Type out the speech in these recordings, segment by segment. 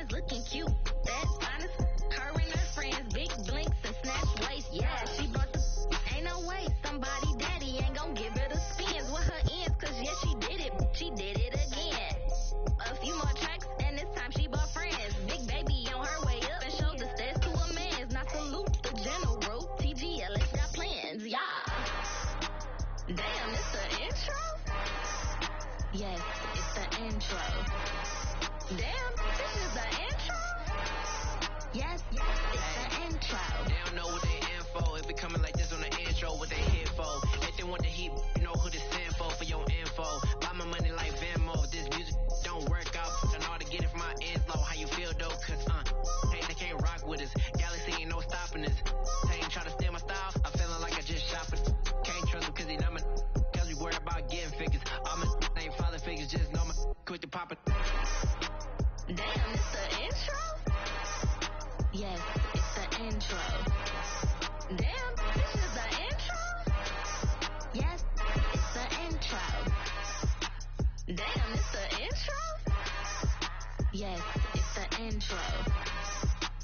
friends looking cute. That's honest. Her and her friends, big blinks and snatch waist. Yeah, she brought the. Ain't no way somebody daddy ain't gon' give her the spins with her ends. Cause yeah, she did it. She did it again. A few more tracks and this time she bought friends. Big baby on her way up and showed the stairs to a man's. Now salute the general. TGLS got plans, yeah. Damn, it's the intro? Yes, it's the intro. Damn, this is the intro? Yes, it's the intro. They don't know what they info. It be coming like this on the intro, what they here for. If they want the heat, you know who to send for your info. Buy my money like Venmo. This music don't work out. I know how to get it from my ends low. How you feel though? Cause, hey, they can't rock with us. Galaxy ain't no stopping us. They ain't trying to steal my style. I'm feeling like I just shopping. Can't trust him cause he not my. Cause we worry about getting figures. All my ain't father figures. Just know my quick to pop it. Damn, it's the intro? Yes, it's the intro. Damn, this is the intro? Yes, it's the intro. Damn, it's the intro? Yes, it's the intro.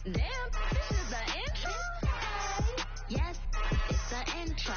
Damn, this is the intro? Yes, it's the intro.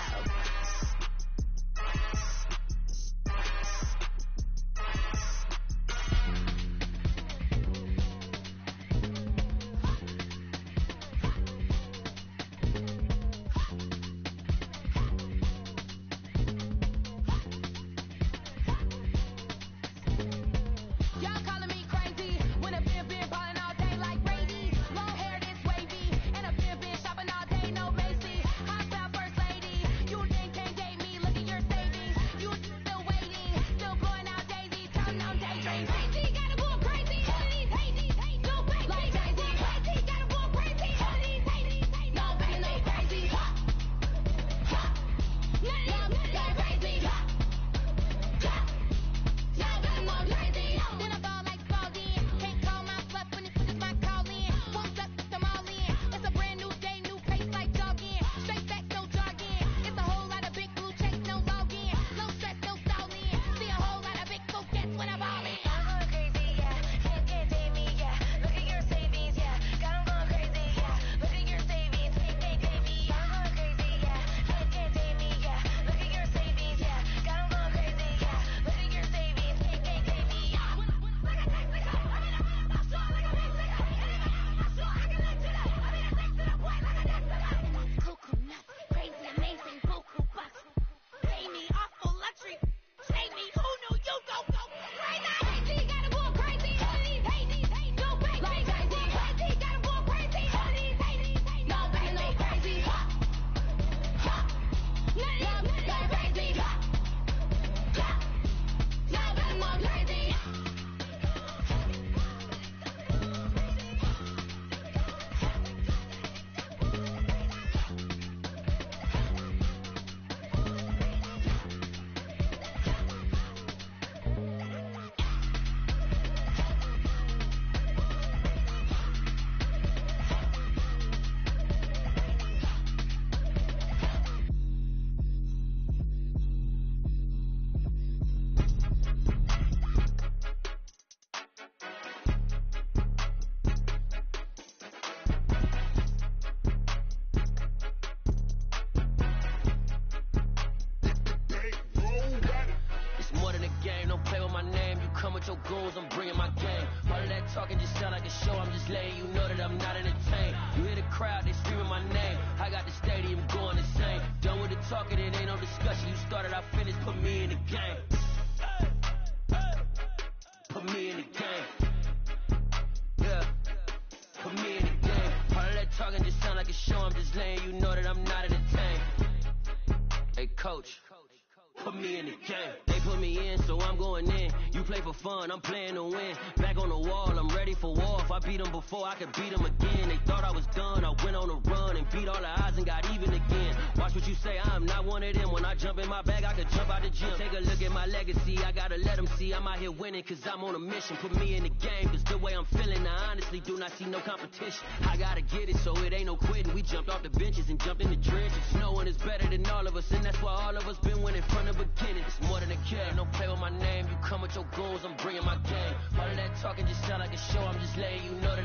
I'm playing to win. Back on the wall, I'm ready for war. If I beat them before, I could beat them again. They thought I was done. I went on a run and beat all the odds and got even again. Watch what you say, I'm not one of them. When I jump in my bag, I could jump out the gym. Take a look at my legacy, I gotta let them see I'm out here winning, cause I'm on a mission. Put me in the game, cause the way I'm feeling, I honestly do not see no competition. I gotta get it, so it ain't no quitting. We jumped off the benches and jumped in the trenches. No one is better than all of us, and that's why all of us been winning from the beginning. It's more than a kid, don't play with my name. You come with your goals, I'm bringing my game. All of that talking just sound like a show, I'm just letting you know that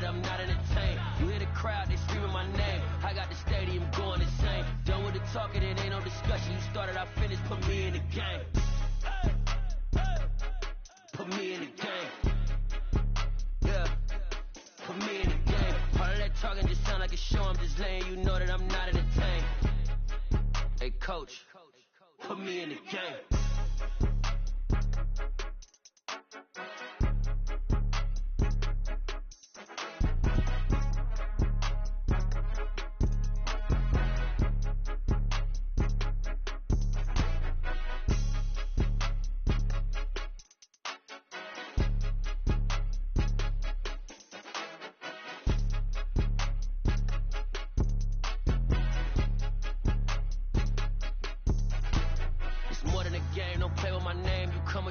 show, I'm just letting you know that I'm not entertained. Hey, coach, put me in the game.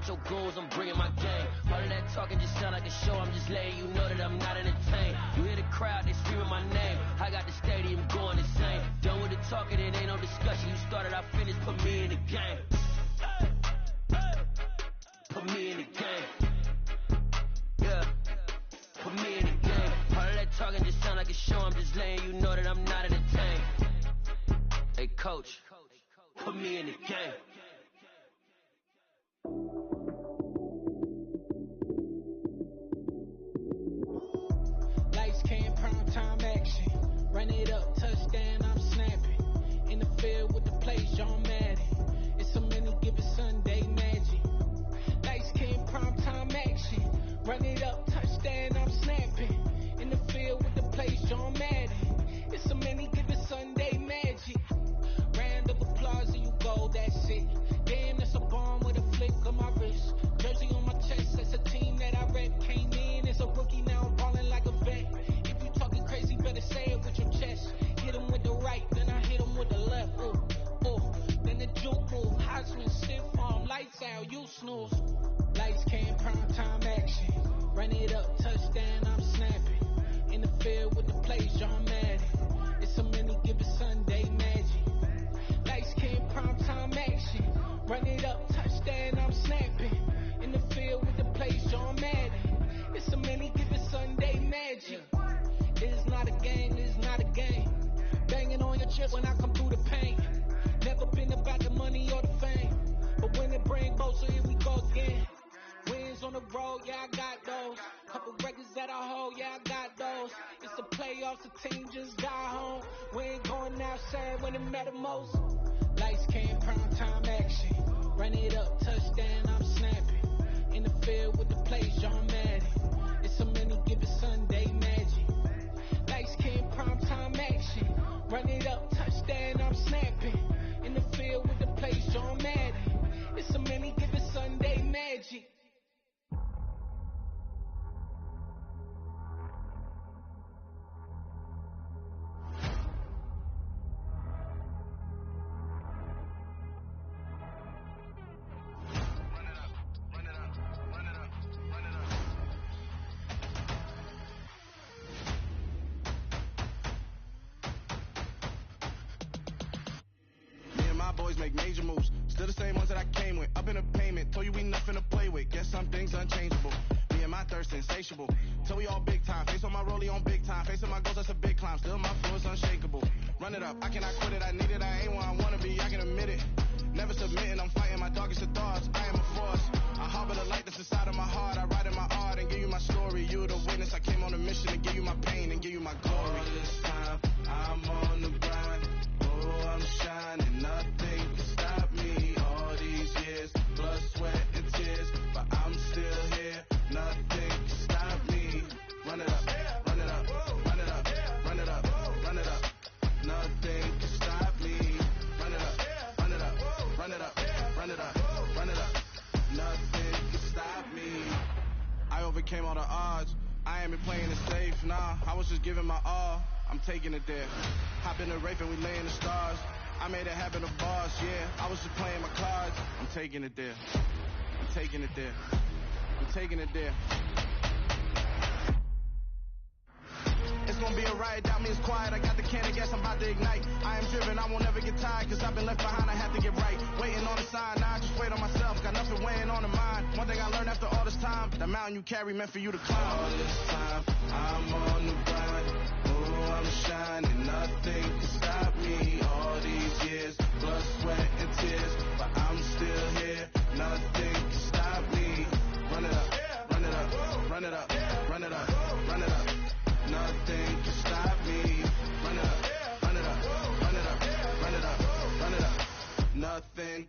Your goals, I'm bringing my game. All of that talking just sound like a show. I'm just letting you know that I'm not entertained. You hear the crowd, they screaming my name. I got the stadium going insane. Done with the talking, it ain't no discussion. You started, I finished, put me in the game. Put me in the game. Yeah, put me in the game. All of that talking just sound like a show. I'm just letting you know that I'm not entertained. Hey, coach, put me in the game. Run it up, touchdown, I'm snapping. In the field with the plays, John Madden. It's so many, give it Sunday magic. Lights came, prime time action. Run it up, touchdown, I'm snapping. In the field with the plays, John Madden. It's so many, give it Sunday magic. Round of applause and you go, that's it. Damn, that's a bomb with a flick of my wrist. Jersey on my chest, that's a team that I rep. Came in as a rookie, now I'm balling like a vet. If you talking crazy, better say it with your chest. Hit him with the right, then I hit him with the left. Then the juke move, Heisman, stiff arm, lights out, you snooze. Lights came, prime time action. Run it up, touchdown, I'm snapping. In the field with the plays, John Madden. It's so many, give it Sunday magic. Lights came, prime time action. Run it up, touchdown, I'm snapping. In the field with the plays, John Madden. It's so many, give it Sunday magic. It is not a game, it is not a game. Banging on your chest when I come through the paint. Never been about the money or the fame. But when it bring both, so here we go again. Wins on the road, yeah, I got those. Couple records that I hold, yeah, I got those. It's the playoffs, the team just got home. We ain't going outside when it matter most. Lights came, prime time action. Run it up, touchdown, I'm snapping. In the field with the plays, John Madden. It's so many, give it Sunday magic. Lights came, prime time action. Run it up, touchdown, I'm snapping. In the field with the plays, John Madden. It's so many, give it Sunday magic. Boys make major moves, still the same ones that I came with. Up in a payment, told you we nothing to play with. Guess some things unchangeable. Me and my thirst insatiable. Till we all big time. Face on my rollie on big time. Facing my goals, that's a big climb. Still my flow is unshakable. Run it up, I cannot quit it. I need it, I ain't where I wanna be. I can admit it. Never submitting, I'm fighting my darkest of thoughts. I am a force. I harbor the light that's inside of my heart. I write in my art and give you my story. You the witness. I came on a mission to give you my pain and give you my glory. All this time, I'm on the grind. Oh, I'm shining. Nothing can stop me. All these years, blood, sweat, and tears. But I'm still here. Nothing can stop me. Run it up, run it up, run it up, run it up, run it up. Nothing can stop me. Run it up, run it up, run it up, run it up, run it up. Nothing can stop me. I overcame all the odds. I ain't been playing it safe, nah. I was just giving my all. I'm taking it there. Hop in the Wraith and we lay in the stars. I made it happen to bars, yeah. I was just playing my cards. I'm taking it there. I'm taking it there. I'm taking it there. It's gonna be a riot, doubt me it's quiet. I got the can of gas, I'm about to ignite. I am driven, I won't ever get tired, cause I've been left behind, I have to get right. Waiting on the sign, now I just wait on myself. Got nothing weighing on the mind. One thing I learned after all this time, that mountain you carry meant for you to climb. All this time, I'm on the grind. Oh, I'm shining, nothing can stop me. All these years, blood, sweat, and tears. But I'm still here, nothing can stop me. Run it up, run it up, run it up, run it up, run it up. Nothing can stop me.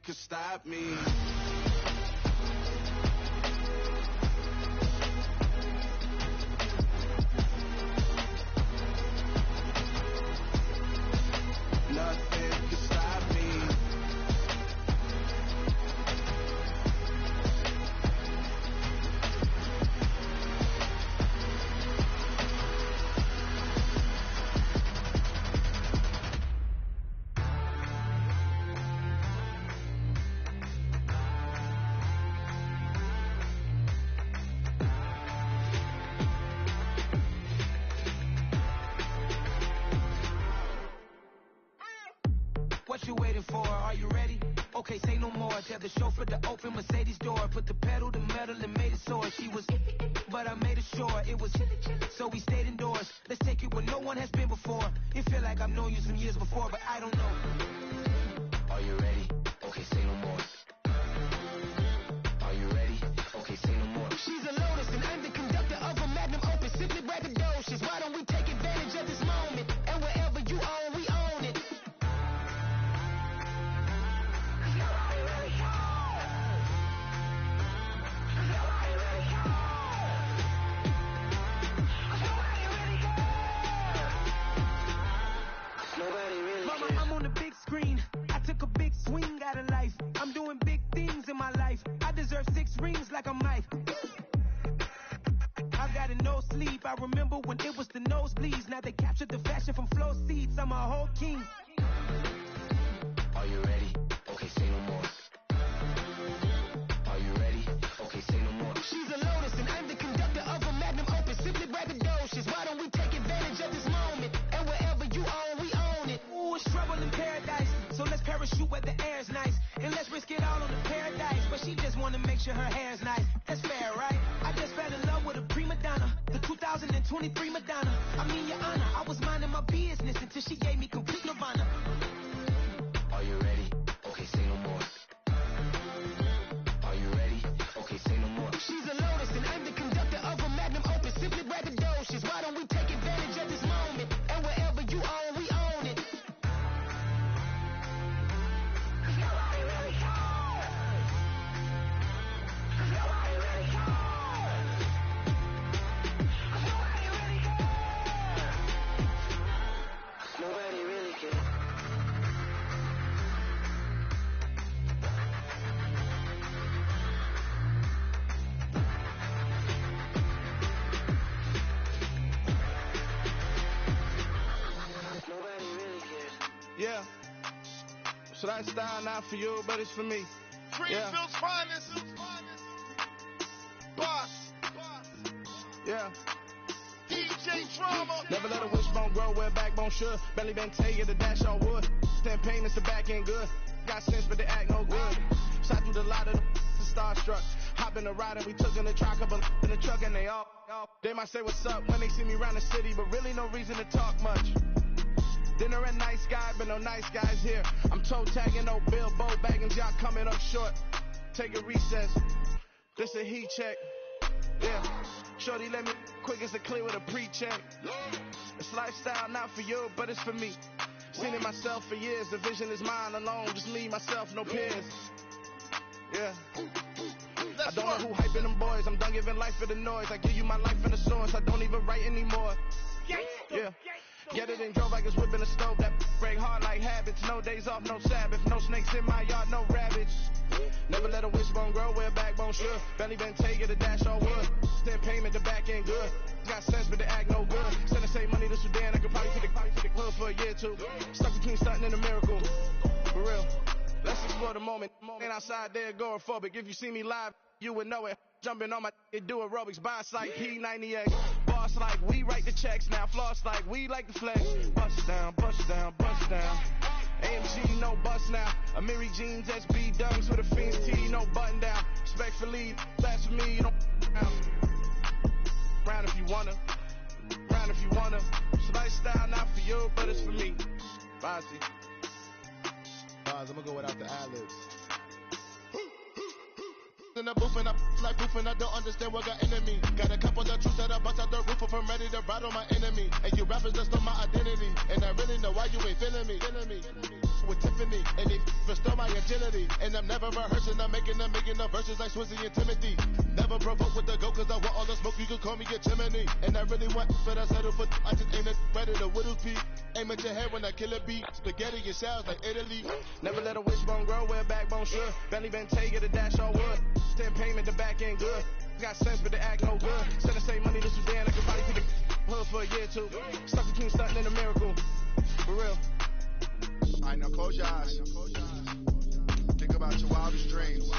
could stop me. Nothing could stop me. What you waiting for? Are you ready? Okay, say no more. Tell the chauffeur to open Mercedes door. Put the pedal to metal and made it soar. She was, but I made it sure it was. So we stayed indoors. Let's take it where no one has been before. It feel like I've known you some years before, but I don't know. Are you ready? Okay, say no more. Are you ready? Okay, say no more. She's a Lotus and I'm the conductor of a Magnum Opus. Simply braggadocious. Why don't we take advantage of this moment? And wherever you own, we own it. Mama, I'm on the big screen. I took a big swing out of life. I'm doing big things in my life. I deserve 6 rings like I'm Mike. I got no sleep. I remember when it was the nosebleeds. Now they captured the fashion from flow seats. I'm a whole king. Are you ready? Okay, say no more. Are you ready? Okay, say no more. She's a Lotus and I'm the conductor of a Magnum Opus. Simply braggadocious. Why don't we take advantage of this moment? And wherever you own, we own it. Ooh, it's trouble in paradise. So let's parachute where the air's nice. And let's risk it all on the paradise. But she just wanna make sure her hair's nice. That's fair, right? I just fell in love with a prima donna. The 2023 Madonna. I mean, your honor, I was minding my business until she gave me complete nirvana. Are you ready? Okay, say no more. Are you ready? Okay, say no more. She's a Lotus and I'm the conductor of a Magnum Opus. Simply braggadocious. Why don't we take advantage of this moment? And wherever you own, we own it. Nobody really cares. Nobody really cares. Nobody really cares. Nobody really cares. Nobody really cares. Yeah. So that style not for you, but it's for me. Greenfield's finest. Boss. Yeah. DJ Drama. Never let a wishbone grow where a backbone should. Belly been take the dash all wood. Stand pain is the back end good. Got sense but they act no good. Shot through the lot of the starstruck. Hop in the ride and we took in the truck up in the truck and they all. They might say what's up when they see me around the city, but really no reason to talk much. Dinner at nice guy, but no nice guys here. I'm toe tagging, no Bilbo bagging, job coming up short. Take a recess. This a heat check. Yeah. Shorty let me quick as a clear with a pre-check. It's lifestyle not for you, but it's for me. Seen it myself for years. The vision is mine alone. Just me, myself, no peers. Yeah. I don't know who hyping them boys. I'm done giving life for the noise. I give you my life in the source. I don't even write anymore. Yeah. Get it and drove like it's whipping a stove. That break hard like habits. No days off, no Sabbath. No snakes in my yard, no rabbits. Never let a wishbone grow where a backbone should. Belly been take it, a dash all wood. Stand payment, the back end good. Got sense, but they act no good. Send the same money to Sudan. I could probably take the hood for a year or two. Stuck between something and a miracle. For real. Let's explore the moment. Ain't outside there agoraphobic. If you see me live, you would know it. Jumping on my do aerobics, boss like P90X. Boss like we write the checks now. Floss like we like the flex. Bust down, bust down, bust down. AMG, no bust now. Amiri jeans, SB dunks with a Fiends T, no button down. Respectfully, that's for me, you don't round if you wanna. Round if you wanna. It's lifestyle not for you, but it's for me. Bossy. I'm gonna go without the ad-libs. In the booth and I like proof and I don't understand what got into me. Got a couple of truths that I bust out the roof if I'm ready to battle my enemy. And you rappers just know my identity. And I really know why you ain't feeling me. With 10 epiphany. And they restore my agility. And I'm never rehearsing, I'm making the verses like Swizzy and Timothy. Never provoke with the go, cause I want all the smoke, you can call me a chimney. And I really want, but I settle for, I just aim it better than Whittle P. Aim at your head when I kill a beat. Spaghetti and shells like Italy. Never let a wishbone grow where a backbone should. Bentley Bentay, get a dash on wood. 10 payment, the back end good. Got sense, but the act no good. Said I save money to Sudan, I could probably pick a hood for a year or two. Stuck between stunting and a miracle. For real. Alright, now close your eyes. Think about your wildest dreams.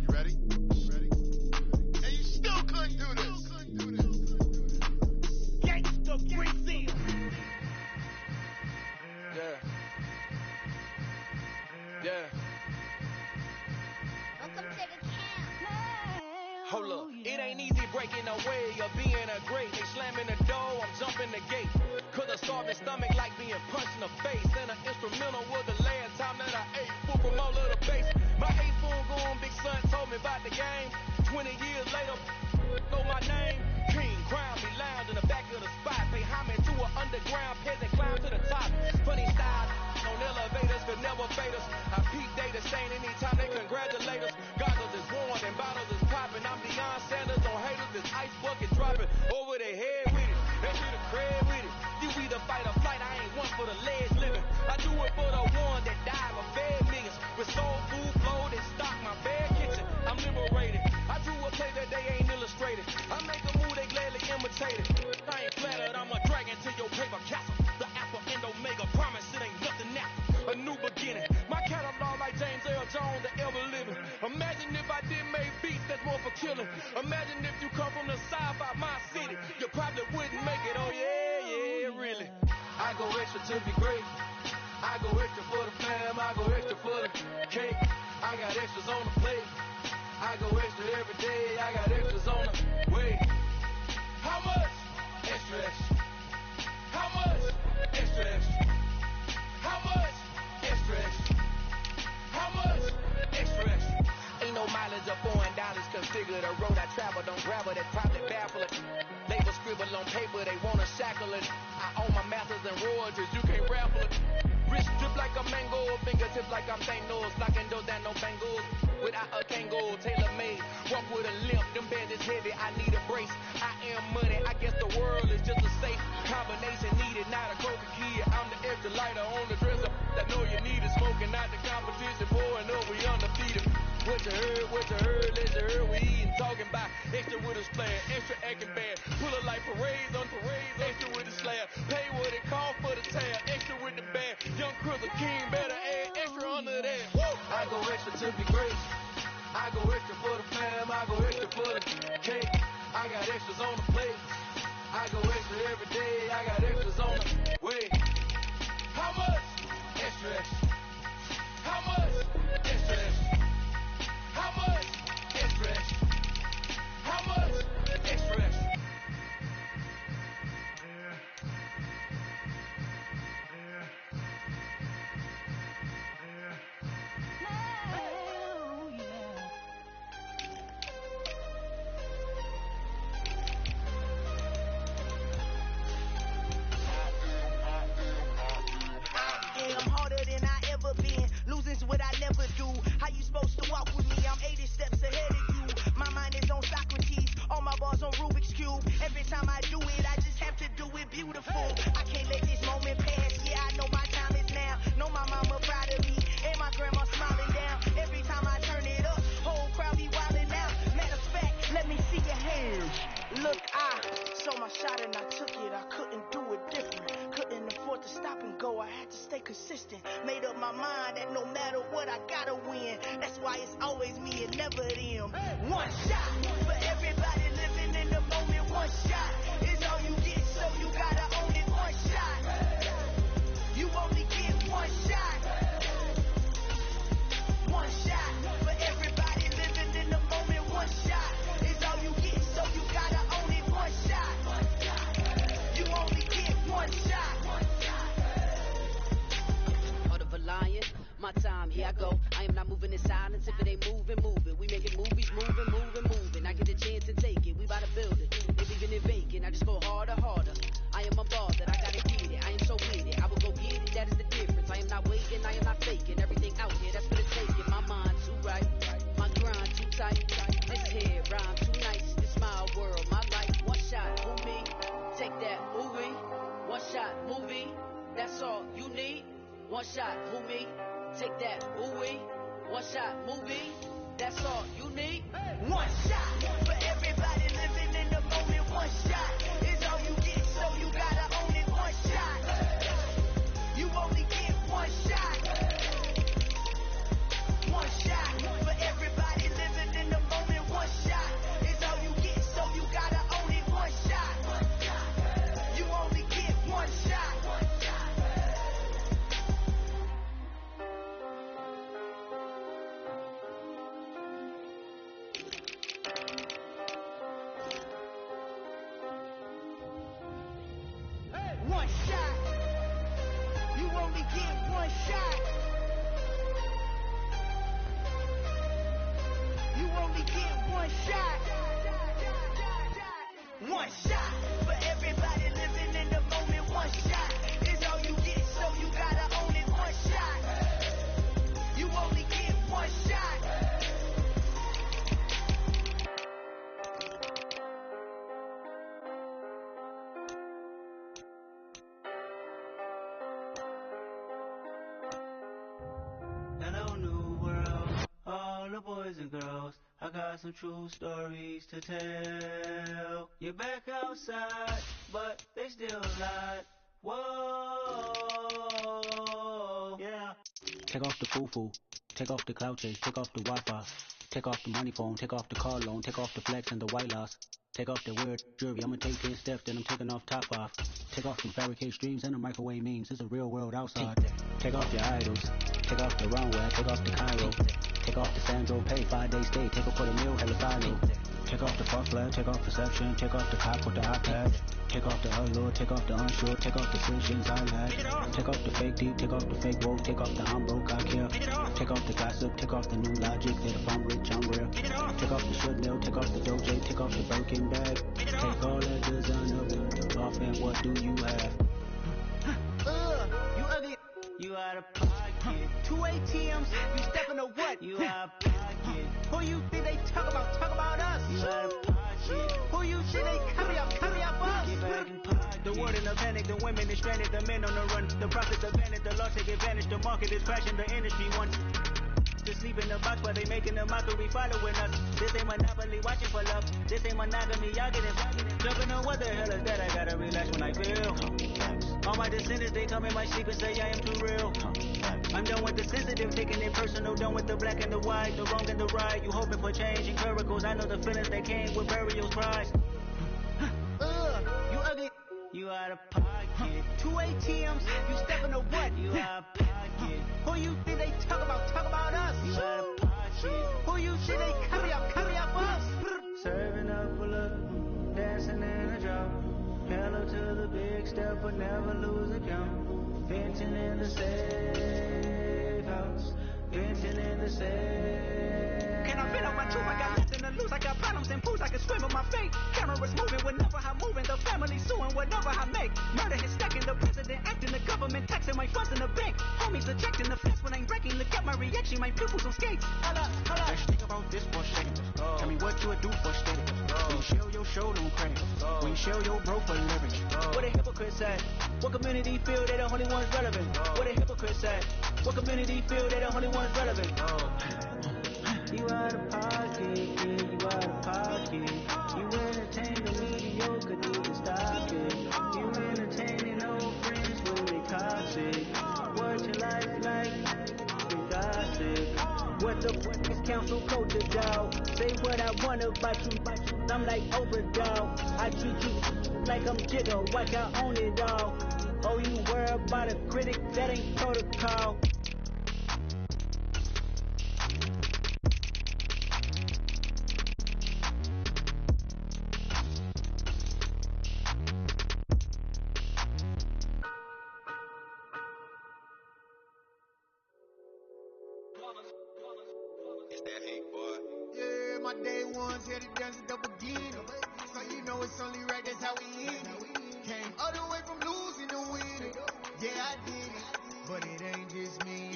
You ready? And you still couldn't do this. Gangsta Brazil. Yeah. Welcome to the camp. Hold up, it ain't easy breaking away or being a great. They slamming the door, I'm jumping the gate. Cause a starving stomach like being punched in the face. And an instrumental was the last time that I ate food from all of the base. My 8-spoon goon, big son told me about the game. 20 years later, know my name. King, crown me, lounge in the back of the spot. Pay homage to an underground peasant, climb to the top. Funny style, on elevators could never fade us. I peep data saying anytime they congratulate us. Goggles is worn and bottles is popping. I'm Deion Sanders on haters, this ice bucket dropping over their head with it. They do the crib with it. You either fight or flight, I ain't one for the legs living. I do it for the one that died or fed millions. With soul food, flow, that stock my bad kitchen. I'm liberated. I drew a play that they ain't illustrated. I make a move, they gladly imitated. I ain't flattered, I'm a dragon to your paper castle. The Alpha and Omega, promise it ain't nothing after. A new beginning. My catalog like James Earl Jones, the ever living. Imagine if I did make beats that's more for killing. Imagine if you come from the sci-fi, my city. You probably wouldn't make it, oh yeah, really. I go extra to be great. I go extra for the fam, I go extra for the cake. I got extras on the plate. I go extra every day, I got extras on the way. How much? Extra, extra. How much? Extra, extra. How much? Extra, extra. How much? Extra, extra. Ain't no mileage or $4 configure the road I travel. Don't gravel that probably baffle it. Label scribble on paper, they wanna shackle it. I own my masters and royalties, you can't raffle it. Wrist drip like a mango, fingertips like I'm Thanos. Knocking those down, no bangles. Without a Kango, tailor-made. Walk with a limp, them bands is heavy, I need a brace. I am money, I guess the world is just a safe combination needed, not a coca kid. I'm the extra lighter on the dresser. I know you need it, smoking out the competition, pouring up, we undefeated. What you heard, let you heard, we eating, talking about extra with a splash, extra acting bad. Pull it like parades on parades, extra with the slab. Pay what it cost for the tab, extra with the band. Young Cruz, King, better add extra under that. Woo! I go extra to be great. I go extra for the fam, I go extra for the cake. I got extras on the plate. I go extra every day, I got extras on the way. How much? Extra, extra. How much? Extra, extra. How much? Extra, extra. How much? Extra, extra. Losing's what I never do. How you supposed to walk with me? I'm 80 steps ahead of you. My mind is on Socrates. All my bars on Rubik's Cube. Every time I do it, I just have to do it beautiful. I can't let this moment pass. Yeah, I know my time is now. Know my mama proud of me. And my grandma smiling down. Every time I turn it up, whole crowd be wildin' out. Matter of fact, let me see your hands. Look, I saw my shot and I took it. I couldn't do it different. Couldn't afford to stop and go. I had to stay consistent. Made up my mind that no matter what, I gotta win. That's why it's always me and never them. One shot for everybody living in the moment. One shot is all you get, so you gotta own it. One shot. You only get one shot. One shot for everybody living in the moment. One shot is all you get, so you gotta own it. One shot. You only get one shot. Of a lion, my time, here I go. I am not moving in silence. If it ain't moving, moving. We making movies, moving. I get the chance to take it. We bout to build it. They leaving it vacant. I just go harder. I am a ball that I gotta get it. I am so with it. I will go get it. That is the difference. I am not mistaken, I am not faking. Everything out here, that's for the taking. My mind too right, my grind too tight. This here rhyme too nice. This my world, my life. One shot, who me? Take that, movie. One shot, movie. That's all you need. One shot, who me? Take that, movie. One shot, movie. That's all you need. One shot for everybody living in the moment. One shot is all you get, so you gotta own it. One shot. You only get one shot. One shot for everybody living in the moment. One shot is all you get, so you gotta own it. One shot. You only get one shot. One shot. You only get one shot. You only get one shot. One shot for everybody living in the moment. One shot is all you get, so you gotta own it. One shot. You only get one shot. Hello, new world, all the boys and girls. I got some true stories to tell. You're back outside, but they still lied. Whoa, yeah. Take off the foo-foo, take off the cloud chase, take off the Wi-Fi, take off the money phone, take off the car loan, take off the flex and the white loss. Take off the weird jewelry, I'ma take 10 steps, then I'm taking off top off. Take off some fabricate streams and the microwave memes, it's a real world outside. Take off your idols, take off the runway, take off the Cairo. Take off the Sandro, pay 5-day stay, take a quarter meal, hella follow. Take off the false flag, take off perception, take off the cop with the iPad. Take off the allure, take off the unsure, take off decisions I lack. Take off the fake deep, take off the fake woke, take off the I'm broke, I care. Take off the gossip, take off the new logic that if I'm rich, I'm rare. Take off the Chanel, take off the Doja, take off the Birkin bag. Take all that designer off and what do you have? You ugly. You out of pocket. 2 ATMs, you stepping to what? You out of pocket. Who you think they talk about? Talk about us. You out of pocket. Who you think they cover up us? Get back in pocket. The world in a panic, the women is stranded, the men on the run. The profits advantage, the law take advantage, the market is crashing, the industry wants to sleep in the box while they making a mockery following us. This ain't monopoly, watching for love. This ain't monogamy, y'all getting jumping on what the hell is that? I gotta relax when I feel. All my descendants, they come in my sleep and say I am too real. I'm done with the sensitive, taking it personal, done with the black and the white, the wrong and the right. You hoping for change and miracles, I know the feelings that came with burials, cries. You ugly. You out of pocket. 2 ATMs, you stepping to what? You out of pocket. Who you think they talk about? Talk about us. You out of pocket. Who you think they cover up us? Serving up full of dancing in a drop. Hello to the big step, but never lose a count. Venting in the safe house. Venting in the safe. Can I vent on my truth? I got nothing to lose. I got problems and pools. I can swim with my fate. Cameras moving whenever I'm moving. The family suing whatever I make. Murder is stacking. The president acting. The government taxing my funds in the bank. Homies ejecting the fence when I'm breaking. Look at my reaction. My pupils on skates. Hold up. Let's think about this for a second. Tell me what you would do for steady. When you show your show, don't crack. When you show your bro for living. What a hypocrite said. What community feel they the only ones relevant? What a hypocrite said. What community feel they the only ones relevant? You out of pocket, yeah, you out of pocket. You entertain the mediocre, need to stop it. You entertaining old friends when they toxic. What your life like? They gossip. What the fuck is council culture, dog? Say what I want about you. I'm like Oprah, dog. I treat you like I'm Jigga, like I own it all. Oh, you worry about a critic, that ain't protocol. It's that hate, boy. Yeah, my day ones here to dance at the beginning. So you know it's only right, that's how we end it. Came all the way from losing to winning. Yeah, I did it, but it ain't just me.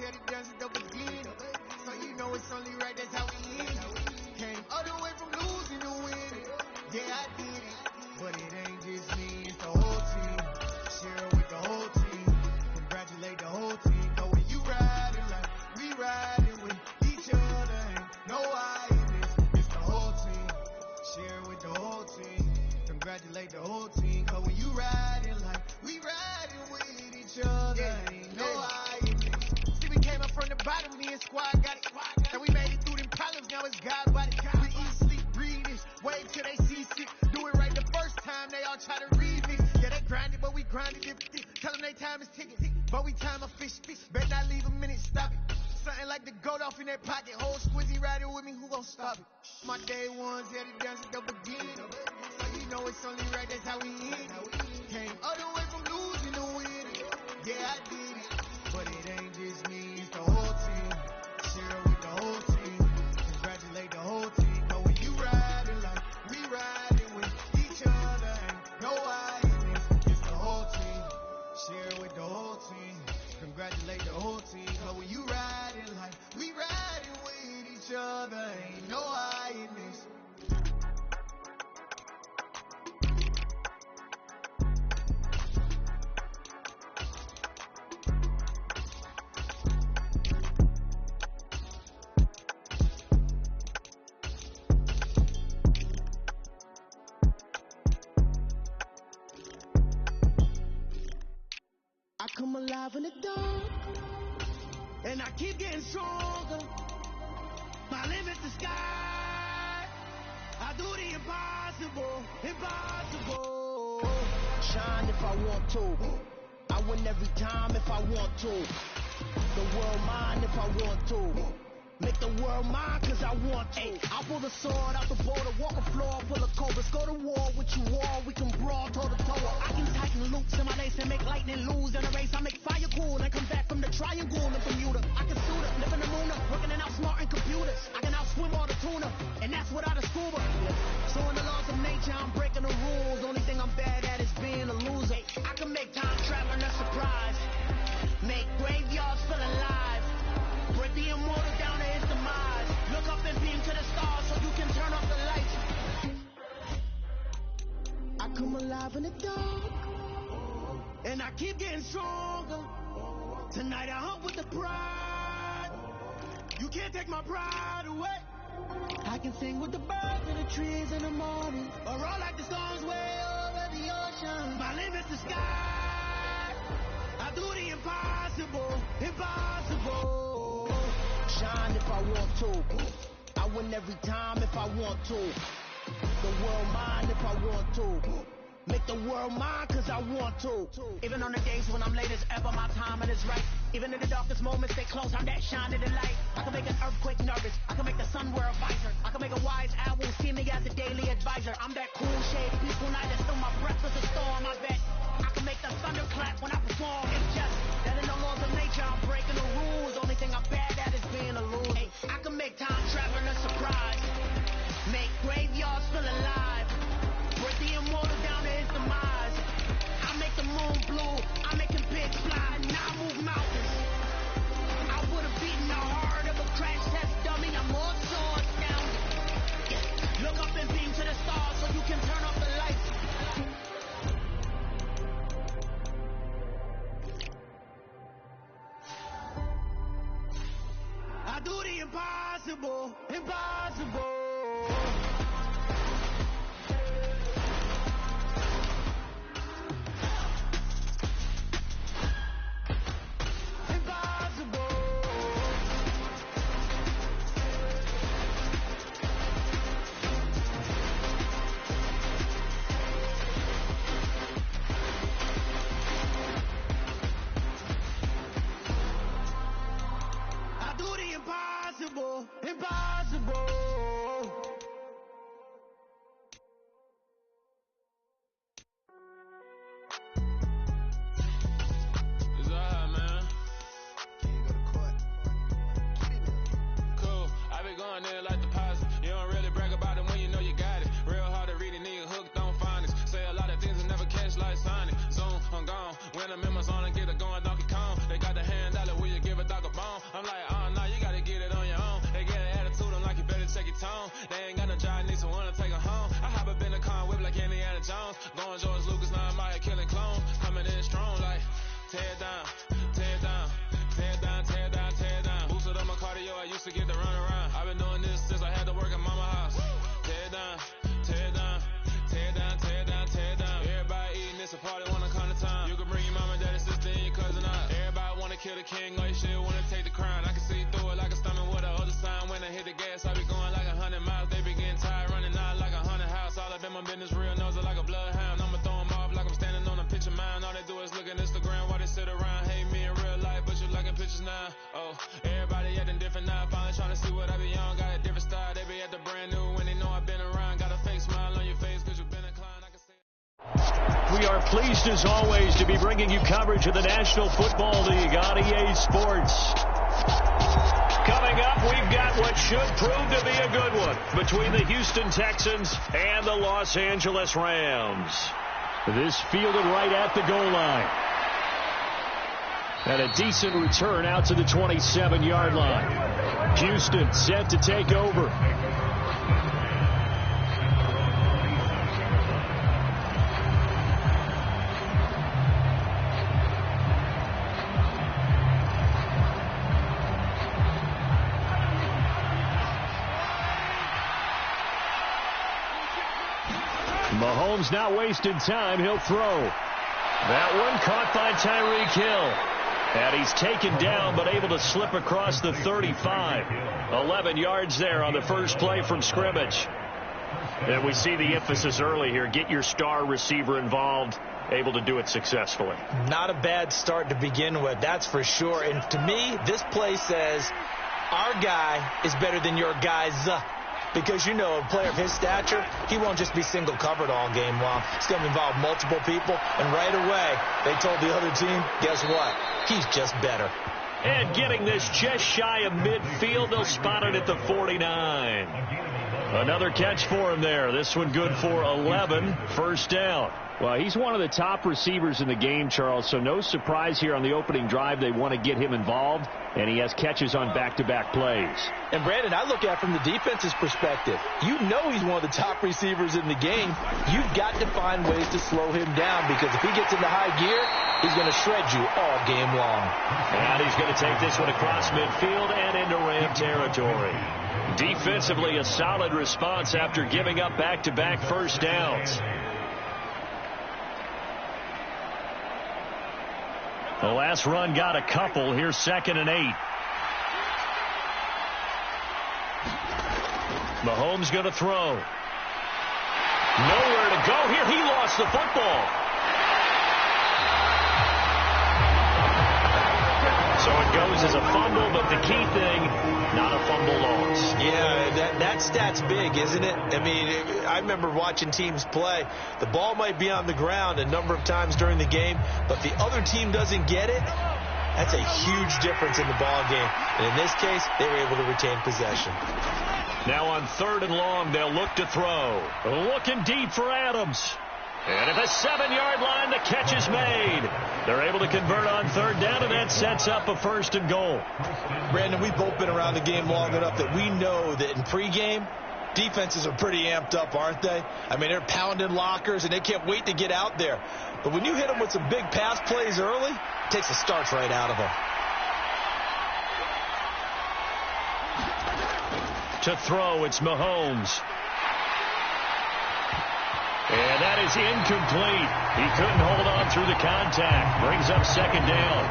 said it done since the beginning. So you know it's only right, that's how we end it. Came all the way from losing to winning. Yeah, I did it. But it ain't just me, it's the whole team. Share it with the whole team. Congratulate the whole team. But when you riding like we riding with each other, ain't no I in this. It's the whole team. Share it with the whole team. Congratulate the whole team. Cause when you riding like we riding with each other, ain't no I in this. See, we came up from the bottom, me and squad got it. And we made it through them problems, now it's God body. We eat, sleep, breathe it. Wait till they see sick. Do it right the first time, they all try to remix. Yeah, they grinded, but we grinded it. Tell them they time is ticking. But we time a fish. Bet not leave a minute, stop it. Something like the goat off in their pocket. Whole squizzy riding with me, who gon' stop it? My day ones had it done since the beginning. So you know it's only right, that's how we end it. Came all the way from losing to winning. Yeah, I did it. But it ain't just me, it's the whole team. Share it with the whole team. Congratulate the whole team. But when you riding like we riding with each other, ain't no I in this. It's the whole team. Share it with the whole team. Congratulate the whole team. But when you riding like we riding with each other, ain't no I in this. I come alive in the dark, and I keep getting stronger. My limit's the sky. I do the impossible, impossible. Shine if I want to. I win every time if I want to. The world mine if I want to. Make the world mine cause I want to. I pull the sword out the border, walk the floor full of cobras. Go to war with you all, we can brawl toe to toe. I can tighten loops in my lace and make lightning lose in a race. I make fire cool and come back from the triangle in Bermuda. I can suit it, live in the moon, working and outsmarting computers. I can outswim all the tuna, and that's without a scuba. So in the laws of nature, I'm breaking the rules. Only thing I'm bad at is being a loser. I can make time traveling a surprise, make graveyards feel alive. Break the immortal down to his demise. Look up and beam to the stars so you can turn off the lights. I come alive in the dark, and I keep getting stronger. Tonight I hunt with the pride. You can't take my pride away. I can sing with the birds and the trees in the morning, or roll like the storms way over the ocean. My limit's the sky. I do the impossible, impossible. Shine if I want to. I win every time if I want to. The world mine if I want to. Make the world mine cause I want to. Even on the days when I'm late as ever, my timing is right. Even in the darkest moments, stay close, I'm that shining the light. I can make an earthquake nervous, I can make the sun wear a visor. I can make a wise owl see me as a daily advisor. I'm that cool shade, peaceful night, and still my breath is a storm, I bet. I can make the thunder clap when I perform. It's just that in the laws of nature, I'm breaking the rules. Only thing I'm bad at is being a loser. Hey, I can make time traveling a surprise, make graveyards feel alive. Break the immortal down to his demise. I make the moon blue, I make him pigs fly, and I move mountains. I would've beaten the heart of a crash test dummy. I'm more so astounded. Yeah. Look up and beam to the stars so you can turn off the lights. I do the impossible, impossible. Impossible, impossible. kill the king, like shit, wanna take the crown. I can see through it like a stomach with a other sign. When I hit the gas, I be going like 100 miles. They be getting tired, running out like a 100 house. All up in my business, real nose like a bloodhound. I'ma throw them off like I'm standing on a picture mound. All they do is look at Instagram while they sit around. Hate me in real life, but you liking pictures now. Oh, everybody acting different now. Finally trying to see what I be on. Got a different style, they be at the brand new when they know I've been around. Got a fake smile on your face cause you've been inclined. I can see it. We are pleased as always to be bringing you coverage of the National Football League on EA Sports. Coming up, we've got what should prove to be a good one between the Houston Texans and the Los Angeles Rams. This fielded right at the goal line. And a decent return out to the 27-yard line. Houston set to take over. Mahomes not wasting time. He'll throw. That one caught by Tyreek Hill. And he's taken down but able to slip across the 35. 11 yards there on the first play from scrimmage. And we see the emphasis early here. Get your star receiver involved. Able to do it successfully. Not a bad start to begin with, that's for sure. And to me, this play says our guy is better than your guy's. Because, you know, a player of his stature, he won't just be single covered all game long. It's going to involve multiple people. And right away, they told the other team, guess what? He's just better. And getting this just shy of midfield, they'll spot it at the 49. Another catch for him there. This one good for 11. First down. Well, he's one of the top receivers in the game, Charles, so no surprise here on the opening drive. They want to get him involved, and he has catches on back-to-back plays. And, Brandon, I look at it from the defense's perspective. You know he's one of the top receivers in the game. You've got to find ways to slow him down because if he gets into high gear, he's going to shred you all game long. And he's going to take this one across midfield and into Ram territory. Defensively, a solid response after giving up back-to-back first downs. The last run got a couple. Here's 2nd and 8. Mahomes going to throw. Nowhere to go here. He lost the football. So it goes as a fumble, but the key thing, not a fumble loss. Yeah, that stat's big, isn't it? I mean, I remember watching teams play. The ball might be on the ground a number of times during the game, but the other team doesn't get it. That's a huge difference in the ball game. And in this case, they were able to retain possession. Now on 3rd and long, they'll look to throw. Looking deep for Adams. And at the 7-yard line, the catch is made. They're able to convert on 3rd down, and that sets up a 1st and goal. Brandon, we've both been around the game long enough that we know that in pregame, defenses are pretty amped up, aren't they? I mean, they're pounding lockers, and they can't wait to get out there. But when you hit them with some big pass plays early, it takes the starch right out of them. To throw, it's Mahomes. And that is incomplete. He couldn't hold on through the contact. Brings up 2nd down.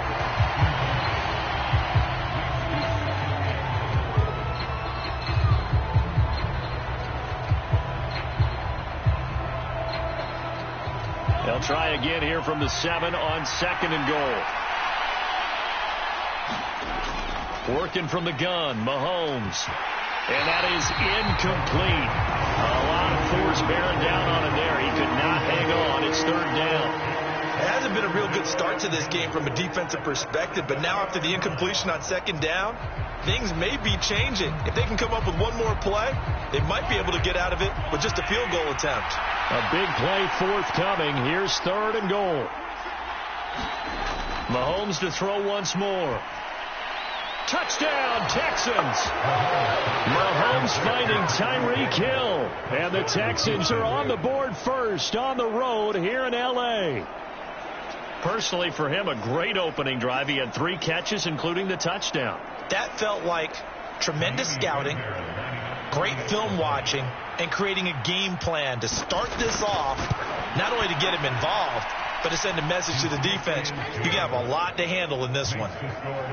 They'll try again here from the 7 on 2nd and goal. Working from the gun, Mahomes. And that is incomplete. A lot of force bearing down on him there. He could not hang on. It's 3rd down. It hasn't been a real good start to this game from a defensive perspective, but now after the incompletion on 2nd down, things may be changing. If they can come up with one more play, they might be able to get out of it with just a field goal attempt. A big play forthcoming. Here's 3rd and goal. Mahomes to throw once more. Touchdown, Texans. Mahomes finding Tyreek Hill. And the Texans are on the board first on the road here in L.A. Personally, for him, a great opening drive. He had 3 catches, including the touchdown. That felt like tremendous scouting, great film watching, and creating a game plan to start this off, not only to get him involved, but to send a message to the defense, you have a lot to handle in this one.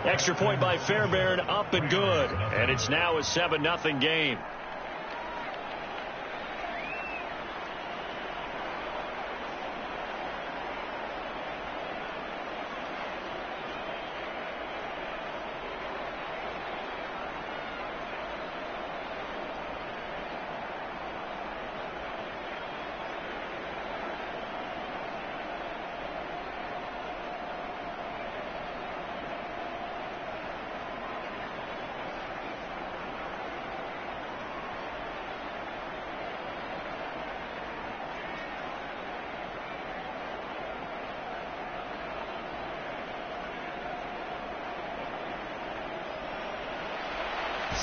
Extra point by Fairbairn, up and good. And it's now a 7-0 game.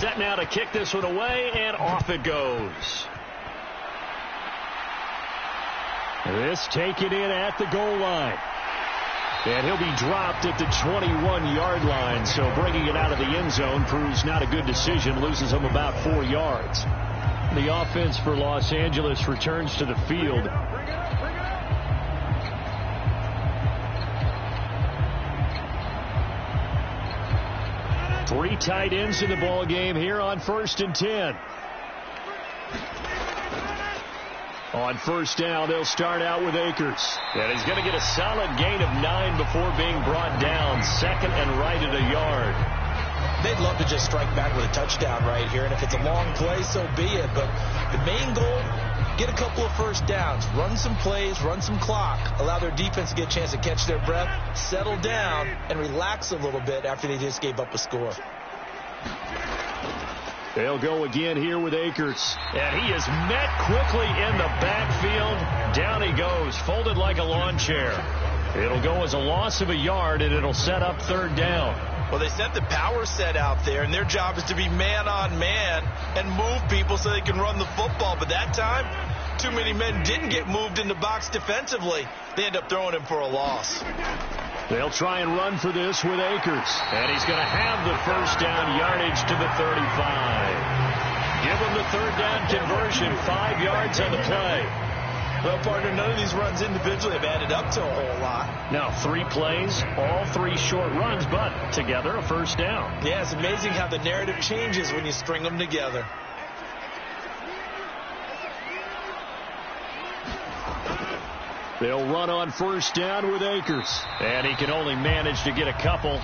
Set now to kick this one away, and off it goes. This taken in at the goal line. And he'll be dropped at the 21-yard line, so bringing it out of the end zone proves not a good decision, loses him about 4 yards. The offense for Los Angeles returns to the field. Three tight ends in the ball game here on 1st and 10. On first down, they'll start out with Akers. And he's going to get a solid gain of 9 before being brought down. Second and right at a yard. They'd love to just strike back with a touchdown right here. And if it's a long play, so be it. But the main goal, get a couple of first downs. Run some plays, run some clock. Allow their defense to get a chance to catch their breath, settle down, and relax a little bit after they just gave up a score. They'll go again here with Akers. And he is met quickly in the backfield. Down he goes, folded like a lawn chair. It'll go as a loss of a yard, and it'll set up 3rd down. Well, they sent the power set out there, and their job is to be man-on-man and move people so they can run the football. But that time, too many men didn't get moved in the box defensively. They end up throwing him for a loss. They'll try and run for this with Akers. And he's going to have the first down yardage to the 35. Give him the 3rd down conversion, 5 yards on the play. Well, partner, none of these runs individually have added up to a whole lot. Now 3 plays, all 3 short runs, but together a first down. Yeah, it's amazing how the narrative changes when you string them together. They'll run on first down with Akers. And he can only manage to get a couple.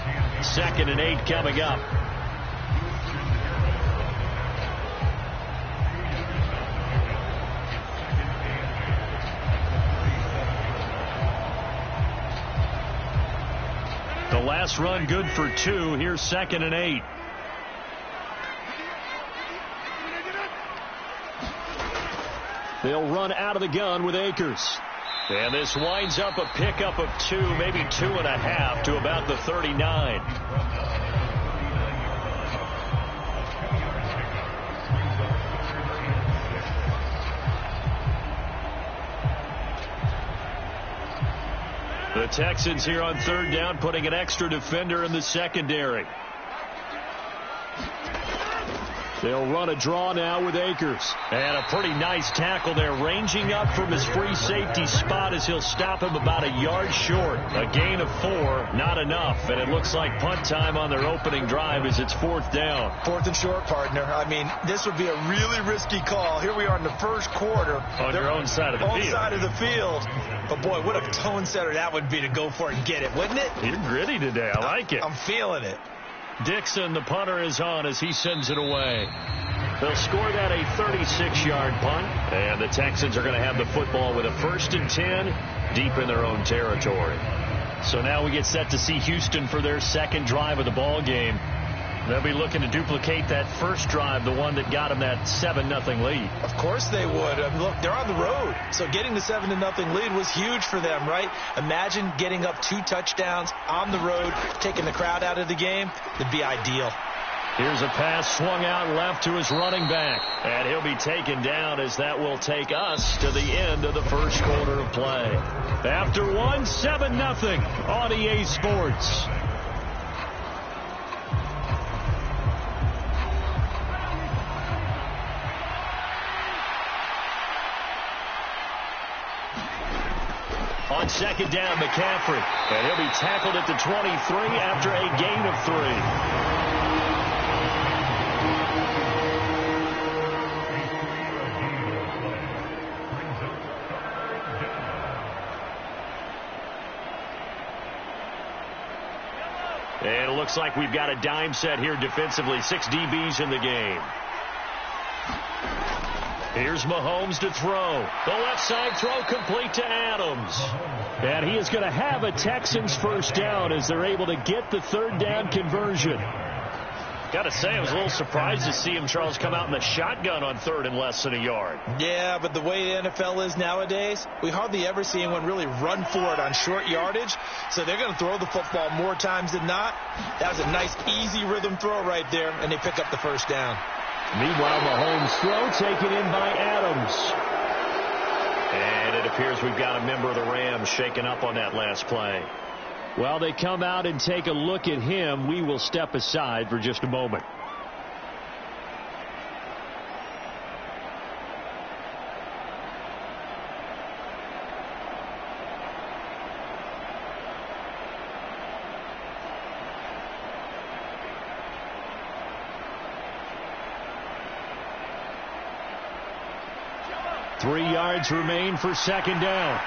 2nd and 8 coming up. The last run good for 2. Here's 2nd and 8. They'll run out of the gun with Akers. And this winds up a pickup of 2, maybe 2.5 to about the 39. The Texans here on 3rd down, putting an extra defender in the secondary. They'll run a draw now with Akers. And a pretty nice tackle there, ranging up from his free safety spot as he'll stop him about a yard short. A gain of 4, not enough. And it looks like punt time on their opening drive as it's 4th down. 4th and short, partner. I mean, this would be a really risky call. Here we are in the first quarter. On your own side of the field. Own side of the field. But, boy, what a tone setter that would be to go for it and get it, wouldn't it? You're gritty today. I like it. I'm feeling it. Dixon, the punter, is on as he sends it away. They'll score that a 36-yard punt, and the Texans are going to have the football with a 1st and 10 deep in their own territory. So now we get set to see Houston for their 2nd drive of the ball game. They'll be looking to duplicate that first drive, the one that got them that 7-0 lead. Of course they would. I mean, look, they're on the road, so getting the 7-0 lead was huge for them, right? Imagine getting up 2 touchdowns on the road, taking the crowd out of the game. That'd be ideal. Here's a pass swung out left to his running back, and he'll be taken down as that will take us to the end of the first quarter of play. After 1, 7-0 on EA Sports. On On second down, McCaffrey. And he'll be tackled at the 23 after a gain of 3. And it looks like we've got a dime set here defensively. 6 DBs in the game. Here's Mahomes to throw. The left side throw complete to Adams. And he is going to have a Texans first down as they're able to get the third down conversion. Got to say, I was a little surprised to see him, Charles, come out in the shotgun on third and less than a yard. Yeah, but the way the NFL is nowadays, we hardly ever see anyone really run for it on short yardage. So they're going to throw the football more times than not. That was a nice, easy rhythm throw right there, and they pick up the first down. Meanwhile, Mahomes' throw taken in by Adams. And it appears we've got a member of the Rams shaken up on that last play. Well, they come out and take a look at him. We will step aside for just a moment. Three yards remain for second down.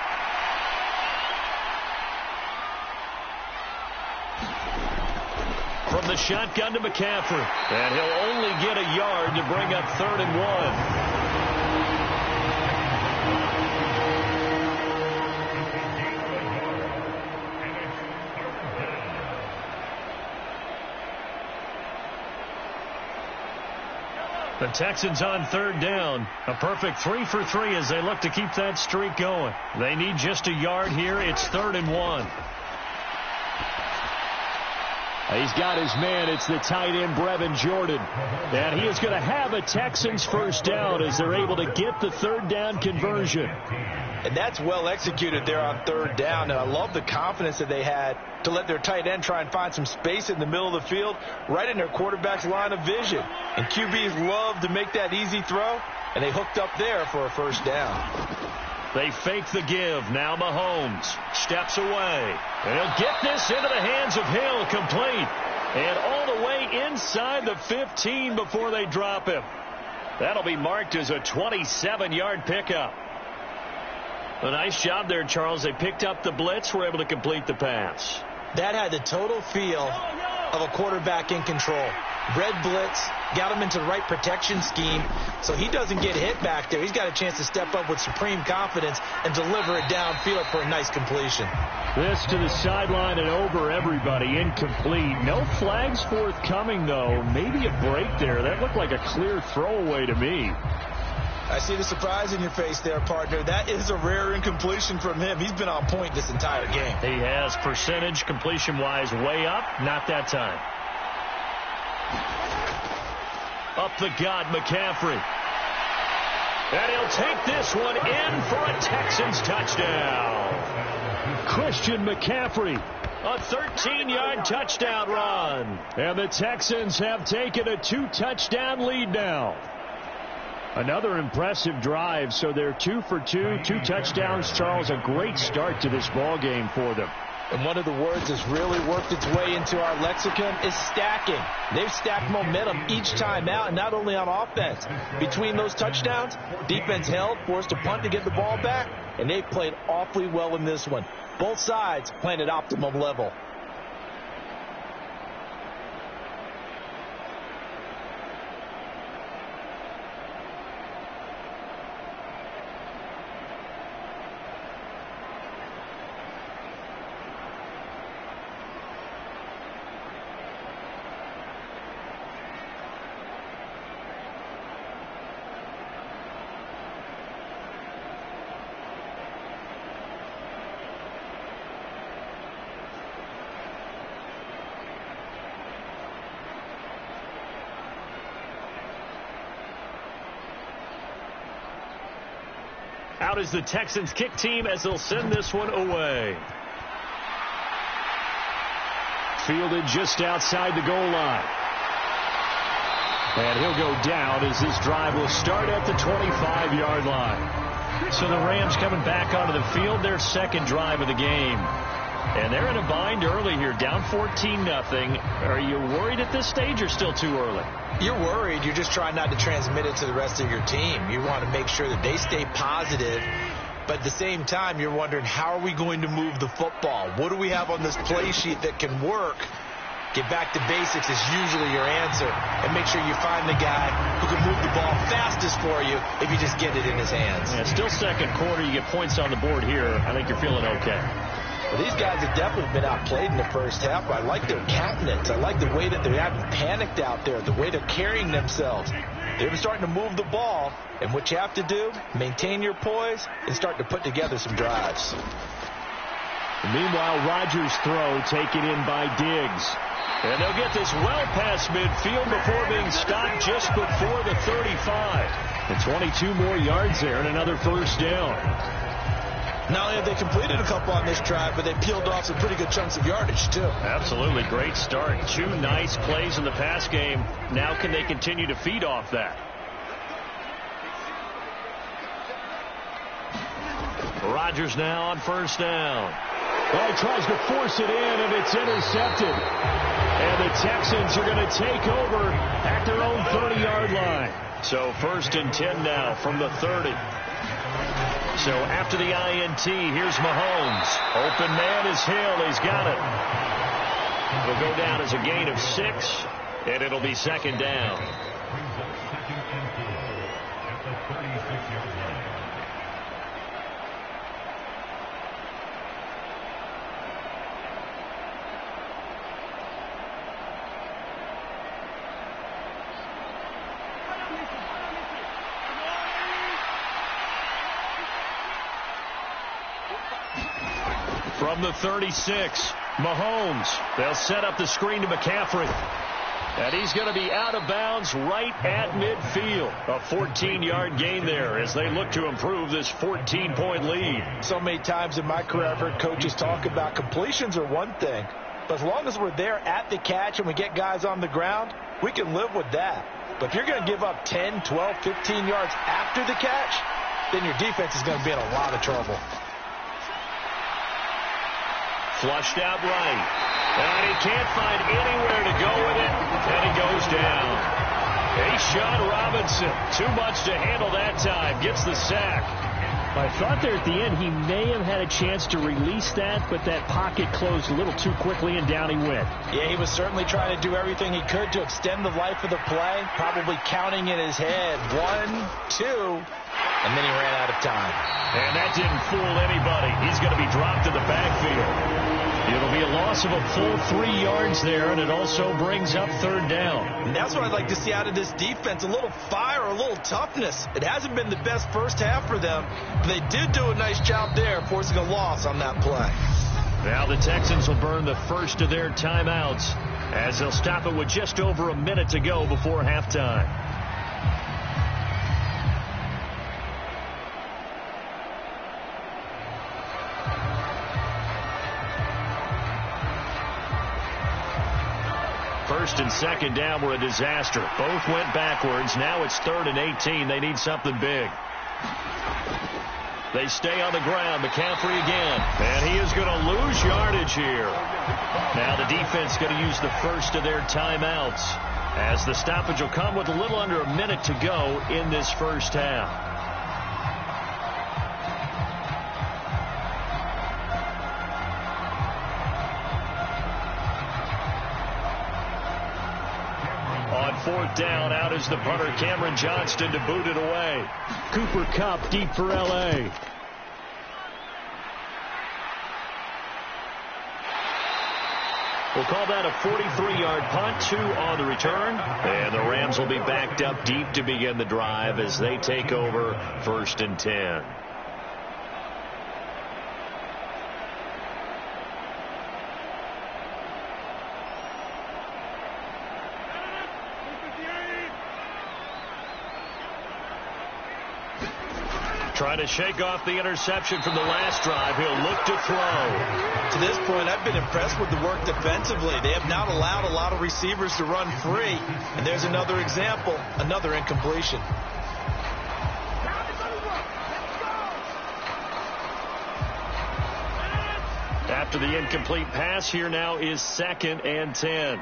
From the shotgun to McCaffrey. And he'll only get a yard to bring up 3rd and 1. The Texans on 3rd down. A perfect 3 for 3 as they look to keep that streak going. They need just a yard here. It's 3rd and 1. He's got his man. It's the tight end, Brevin Jordan. And he is going to have a Texans first down as they're able to get the 3rd down conversion. And that's well executed there on 3rd down. And I love the confidence that they had to let their tight end try and find some space in the middle of the field, right in their quarterback's line of vision. And QBs love to make that easy throw, and they hooked up there for a first down. They fake the give. Now Mahomes steps away. And he'll get this into the hands of Hill, complete. And all the way inside the 15 before they drop him. That'll be marked as a 27-yard pickup. A nice job there, Charles. They picked up the blitz, were able to complete the pass. That had the total feel of a quarterback in control. Red blitz, got him into the right protection scheme, so he doesn't get hit back there. He's got a chance to step up with supreme confidence and deliver it downfield for a nice completion. This to the sideline and over everybody. Incomplete. No flags forthcoming, though. Maybe a break there. That looked like a clear throwaway to me. I see the surprise in your face there, partner. That is a rare incompletion from him. He's been on point this entire game. He has percentage completion-wise way up. Not that time. Up the gut, McCaffrey. And he'll take this one in for a Texans touchdown. Christian McCaffrey, a 13-yard touchdown run. And the Texans have taken a 2-touchdown lead now. Another impressive drive, so they're 2 for 2, 2 touchdowns. Charles, a great start to this ball game for them. And one of the words that's really worked its way into our lexicon is stacking. They've stacked momentum each time out, and not only on offense. Between those touchdowns, defense held, forced a punt to get the ball back, and they played awfully well in this one. Both sides playing at optimum level. Out is the Texans kick team as they'll send this one away. Fielded just outside the goal line. And he'll go down as this drive will start at the 25-yard line. So the Rams coming back onto the field, their second drive of the game. And they're in a bind early here, down 14-0. Are you worried at this stage or still too early? You're worried. You're just trying not to transmit it to the rest of your team. You want to make sure that they stay positive. But at the same time, you're wondering, how are we going to move the football? What do we have on this play sheet that can work? Get back to basics is usually your answer. And make sure you find the guy who can move the ball fastest for you if you just get it in his hands. Yeah, still second quarter. You get points on the board here. I think you're feeling okay. Well, these guys have definitely been outplayed in the first half. I like their countenance. I like the way that they haven't panicked out there, the way they're carrying themselves. They're starting to move the ball. And what you have to do, maintain your poise and start to put together some drives. Meanwhile, Rodgers' throw taken in by Diggs. And they'll get this well past midfield before being stopped just before the 35. And 22 more yards there and another first down. Not only have they completed a couple on this drive, but they peeled off some pretty good chunks of yardage, too. Absolutely. Great start. 2 nice plays in the pass game. Now can they continue to feed off that? Rodgers now on first down. Well, he tries to force it in, and it's intercepted. And the Texans are going to take over at their own 30-yard line. So 1st and 10 now from the 30. So after the INT, here's Mahomes. Open man is Hill. He's got it. It'll go down as a gain of 6, and it'll be second down. From the 36, Mahomes. They'll set up the screen to McCaffrey. And he's going to be out of bounds right at midfield. A 14-yard gain there as they look to improve this 14-point lead. So many times in my career, I've heard coaches talk about completions are one thing. But as long as we're there at the catch and we get guys on the ground, we can live with that. But if you're going to give up 10, 12, 15 yards after the catch, then your defense is going to be in a lot of trouble. Flushed out right. And he can't find anywhere to go with it. And he goes down. Sean Robinson, too much to handle that time. Gets the sack. I thought there at the end he may have had a chance to release that, but that pocket closed a little too quickly, and down he went. Yeah, he was certainly trying to do everything he could to extend the life of the play, probably counting in his head 1, 2, and then he ran out of time. And that didn't fool anybody. He's going to be dropped in the backfield. It'll be a loss of a full 3 yards there, and it also brings up third down. And that's what I'd like to see out of this defense, a little fire, a little toughness. It hasn't been the best first half for them, but they did do a nice job there, forcing a loss on that play. Now the Texans will burn the first of their timeouts as they'll stop it with just over a minute to go before halftime. First and second down were a disaster. Both went backwards. Now it's 3rd and 18. They need something big. They stay on the ground. McCaffrey again. And he is going to lose yardage here. Now the defense going to use the first of their timeouts as the stoppage will come with a little under a minute to go in this first half. On 4th down, out is the punter, Cameron Johnston, to boot it away. Cooper Kupp deep for L.A. We'll call that a 43-yard punt, 2 on the return. And the Rams will be backed up deep to begin the drive as they take over 1st and 10. Trying to shake off the interception from the last drive. He'll look to throw. To this point, I've been impressed with the work defensively. They have not allowed a lot of receivers to run free. And there's another example, another incompletion. after the incomplete pass. Here now is 2nd and 10.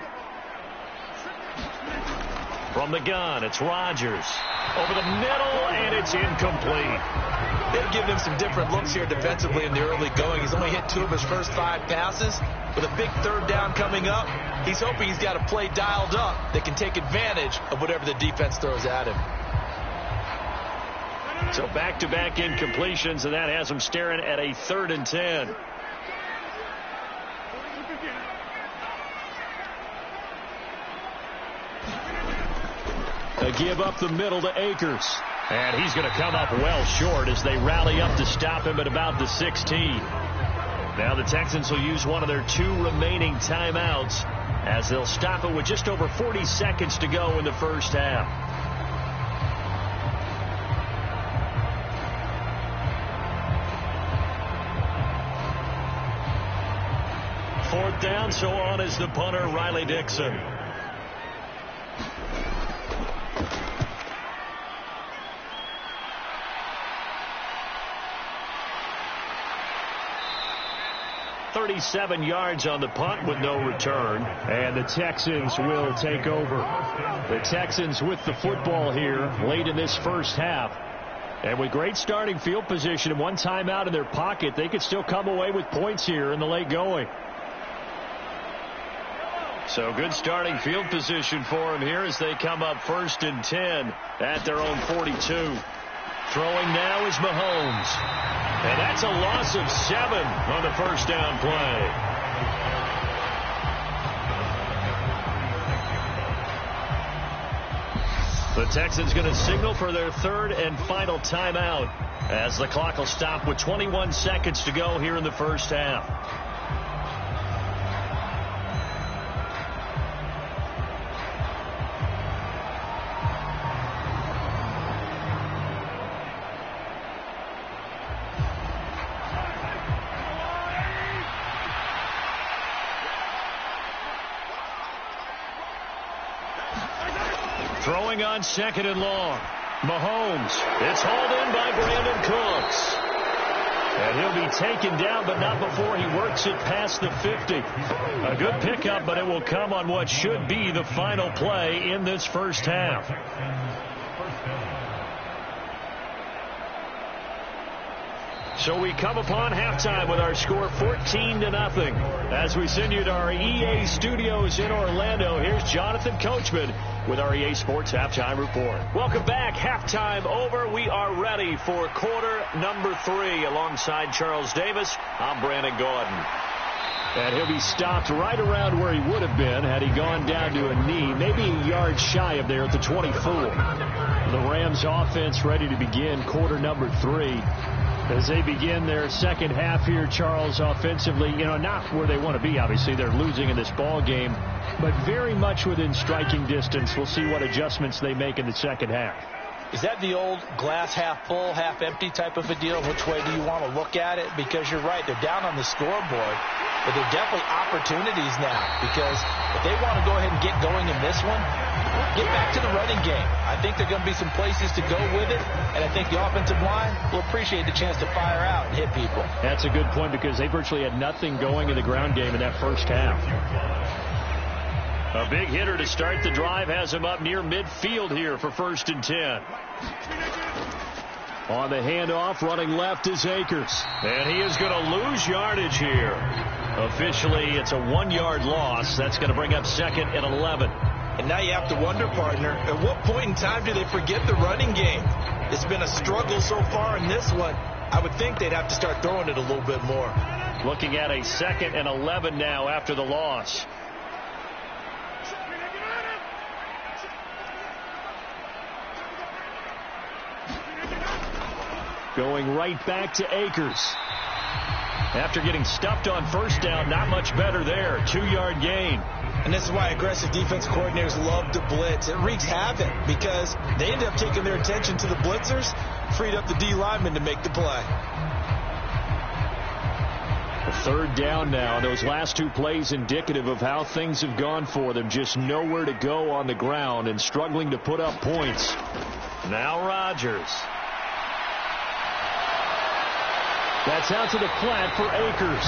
From the gun, it's Rodgers. Over the middle, and it's incomplete. They've given him some different looks here defensively in the early going. He's only hit 2 of his first 5 passes. With a big 3rd down coming up, he's hoping he's got a play dialed up that can take advantage of whatever the defense throws at him. So back-to-back incompletions, and that has him staring at a 3rd and 10. A give up the middle to Akers. And he's going to come up well short as they rally up to stop him at about the 16. Now the Texans will use one of their 2 remaining timeouts as they'll stop it with just over 40 seconds to go in the first half. Fourth down, so on is the punter, Riley Dixon. .37 yards on the punt with no return. And the Texans will take over. The Texans with the football here late in this first half. And with great starting field position and 1 timeout in their pocket, they could still come away with points here in the late going. So good starting field position for them here as they come up 1st and 10 at their own 42. Throwing now is Mahomes. And that's a loss of 7 on the first down play. The Texans going to signal for their 3rd and final timeout as the clock will stop with 21 seconds to go here in the first half. Throwing on 2nd and long. Mahomes. It's hauled in by Brandon Cooks. And he'll be taken down, but not before he works it past the 50. A good pickup, but it will come on what should be the final play in this first half. So we come upon halftime with our score 14-0. As we send you to our EA studios in Orlando, here's Jonathan Coachman with our EA Sports Halftime Report. Welcome back. Halftime over. We are ready for quarter number 3. Alongside Charles Davis, I'm Brandon Gordon. And he'll be stopped right around where he would have been had he gone down to a knee, maybe a yard shy of there at the 24. The Rams offense ready to begin quarter number 3. As they begin their second half here, Charles, offensively, not where they want to be, obviously. They're losing in this ball game, but very much within striking distance. We'll see what adjustments they make in the second half. Is that the old glass half full, half empty type of a deal? Which way do you want to look at it? Because you're right, they're down on the scoreboard, but they're definitely opportunities now. Because if they want to go ahead and get going in this one, get back to the running game. I think there are going to be some places to go with it, and I think the offensive line will appreciate the chance to fire out and hit people. That's a good point because they virtually had nothing going in the ground game in that first half. A big hitter to start the drive has him up near midfield here for 1st and 10. On the handoff, running left is Akers. And he is going to lose yardage here. Officially, it's a 1-yard loss. That's going to bring up 2nd and 11. And now you have to wonder, partner, at what point in time do they forget the running game? It's been a struggle so far in this one. I would think they'd have to start throwing it a little bit more. Looking at a 2nd and 11 now after the loss. Going right back to Akers. After getting stuffed on first down, not much better there. 2-yard gain. And this is why aggressive defense coordinators love to blitz. It wreaks havoc because they end up taking their attention to the blitzers, freed up the D lineman to make the play. A 3rd down now. Those last 2 plays indicative of how things have gone for them. Just nowhere to go on the ground and struggling to put up points. Now Rodgers. That's out to the flat for Akers.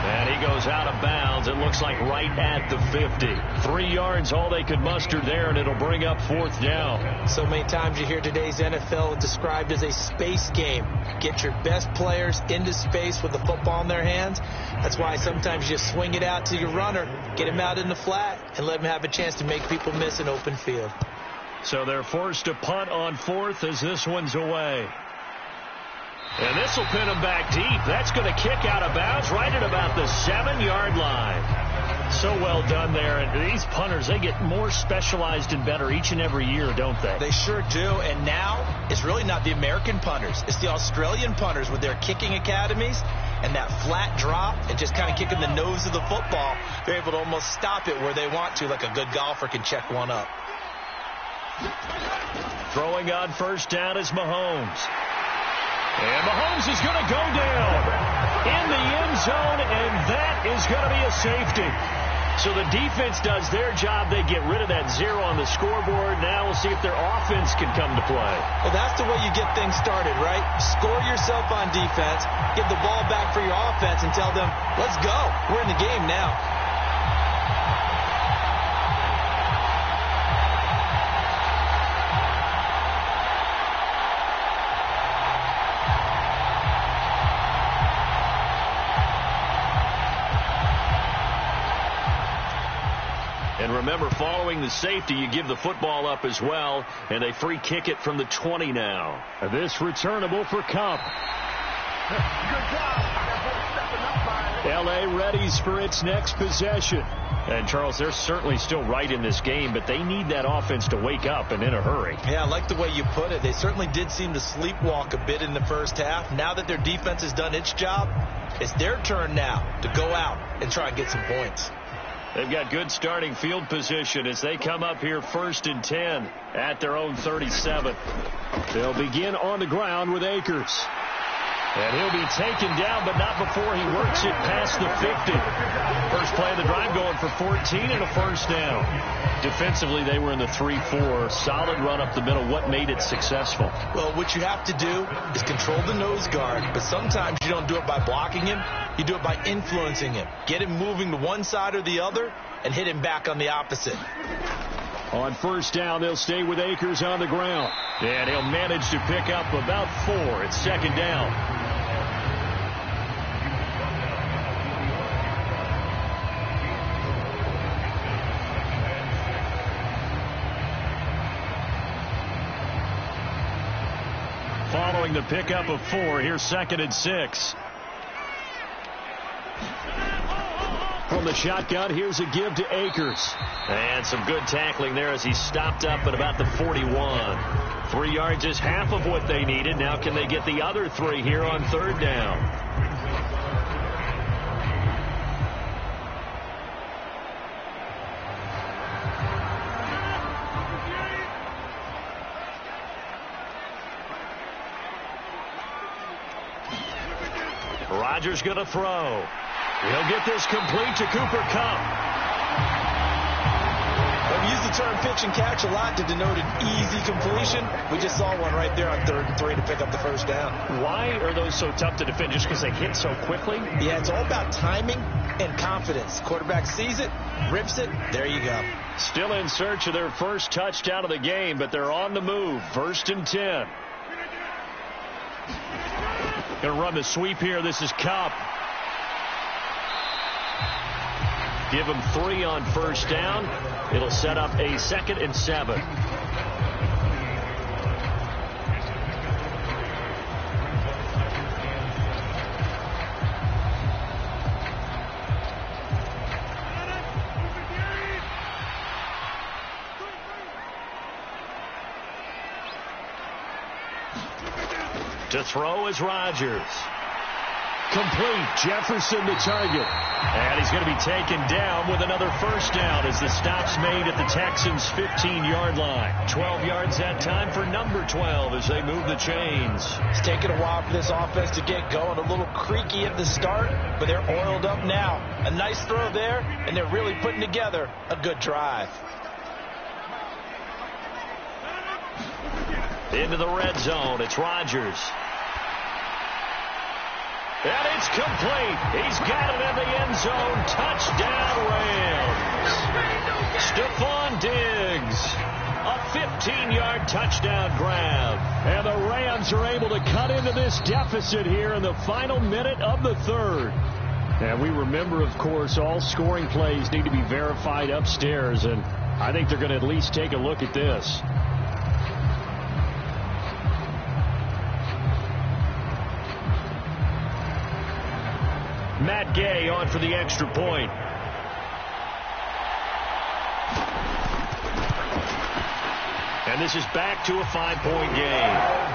And he goes out of bounds. It looks like right at the 50. 3 yards, all they could muster there, and it'll bring up 4th down. So many times you hear today's NFL described as a space game. Get your best players into space with the football in their hands. That's why sometimes you swing it out to your runner, get him out in the flat, and let him have a chance to make people miss an open field. So they're forced to punt on 4th as this one's away. And this will pin him back deep. That's going to kick out of bounds right at about the 7-yard line. So well done there. And these punters, they get more specialized and better each and every year, don't they? They sure do. And now it's really not the American punters. It's the Australian punters with their kicking academies and that flat drop and just kind of kicking the nose of the football. They're able to almost stop it where they want to, like a good golfer can check one up. Throwing on 1st down is Mahomes. And Mahomes is going to go down in the end zone, and that is going to be a safety. So the defense does their job. They get rid of that 0 on the scoreboard. Now we'll see if their offense can come to play. Well, that's the way you get things started, right? Score yourself on defense, give the ball back for your offense, and tell them, let's go. We're in the game now. And remember, following the safety, you give the football up as well, and they free kick it from the 20 now. This returnable for Cup. L.A. readies for its next possession. And, Charles, they're certainly still right in this game, but they need that offense to wake up and in a hurry. Yeah, I like the way you put it. They certainly did seem to sleepwalk a bit in the first half. Now that their defense has done its job, it's their turn now to go out and try and get some points. They've got good starting field position as they come up here 1st and 10 at their own 37. They'll begin on the ground with Akers. And he'll be taken down, but not before he works it past the 50. First play of the drive going for 14 and a 1st down. Defensively, they were in the 3-4. Solid run up the middle. What made it successful? Well, what you have to do is control the nose guard, but sometimes you don't do it by blocking him. You do it by influencing him. Get him moving to one side or the other and hit him back on the opposite. On 1st down, they'll stay with Akers on the ground. And he'll manage to pick up about 4. It's 2nd down. Following the pickup of 4, here's 2nd and 6. From the shotgun, here's a give to Akers. And some good tackling there as he stopped up at about the 41. 3 yards is half of what they needed. Now can they get the other 3 here on 3rd down? Rodgers going to throw. He'll get this complete to Cooper Kupp. We use the term pitch and catch a lot to denote an easy completion. We just saw one right there on 3rd and 3 to pick up the 1st down. Why are those so tough to defend? Just because they hit so quickly? Yeah, it's all about timing and confidence. Quarterback sees it, rips it, there you go. Still in search of their first touchdown of the game, but they're on the move. 1st and 10. Going to run the sweep here. This is Kupp. Give him 3 on 1st down. It'll set up a 2nd and 7. To throw is Rodgers. Complete. Jefferson the target. And he's going to be taken down with another 1st down as the stop's made at the Texans' 15-yard line. 12 yards that time for number 12 as they move the chains. It's taken a while for this offense to get going. A little creaky at the start, but they're oiled up now. A nice throw there, and they're really putting together a good drive. Into the red zone. It's Rodgers. And it's complete. He's got it in the end zone. Touchdown, Rams. Stephon Diggs. A 15-yard touchdown grab. And the Rams are able to cut into this deficit here in the final minute of the third. And we remember, of course, all scoring plays need to be verified upstairs. And I think they're going to at least take a look at this. Matt Gay on for the extra point. And this is back to a 5-point game.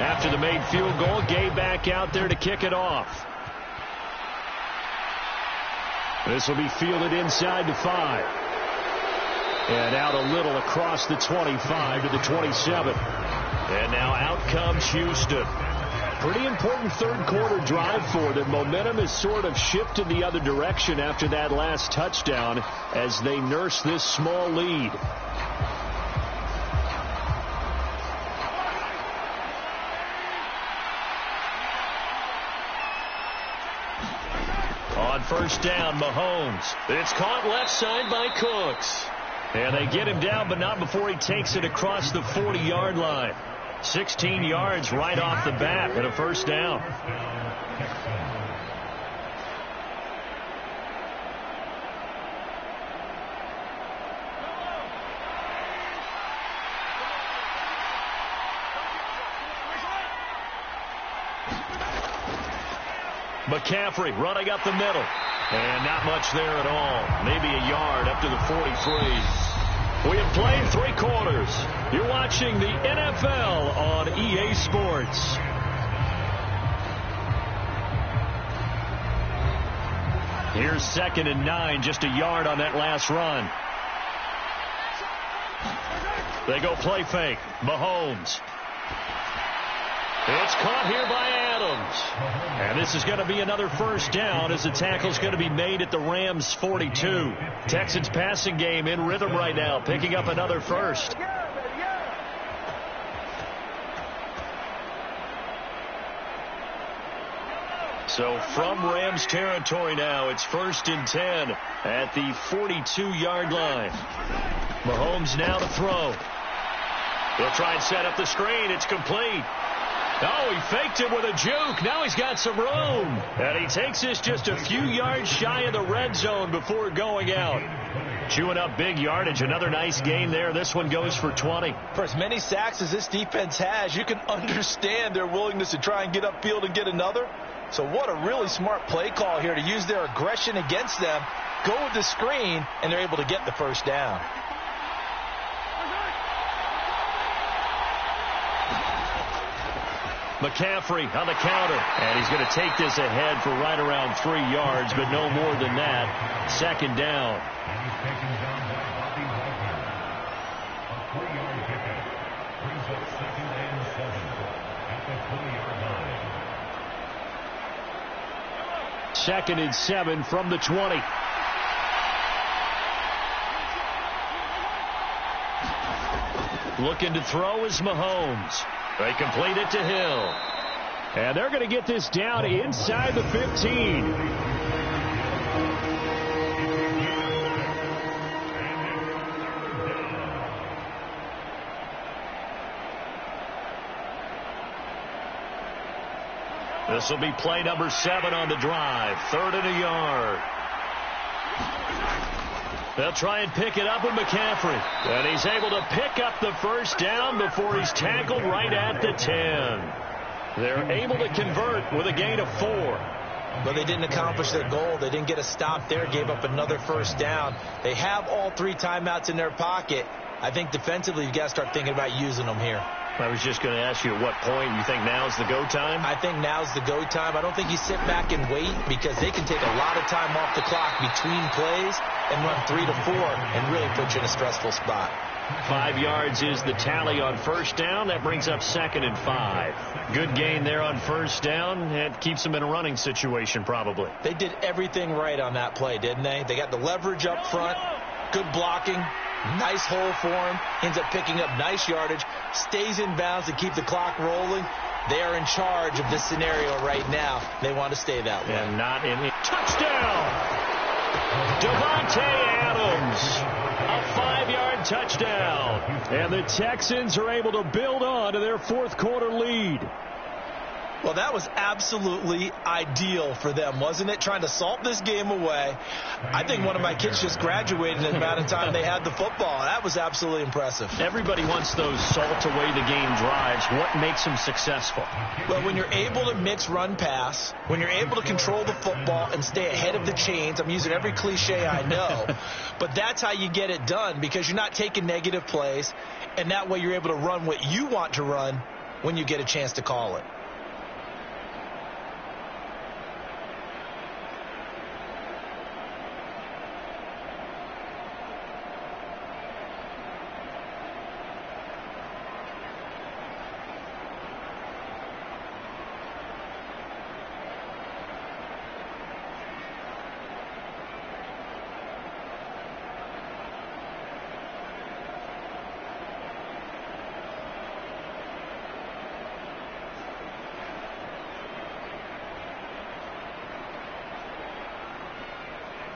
After the made field goal, Gay back out there to kick it off. This will be fielded inside the 5. And out a little across the 25 to the 27. And now out comes Houston. Pretty important third quarter drive for them. Momentum has sort of shifted the other direction after that last touchdown as they nurse this small lead. On first down, Mahomes. It's caught left side by Cooks. And they get him down, but not before he takes it across the 40-yard line. 16 yards right off the bat and a first down. McCaffrey running up the middle. And not much there at all. Maybe a yard up to the 43. We have played 3 quarters. You're watching the NFL on EA Sports. Here's 2nd and 9, just a yard on that last run. They go play fake. Mahomes. It's caught here by Adams. And this is going to be another first down as the tackle's going to be made at the Rams' 42. Texans passing game in rhythm right now, picking up another first. So from Rams territory now, it's 1st and 10 at the 42-yard line. Mahomes now to throw. He'll try and set up the screen. It's complete. Oh, he faked it with a juke. Now he's got some room. And he takes this just a few yards shy of the red zone before going out. Chewing up big yardage. Another nice gain there. This one goes for 20. For as many sacks as this defense has, you can understand their willingness to try and get upfield and get another. So what a really smart play call here to use their aggression against them. Go with the screen, and they're able to get the first down. McCaffrey on the counter. And he's going to take this ahead for right around 3 yards, but no more than that. 2nd down. Second and 7 from the 20. Looking to throw is Mahomes. They complete it to Hill. And they're going to get this down inside the 15. This will be play number 7 on the drive. 3rd and a yard. They'll try and pick it up with McCaffrey. And he's able to pick up the first down before he's tackled right at the 10. They're able to convert with a gain of 4. But they didn't accomplish their goal. They didn't get a stop there, gave up another first down. They have all 3 timeouts in their pocket. I think defensively you've got to start thinking about using them here. I was just going to ask you at what point you think now's the go time? I think now's the go time. I don't think you sit back and wait because they can take a lot of time off the clock between plays and run 3 to 4 and really put you in a stressful spot. 5 yards is the tally on first down. That brings up 2nd and 5. Good gain there on first down. It keeps them in a running situation probably. They did everything right on that play, didn't they? They got the leverage up front, good blocking, nice hole for him, ends up picking up nice yardage, stays in bounds to keep the clock rolling. They are in charge of this scenario right now. They want to stay that way. And not in it. Touchdown! Devontae Adams. A 5-yard touchdown. And the Texans are able to build on to their fourth quarter lead. Well, that was absolutely ideal for them, wasn't it? Trying to salt this game away. I think one of my kids just graduated in the amount of time they had the football. That was absolutely impressive. Everybody wants those salt away the game drives. What makes them successful? Well, when you're able to mix run pass, when you're able to control the football and stay ahead of the chains, I'm using every cliche I know, but that's how you get it done because you're not taking negative plays, and that way you're able to run what you want to run when you get a chance to call it.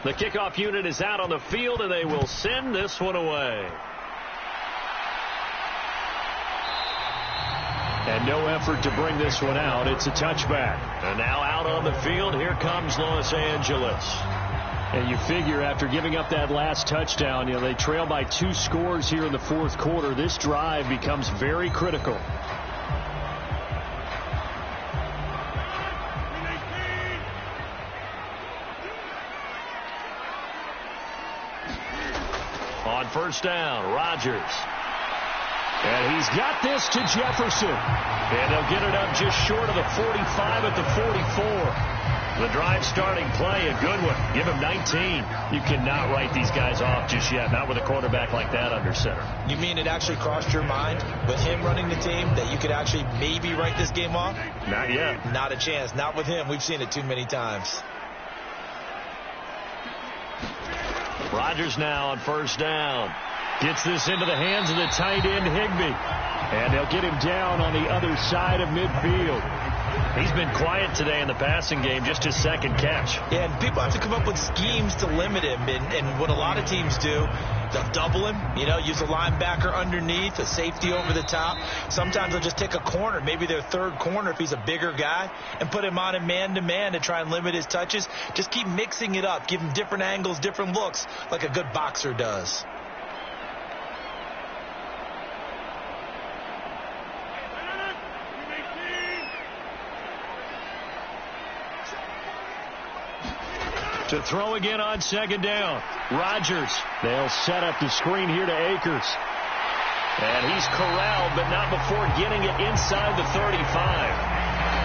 The kickoff unit is out on the field, and they will send this one away. And no effort to bring this one out. It's a touchback. And now out on the field, here comes Los Angeles. And you figure after giving up that last touchdown, they trail by 2 scores here in the fourth quarter. This drive becomes very critical. On first down, Rodgers. And he's got this to Jefferson. And they'll get it up just short of the 45 at the 44. The drive starting play, a good one. Give him 19. You cannot write these guys off just yet, not with a quarterback like that under center. You mean it actually crossed your mind with him running the team that you could actually maybe write this game off? Not yet. Not a chance. Not with him. We've seen it too many times. Rodgers now on first down. Gets this into the hands of the tight end, Higbee. And they'll get him down on the other side of midfield. He's been quiet today in the passing game, just his second catch. Yeah, and people have to come up with schemes to limit him. And what a lot of teams do, they'll double him, use a linebacker underneath, a safety over the top. Sometimes they'll just take a corner, maybe their third corner if he's a bigger guy, and put him on a man-to-man to try and limit his touches. Just keep mixing it up, give him different angles, different looks, like a good boxer does. To throw again on second down. Rodgers. They'll set up the screen here to Akers. And he's corralled, but not before getting it inside the 35.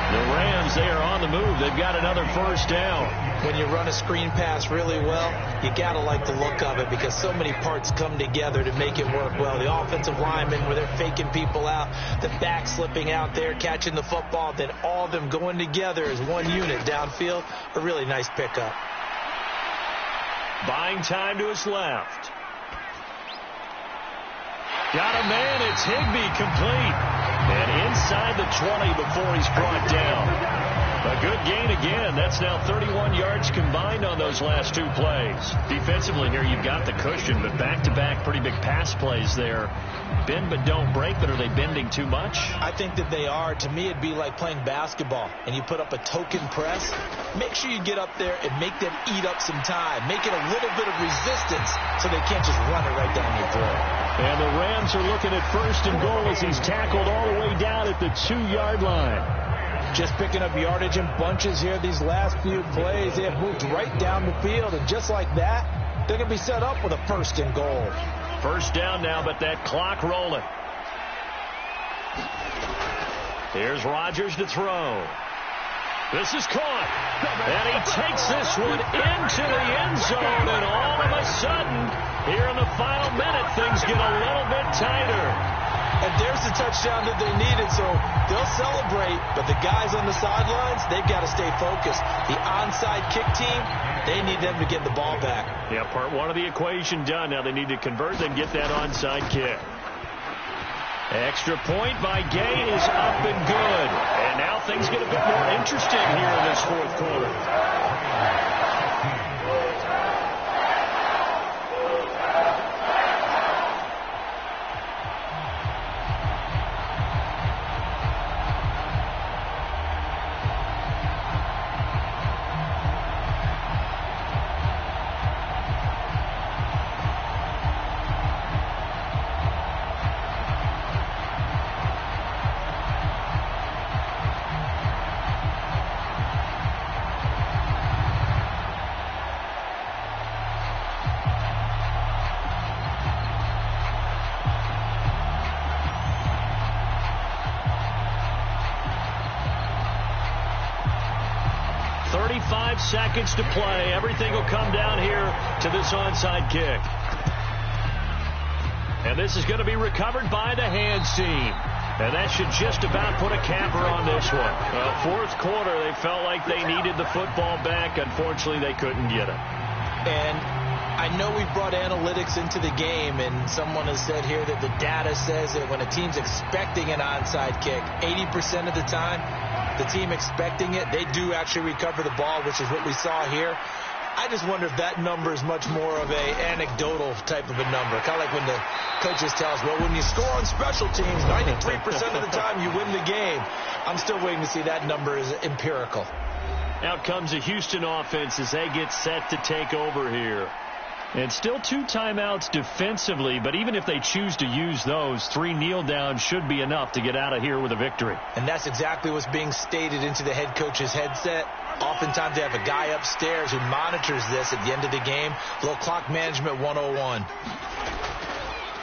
The Rams, they are on the move. They've got another first down. When you run a screen pass really well, you got to like the look of it because so many parts come together to make it work well. The offensive linemen, where they're faking people out, the back slipping out there, catching the football, then all of them going together as one unit downfield. A really nice pickup. Buying time to his left. Got a man. It's Higbee complete. And inside the 20 before he's brought down. A good gain again. That's now 31 yards combined on those last two plays. Defensively here, you've got the cushion, but back-to-back pretty big pass plays there. Bend but don't break, but are they bending too much? I think that they are. To me, it'd be like playing basketball, and you put up a token press. Make sure you get up there and make them eat up some time. Make it a little bit of resistance so they can't just run it right down your throat. And the Rams are looking at 1st and goal as he's tackled all the way down at the 2-yard line. Just picking up yardage in bunches here these last few plays. They have moved right down the field, and just like that, they're going to be set up with a 1st and goal. 1st down now, but that clock rolling. Here's Rodgers to throw. This is caught. And he takes this one into the end zone, and all of a sudden, here in the final minute, things get a little bit tighter. And there's the touchdown that they needed, so they'll celebrate, but the guys on the sidelines, they've got to stay focused. The onside kick team, they need them to get the ball back. Yeah, part one of the equation done. Now they need to convert, then get that onside kick. Extra point by Gay is up and good. And now things get a bit more interesting here in this 4th quarter. Seconds to play. Everything will come down here to this onside kick. And this is going to be recovered by the hands team. And that should just about put a capper on this one. 4th quarter, they felt like they needed the football back. Unfortunately, they couldn't get it. And I know we've brought analytics into the game, and someone has said here that the data says that when a team's expecting an onside kick, 80% of the time, the team expecting it, they do actually recover the ball, which is what we saw here. I just wonder if that number is much more of a anecdotal type of a number. Kind of like when the coaches tell us, well, when you score on special teams, 93% of the time you win the game. I'm still waiting to see that number is empirical. Out comes the Houston offense as they get set to take over here. And still 2 timeouts defensively, but even if they choose to use those, 3 kneel downs should be enough to get out of here with a victory. And that's exactly what's being stated into the head coach's headset. Oftentimes they have a guy upstairs who monitors this at the end of the game. Little clock management 101.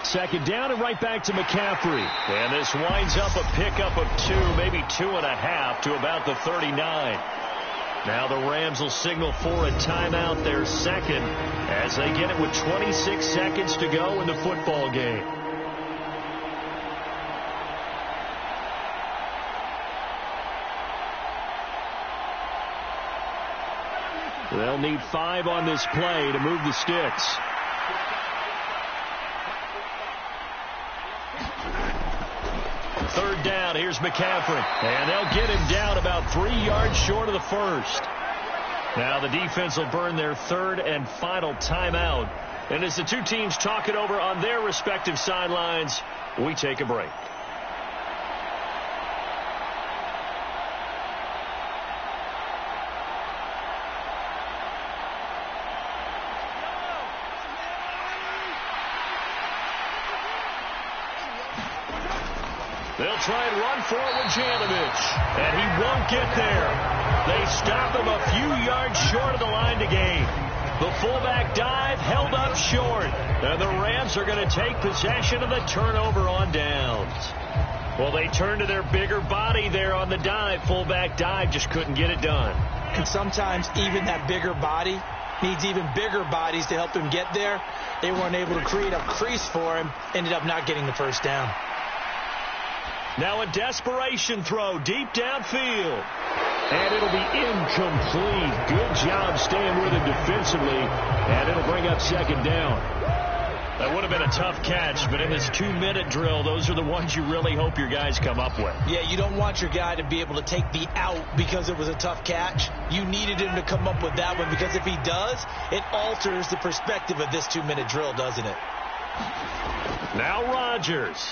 2nd down and right back to McCaffrey. And this winds up a pickup of 2, maybe 2.5 to about the 39. Now the Rams will signal for a timeout, their 2nd, as they get it with 26 seconds to go in the football game. They'll need 5 on this play to move the sticks. Third down, here's McCaffrey. And they'll get him down about 3 yards short of the 1st. Now the defense will burn their 3rd and final timeout. And as the two teams talk it over on their respective sidelines, we take a break. They'll try and run for it with Janovich, and he won't get there. They stop him a few yards short of the line to gain. The fullback dive held up short, and the Rams are going to take possession of the turnover on downs. Well, they turn to their bigger body there on the dive. Fullback dive, just couldn't get it done. And sometimes even that bigger body needs even bigger bodies to help him get there. They weren't able to create a crease for him, ended up not getting the 1st down. Now a desperation throw deep downfield. And it'll be incomplete. Good job staying with it defensively. And it'll bring up 2nd down. That would have been a tough catch, but in this 2-minute drill, those are the ones you really hope your guys come up with. Yeah, you don't want your guy to be able to take the out because it was a tough catch. You needed him to come up with that one, because if he does, it alters the perspective of this 2-minute drill, doesn't it? Now Rodgers.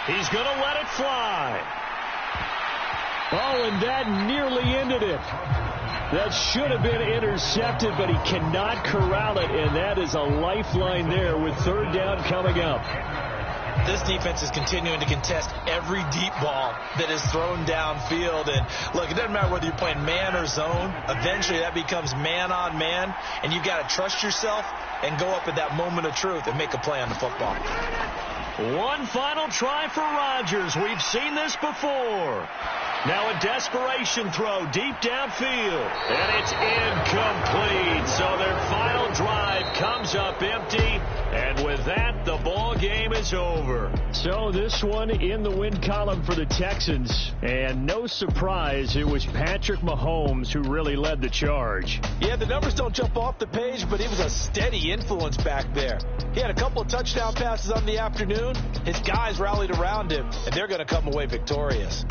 He's going to let it fly. Oh, and that nearly ended it. That should have been intercepted, but he cannot corral it, and that is a lifeline there with third down coming up. This defense is continuing to contest every deep ball that is thrown downfield. And, look, it doesn't matter whether you're playing man or zone. Eventually that becomes man on man, and you've got to trust yourself and go up at that moment of truth and make a play on the football. One final try for Rodgers. We've seen this before. Now a desperation throw deep downfield, and it's incomplete. So their final drive comes up empty, and with that, the ball game is over. So this one in the win column for the Texans, and no surprise, it was Patrick Mahomes who really led the charge. Yeah, the numbers don't jump off the page, but he was a steady influence back there. He had a couple of touchdown passes on the afternoon. His guys rallied around him, and they're going to come away victorious.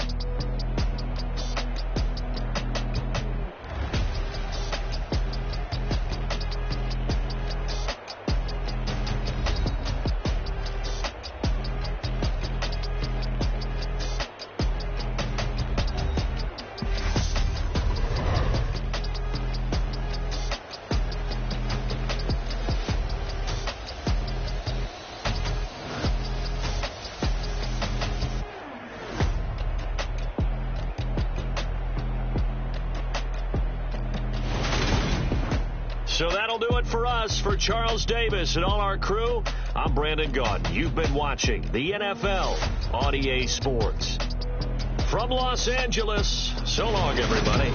So that'll do it for us. For Charles Davis and all our crew, I'm Brandon Gaudin. You've been watching the NFL on EA Sports. From Los Angeles, so long, everybody.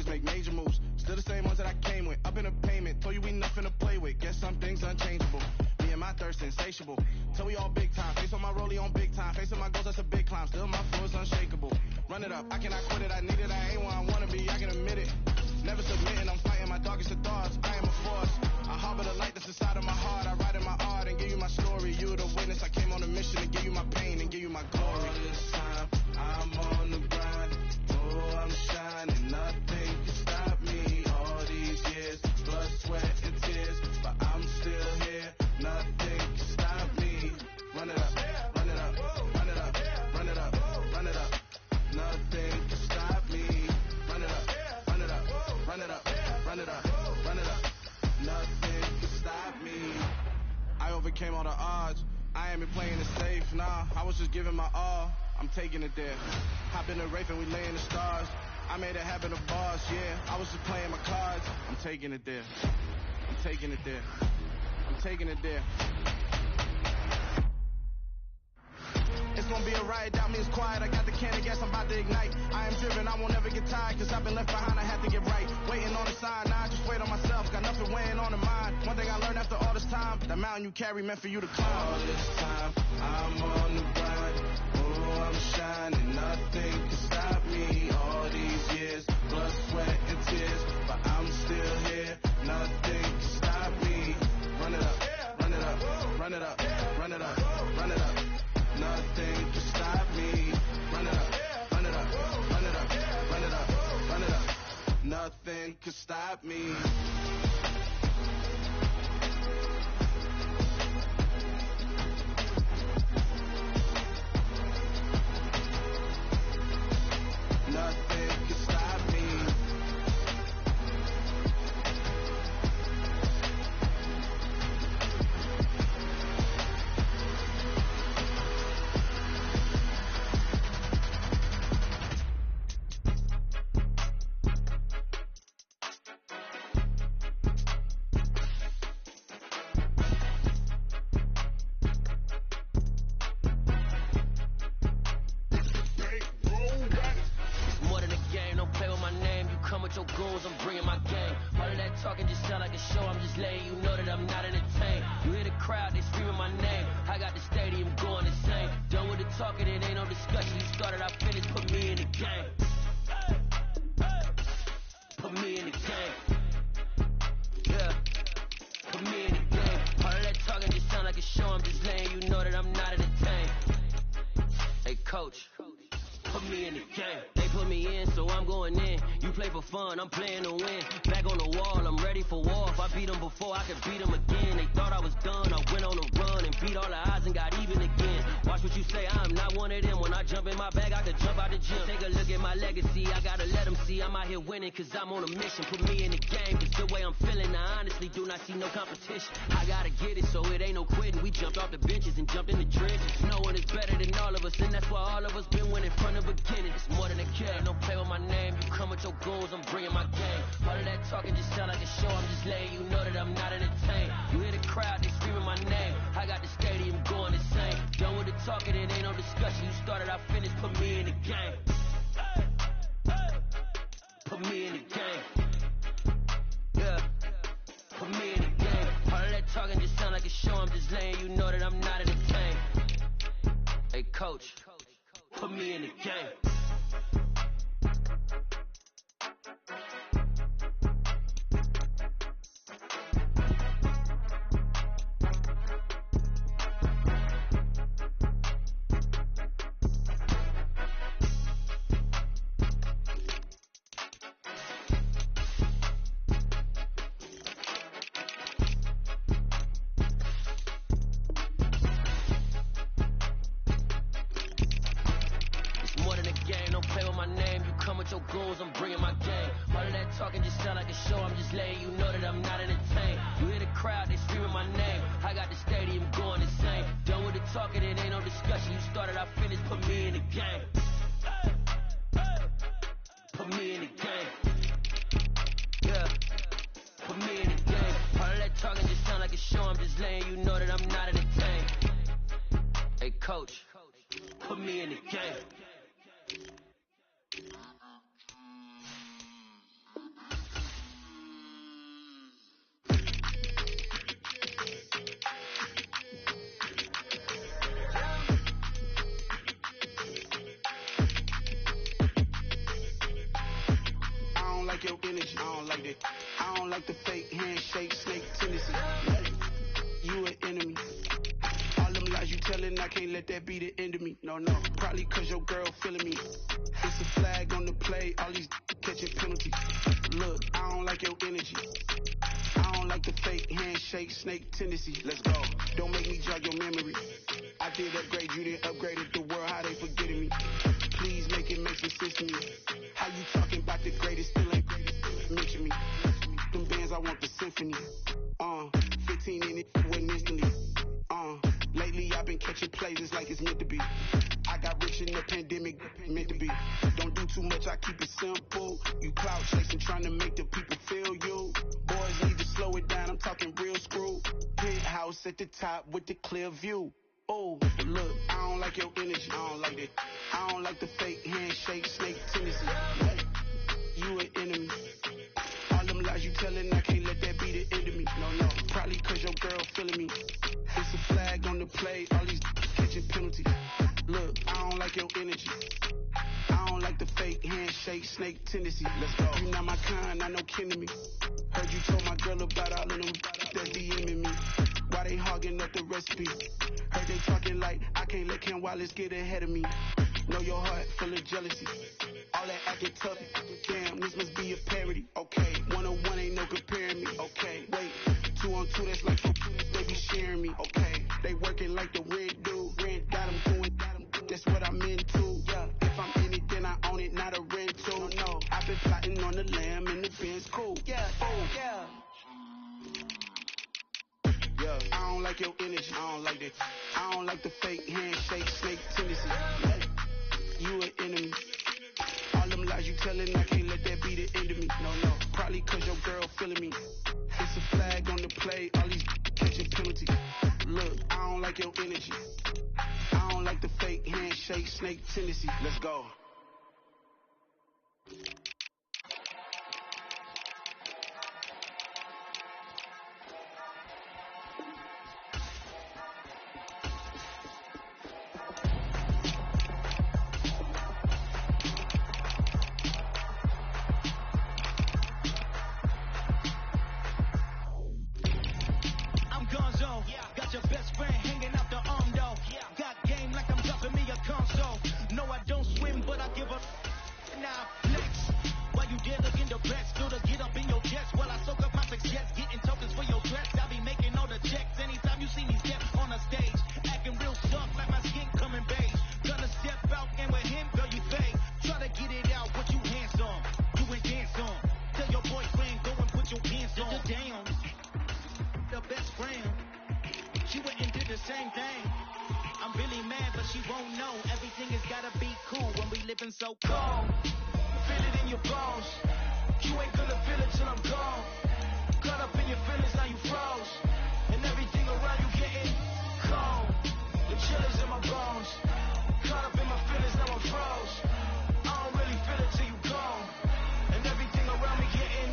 Make major moves, still the same ones that I came with. Up in a payment, told you we nothing to play with. Guess some things unchangeable. Me and my thirst insatiable. Till we all big time. Face on my rollie on big time. Facing my goals, that's a big climb. Still my flow is unshakable. Run it up, I cannot quit it. I need it, I ain't where I wanna be. I can admit it. Never submitting, I'm fighting my darkest of thoughts. I am a force. I harbor the light that's inside of my heart. I write in my art and give you my story. You the witness. I came on a mission to give you my pain and give you my glory. All this time, I'm on the grind. Oh, I'm shining. Nothing can stop me. All these years, blood, sweat, and tears. But I'm still here. Nothing can stop me. Run it up, run it up, run it up, run it up, run it up. Nothing can stop me. Run it up, run it up, run it up, run it up, run it up. Nothing can stop me. I overcame all the odds. I ain't been playing it safe, nah. I was just giving my all. I'm taking it there. Hop in the Wraith and we lay in the stars. I made it happen to boss, yeah. I was just playing my cards. I'm taking it there. I'm taking it there. I'm taking it there. It's gonna be a riot, doubt me it's quiet. I got the can of gas, I'm about to ignite. I am driven, I won't ever get tired, cause I've been left behind, I had to get right. Waiting on the sign, now I just wait on myself, got nothing weighing on the mind. One thing I learned after all this time, the mountain you carry meant for you to climb. All this time, I'm on the grind. Oh, I'm shining, nothing can stop me. All these years, blood, sweat, and tears, but I'm still here. Nothing can stop me. Run it up, run it up, run it up, run it up, run it up. Nothing can stop me. Run it up, run it up, run it up, run it up, run it up. Nothing can stop me. Nothing can stop me. your goons, I'm bringing my gang. All of that talking just sound like a show, I'm just letting you know that I'm not entertained. You hear the crowd, they screaming my name. I got the stadium going insane. Done with the talking, it ain't no discussion. You started, I finished, put me in the game. Put me in the game. Yeah. Put me in the game. All of that talking just sound like a show, I'm just letting you know that I'm not entertained. Hey, coach. Put me in the game. They put me in, so I'm going in. You play for fun, I'm playing to win. Back on the wall, I'm ready for war. If I beat them before, I could beat them again. They thought I was done, I went on a run and beat all the odds and got even again. Watch what you say, I'm not one of them. When I jump in my bag, I could jump out the gym. Take a look at my legacy, I gotta let them see I'm out here winning, cause I'm on a mission. Put me in the game, cause the way I'm feeling, I honestly do not see no competition. I gotta get it, so it ain't no quitting. We jumped off the benches and jumped in the trenches. No one is better than all of us, and that's why all of us been winning from the beginning. It's more than a kid, don't play with my name. You come with your goons, I'm bringing my game. All of that talking just sound like a show, I'm just letting you know that I'm not entertained. You hear the crowd, they screaming my name. I got the stadium going insane. Done with the talking, it ain't no discussion. You started, I finished, put me in the game. Put me in the game. Yeah. Put me in the game. All of that talking just sound like a show, I'm just letting you know that I'm not entertained. Hey, coach. Put me in the game. Your goals, I'm bringing my game. All of that talking just sound like a show, I'm just letting you know that I'm not entertained. You hear the crowd, they screaming my name. I got the stadium going insane. Done with the talking, it ain't no discussion. You started, I finished, put me in the game. Put me in the game. Yeah. Put me in the game. All of that talking just sound like a show, I'm just letting you know that I'm not entertained. Hey, coach, put me in the game. Your energy, I don't like that. I don't like the fake handshake, snake tendency. You an enemy. All them lies you telling, I can't let that be the end of me. No, probably cause your girl feeling me. It's a flag on the play, all these catching penalties. Look, I don't like your energy. I don't like the fake handshake, snake tendency. Let's go. Don't make me jog your memory. I did upgrade, you didn't upgrade it. The world, how they forgetting me. Please make it make some sense to me. How you talking about the greatest, still ain't mention me. Them bands, I want the symphony. 15 in it, went instantly. Lately I've been catching plays, it's like it's meant to be. I got rich in the pandemic, meant to be. Don't do too much, I keep it simple. You clout chasing, trying to make the people feel you. Boys need to slow it down, I'm talking real screw. Penthouse at the top with the clear view. Oh, look, I don't like your energy, I don't like that. I don't like the fake handshake, snake tendency. You an enemy. All them lies you telling, I can't let that be the end of me. No, probably cause your girl feeling me. It's a flag on the play, all these catching penalties. Look, I don't like your energy. I don't like the fake handshake, snake tendency. Let's go. You not my kind, I know kin of me. Heard you told my girl about all of them that's DMing me. Why they hogging up the recipe? Heard they talking like I can't let Ken Wallace get ahead of me. Know your heart full of jealousy. All that acting tough, damn, this must be a parody. Okay, 1-on-1 ain't no comparing me. Okay, wait, 2-on-2, that's like they be sharing me. Okay, they working like the rent dude. Rent got them going, that's what I'm into. Yeah, if I'm in it, then I own it, not a rental. No, I've been plotting on the lamb and the Benz cool. Yeah, oh, yeah. Yeah, I don't like your energy, I don't like that. I don't like the fake handshake, snake tendency. You an enemy. All them lies you telling, I can't let that be the end of me. No, probably cause your girl feeling me. It's a flag on the play, all these catching penalties. Look, I don't like your energy. I don't like the fake handshake, snake tendency. Let's go. so cold. Feel it in your bones. You ain't gonna feel it till I'm gone. Caught up in your feelings, now you froze. And everything around you getting cold. The chillers in my bones. Caught up in my feelings, now I'm froze. I don't really feel it till you gone. And everything around me getting.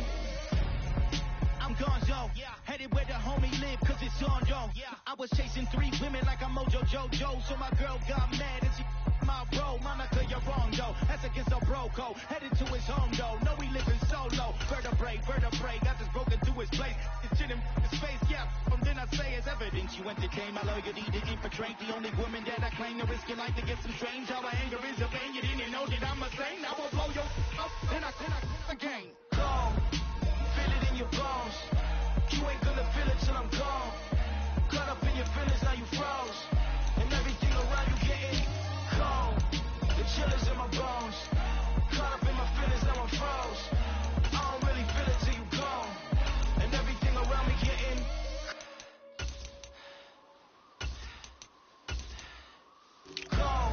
I'm gonzo, headed where the homie live, cause it's on, yo. I was chasing 3 women like I'm Mojo Jojo, so my girl got mad and she my bro. Monica, you're wrong, though. That's against a bro code. Headed to his home, though. No, we living solo. Vertebrae, got this broken through his place. It's shit in his face, yeah. From then I say it's evidence you entertain my loyalty to infiltrate. The only woman that I claim to risk your life to get some strange. How my anger is a vein. You didn't know that I'm a saint. I will blow your up, then I again. Gone. Feel it in your bones. You ain't gonna feel it till I'm gone. Caught up in your feelings, now you froze. And everything around you getting cold. The chillers in my bones. Caught up in my feelings, now I'm froze. I don't really feel it till you gone. And everything around me getting cold.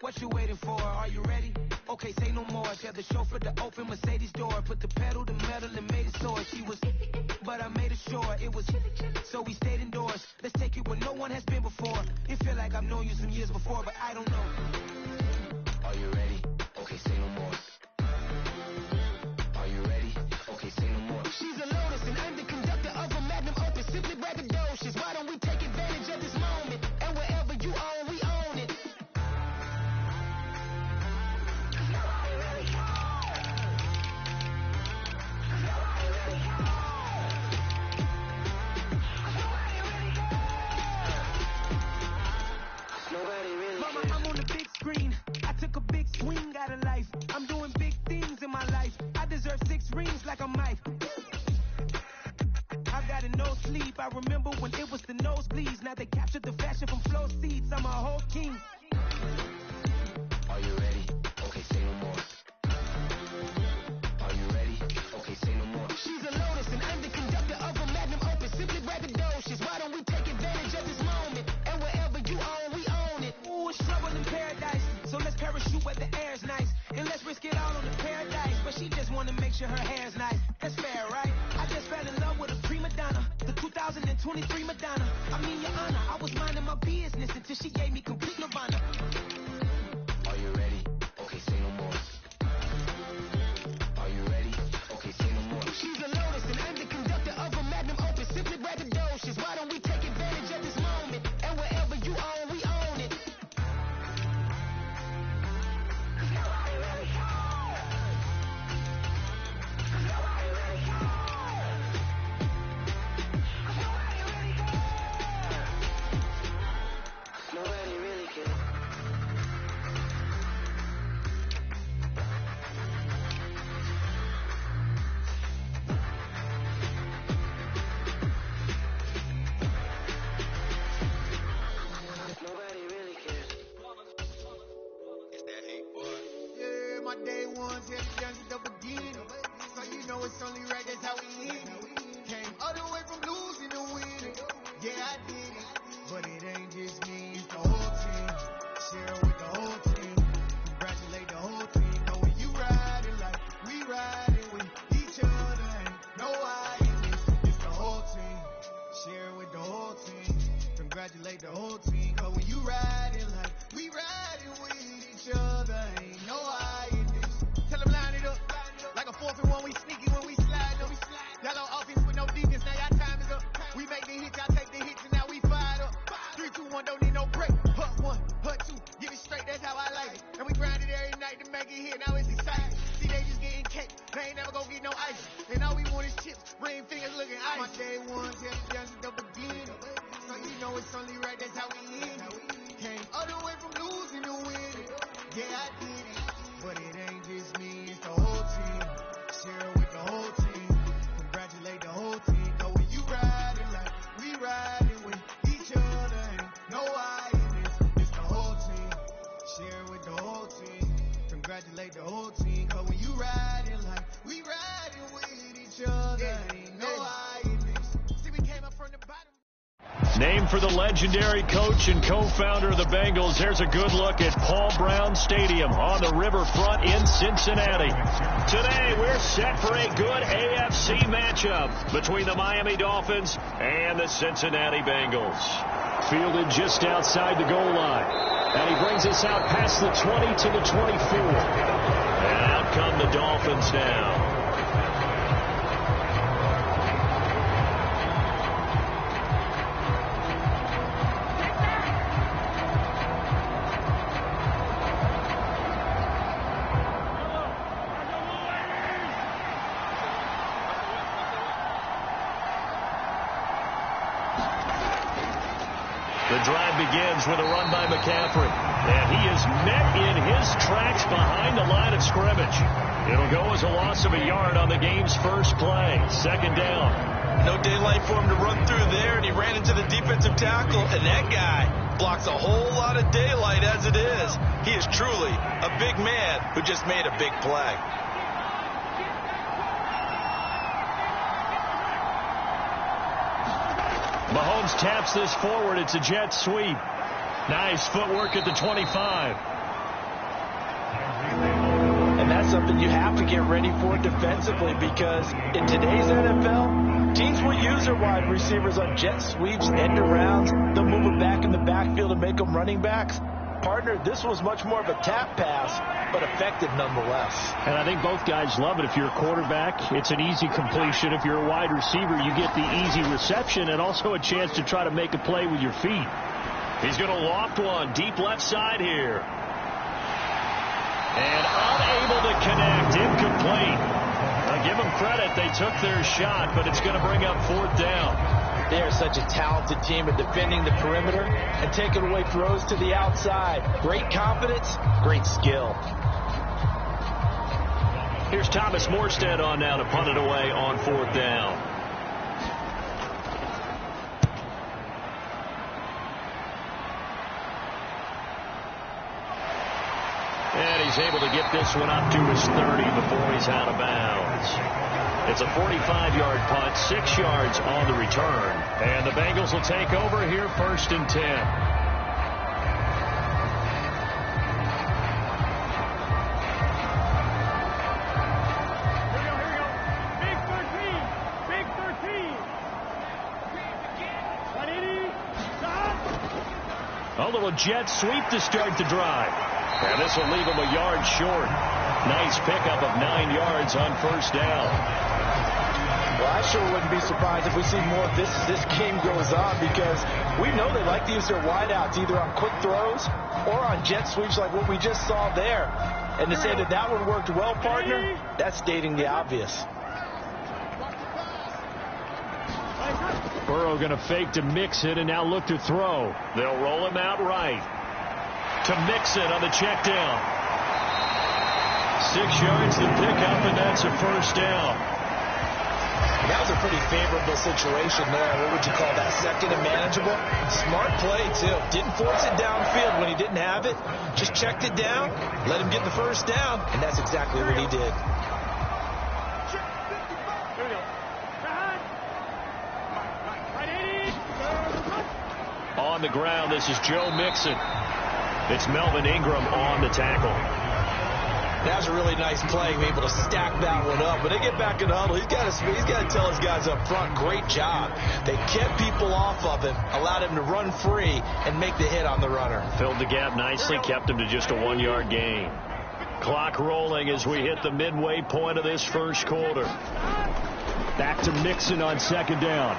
What you waiting for? Are you ready? Okay, say no more. Tell the chauffeur to open Mercedes door. Put the pedal to metal and made it soar. She was, but I made it sure it was. So we stayed indoors. Let's take it where no one has been before. It feel like I've known you some years before, but I don't know. Are you ready? Okay, say no more. Are you ready? Okay, say no more. She's a lotus and I'm the conductor of a magnum opus. Simply braggadocious. Why don't we take advantage of this moment? And wherever you own, we own it. Mama, I'm on the big screen. I took a big swing out of life. I'm doing big things in my life. I deserve 6 rings like a Mike. I got a no sleep. I remember when it was the nosebleeds. Now they captured the fashion from flow seats. I'm a whole king. Are you ready? Okay, say no more. Are you ready? Okay, say no more. She's a lotus and I'm the conductor of a magnum opus. Simply braggadocious. Why don't we take advantage of this moment? And wherever you own, we own it. Ooh, it's trouble in paradise. So let's parachute where the air's nice. And let's risk it all on the paradise. But she just wanna make sure her hair's nice. That's fair, right? I just fell in love with a prima donna. The 2023 Madonna. I mean, your honor, I was minding my business until she gave me complete nirvana. Are you ready? Okay, say no more. Are you ready? Okay, say no more. She's a lotus and I'm the conductor of a magnum opus. Simply braggadocious. Why don't we take advantage of this moment? And wherever you own, we own it. Nobody really cares. Nobody really cares. It's that hate, boy. Yeah, my day ones had it done at the beginning. So you know it's only right, that's how we end it. Came all the way from losing to winning. Yeah, I did it. But it ain't just me, it's the whole team. Share with the whole team. Congratulate the whole team. Knowing you riding like we riding with each other. Ain't no I in this. It's the whole team. Share with the whole team. Congratulate the whole team. Cause when you riding like we riding with each other. Ain't no I in this. Tell them line it up. Like a 4th and 1, we sneaky when we slide up. Y'all on offense with no defense, now y'all time is up. We make the hits, y'all take the hits, and now we fired up. 3, 2, 1, don't need no break. Hut 1, hut 2, get it straight, that's how I like it. And we grind it every night to make it hit, now it's exciting. See, they just getting cake, they ain't never gonna get no ice. And all we want is chips, ring fingers looking ice. My day ones had it done at the beginning. So you know it's only right, that's how we end it. Came all the way from losing to winning. Yeah, I did it. But it ain't just me, it's the whole team. Share it with the whole team. Congratulate the whole team. Cause when you riding like we riding with each other, ain't no I in this. It's the whole team. Share it with the whole team. Congratulate the whole team. Cause when you riding like we riding with each other, ain't no I in this. See, we came up from the bottom. Named for the legendary coach and co-founder of the Bengals, here's a good look at Paul Brown Stadium on the riverfront in Cincinnati. Today, we're set for a good AFC matchup between the Miami Dolphins and the Cincinnati Bengals. Fielded just outside the goal line. And he brings us out past the 20 to the 24. And out come the Dolphins now. The drive begins with a run by McCaffrey. And he is met in his tracks behind the line of scrimmage. It'll go as a loss of a yard on the game's first play. Second down. No daylight for him to run through there, and he ran into the defensive tackle. And that guy blocks a whole lot of daylight as it is. He is truly a big man who just made a big play. Mahomes taps this forward. It's a jet sweep. Nice footwork at the 25. And that's something you have to get ready for defensively, because in today's NFL, teams will use their wide receivers on jet sweeps, end arounds. They'll move them back in the backfield and make them running backs. Partner, this was much more of a tap pass, but effective nonetheless. And I think both guys love it. If you're a quarterback, it's an easy completion. If you're a wide receiver, you get the easy reception and also a chance to try to make a play with your feet. He's going to loft one deep left side here. And unable to connect, incomplete. Now give them credit, they took their shot, but it's going to bring up fourth down. They are such a talented team at defending the perimeter and taking away throws to the outside. Great confidence, great skill. Here's Thomas Morstead on now to punt it away on fourth down. And he's able to get this one up to his 30 before he's out of bounds. It's a 45-yard punt, 6 yards on the return. And the Bengals will take over here, 1st and 10. A little jet sweep to start the drive. And this will leave him a yard short. Nice pickup of 9 yards on first down. Well, I sure wouldn't be surprised if we see more of this as this game goes on, because we know they like to use their wideouts either on quick throws or on jet sweeps like what we just saw there. And to say that that one worked well, partner, that's stating the obvious. Burrow going to fake to Mixon and now look to throw. They'll roll him out right. To Mixon on the check down. 6 yards to pick up, and that's a first down. That was a pretty favorable situation there. What would you call that? Second and manageable? Smart play, too. Didn't force it downfield when he didn't have it. Just checked it down, let him get the first down, and that's exactly what he did. On the ground, this is Joe Mixon. It's Melvin Ingram on the tackle. That was a really nice play, able to stack that one up. When they get back in the huddle, he's got to tell his guys up front, great job. They kept people off of him, allowed him to run free and make the hit on the runner. Filled the gap nicely, kept him to just a 1-yard gain. Clock rolling as we hit the midway point of this first quarter. Back to Mixon on second down.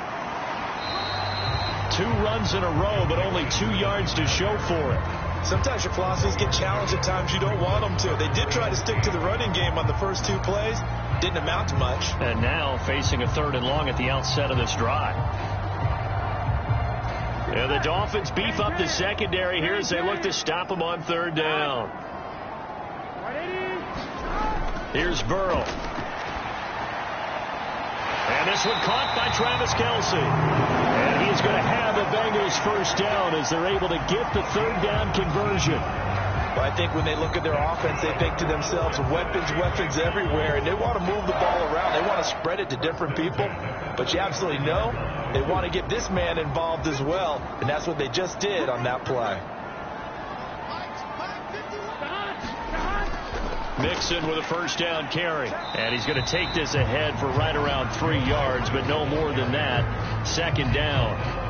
2 runs in a row, but only 2 yards to show for it. Sometimes your philosophies get challenged at times you don't want them to. They did try to stick to the running game on the first 2 plays. Didn't amount to much. And now facing a 3rd and long at the outset of this drive. And the Dolphins beef up the secondary here as they look to stop him on third down. Here's Burrow. And this one caught by Travis Kelce. And he's going to have the Bengals first down as they're able to get the third down conversion. Well, I think when they look at their offense, they think to themselves, weapons everywhere, and they want to move the ball around. They want to spread it to different people. But you absolutely know they want to get this man involved as well, and that's what they just did on that play. Mixon with a first down carry. And he's going to take this ahead for right around 3 yards, but no more than that. Second down.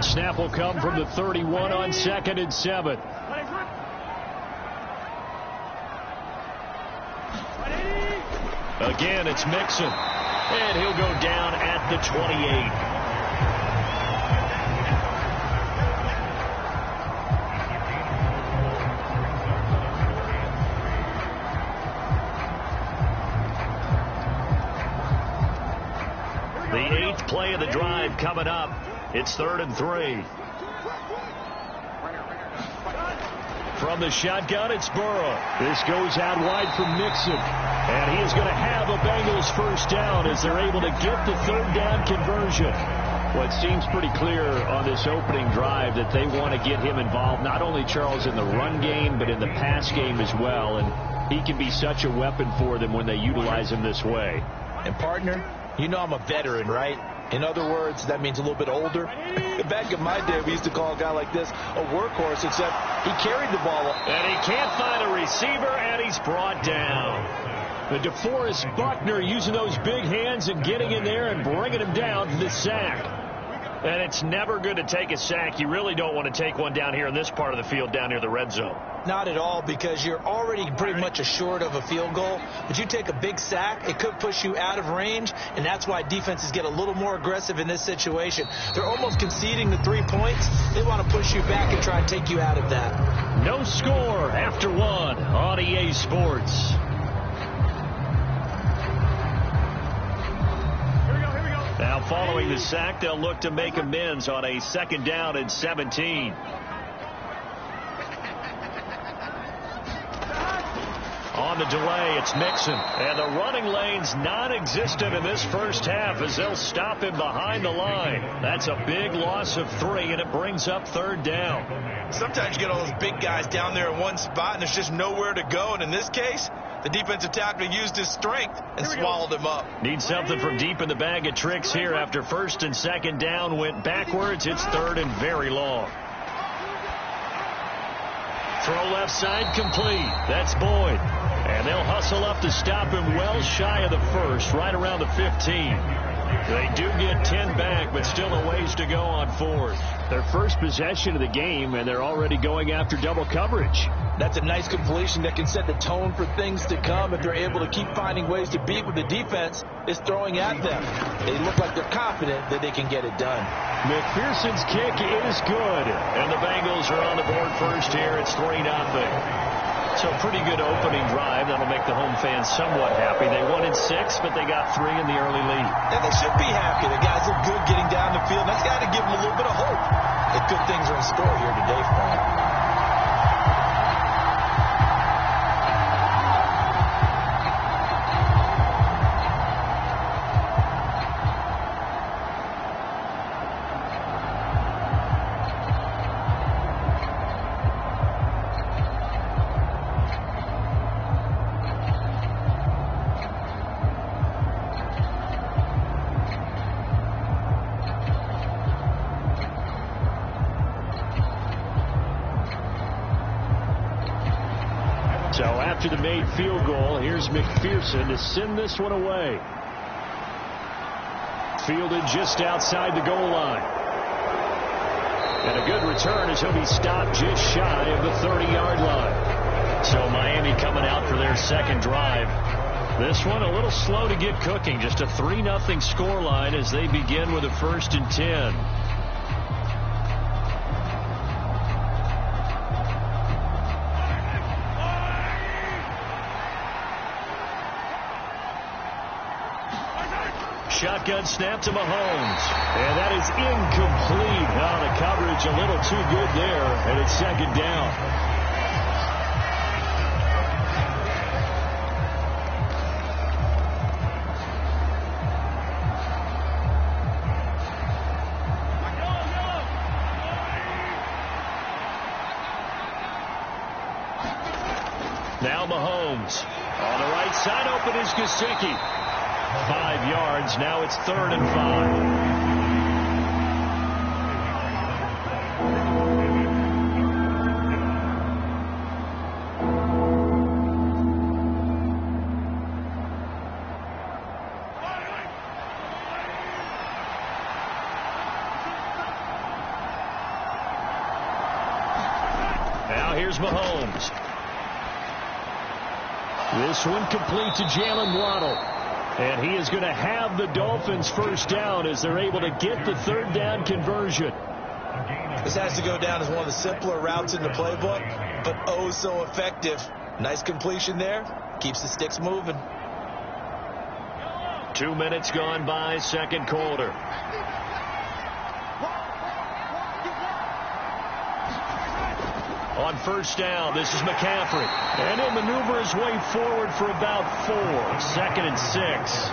Snap will come from the 31 on 2nd and 7. Again, it's Mixon. And he'll go down at the 28. The 8th play of the drive coming up. It's 3rd and 3. From the shotgun, it's Burrow. This goes out wide from Mixon. And he is going to have a Bengals first down as they're able to get the third down conversion. Well, it seems pretty clear on this opening drive that they want to get him involved, not only, Charles, in the run game, but in the pass game as well. And he can be such a weapon for them when they utilize him this way. And, partner, you know I'm a veteran, right? In other words, that means a little bit older. Back in my day, we used to call a guy like this a workhorse, except he carried the ball. And he can't find a receiver, and he's brought down. The DeForest Buckner using those big hands and getting in there and bringing him down for the sack. And it's never good to take a sack. You really don't want to take one down here in this part of the field down near the red zone. Not at all, because you're already pretty much assured of a field goal. But you take a big sack, it could push you out of range, and that's why defenses get a little more aggressive in this situation. They're almost conceding the 3 points. They want to push you back and try and take you out of that. No score after 1 on EA Sports. Now following the sack, they'll look to make amends on a 2nd down and 17. On the delay, it's Mixon. And the running lane's non-existent in this first half as they'll stop him behind the line. That's a big loss of 3, and it brings up 3rd down. Sometimes you get all those big guys down there in one spot, and there's just nowhere to go. And in this case, the defensive tackle used his strength and swallowed him up. Need something from deep in the bag of tricks here after 1st and 2nd down went backwards. It's 3rd and very long. Throw left side complete. That's Boyd. And they'll hustle up to stop him well shy of the 1st, right around the 15. They do get 10 back, but still a ways to go on 4th. Their first possession of the game, and they're already going after double coverage. That's a nice completion that can set the tone for things to come if they're able to keep finding ways to beat what the defense is throwing at them. They look like they're confident that they can get it done. McPherson's kick is good, and the Bengals are on the board first here. It's 3-0. So pretty good opening drive. That'll make the home fans somewhat happy. They won in 6, but they got 3 in the early lead. And they should be happy. The guys look good getting down the field. That's got to give them a little bit of hope that good things are in store here today for them. So after the made field goal, here's McPherson to send this one away. Fielded just outside the goal line. And a good return as he'll be stopped just shy of the 30-yard line. So Miami coming out for their 2nd drive. This one a little slow to get cooking. Just a 3-0 scoreline as they begin with a 1st and 10. shotgun snap to Mahomes. And that is incomplete. Now the coverage a little too good there, and it's second down. Now Mahomes. On the right side, open is Gesicki. 5 yards. Now it's 3rd and 5. Now here's Mahomes. This one complete to Jalen Waddle. And he is going to have the Dolphins first down as they're able to get the 3rd down conversion. This has to go down as one of the simpler routes in the playbook, but oh so effective. Nice completion there. Keeps the sticks moving. 2 minutes gone by, second quarter. On first down, this is McCaffrey. And he'll maneuver his way forward for about 4. 2nd and 6.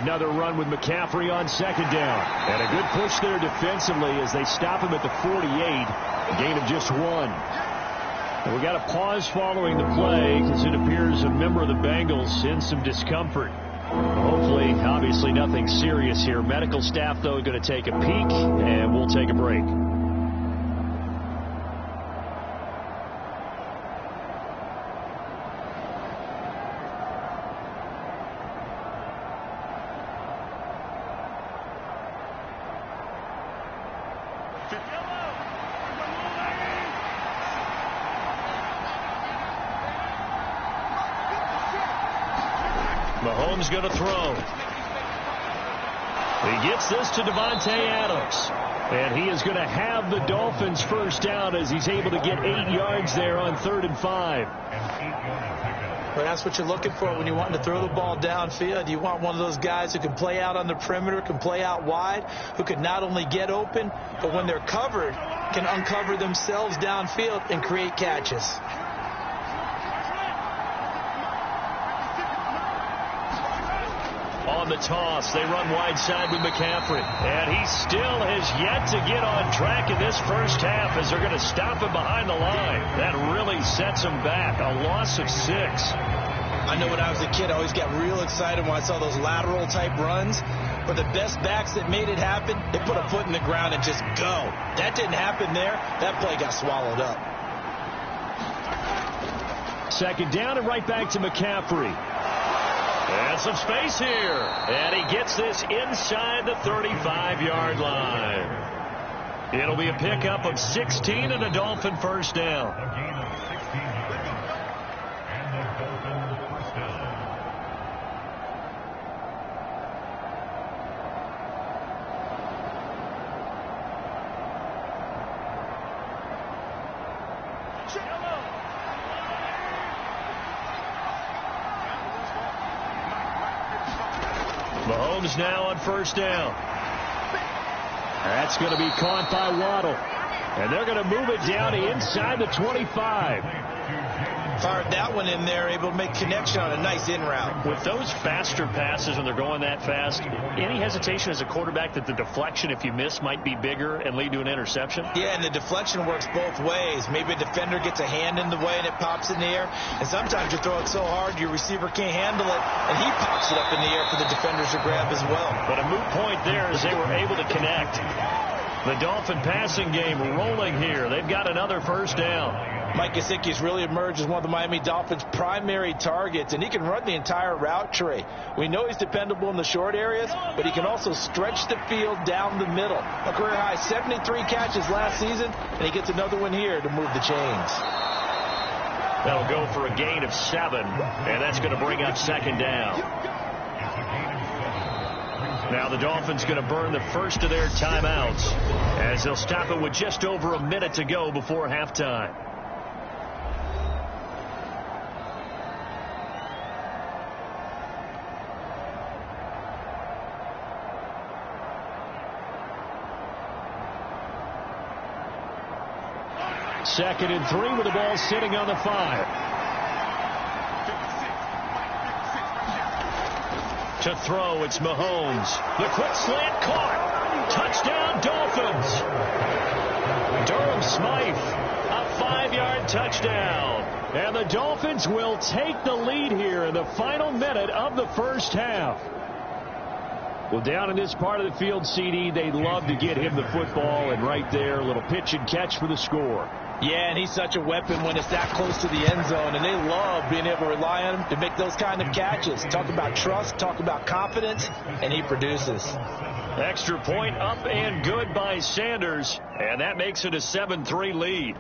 Another run with McCaffrey on second down. And a good push there defensively as they stop him at the 48. A gain of just 1. And we got a pause following the play because it appears a member of the Bengals in some discomfort. Hopefully, obviously nothing serious here. Medical staff, though, going to take a peek, and we'll take a break. Mahomes going to throw. He gets this to Devontae Adams. And he is going to have the Dolphins first down as he's able to get 8 yards there on 3rd and 5. Well, that's what you're looking for when you want to throw the ball downfield. You want one of those guys who can play out on the perimeter, can play out wide, who can not only get open, but when they're covered, can uncover themselves downfield and create catches. On the toss, they run wide side with McCaffrey. And he still has yet to get on track in this first half as they're going to stop him behind the line. That really sets him back. A loss of 6. I know when I was a kid, I always got real excited when I saw those lateral type runs. But the best backs that made it happen, they put a foot in the ground and just go. That didn't happen there. That play got swallowed up. Second down and right back to McCaffrey. And some space here. And he gets this inside the 35-yard line. It'll be a pickup of 16 and a Dolphin first down. Mahomes now on first down. That's going to be caught by Waddle. And they're going to move it down to inside the 25. Fired that one in there, able to make connection on a nice in route. With those faster passes when they're going that fast, any hesitation as a quarterback that the deflection, if you miss, might be bigger and lead to an interception? Yeah, and the deflection works both ways. Maybe a defender gets a hand in the way and it pops in the air. And sometimes you throw it so hard your receiver can't handle it, and he pops it up in the air for the defenders to grab as well. But a moot point there as they were able to connect. The Dolphin passing game rolling here. They've got another first down. Mike Gesicki has really emerged as one of the Miami Dolphins' primary targets, and he can run the entire route tree. We know he's dependable in the short areas, but he can also stretch the field down the middle. A career high 73 catches last season, and he gets another one here to move the chains. That'll go for a gain of 7, and that's going to bring up second down. Now the Dolphins going to burn the first of their timeouts as they'll stop it with just over a minute to go before halftime. Second and 3 with the ball sitting on the 5. To throw, it's Mahomes. The quick slant caught. Touchdown, Dolphins. Durham Smythe, a 5-yard touchdown. And the Dolphins will take the lead here in the final minute of the first half. Well, down in this part of the field, CD, they'd love to get him the football, and right there, a little pitch and catch for the score. Yeah, and he's such a weapon when it's that close to the end zone, and they love being able to rely on him to make those kind of catches. Talk about trust, talk about confidence, and he produces. Extra point up and good by Sanders, and that makes it a 7-3 lead.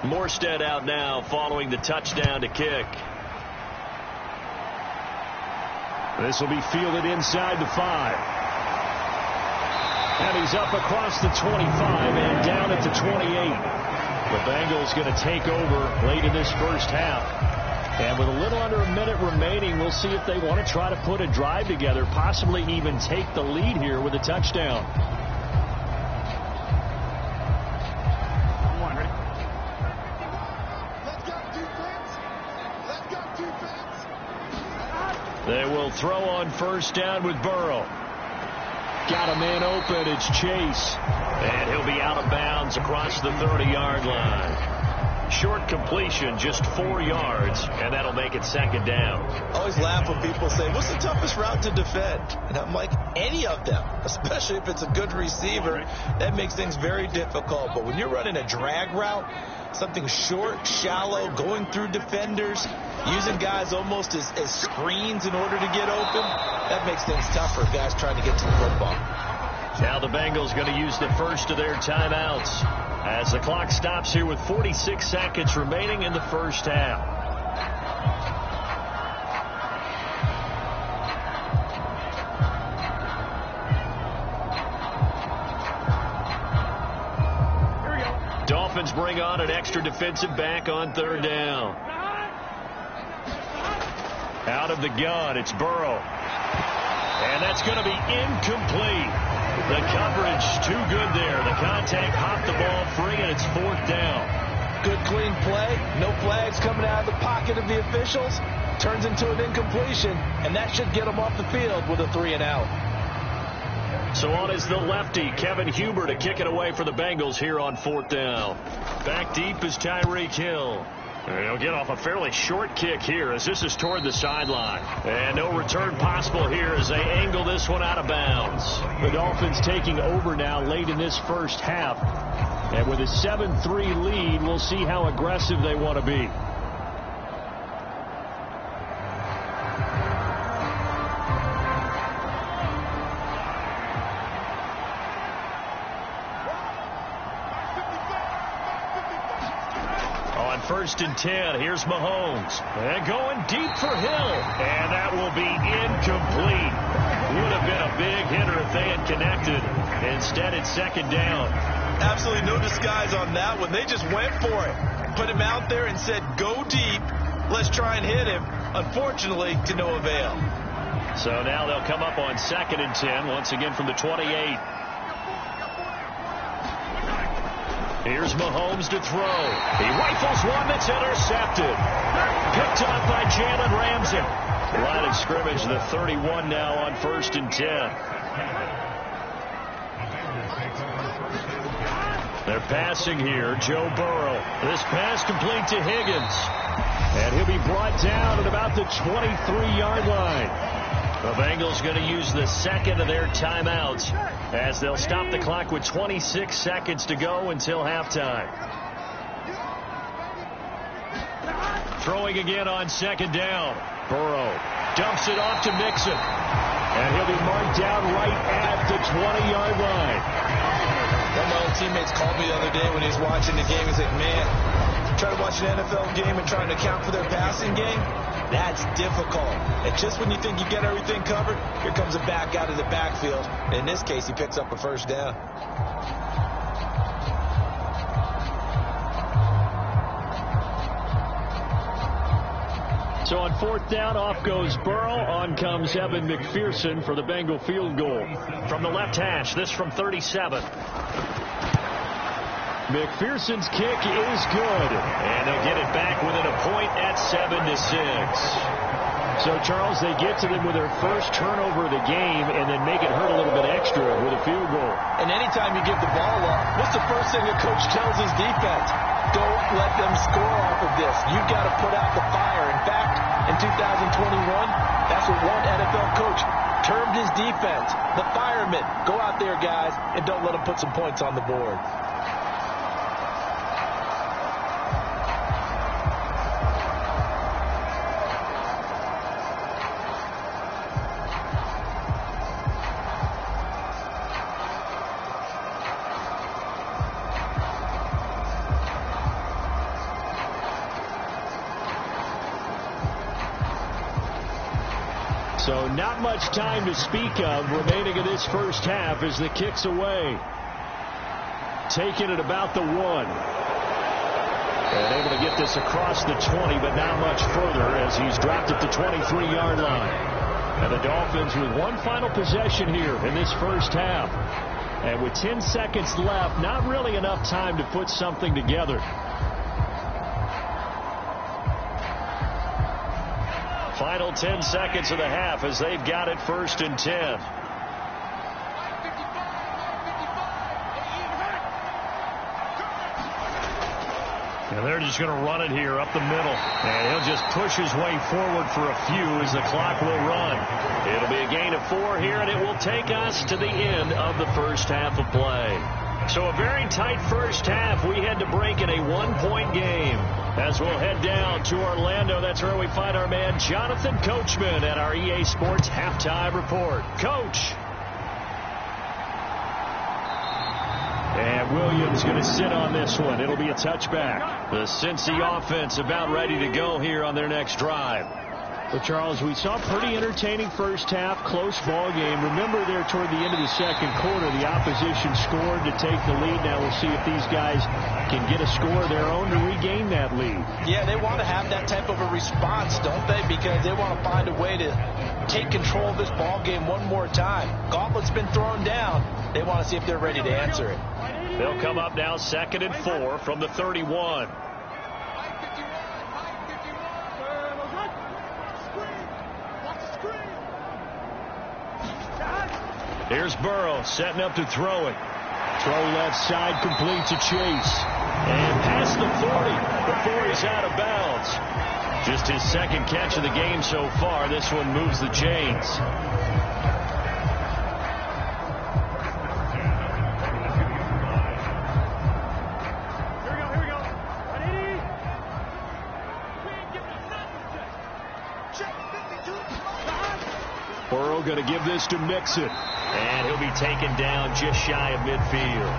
Morstead out now following the touchdown to kick. This will be fielded inside the 5. And he's up across the 25 and down at the 28. The Bengals going to take over late in this first half. And with a little under a minute remaining, we'll see if they want to try to put a drive together, possibly even take the lead here with a touchdown. They will throw on first down with Burrow. Got a man open. It's Chase. And he'll be out of bounds across the 30-yard line. Short completion, just 4 yards, and that'll make it second down. I always laugh when people say, what's the toughest route to defend? And I'm like, any of them, especially if it's a good receiver. That makes things very difficult. But when you're running a drag route, something short, shallow, going through defenders, using guys almost as screens in order to get open, that makes things tough for guys trying to get to the football. Now the Bengals going to use the first of their timeouts as the clock stops here with 46 seconds remaining in the first half. Dolphins bring on an extra defensive back on third down. Out of the gun, it's Burrow. And that's going to be incomplete. The coverage too good there. The contact popped the ball free, and it's fourth down. Good, clean play. No flags coming out of the pocket of the officials. Turns into an incompletion, and that should get them off the field with a 3-and-out. So on is the lefty, Kevin Huber, to kick it away for the Bengals here on fourth down. Back deep is Tyreek Hill. He'll get off a fairly short kick here as this is toward the sideline. And no return possible here as they angle this one out of bounds. The Dolphins taking over now late in this first half. And with a 7-3 lead, we'll see how aggressive they want to be. First and 10. Here's Mahomes. And going deep for Hill. And that will be incomplete. Would have been a big hitter if they had connected. Instead, it's second down. Absolutely no disguise on that one. They just went for it. Put him out there and said, go deep. Let's try and hit him. Unfortunately, to no avail. So now they'll come up on second and 10. Once again from the 28. Here's Mahomes to throw. He rifles one that's intercepted. Picked up by Jalen Ramsey. Line of scrimmage, the 31 now on 1st and 10. They're passing here. Joe Burrow. This pass complete to Higgins. And he'll be brought down at about the 23-yard line. The Bengals going to use the second of their timeouts as they'll stop the clock with 26 seconds to go until halftime. Throwing again on 2nd down. Burrow dumps it off to Mixon. And he'll be marked down right at the 20-yard line. One of my old teammates called me the other day when he was watching the game. He's like, man, trying to watch an NFL game and trying to account for their passing game, that's difficult. And just when you think you get everything covered, here comes a back out of the backfield. In this case, he picks up a 1st down. So on 4th down, off goes Burrow. On comes Evan McPherson for the Bengal field goal. From the left hash, this from 37. McPherson's kick is good. And they'll get it back within a point at 7-6. So, Charles, they get to them with their first turnover of the game and then make it hurt a little bit extra with a field goal. And anytime you give the ball up, what's the first thing the coach tells his defense? Don't let them score off of this. You've got to put out the fire. In fact, in 2021, that's what one NFL coach termed his defense. The firemen. Go out there, guys, and don't let them put some points on the board. So not much time to speak of remaining in this first half as the kick's away. Taking it about the 1. And able to get this across the 20, but not much further as he's dropped at the 23-yard line. And the Dolphins with one final possession here in this first half. And with 10 seconds left, not really enough time to put something together. Final 10 seconds of the half as they've got it 1st and 10. And they're just going to run it here up the middle. And he'll just push his way forward for a few as the clock will run. It'll be a gain of 4 here, and it will take us to the end of the first half of play. So a very tight first half. We had to break in a 1-point game. As we'll head down to Orlando, that's where we find our man Jonathan Coachman at our EA Sports Halftime Report. Coach. And Williams going to sit on this one. It'll be a touchback. The Cincy offense about ready to go here on their next drive. But, Charles, we saw a pretty entertaining first half, close ball game. Remember there toward the end of the second quarter, the opposition scored to take the lead. Now we'll see if these guys can get a score of their own to regain that lead. Yeah, they want to have that type of a response, don't they? Because they want to find a way to take control of this ball game one more time. Gauntlet's been thrown down. They want to see if they're ready to answer it. They'll come up now 2nd and 4 from the 31. Here's Burrow setting up to throw it. Throw left side, complete to Chase. And past the 40 before he's out of bounds. Just his second catch of the game so far. This one moves the chains. Burrow going to give this to Mixon. And he'll be taken down just shy of midfield.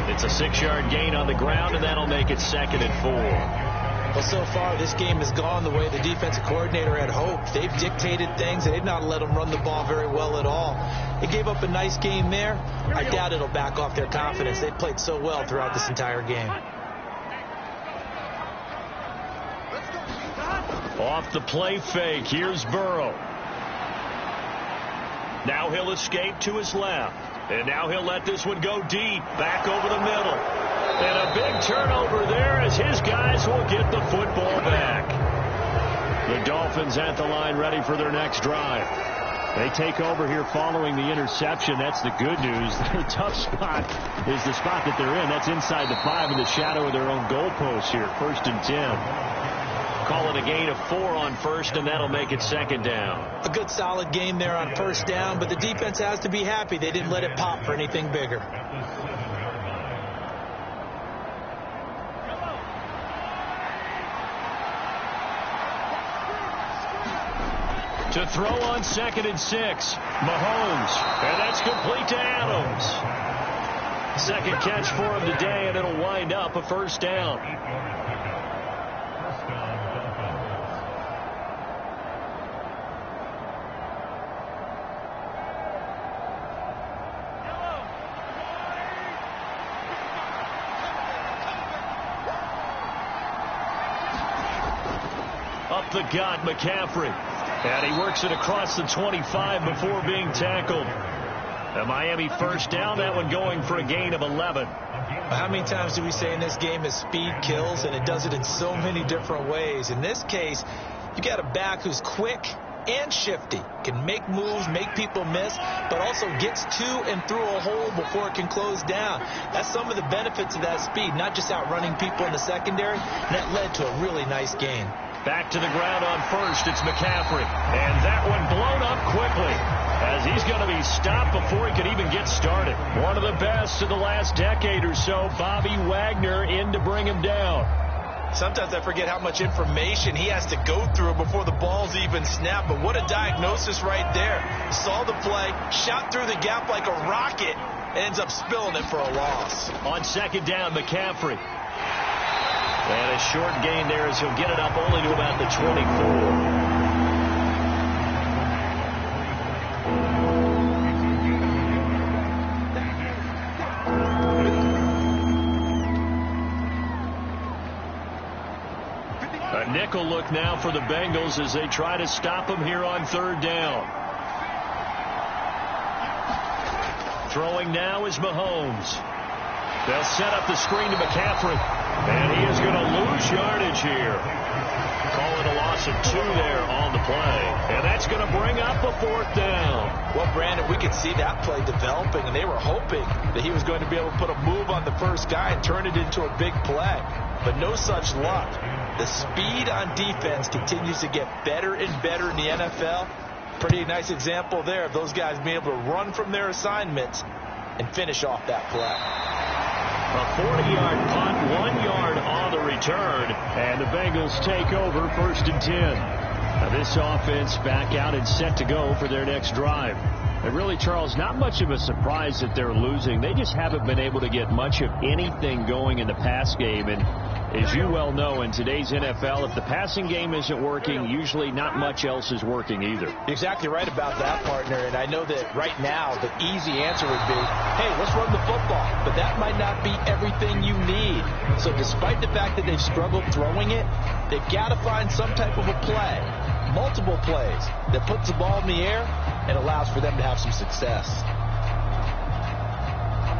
It's a 6-yard gain on the ground, and that'll make it 2nd and 4. Well, so far, this game has gone the way the defensive coordinator had hoped. They've dictated things. They've not let them run the ball very well at all. They gave up a nice game there. I doubt it'll back off their confidence. They played so well throughout this entire game. Off the play fake, here's Burrow. Now he'll escape to his left. And now he'll let this one go deep. Back over the middle. And a big turnover there as his guys will get the football back. The Dolphins at the line ready for their next drive. They take over here following the interception. That's the good news. The tough spot is the spot that they're in. That's inside the 5 in the shadow of their own goalpost here. 1st and 10. Call it a gain of 4 on first, and that'll make it 2nd down. A good solid game there on 1st down, but the defense has to be happy they didn't let it pop for anything bigger. To throw on 2nd and 6. Mahomes. And that's complete to Adams. 2nd catch for him today, and it'll wind up a 1st down. Up the gut, McCaffrey. And he works it across the 25 before being tackled. A Miami 1st down, that one going for a gain of 11. How many times do we say in this game that speed kills, and it does it in so many different ways? In this case, you got a back who's quick and shifty, can make moves, make people miss, but also gets to and through a hole before it can close down. That's some of the benefits of that speed, not just outrunning people in the secondary, and that led to a really nice gain. Back to the ground on 1st, it's McCaffrey. And that one blown up quickly as he's going to be stopped before he could even get started. One of the best of the last decade or so, Bobby Wagner in to bring him down. Sometimes I forget how much information he has to go through before the ball's even snapped, but what a diagnosis right there. Saw the play, shot through the gap like a rocket, and ends up spilling it for a loss. On 2nd down, McCaffrey. And a short gain there as he'll get it up only to about the 24. A nickel look now for the Bengals as they try to stop him here on 3rd down. Throwing now is Mahomes. They'll set up the screen to McCaffrey. And he is going to lose yardage here. Call it a loss of 2 there on the play. And that's going to bring up a 4th down. Well, Brandon, we could see that play developing, and they were hoping that he was going to be able to put a move on the first guy and turn it into a big play. But no such luck. The speed on defense continues to get better and better in the NFL. Pretty nice example there of those guys being able to run from their assignments and finish off that play. A 40-yard punt, 1 yard on the return, and the Bengals take over 1st and 10. Now this offense back out and set to go for their next drive. And really, Charles, not much of a surprise that they're losing. They just haven't been able to get much of anything going in the pass game. And as you well know, in today's NFL, if the passing game isn't working, usually not much else is working either. You're exactly right about that, partner. And I know that right now the easy answer would be, hey, let's run the football. But that might not be everything you need. So despite the fact that they've struggled throwing it, they've got to find some type of a play, multiple plays, that puts the ball in the air and allows for them to have some success.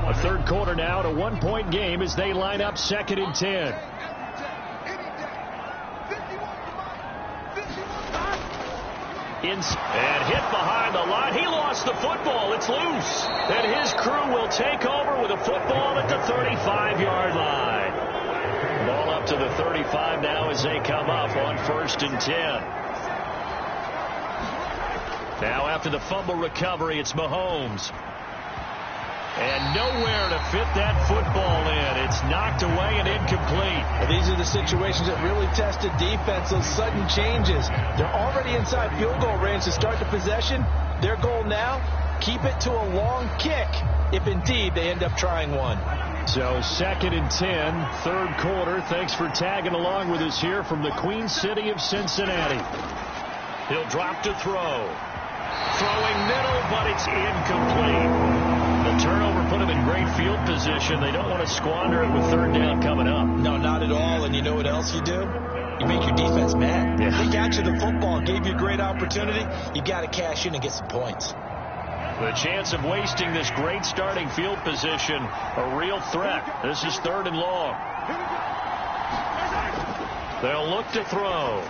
A 3rd quarter now, to 1-point game as they line up 2nd and 10. And hit behind the line. He lost the football. It's loose. And his crew will take over with a football at the 35-yard line. Ball up to the 35 now as they come up on 1st and 10. Now after the fumble recovery, it's Mahomes. And nowhere to fit that football in. It's knocked away and incomplete. Well, these are the situations that really test a defense, those sudden changes. They're already inside field goal range to start the possession. Their goal now, keep it to a long kick, if indeed they end up trying one. So 2nd and 10, 3rd quarter. Thanks for tagging along with us here from the Queen City of Cincinnati. He'll drop to throw. Throwing middle, but it's incomplete. The turnover put him in great field position. They don't want to squander it with 3rd down coming up. No, not at all. And you know what else you do? You make your defense mad. Yeah. They got you the football, gave you a great opportunity. You got to cash in and get some points. The chance of wasting this great starting field position, a real threat. This is 3rd and long. They'll look to throw.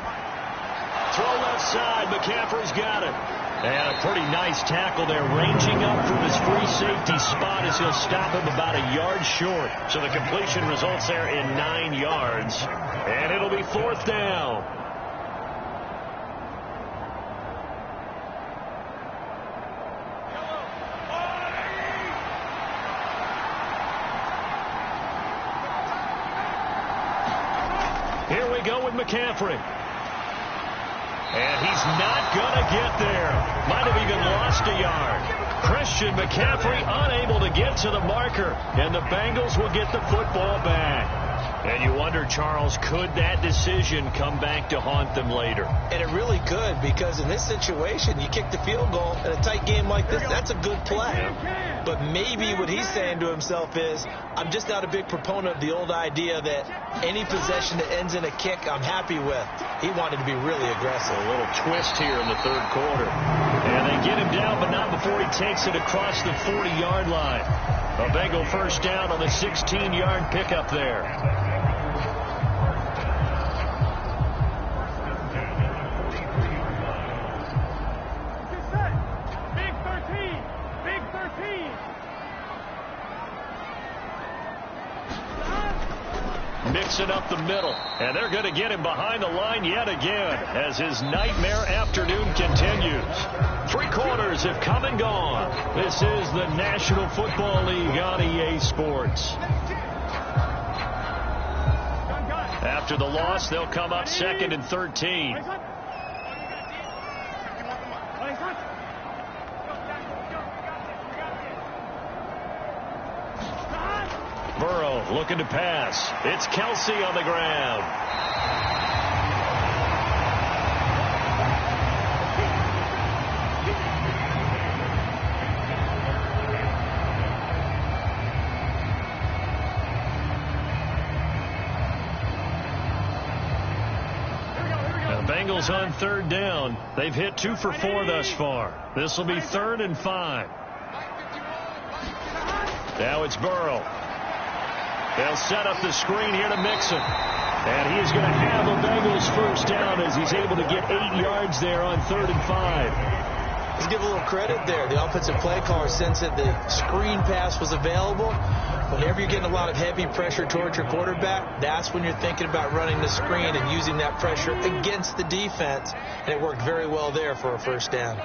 Throw left side. McCaffrey's got it. And a pretty nice tackle there, ranging up from his free safety spot as he'll stop him about a yard short. So the completion results there in 9 yards. And it'll be 4th down. Here we go with McCaffrey. And he's not going to get there. Might have even lost a yard. Christian McCaffrey unable to get to the marker. And the Bengals will get the football back. And you wonder, Charles, could that decision come back to haunt them later? And it really could, because in this situation, you kick the field goal in a tight game like this, that's a good play. Yeah. But maybe what he's saying to himself is, I'm just not a big proponent of the old idea that any possession that ends in a kick I'm happy with. He wanted to be really aggressive. A little twist here in the 3rd quarter. And they get him down, but not before he takes it across the 40-yard line. A Bengal first down on the 16-yard pickup there. Mixing up the middle, and they're going to get him behind the line yet again as his nightmare afternoon continues. 3 quarters have come and gone. This is the National Football League on EA Sports. After the loss, they'll come up 2nd and 13. Burrow looking to pass. It's Kelsey on the ground. The Bengals on 3rd down. They've hit 2 for 4 thus far. This will be 3rd and 5. Now it's Burrow. They'll set up the screen here to Mixon. And he is going to have a Bengals first down as he's able to get 8 yards there on 3rd and 5. Let's give a little credit there. The offensive play caller sensed that the screen pass was available. Whenever you're getting a lot of heavy pressure towards your quarterback, that's when you're thinking about running the screen and using that pressure against the defense. And it worked very well there for a first down.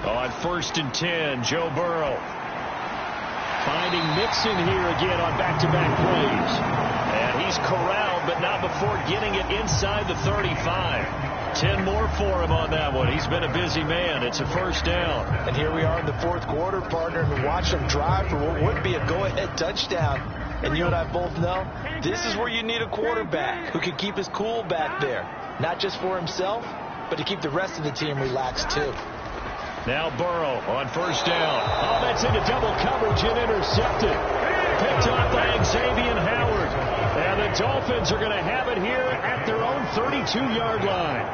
On 1st and 10, Joe Burrow. Finding Mixon here again on back-to-back plays. And he's corralled, but not before getting it inside the 35. 10 more for him on that one. He's been a busy man. It's a first down. And here we are in the 4th quarter, partner, and watch him drive for what would be a go-ahead touchdown. And you and I both know this is where you need a quarterback who can keep his cool back there. Not just for himself, but to keep the rest of the team relaxed, too. Now Burrow on first down. Oh, that's into double coverage and intercepted. Picked off by Xavier Howard. And the Dolphins are going to have it here at their own 32-yard line.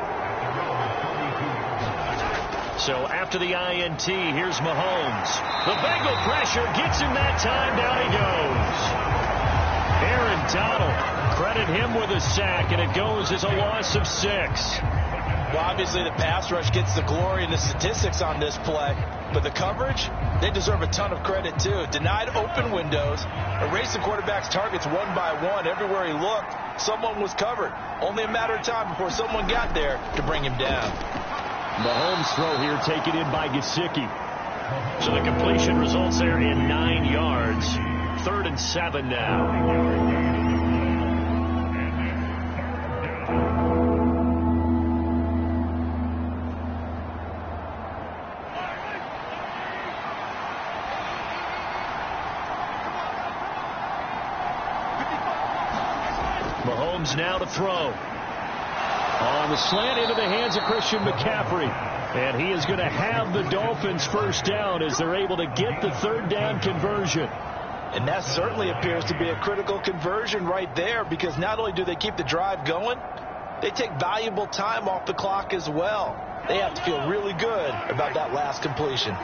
So after the INT, here's Mahomes. The Bengal pressure gets him that time. Down he goes. Aaron Donald, credit him with a sack, and it goes as a loss of 6. Well, obviously the pass rush gets the glory and the statistics on this play, but the coverage, they deserve a ton of credit too. Denied open windows, erased the quarterback's targets one by one. Everywhere he looked, someone was covered. Only a matter of time before someone got there to bring him down. Mahomes' throw here taken in by Gesicki. So the completion results there in 9 yards. 3rd and 7 now. Mahomes now to throw. On the slant into the hands of Christian McCaffrey. And he is going to have the Dolphins first down as they're able to get the 3rd down conversion. And that certainly appears to be a critical conversion right there, because not only do they keep the drive going, they take valuable time off the clock as well. they have to feel really good about that last completion.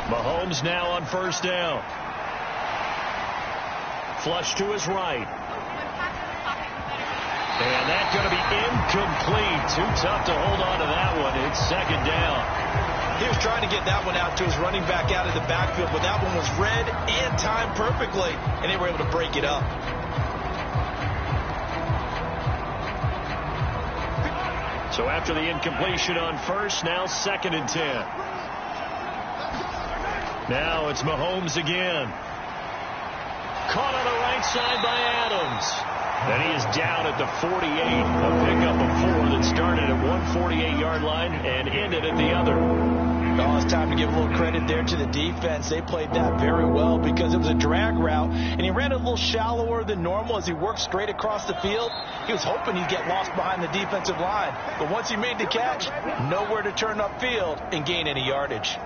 Mahomes now on first down. Flush to his right. And that's going to be incomplete. Too tough to hold on to that one. It's second down. He was trying to get that one out to his running back out of the backfield, but that one was read and timed perfectly, and they were able to break it up. So after the incompletion on first, now second and 10. Now it's Mahomes again. Caught on the right side by Adams. And he is down at the 48. A pickup of 4 that started at 148-yard line and ended at the other. Oh, it's time to give a little credit there to the defense. They played that very well because it was a drag route, and he ran a little shallower than normal as he worked straight across the field. He was hoping he'd get lost behind the defensive line. But once he made the catch, nowhere to turn upfield and gain any yardage.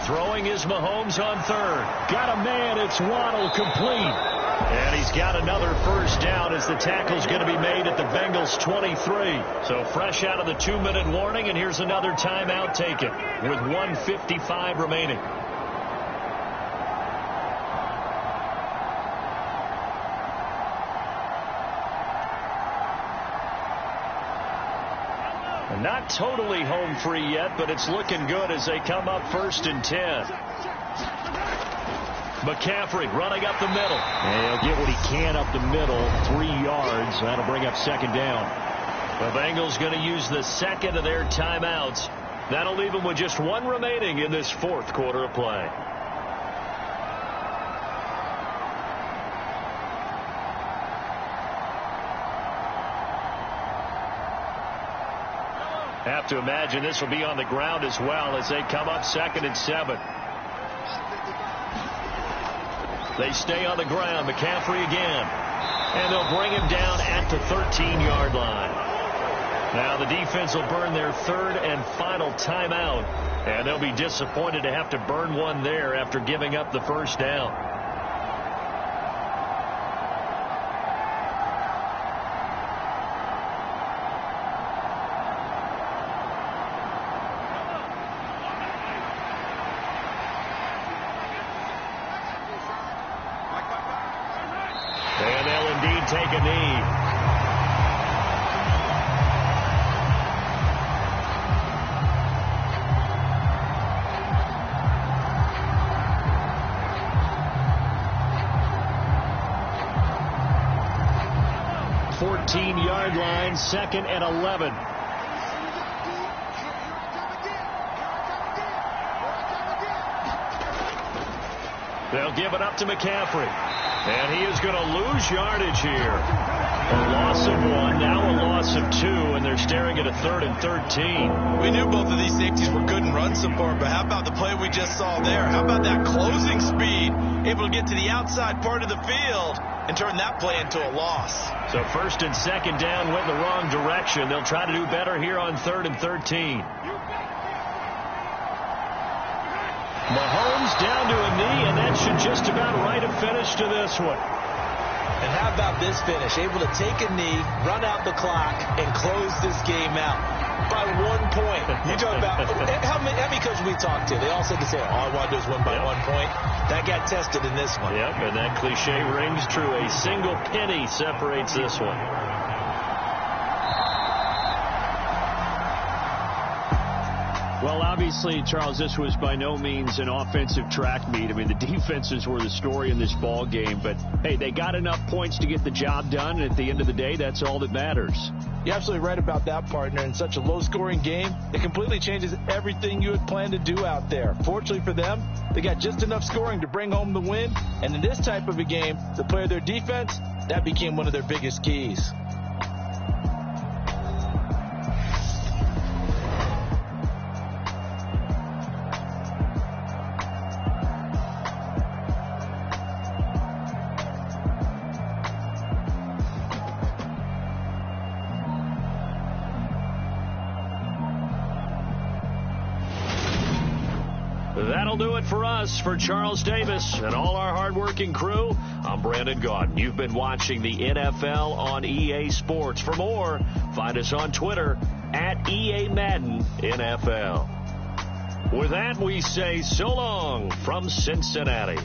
Throwing is Mahomes on third. Got a man. It's Waddle, complete. And he's got another first down as the tackle's going to be made at the Bengals 23. So fresh out of the 2-minute warning, and here's another timeout taken with 1:55 remaining. Not totally home free yet, but it's looking good as they come up first and 10. McCaffrey running up the middle. And he'll get what he can up the middle, 3 yards. That'll bring up second down. The Bengals going to use the second of their timeouts. That'll leave them with just 1 remaining in this fourth quarter of play. Have to imagine this will be on the ground as well as they come up second and 7. They stay on the ground. McCaffrey again. And they'll bring him down at the 13-yard line. Now the defense will burn their third and final timeout. And they'll be disappointed to have to burn one there after giving up the first down. Take a knee. Yard line, second and 11. They'll give it up to McCaffrey. And he is going to lose yardage here. A loss of 1, now a loss of 2, and they're staring at a 3rd and 13. We knew both of these safeties were good in run support, but how about the play we just saw there? How about that closing speed, able to get to the outside part of the field and turn that play into a loss. So first and second down went in the wrong direction. They'll try to do better here on 3rd and 13. Mahomes down to a knee, and that should just about write a finish to this one. And how about this finish? Able to take a knee, run out the clock, and close this game out by 1 point. You talk about how many coaches we talked to? They all said the same. All I want to do is win by 1 point. That got tested in this one. Yep, and that cliche rings true. A single penny separates this one. Well, obviously, Charles, this was by no means an offensive track meet. I mean, the defenses were the story in this ball game. But, hey, they got enough points to get the job done. And at the end of the day, that's all that matters. You're absolutely right about that, partner. In such a low-scoring game, it completely changes everything you had planned to do out there. Fortunately for them, they got just enough scoring to bring home the win. And in this type of a game, to play their defense, that became one of their biggest keys. That'll do it for us. For Charles Davis and all our hardworking crew, I'm Brandon Gaudin. You've been watching the NFL on EA Sports. For more, find us on Twitter at EA Madden NFL. With that, we say so long from Cincinnati.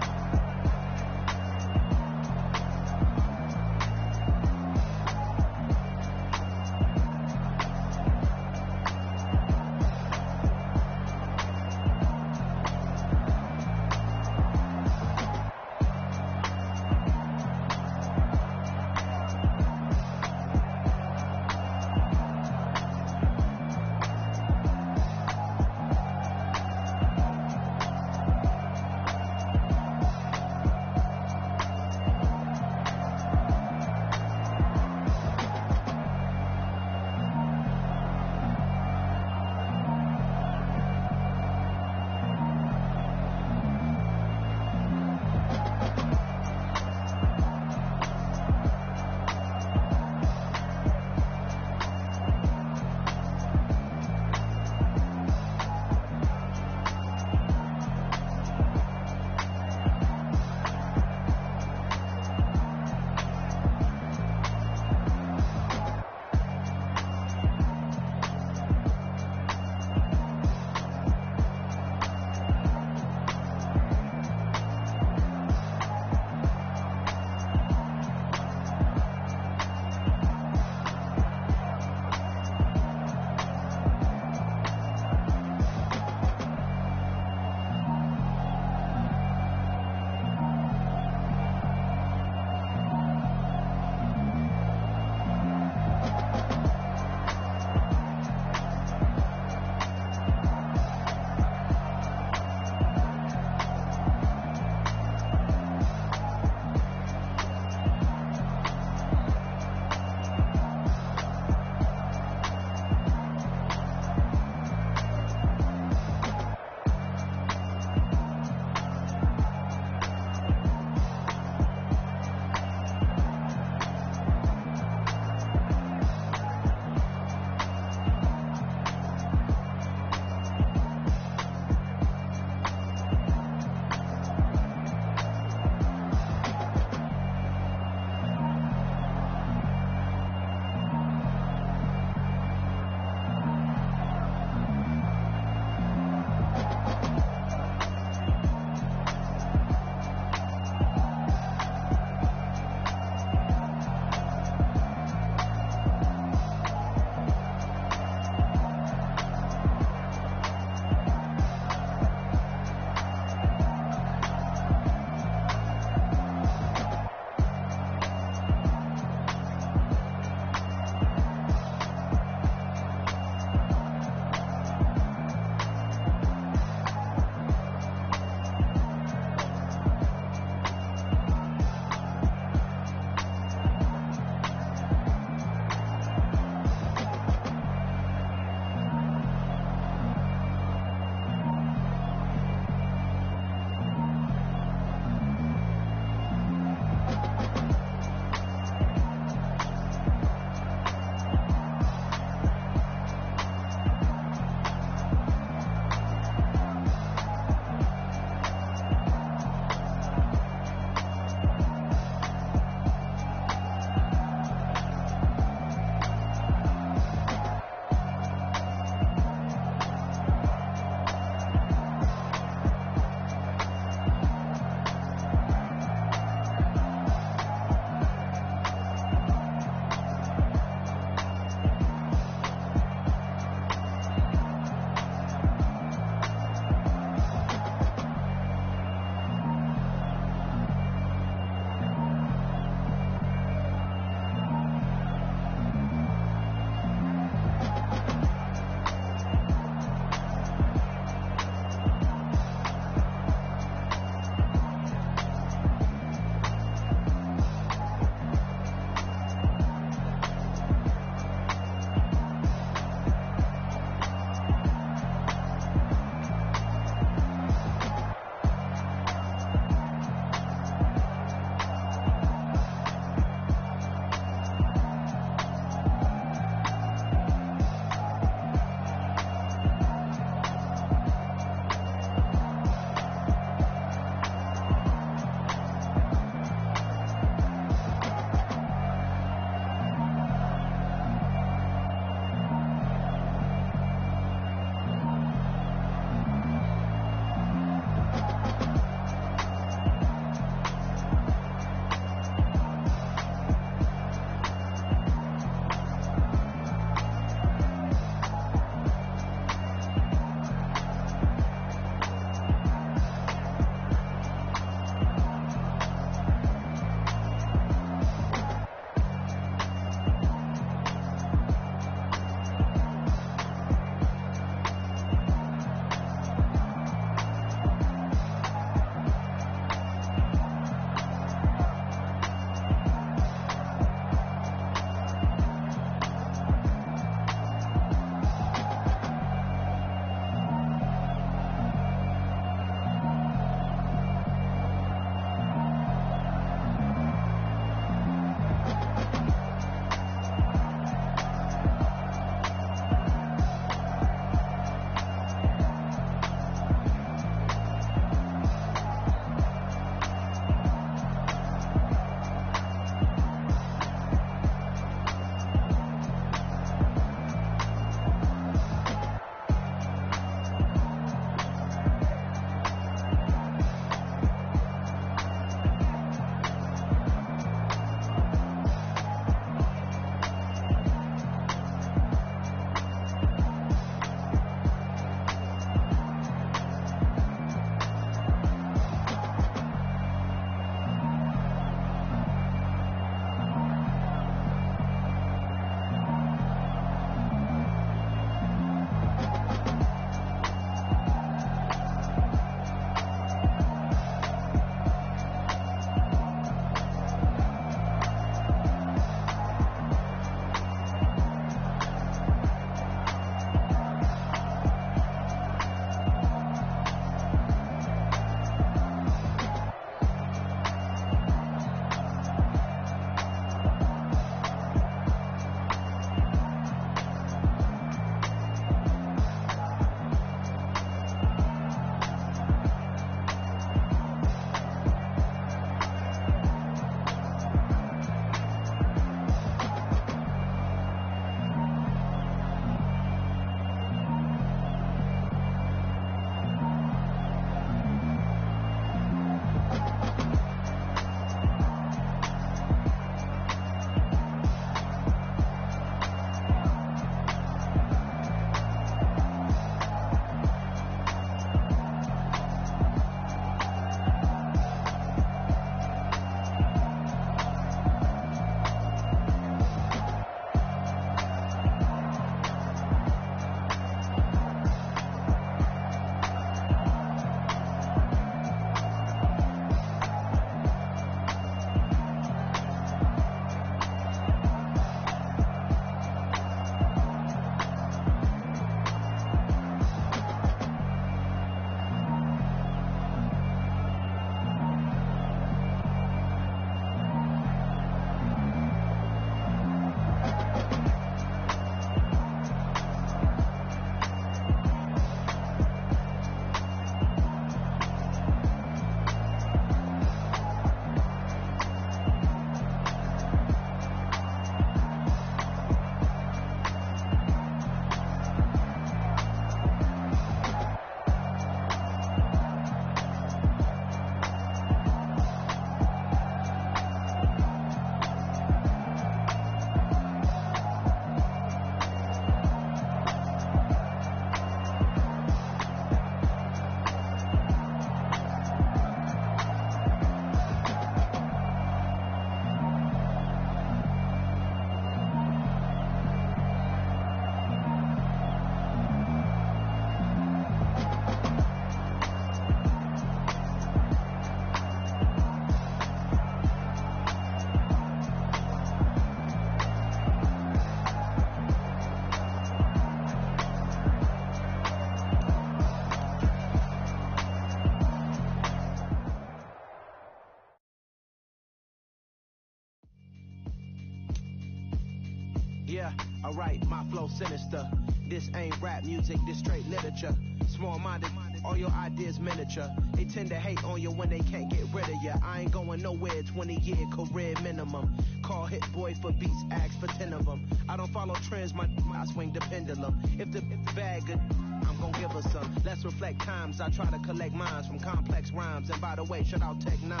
Yeah, alright, my flow sinister. This ain't rap music, this straight literature. Small-minded, all your ideas miniature. They tend to hate on you when they can't get rid of you. I ain't going nowhere, 20-year career minimum. Call hit boy for beats, ask for 10 of them. I don't follow trends, I swing the pendulum. If the bag good, I'm gon' give her some. Let's reflect times, I try to collect minds from complex rhymes. And by the way, shout out Tech 9.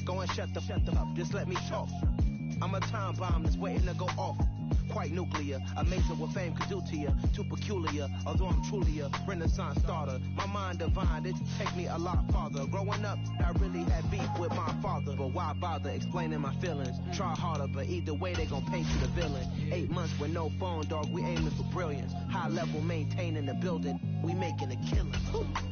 Go and shut the up, just let me talk. I'm a time bomb that's waiting to go off. Quite nuclear, amazing what fame could do to you. Too peculiar, although I'm truly a renaissance starter. My mind divine, it take me a lot farther. Growing up, I really had beef with my father. But why bother explaining my feelings? Try harder, but either way they gon' paint you the villain. 8 months with no phone, dog, we aiming for brilliance. High level maintaining the building, we making a killing.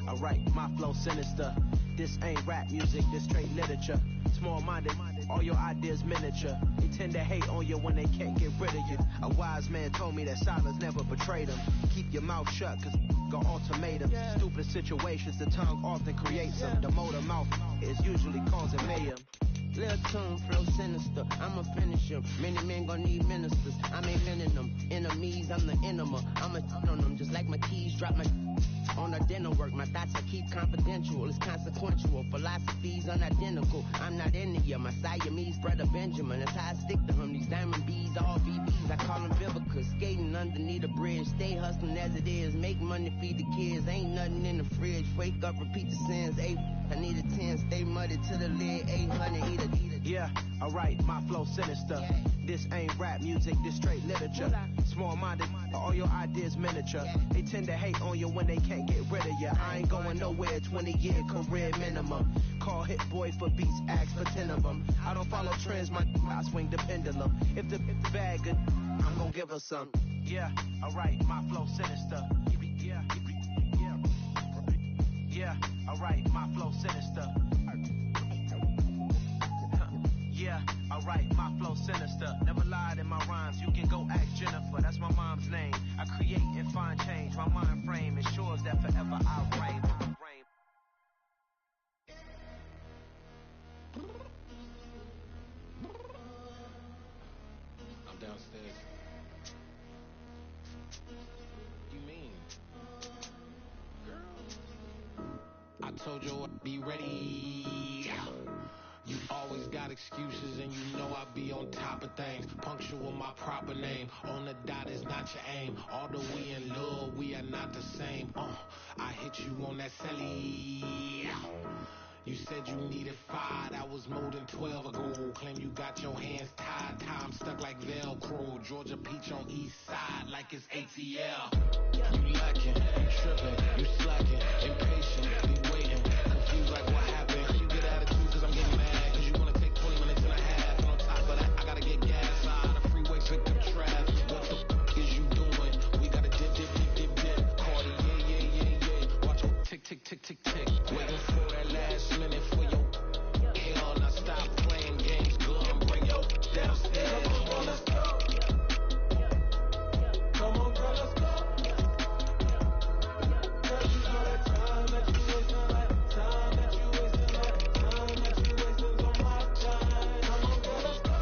Alright, my flow sinister. This ain't rap music, this straight literature. Small-minded, all your ideas miniature. They tend to hate on you when they can't get rid of you. A wise man told me that silence never betrayed him. Keep your mouth shut, cause got ultimatums. Stupid situations, the tongue often creates them. The motor mouth is usually causing mayhem. Lil' tune, flow sinister, I'ma finish him. Many men gon' need ministers, I'm inventing them. Enemies, I'm the enema. I'ma on them, just like my keys, drop my on our dinner work. My thoughts I keep confidential, it's consequential. Philosophies unidentical, I'm not into ya. My Siamese brother Benjamin, that's how I stick to him. These diamond bees, all BBs, I call them Vivica. Skating underneath a bridge, stay hustling as it is. Make money, feed the kids, ain't nothing in the fridge. Wake up, repeat the sins, I need a 10, stay muddy to the lid, 800, eat a. Yeah, alright, my flow sinister. This ain't rap music, this straight literature. Small-minded, all your ideas miniature. They tend to hate on you when they can't get rid of you. I ain't going nowhere, 20-year career minimum. Call hit boy for beats, ask for 10 of them. I don't follow trends, I swing the pendulum. If the bag good, I'm gon' give her some. Yeah, alright, my flow sinister. Yeah, alright, my flow sinister. Yeah, alright, my flow sinister. Never lied in my rhymes, you can go ask Jennifer. That's my mom's name. I create and find change. My mind frame ensures that forever I'll reign. I'm downstairs. You mean? Girl, I told you I'd be ready. You always got excuses and you know I be on top of things. Punctual my proper name. On the dot is not your aim. Although we in love, we are not the same. I hit you on that celly. You said you needed 5, that was more than 12 ago. Claim you got your hands tied, time stuck like Velcro. Georgia Peach on east side like it's ATL. You lacking, you tripping, you slacking, impatient, be waiting, confused like what happened. You get attitude cause I'm getting mad, cause you wanna take 20 minutes and a half. And on top of that, I gotta get gas out of the freeway, pick up traffic. What the f is you doing? We gotta dip, Cardi, yeah. Watch your tick, waiting for that last minute for your hell. Now stop playing games, go and bring your downstairs. Come on, girl, let's go. Come on, girl, let's go. Girl, you know that time that you wasting, like time that you wasting, like time that you wasting on my time. Come on, girl, let's go.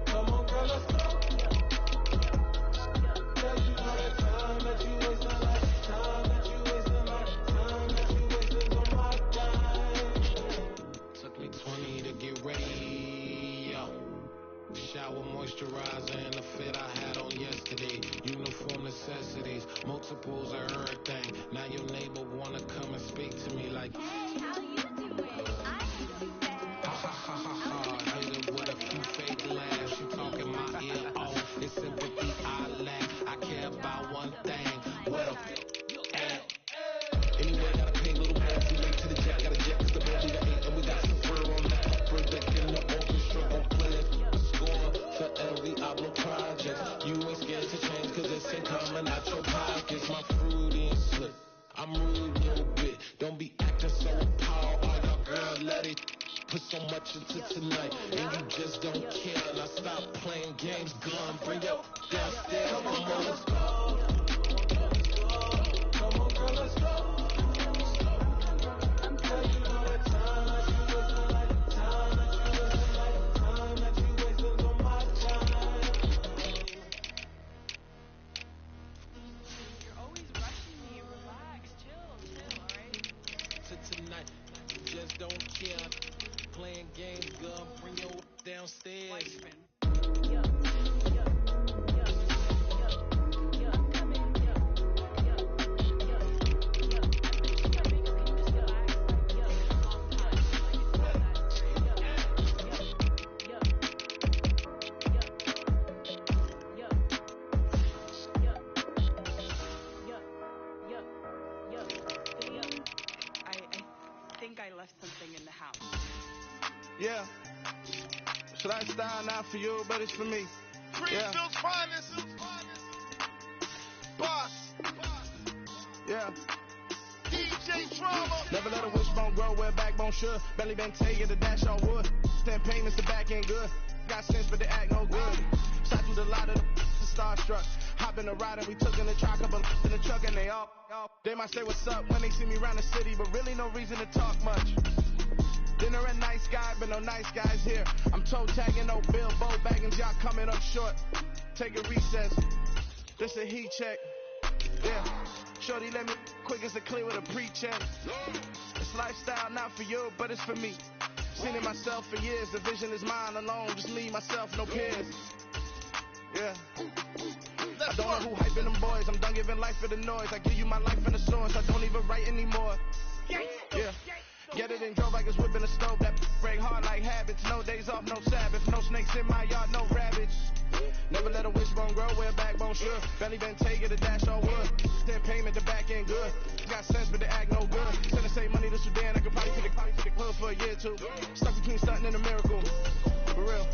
Come on, girl, let's go. Girl, you know that time that you wasting, like time that you wasting, like time that you wasting on my time. Took me 20 to get ready. Shower moisturizer and the fit I had on yesterday. Uniform necessities, multiples of everything. Now your neighbor wanna come and speak to me like, hey, how you doing? Ha. Hit her with a few fake laughs. She talking my ear off. It's sympathy I lack. I care about one thing. Where the f at? Anyway, gotta pay a little more. Too late to the jet. Got a jet cause the boat leader 8 and we got some fur on that. Predicting the orchestra gon' play a score for every album project. You ain't scared to change cause it's ain't coming out your pockets. My fruity and slick. I'm rude a little bit. Don't be acting so appalled. All y'all girl, let it put so much into tonight. And you just don't care. Now stop playing games. Gun, bring your downstairs. Come on, let's go. Come on, girl, let's go. Girl, you know that time that you wasting, like time that you wasting, like time that you wasting on my time. Yeah. It's lifestyle not for you, but it's for me. Greenfield's finest. Boss. Yeah. DJ Drama. Never let a wishbone grow where backbone should. Belly been taking the dash on wood. 10 payments, the back end good. Got sense, but they act no good. Shot through the lot of the starstruck. Hop in the ride and we took in the truck, couple in the truck and they all. They might say what's up when they see me around the city, but really no reason to talk much. Dinner and nice guy, but no nice guys here. I'm toe tagging, no Bilbo baggins, y'all coming up short. Take a recess. This a heat check. Yeah. Shorty let me quick as a clear with a pre-check. It's lifestyle not for you, but it's for me. Seen it myself for years. The vision is mine alone. Just me, myself, no peers. Yeah. I don't know who hyping them boys. I'm done giving life for the noise. I give you my life in the source. I don't even write anymore. Yeah. Get it and drove like it's whipping a stove. That break hard like habits. No days off, no Sabbath. No snakes in my yard, no rabbits. Never let a wishbone grow where a backbone should. Belly been taking the dash on wood. 10 payment, the back end good. Got sense, but they act no good. Send the same money to Sudan. I could probably take the hood for a year or two. Stuck between stunting and a miracle. For real.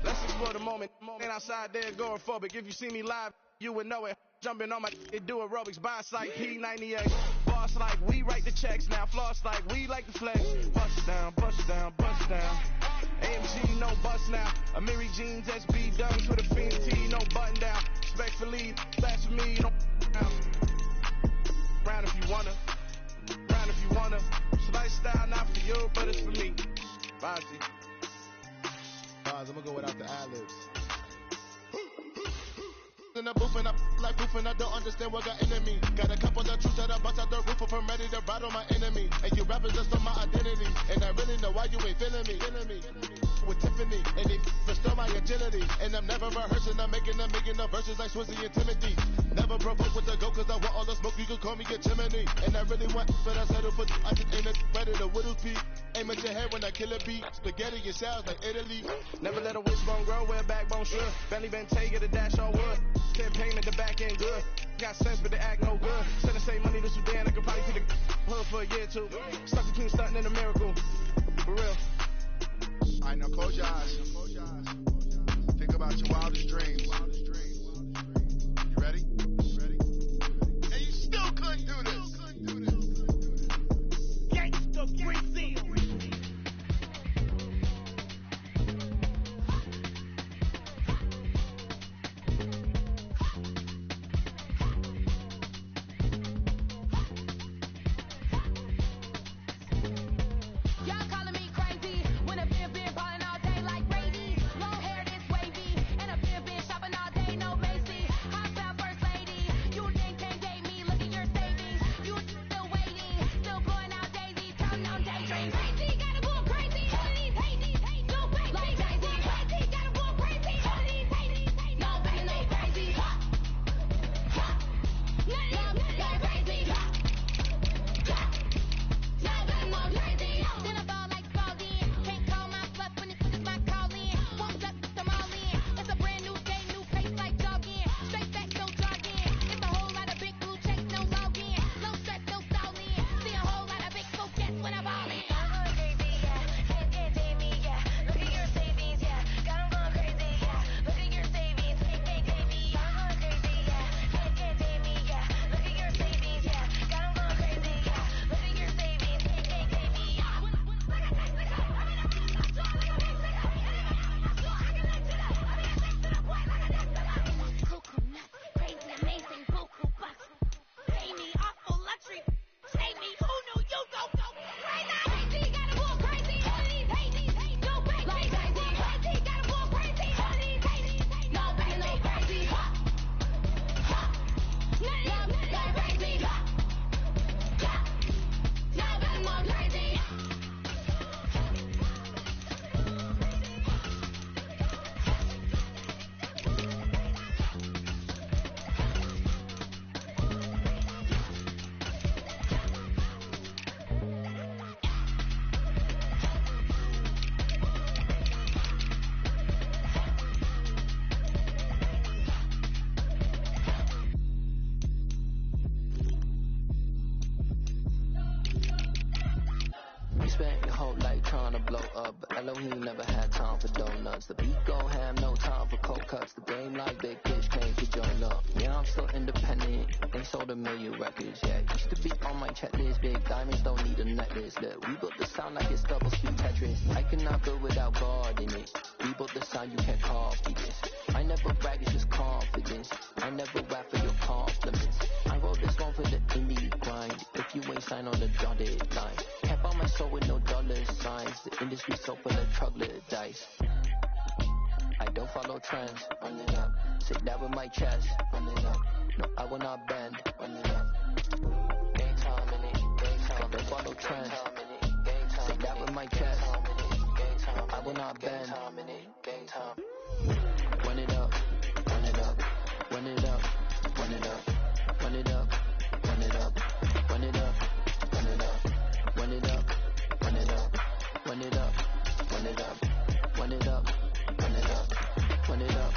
Let's explore the moment. Ain't outside there agoraphobic. If you see me live, you would know it. Jumping on my do aerobics. Boss like P98. Boss like we write the checks now. Floss like we like the flex. Bust down, bust down, bust down. AMG, no bust now. Amiri jeans, SB dunks with a fiend T, no button down. Respectfully, blasphemy, no down. Round if you wanna. Round if you wanna. It's lifestyle not for you, but it's for me. Bozzy. I'm gonna go without the ad-libs. In the booth and I like booth and I don't understand what got into me. Got a couple of truths that I bust out the roof if I'm ready to battle my enemy. And you rappers just on my identity. And I really know why you ain't feeling me. With Tiffany and they restore my agility. And I'm never rehearsing, I'm making the verses like Swizzy and Timothy. Never provoke with the go cause I want all the smoke, you can call me a chimney. And I really want, but I settle for I just ain't ready to whittle peak. Aim at your head when I kill a beat. Spaghetti, it sounds like Italy. Never let a wishbone grow where a backbone should. Belly been taking the dash on wood. 10 payment, the back end good. Got sense, but they act no good. Send the same money to Sudan. I could probably take the hood for a year or two. Stuck between stunting and a miracle. For real. Alright, now close your eyes. Think about your wildest dreams. You ready? And you still couldn't do this. Gangsta Brazil. trying to blow up, but Elohim never had time for donuts. The beat go ham, no time for cold cuts. The game like big fish came to join up. Yeah, I'm still independent, ain't sold a million records yet. Used to be on my checklist, big diamonds don't need a necklace. Look, we built the sound like it's double speed Tetris. I cannot build without God in it. We built the sound, you can't copy this. I never brag, it's just confidence. I never rap for your compliments. I wrote this one for the indie grind. If you ain't signed on the dotted line, can't buy my soul with no dollar signs. The industry so full of troglodytes. I don't follow trends. Run it up. Say that with my chest. Run it up. No, I will not bend. Run it up. Game time in it. Game time. I don't follow trends. Say that with my chest. I will not bend. Game time. Run it up. Run it up. Run it up. Run it up. Run it up. Run it up. Run it up. Run it up. Run it up. Run it up. Run it up. Run it up. Run it up. Run it up. Run it up.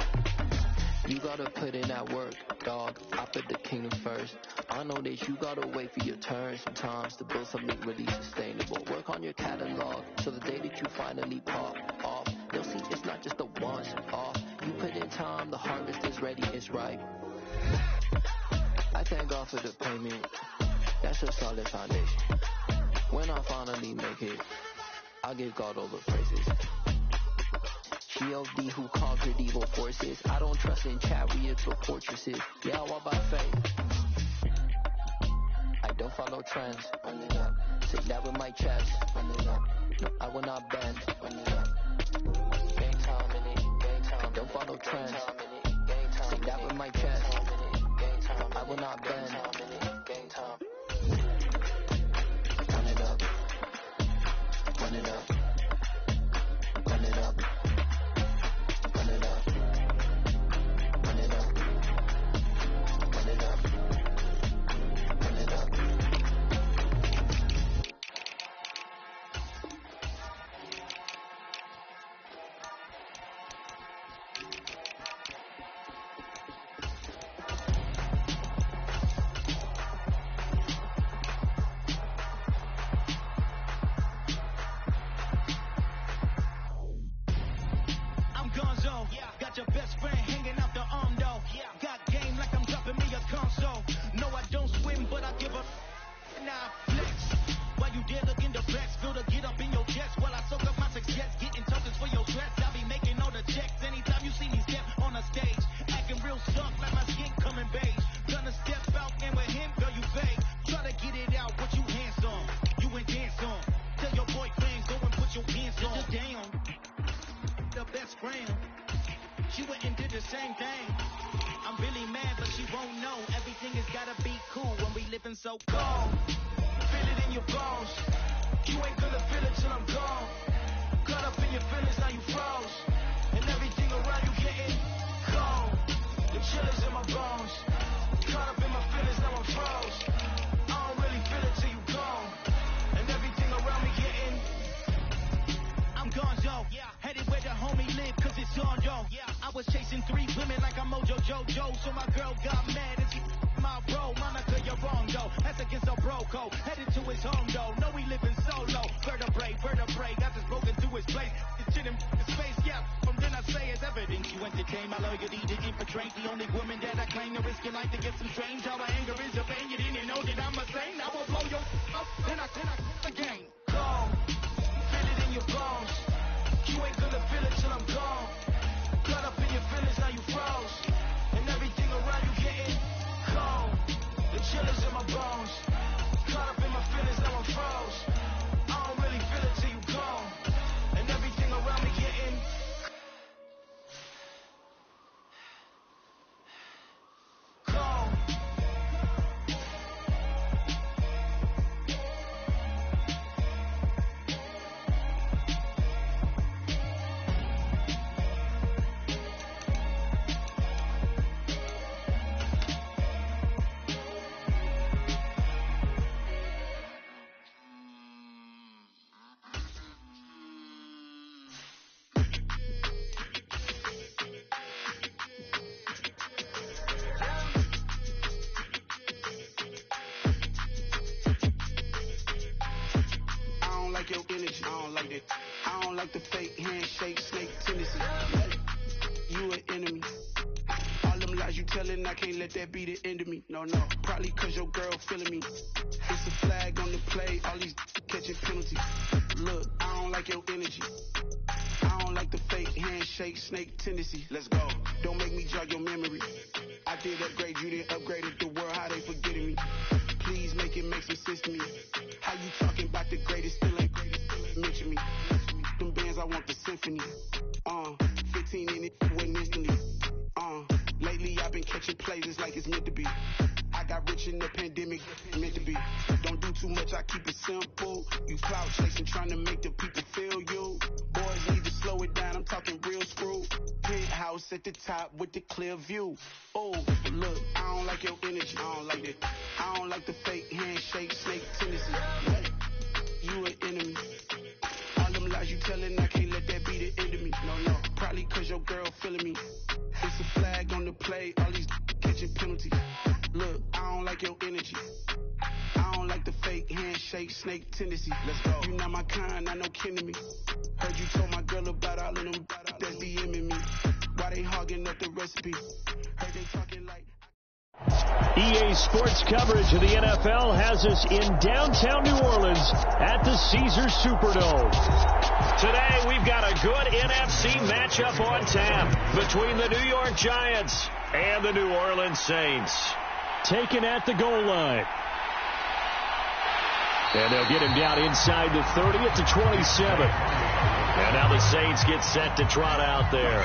You gotta put in that work, dog. I put the kingdom first. I know that you gotta wait for your turn sometimes to build something really sustainable. Work on your catalog so the day that you finally pop off, you'll see it's not just a once off. You put in time, the harvest is ready, it's ripe. I thank God for the payment. That's a solid foundation. When I finally make it, I'll give God all the praises. G.O.D. who conquered evil forces. I don't trust in chariots or fortresses. Yeah, I walk by faith. I don't follow trends. Run it up. Say that with my chest. Run it up. No, I will not bend. Run it up. Game time in it. Game time. I don't follow trends. Say that with my chest. I will not bend. Game time. Run it up. Run it up. Run it up. Run it up. Run it up. Run it up. Run it up. Got your best friend hanging out the arm though. Got game like I'm dropping me a console. No, I don't swim, but I give a nah flex. While you there looking to flex, feel to get up in your chest while I soak up my success. Getting tokens for your stress. I be making all the checks anytime you see me step on a stage. Acting real soft like my skin coming beige. Gonna step out and with him, girl, you fake. Try to get it out, what you hands on. You ain't dance on. Tell your boyfriend, go and put your pants on. Just down. The best friend. She went and did the same thing. I'm really mad, but she won't know. Everything has gotta be cool when we living so cold. Feel it in your bones. You ain't gonna feel it till I'm gone. Caught up in your feelings, now you froze. And everything around you getting cold. The chillers in my bones. Caught up in my feelings, now I'm froze. I don't really feel it till you gone. And everything around me getting I'm gone, yo. Headed where the homie live, cause it's on, yo. I was chasing 3 women like I'm Mojo Jojo, so my girl got mad and she my bro. Monica, you're wrong, though. That's against a bro code. Headed to his home, though. No, we living solo. Vertebrae, got this broken through his place. It's shit in space, yeah. From then I say it's evidence you entertain my loyalty to infiltrate. The only woman that I claim to risk your life to get some strange. All my anger is a pain. You didn't know that I'm a saint. Now I'll blow your up. Then I again. Gone. Feel it in your bones. You ain't gonna feel it till I'm gone. Caught up in your feelings, now you froze. And everything around you getting cold. The chillers in my bones. Caught up in my feelings, now I'm froze. I don't really feel it till you gone. And everything around me getting cold. like the fake handshake, snake tendency. You an enemy. All them lies you telling, I can't let that be the end of me. No, probably cause your girl feeling me. It's a flag on the play, all these catching penalties. Look, I don't like your energy. I don't like the fake handshake, snake tendency. Let's go. Don't make me jog your memory. I did upgrade, you didn't upgrade it. The world, how they forgetting me. Please make it make some sense to me. How you talking about the greatest, still ain't mention me. Them bands, I want the symphony. 15 in it, went instantly. Lately I've been catching plays, it's like it's meant to be. I got rich in the pandemic, meant to be. Don't do too much, I keep it simple. You clout chasing, trying to make the people feel you. Boys need to slow it down, I'm talking real screw. Penthouse at the top with the clear view. Oh, look, I don't like your energy, I don't like that. I don't like the fake handshake, snake tendency. You an enemy. All them lies you telling, I can't let that be the end of me. No, probably cause your girl feeling me. It's a flag on the play, all these catching penalties. Look, I don't like your energy. I don't like the fake handshake, snake tendency. Let's go. You not my kind, I know kin to me. Heard you told my girl about all of them that's DMing me. Why they hogging up the recipe? Heard they talking like... EA Sports coverage of the NFL has us in downtown New Orleans at the Caesars Superdome. Today, we've got a good NFC matchup on tap between the New York Giants and the New Orleans Saints. Taken at the goal line. And they'll get him down inside the 30 at the 27. And now the Saints get set to trot out there.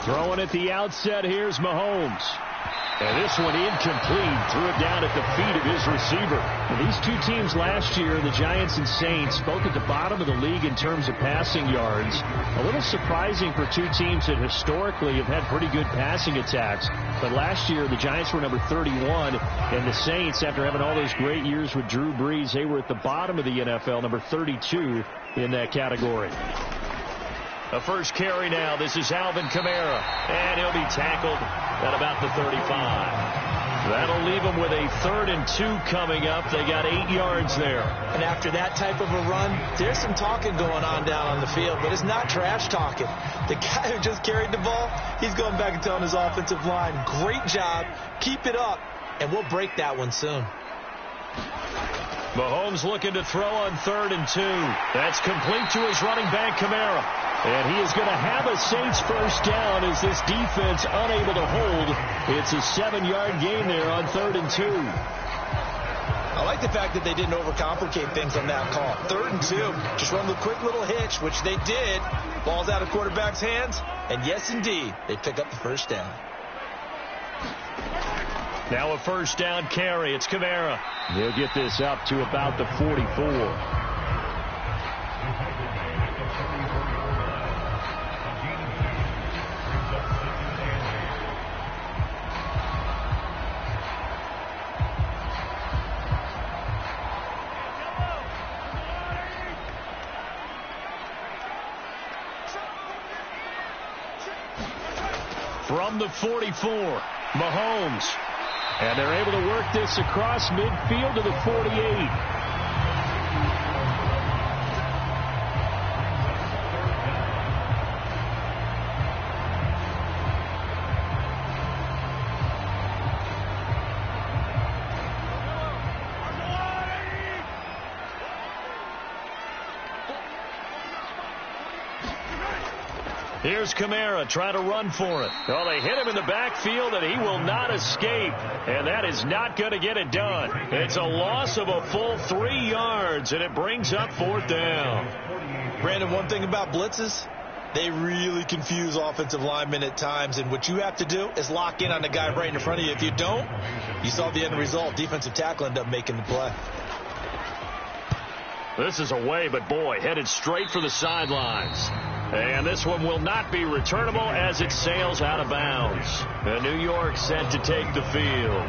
Throwing at the outset, here's Mahomes. And this one incomplete. Threw it down at the feet of his receiver. And these two teams last year, the Giants and Saints, both at the bottom of the league in terms of passing yards. A little surprising for two teams that historically have had pretty good passing attacks. But last year, the Giants were number 31, and the Saints, after having all those great years with Drew Brees, they were at the bottom of the NFL, number 32 in that category. A first carry now. This is Alvin Kamara. And he'll be tackled at about the 35. That'll leave them with a 3rd and 2 coming up. They got 8 yards there. And after that type of a run, there's some talking going on down on the field, but it's not trash talking. The guy who just carried the ball, he's going back and telling his offensive line, great job, keep it up, and we'll break that one soon. Mahomes looking to throw on 3rd and 2. That's complete to his running back, Kamara. And he is going to have a Saints first down as this defense unable to hold. It's a 7-yard gain there on 3rd and 2. I like the fact that they didn't overcomplicate things on that call. 3rd and 2, just run the quick little hitch, which they did. Ball's out of quarterback's hands, and yes, indeed, they pick up the first down. Now a first down carry. It's Kamara. He'll get this up to about the 44. From the 44, Mahomes. And they're able to work this across midfield to the 48. Here's Kamara trying to run for it. Well, they hit him in the backfield, and he will not escape. And that is not going to get it done. It's a loss of a full 3 yards, and it brings up 4th down. Brandon, one thing about blitzes, they really confuse offensive linemen at times. And what you have to do is lock in on the guy right in front of you. If you don't, you saw the end result. Defensive tackle ended up making the play. This is away, but boy, headed straight for the sidelines. And this one will not be returnable as it sails out of bounds. And New York set to take the field.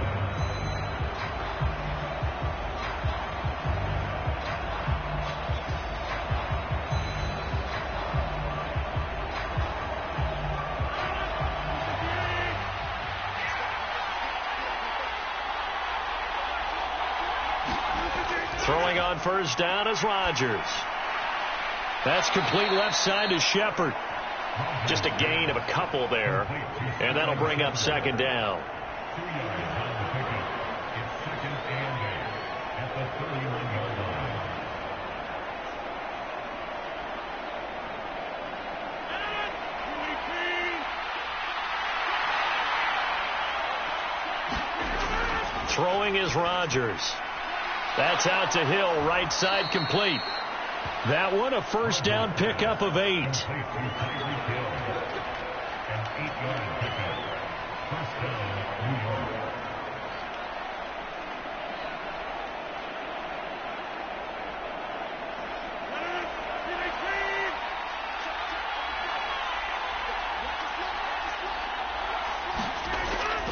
Throwing on first down is Rodgers. That's complete left side to Shepard. Just a gain of a couple there, and that'll bring up second down. Throwing is Rodgers. That's out to Hill, right side complete. That one, a first down pickup of 8.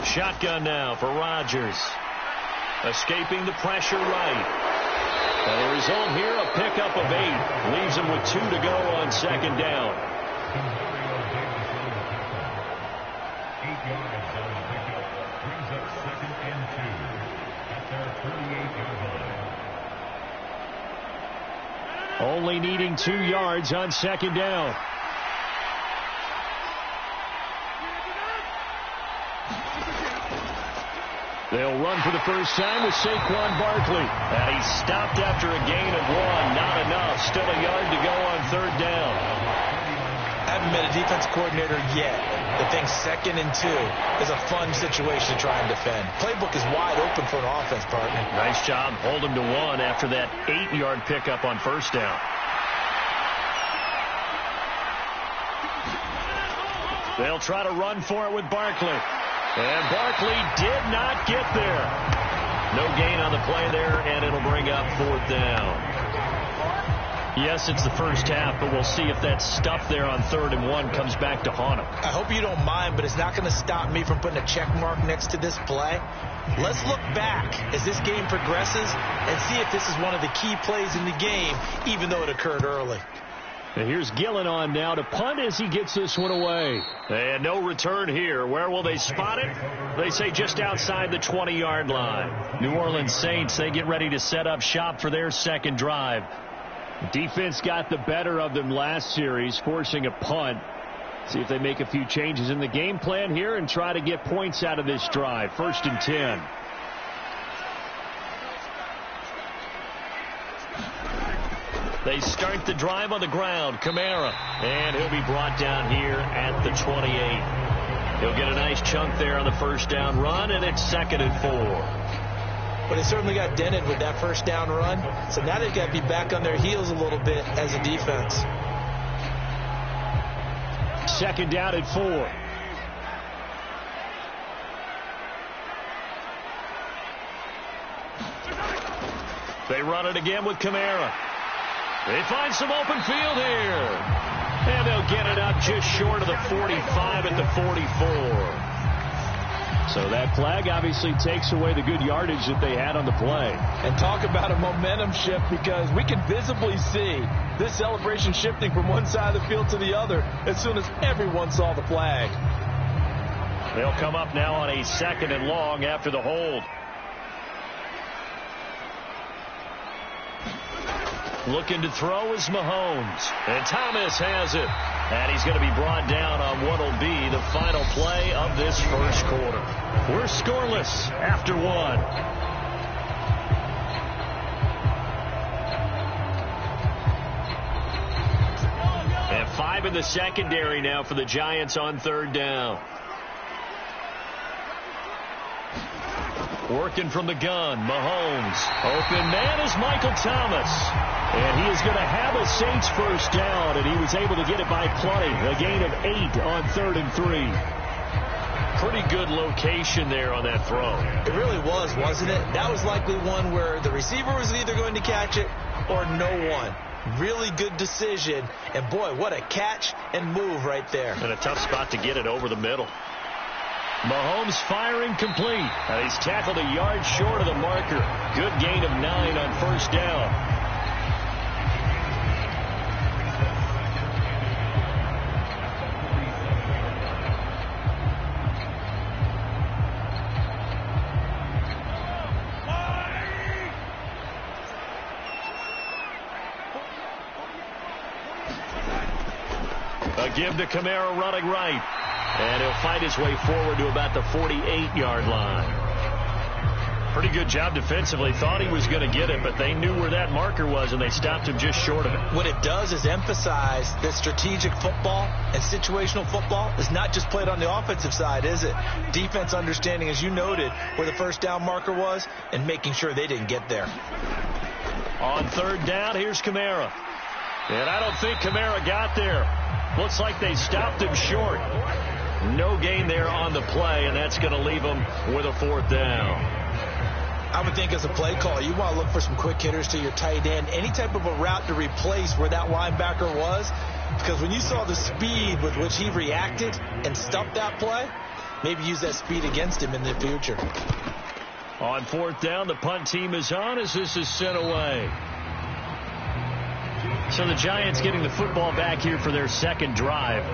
Shotgun now for Rodgers. Escaping the pressure right. The result here, a pickup of 8. Leaves him with 2 to go on second down. 8 yards on the pickup. Brings up second and 2. At their 38-yard line. Only needing 2 yards on second down. They'll run for the first time with Saquon Barkley. And he's stopped after a gain of 1. Not enough. Still a yard to go on third down. I haven't been a defense coordinator yet. The thing second and 2 is a fun situation to try and defend. Playbook is wide open for an offense, partner. Nice job. Hold him to 1 after that 8-yard pickup on first down. They'll try to run for it with Barkley. And Barkley did not get there. No gain on the play there, and it'll bring up fourth down. Yes, it's the first half, but we'll see if that stuff there on 3rd and 1 comes back to haunt him. I hope you don't mind, but it's not going to stop me from putting a check mark next to this play. Let's look back as this game progresses and see if this is one of the key plays in the game, even though it occurred early. And here's Gillen on now to punt as he gets this one away. And no return here. Where will they spot it? They say just outside the 20-yard line. New Orleans Saints, they get ready to set up shop for their second drive. Defense got the better of them last series, forcing a punt. See if they make a few changes in the game plan here and try to get points out of this drive. 1st and 10. They start the drive on the ground. Kamara. And he'll be brought down here at the 28. He'll get a nice chunk there on the first down run, and it's 2nd and 4. But they certainly got dented with that first down run. So now they've got to be back on their heels a little bit as a defense. 2nd down and 4. They run it again with Kamara. They find some open field here. And they'll get it up just short of the 45 at the 44. So that flag obviously takes away the good yardage that they had on the play. And talk about a momentum shift, because we can visibly see this celebration shifting from one side of the field to the other as soon as everyone saw the flag. They'll come up now on a 2nd and long after the hold. Looking to throw is Mahomes. And Thomas has it. And he's going to be brought down on what will be the final play of this first quarter. We're scoreless after 1. And 5 in the secondary now for the Giants on 3rd down. Working from the gun, Mahomes. Open man is Michael Thomas. And he is going to have a Saints first down, and he was able to get it by plenty. A gain of 8 on 3rd and 3. Pretty good location there on that throw. It really was, wasn't it? That was likely one where the receiver was either going to catch it or no one. Really good decision. And, boy, what a catch and move right there. And a tough spot to get it over the middle. Mahomes firing complete. And he's tackled a yard short of the marker. Good gain of 9 on first down. A give to Kamara running right. And he'll fight his way forward to about the 48-yard line. Pretty good job defensively. Thought he was going to get it, but they knew where that marker was, and they stopped him just short of it. What it does is emphasize that strategic football and situational football is not just played on the offensive side, is it? Defense understanding, as you noted, where the first down marker was and making sure they didn't get there. On third down, here's Kamara. And I don't think Kamara got there. Looks like they stopped him short. No gain there on the play, and that's going to leave him with a fourth down. I would think as a play call, you want to look for some quick hitters to your tight end, any type of a route to replace where that linebacker was, because when you saw the speed with which he reacted and stuffed that play, maybe use that speed against him in the future. On fourth down, the punt team is on as this is sent away. So the Giants getting the football back here for their second drive.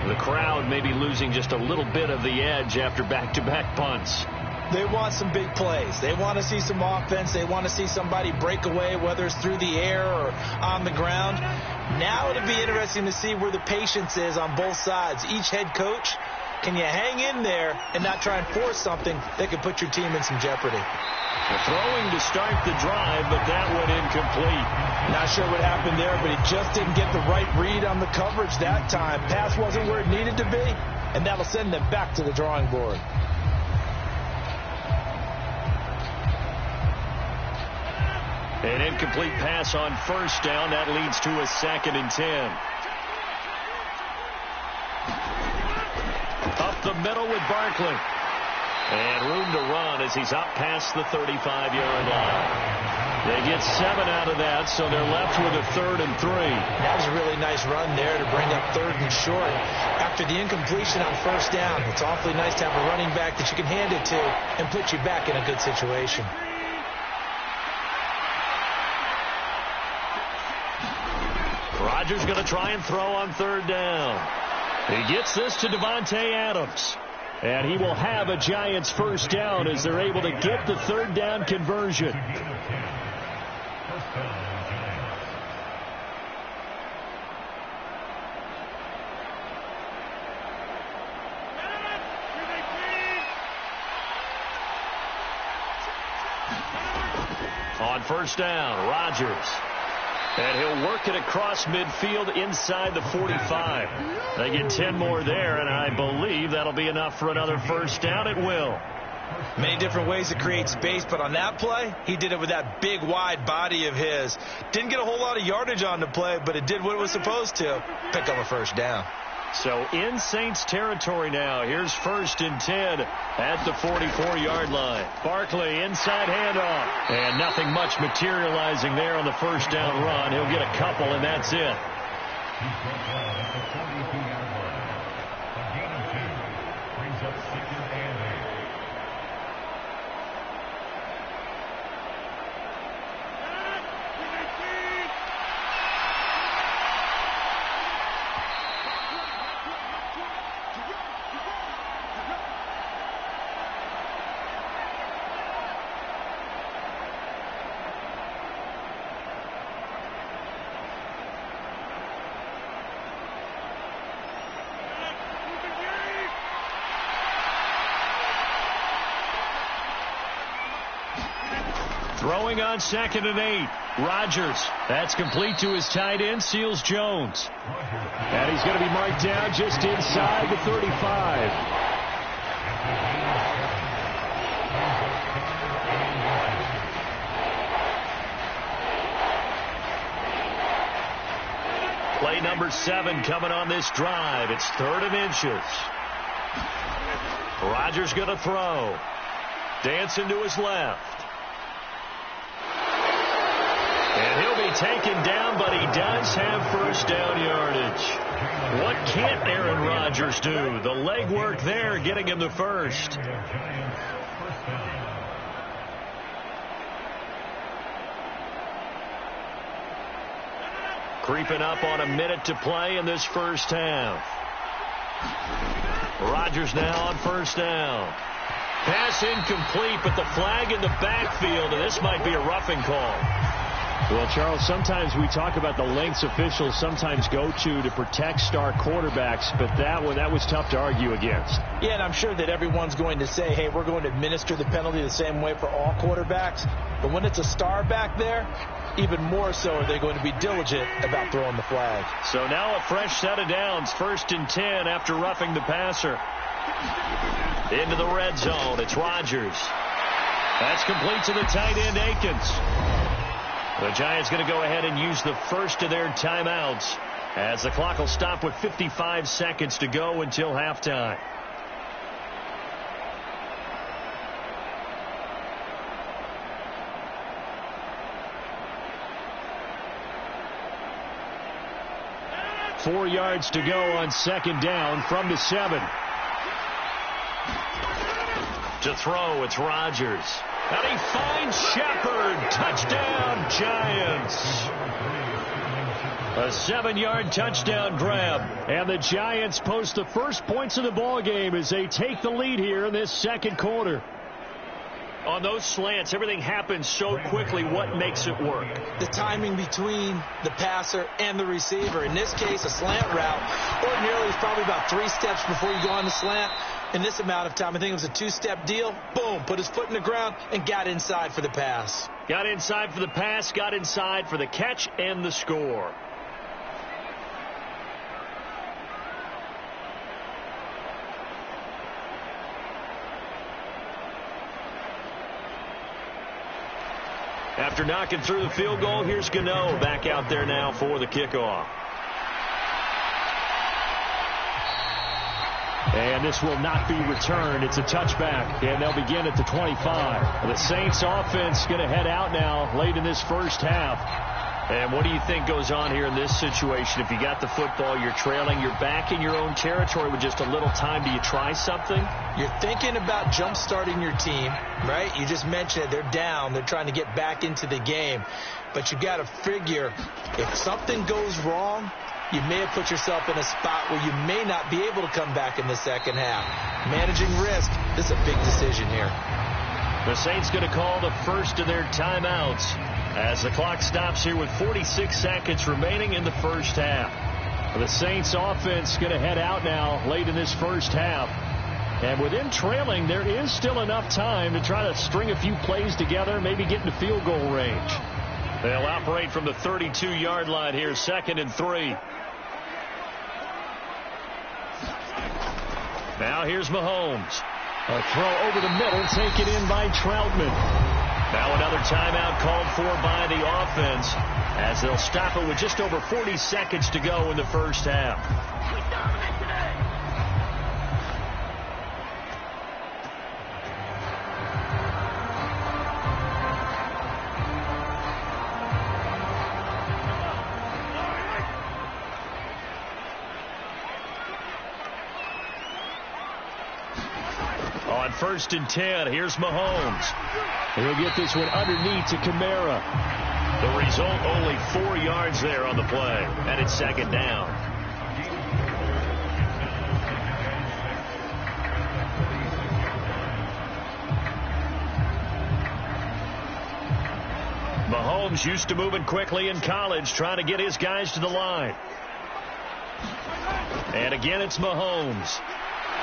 The crowd maybe losing just a little bit of the edge after back-to-back punts. They want some big plays. They want to see some offense. They want to see somebody break away, whether it's through the air or on the ground. Now it'll be interesting to see where the patience is on both sides. Each head coach, can you hang in there and not try and force something that could put your team in some jeopardy? Throwing to start the drive, but that went incomplete. Not sure what happened there, but he just didn't get the right read on the coverage that time. Pass wasn't where it needed to be, and that'll send them back to the drawing board. An incomplete pass on first down. That leads to a 2nd and 10. Up the middle with Barkley. And room to run as he's up past the 35-yard line. They get 7 out of that, so they're left with a 3rd and 3. That was a really nice run there to bring up 3rd and short. After the incompletion on first down, it's awfully nice to have a running back that you can hand it to and put you back in a good situation. Rodgers going to try and throw on 3rd down. He gets this to Davante Adams. And he will have a Giants first down as they're able to get the 3rd down conversion. On first down, Rodgers. And he'll work it across midfield inside the 45. They get 10 more there, and I believe that'll be enough for another first down. It will. Many different ways to create space, but on that play, he did it with that big, wide body of his. Didn't get a whole lot of yardage on the play, but it did what it was supposed to. Pick up a first down. So in Saints territory now. Here's 1st and 10 at the 44-yard line. Barkley inside handoff. And nothing much materializing there on the first down run. He'll get a couple, and that's it. Throwing on 2nd and 8. Rodgers. That's complete to his tight end, Seals Jones. And he's going to be marked down just inside the 35. Play number 7 coming on this drive. It's 3rd and inches. Rodgers going to throw. Dancing to his left. And he'll be taken down, but he does have first down yardage. What can't Aaron Rodgers do? The leg work there, getting him the first. Creeping up on a minute to play in this first half. Rodgers now on first down. Pass incomplete, but the flag in the backfield, and this might be a roughing call. Well, Charles, sometimes we talk about the lengths officials sometimes go to protect star quarterbacks, but that was tough to argue against. Yeah, and I'm sure that everyone's going to say, hey, we're going to administer the penalty the same way for all quarterbacks. But when it's a star back there, even more so are they going to be diligent about throwing the flag. So now a fresh set of downs, 1st and 10 after roughing the passer. Into the red zone, it's Rodgers. That's complete to the tight end, Akins. The Giants going to go ahead and use the first of their timeouts as the clock will stop with 55 seconds to go until halftime. Four yards to go on 2nd down from the 7. To throw, it's Rodgers. And he finds Shepard. Touchdown, Giants. A 7-yard touchdown grab. And the Giants post the first points of the ball game as they take the lead here in this 2nd quarter. On those slants, everything happens so quickly. What makes it work? The timing between the passer and the receiver. In this case, a slant route. Ordinarily, it's probably about 3 steps before you go on the slant. In this amount of time, I think it was a 2-step deal. Boom, put his foot in the ground and got inside for the pass. Got inside for the pass, got inside for the catch and the score. After knocking through the field goal, here's Gano back out there now for the kickoff. And this will not be returned. It's a touchback, and they'll begin at the 25. The Saints offense going to head out now late in this first half. And what do you think goes on here in this situation? If you got the football, you're trailing, you're back in your own territory with just a little time. Do you try something? You're thinking about jump-starting your team, right? You just mentioned it. They're down. They're trying to get back into the game. But you got to figure if something goes wrong, you may have put yourself in a spot where you may not be able to come back in the second half. Managing risk, this is a big decision here. The Saints going to call the first of their timeouts as the clock stops here with 46 seconds remaining in the first half. The Saints offense going to head out now late in this first half. And with them trailing, there is still enough time to try to string a few plays together, maybe get into field goal range. They'll operate from the 32-yard line here, 2nd and 3. Now here's Mahomes. A throw over the middle, taken in by Troutman. Now another timeout called for by the offense as they'll stop it with just over 40 seconds to go in the first half. On 1st and 10, here's Mahomes. He'll get this one underneath to Kamara. The result, only 4 yards there on the play, and it's 2nd down. Mahomes used to moving quickly in college, trying to get his guys to the line. And again, it's Mahomes.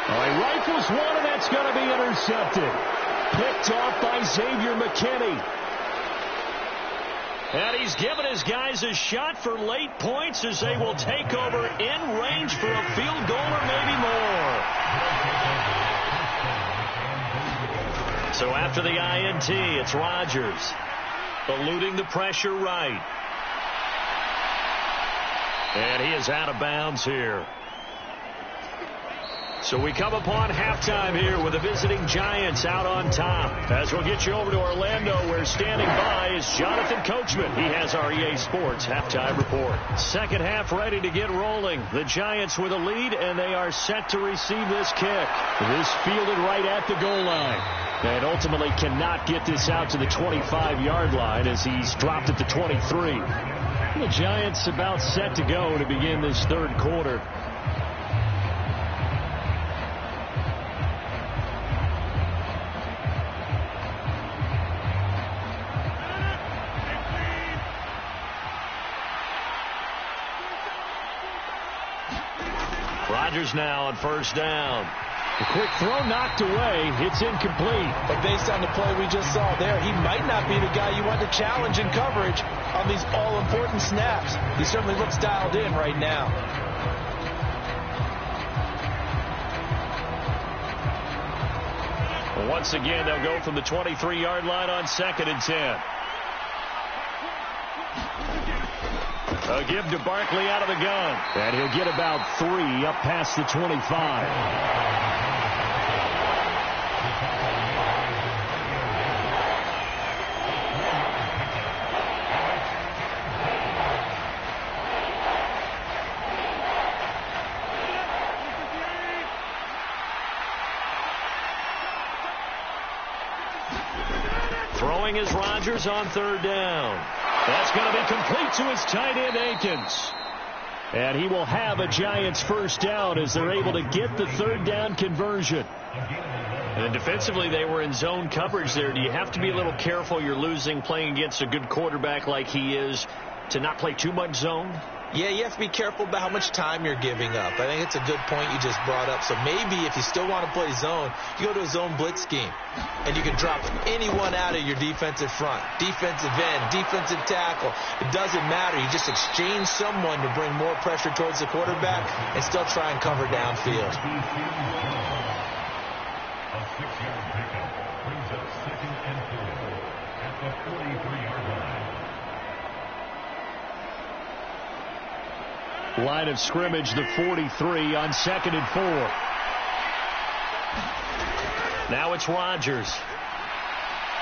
He rifles one, and that's going to be intercepted. Picked off by Xavier McKinney. And he's given his guys a shot for late points as they will take over in range for a field goal or maybe more. So after the INT, it's Rodgers. Eluding the pressure right. And he is out of bounds here. So we come upon halftime here with the visiting Giants out on top. As we'll get you over to Orlando, where standing by is Jonathan Coachman. He has our EA Sports halftime report. Second half ready to get rolling. The Giants with a lead, and they are set to receive this kick. This fielded right at the goal line. And ultimately cannot get this out to the 25-yard line as he's dropped at the 23. The Giants about set to go to begin this third quarter. Rodgers now on first down. The quick throw knocked away. It's incomplete. But based on the play we just saw there, he might not be the guy you want to challenge in coverage on these all-important snaps. He certainly looks dialed in right now. Once again, they'll go from the 23-yard line on 2nd and 10. A give to Barkley out of the gun. And he'll get about 3 up past the 25. Throwing is Rodgers on 3rd down. That's going to be complete to his tight end, Akins. And he will have a Giants first down as they're able to get the 3rd down conversion. And defensively, they were in zone coverage there. Do you have to be a little careful? You're losing playing against a good quarterback like he is to not play too much zone? Yeah, you have to be careful about how much time you're giving up. I think it's a good point you just brought up. So maybe if you still want to play zone, you go to a zone blitz scheme. And you can drop anyone out of your defensive front. Defensive end, defensive tackle. It doesn't matter. You just exchange someone to bring more pressure towards the quarterback and still try and cover downfield. A 6-yard pickup brings up 2nd and 4 at the 43-yard line. Line of scrimmage, the 43 on 2nd and 4. Now it's Rodgers.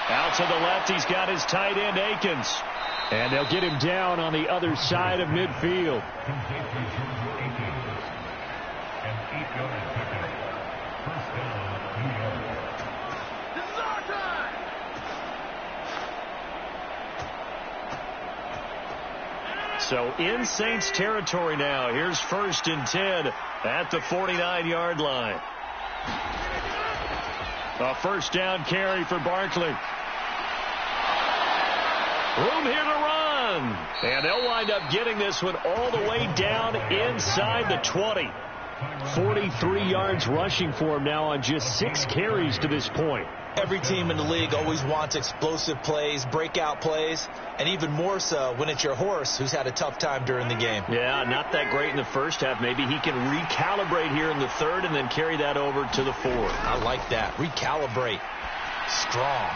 Out to the left, he's got his tight end, Akins. And they'll get him down on the other side of midfield. An 8-yard pickup. First down, New York. So in Saints territory now. Here's 1st and 10 at the 49-yard line. A first down carry for Barkley. Room here to run. And they'll wind up getting this one all the way down inside the 20. 43 yards rushing for him now on just 6 carries to this point. Every team in the league always wants explosive plays, breakout plays, and even more so when it's your horse who's had a tough time during the game. Yeah, not that great in the first half. Maybe he can recalibrate here in the 3rd and then carry that over to the 4th. I like that. Recalibrate. Strong.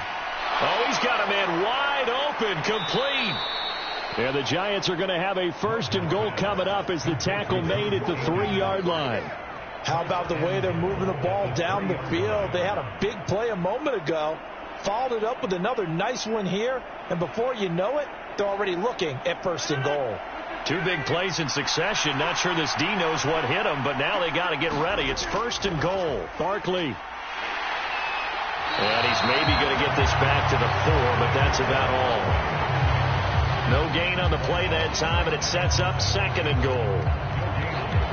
Oh, he's got a man wide open, complete. And the Giants are going to have a 1st and goal coming up as the tackle made at the 3-yard line. How about the way they're moving the ball down the field? They had a big play a moment ago, followed it up with another nice one here, and before you know it, they're already looking at 1st and goal. 2 big plays in succession. Not sure this D knows what hit him, but now they got to get ready. It's 1st and goal. Barkley. And he's maybe going to get this back to the 4, but that's about all. No gain on the play that time, and it sets up 2nd and goal.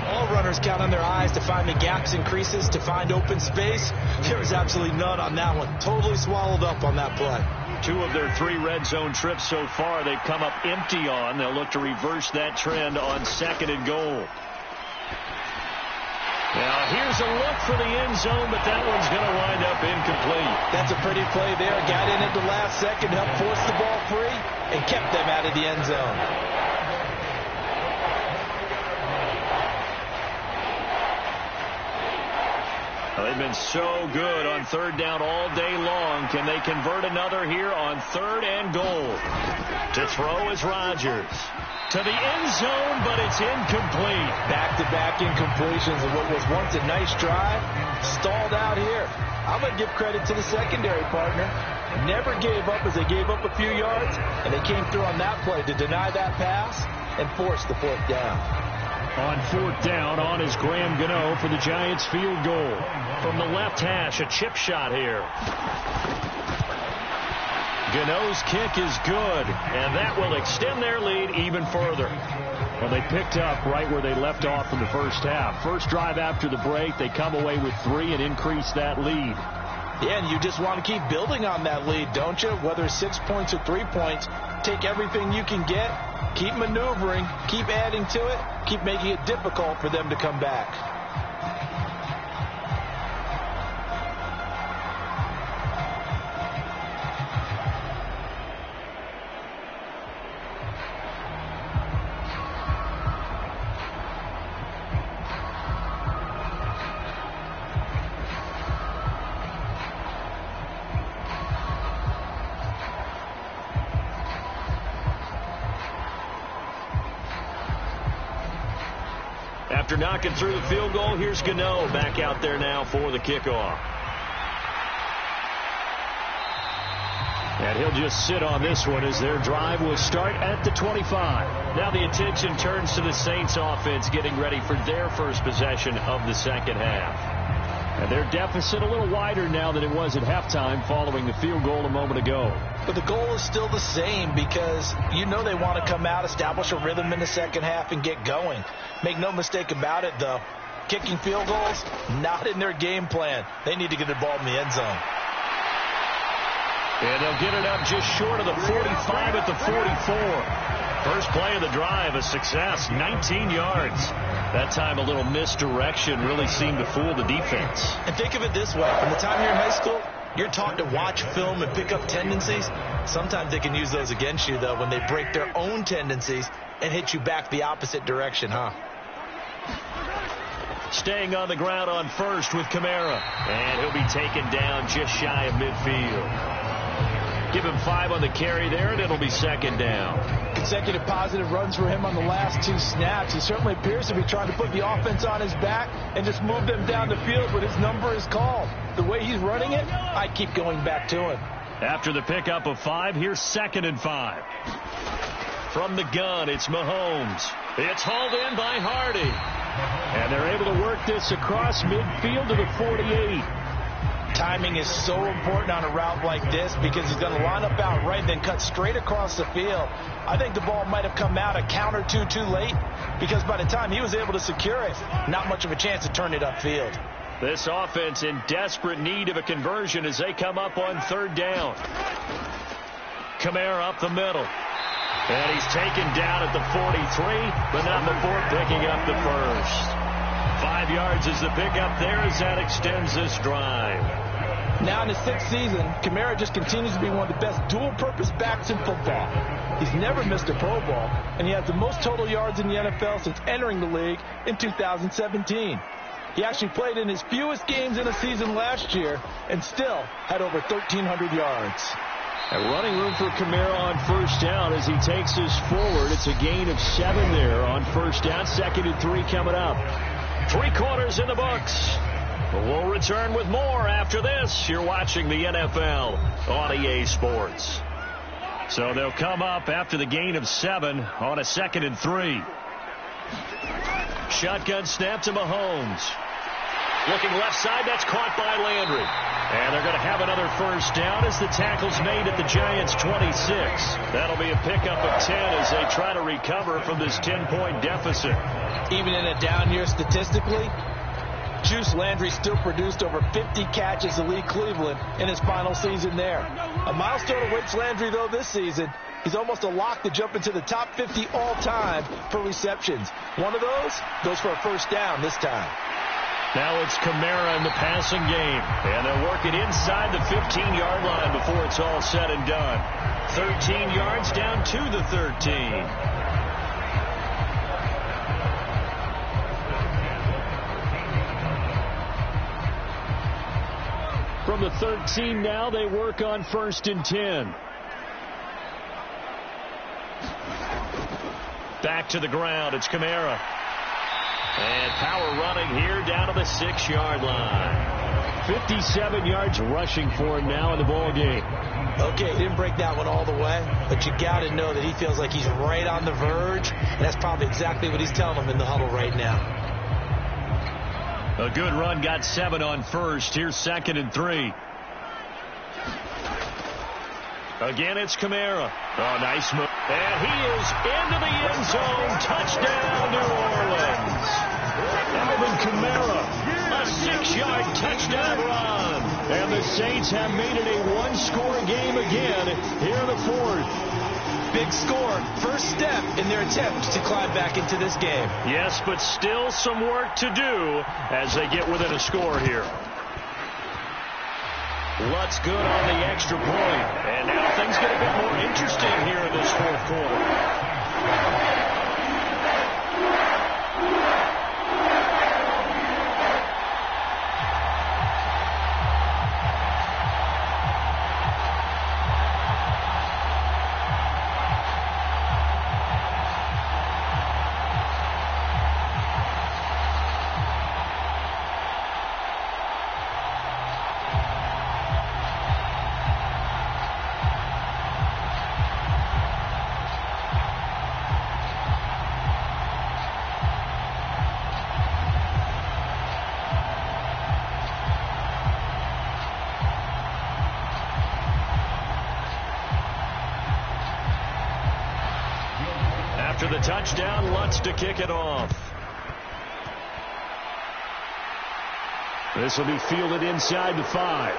All runners count on their eyes to find the gaps and creases, to find open space. There was absolutely none on that one. Totally swallowed up on that play. 2 of their 3 red zone trips so far they've come up empty on. They'll look to reverse that trend on 2nd and goal. Now here's a look for the end zone, but that one's going to wind up incomplete. That's a pretty play there. Got in at the last second, helped force the ball free, and kept them out of the end zone. They've been so good on 3rd down all day long. Can they convert another here on 3rd and goal? To throw is Rodgers. To the end zone, but it's incomplete. Back-to-back incompletions of what was once a nice drive. Stalled out here. I'm going to give credit to the secondary partner. Never gave up as they gave up a few yards, and they came through on that play to deny that pass and force the 4th down. On 4th down, on is Graham Gano for the Giants field goal. From the left hash, a chip shot here. Gano's kick is good, and that will extend their lead even further. Well, they picked up right where they left off in the first half. First drive after the break, they come away with 3 and increase that lead. Yeah, and you just want to keep building on that lead, don't you? Whether it's 6 points or 3 points, take everything you can get, keep maneuvering, keep adding to it, keep making it difficult for them to come back. After knocking through the field goal, here's Gano back out there now for the kickoff. And he'll just sit on this one as their drive will start at the 25. Now the attention turns to the Saints offense getting ready for their first possession of the second half. And their deficit a little wider now than it was at halftime following the field goal a moment ago. But the goal is still the same because you know they want to come out, establish a rhythm in the second half, and get going. Make no mistake about it, though. Kicking field goals, not in their game plan. They need to get the ball in the end zone. And they'll get it up just short of the 45 at the 44. First play of the drive, a success, 19 yards. That time a little misdirection really seemed to fool the defense. And think of it this way. From the time you're in high school, you're taught to watch film and pick up tendencies. Sometimes they can use those against you, though, when they break their own tendencies and hit you back the opposite direction, huh? Staying on the ground on first with Kamara. And he'll be taken down just shy of midfield. Give him 5 on the carry there, and it'll be second down. Consecutive positive runs for him on the last 2 snaps. He certainly appears to be trying to put the offense on his back and just move them down the field when his number is called. The way he's running it, I keep going back to him. After the pickup of 5, here's 2nd and 5. From the gun, it's Mahomes. It's hauled in by Hardy. And they're able to work this across midfield to the 48. Timing is so important on a route like this because he's going to line up out right and then cut straight across the field. I think the ball might have come out a count or two too late because by the time he was able to secure it, not much of a chance to turn it upfield. This offense in desperate need of a conversion as they come up on 3rd down. Kamara up the middle. And he's taken down at the 43, but not before picking up the first. 5 yards is the pickup there as that extends this drive. Now in his 6th season, Kamara just continues to be one of the best dual-purpose backs in football. He's never missed a Pro Bowl, and he has the most total yards in the NFL since entering the league in 2017. He actually played in his fewest games in a season last year and still had over 1,300 yards. A running room for Kamara on 1st down as he takes this forward. It's a gain of 7 there on 1st down. 2nd and 3 coming up. 3 quarters in the books. We'll return with more after this. You're watching the NFL on EA Sports. So they'll come up after the gain of 7 on a 2nd and 3. Shotgun snap to Mahomes. Looking left side, that's caught by Landry. And they're going to have another 1st down as the tackle's made at the Giants' 26. That'll be a pickup of 10 as they try to recover from this 10-point deficit. Even in a down year statistically, Juice Landry still produced over 50 catches to lead Cleveland in his final season there. A milestone awaits Landry, though, this season. He's almost a lock to jump into the top 50 all-time for receptions. One of those goes for a 1st down this time. Now it's Kamara in the passing game. And they'll work it inside the 15-yard line before it's all said and done. 13 yards down to the 13. From the 13 now, they work on 1st and 10. Back to the ground. It's Kamara. And power running here down to the 6-yard line. 57 yards rushing for him now in the ball game. Okay, he didn't break that one all the way, but you got to know that he feels like he's right on the verge, and that's probably exactly what he's telling them in the huddle right now. A good run, got 7 on 1st. Here's 2nd and 3. Again, it's Kamara. Oh, nice move. And he is into the end zone. Touchdown, New Orleans. Alvin Kamara, a 6-yard touchdown run. And the Saints have made it a 1-score game again here in the 4th. big score, first step in their attempt to climb back into this game. Yes, but still some work to do as they get within a score here. Lutz good on the extra point. And now things get a bit more interesting here in this fourth quarter. After the touchdown, Lutz to kick it off. This will be fielded inside the 5.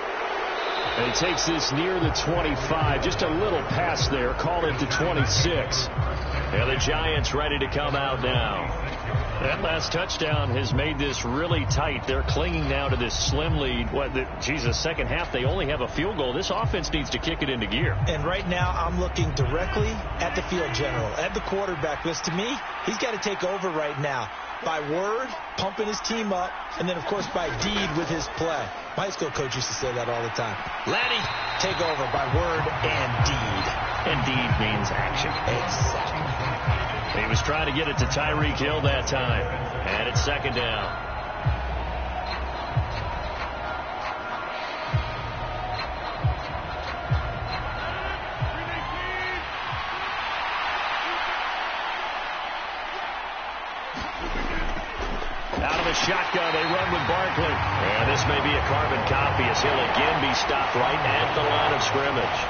And he takes this near the 25. Just a little pass there. Call it the 26. And the Giants ready to come out now. That last touchdown has made this really tight. They're clinging now to this slim lead. Second half, they only have a field goal. This offense needs to kick it into gear. And right now, I'm looking directly at the field general, at the quarterback. Because to me, he's got to take over right now. By word, pumping his team up, and then, of course, by deed with his play. My high school coach used to say that all the time. Lanny, take over by word and deed. And deed means action. Exactly. He was trying to get it to Tyreek Hill that time. And it's second down. Out of the shotgun, they run with Barkley. And this may be a carbon copy as he'll again be stopped right at the line of scrimmage.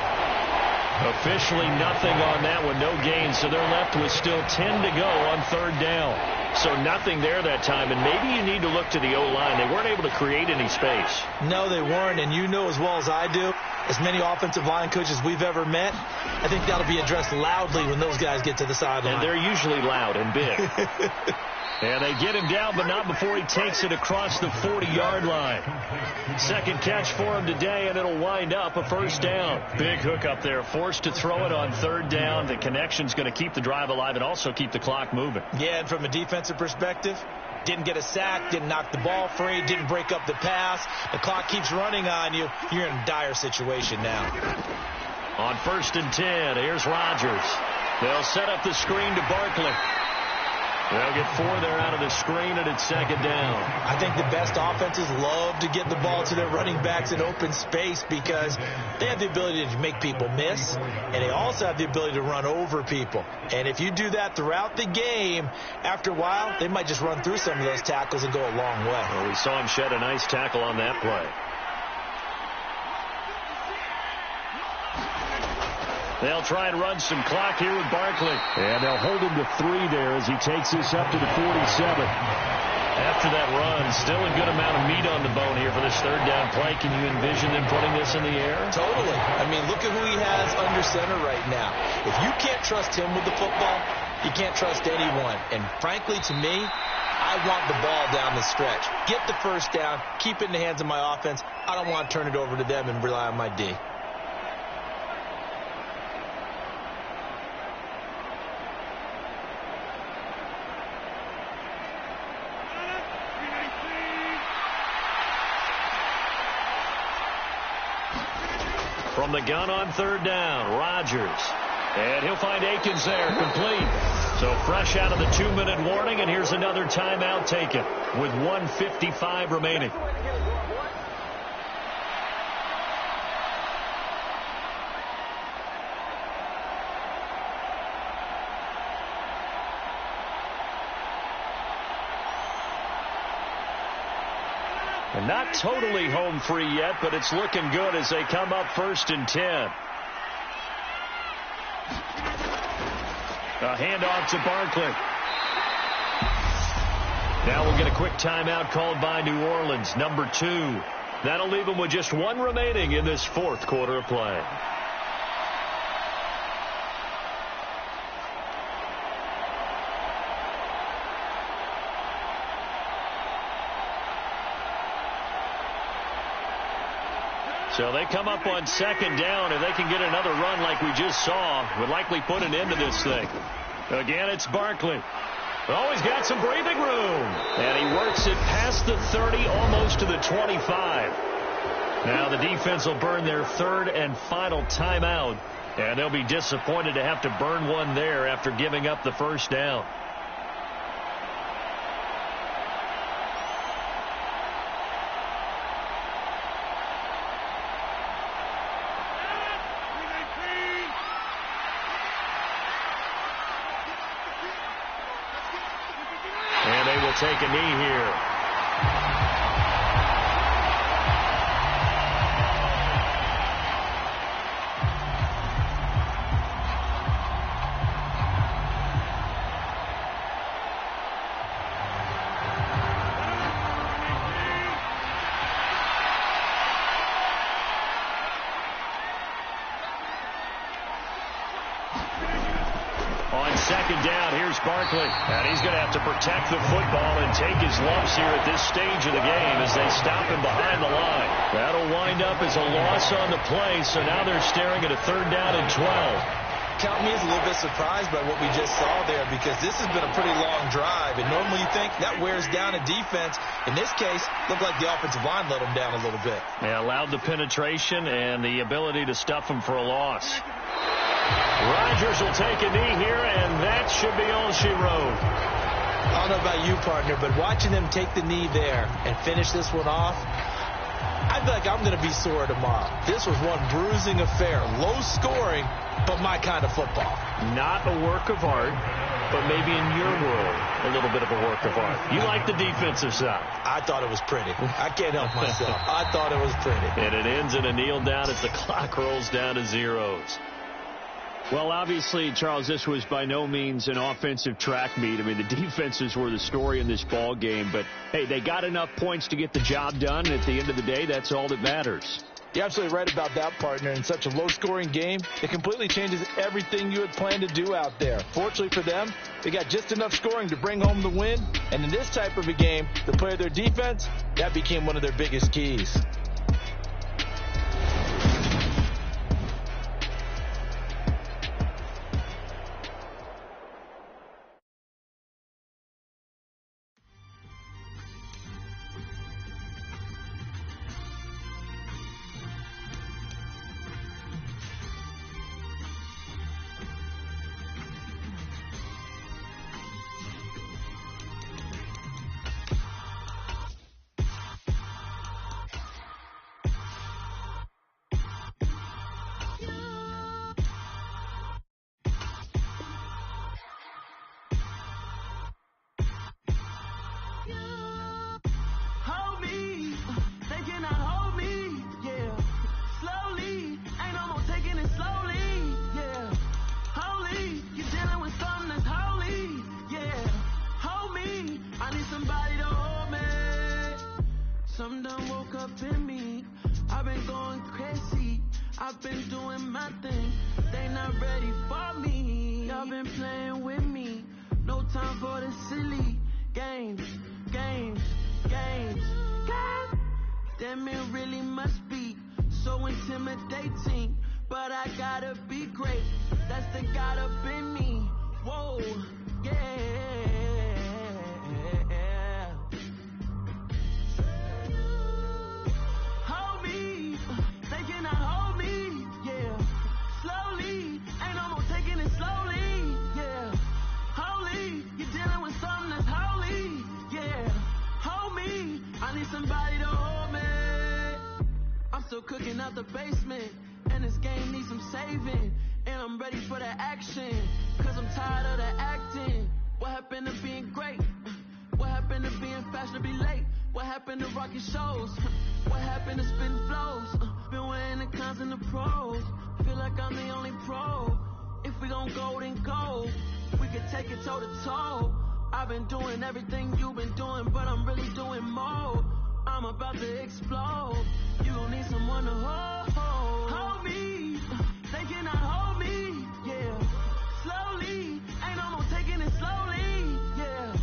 Officially nothing on that one, no gain, so they're left with still 10 to go on third down. So nothing there that time, and maybe you need to look to the O-line. They weren't able to create any space. No, they weren't, and you know as well as I do, as many offensive line coaches we've ever met, I think that'll be addressed loudly when those guys get to the sideline. And they're usually loud and big. And they get him down, but not before he takes it across the 40-yard line. Second catch for him today, and it'll wind up a first down. Big hook up there, forced to throw it on third down. The connection's going to keep the drive alive and also keep the clock moving. Yeah, and from a defensive perspective, didn't get a sack, didn't knock the ball free, didn't break up the pass. The clock keeps running on you. You're in a dire situation now. On 1st and 10, here's Rodgers. They'll set up the screen to Barkley. They'll get 4 there out of the screen, and it's second down. I think the best offenses love to get the ball to their running backs in open space because they have the ability to make people miss, and they also have the ability to run over people. And if you do that throughout the game, after a while, they might just run through some of those tackles and go a long way. Well, we saw him shed a nice tackle on that play. They'll try and run some clock here with Barkley. And they'll hold him to 3 there as he takes this up to the 47. After that run, still a good amount of meat on the bone here for this third down play. Can you envision them putting this in the air? Totally. I mean, look at who he has under center right now. If you can't trust him with the football, you can't trust anyone. And frankly, to me, I want the ball down the stretch. Get the first down, keep it in the hands of my offense. I don't want to turn it over to them and rely on my D. From the gun on third down, Rodgers. And he'll find Akins there, complete. So fresh out of the 2-minute warning, and here's another timeout taken with 1:55 remaining. And not totally home free yet, but it's looking good as they come up 1st and 10. A handoff to Barkley. Now we'll get a quick timeout called by New Orleans, number 2. That'll leave them with just 1 remaining in this fourth quarter of play. So they come up on second down. If they can get another run like we just saw, would likely put an end to this thing. Again, it's Barkley. Oh, he's got some breathing room. And he works it past the 30, almost to the 25. Now the defense will burn their third and final timeout. And they'll be disappointed to have to burn one there after giving up the first down. And they will take a knee here. Second down, here's Barkley. And he's going to have to protect the football and take his lumps here at this stage of the game as they stop him behind the line. That'll wind up as a loss on the play, so now they're staring at a third down and 12. Count me as a little bit surprised by what we just saw there, because this has been a pretty long drive, and normally you think that wears down a defense. In this case, looked like the offensive line let them down a little bit. They allowed the penetration and the ability to stuff them for a loss. Rodgers will take a knee here, and that should be all she wrote. I don't know about you, partner, but watching them take the knee there and finish this one off, I feel like I'm going to be sore tomorrow. This was one bruising affair. Low scoring, but my kind of football. Not a work of art, but maybe in your world, a little bit of a work of art. You like the defensive side. I thought it was pretty. I can't help myself. I thought it was pretty. And it ends in a kneel down as the clock rolls down to zeros. Well, obviously, Charles, this was by no means an offensive track meet. I mean, the defenses were the story in this ball game. But, hey, they got enough points to get the job done. And at the end of the day, that's all that matters. You're absolutely right about that, partner. In such a low-scoring game, it completely changes everything you had planned to do out there. Fortunately for them, they got just enough scoring to bring home the win. And in this type of a game, to play their defense, that became one of their biggest keys. I've been doing my thing, they not ready for me. Y'all been playing with me, no time for the silly games. God damn, it really must be so intimidating, but I gotta be great, that's the God up in me. Whoa, yeah. Hold me, they cannot hold me, yeah. Slowly, ain't no more taking it slowly, yeah. Holy, you're dealing with something that's holy, yeah. Hold me, I need somebody to hold me. I'm still cooking out the basement, and this game needs some saving. And I'm ready for the action, cause I'm tired of the acting. What happened to being great? What happened to being fashionably late? What happened to rocking shows? What happened to spitting flows? Been weighing the cons and the pros. Feel like I'm the only pro. If we gon' go, then go. We could take it toe to toe. I've been doing everything you've been doing, but I'm really doing more. I'm about to explode. You gon' need someone to hold. Hold me. They cannot hold me. Yeah. Slowly. Ain't no more taking it slowly. Yeah.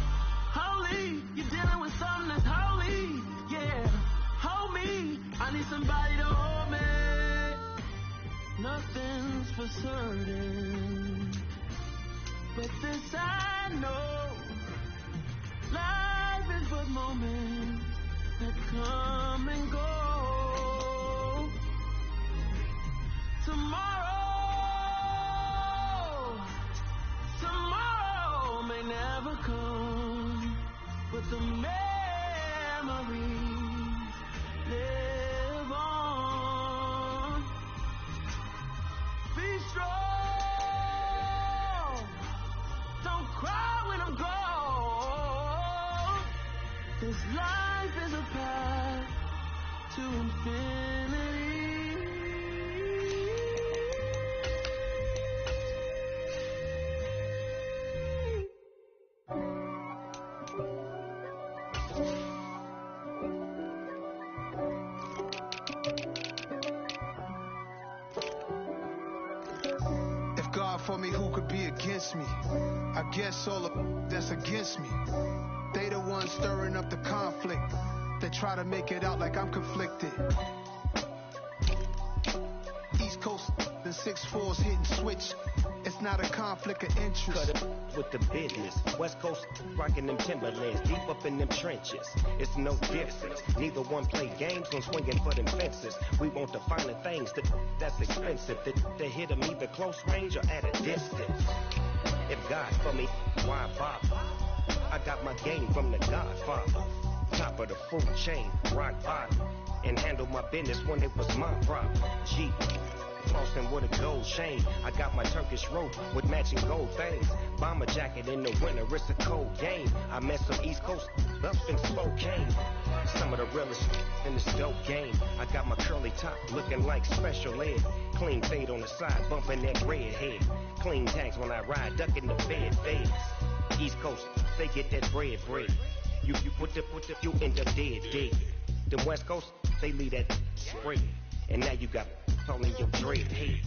Holy. You're dealing with something that's holy. Yeah. Hold me. I need somebody to hold me. know life is but moments that come and go. Tomorrow may never come, but the memories live on. Be strong, don't cry when I'm gone, 'cause life is a path to infinity. For me, who could be against me? I guess all of that's against me. They the ones stirring up the conflict. They try to make it out like I'm conflicted. East Coast, the 6'4s hitting switch. It's not a conflict of interest. Cut it with the business. West Coast rocking them Timberlands, deep up in them trenches. It's no difference. Neither one play games when swinging for them fences. We want the finer things that's expensive. That hit them either close range or at a distance. If God for me, why bother? I got my game from the Godfather. Top of the food chain, rock bottom. And handle my business when it was my problem. G. Flossing with a gold chain. I got my Turkish rope with matching gold things. Bomber jacket in the winter, it's a cold game. I met some East Coast up in Spokane. Some of the realest in this dope game. I got my curly top looking like special ed. Clean fade on the side, bumping that red head. Clean tags when I ride, ducking the bed fades. East Coast, they get that bread. You you end up dead. Them West Coast, they leave that spread. And now you got all in your dread head.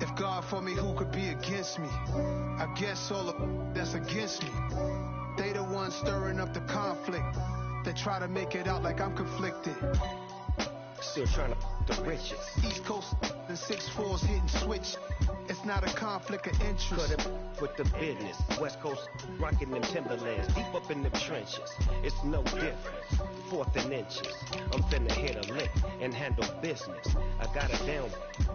If God for me, who could be against me? I guess all of that's against me. They the ones stirring up the conflict. They try to make it out like I'm conflicted. Still trying to the riches. East Coast, the 6'4s hitting switch. It's not a conflict of interest. Cut it with the business. West Coast rocking them Timberlands, deep up in them trenches. It's no difference. Fourth and inches. I'm finna hit a lick and handle business. I got her down,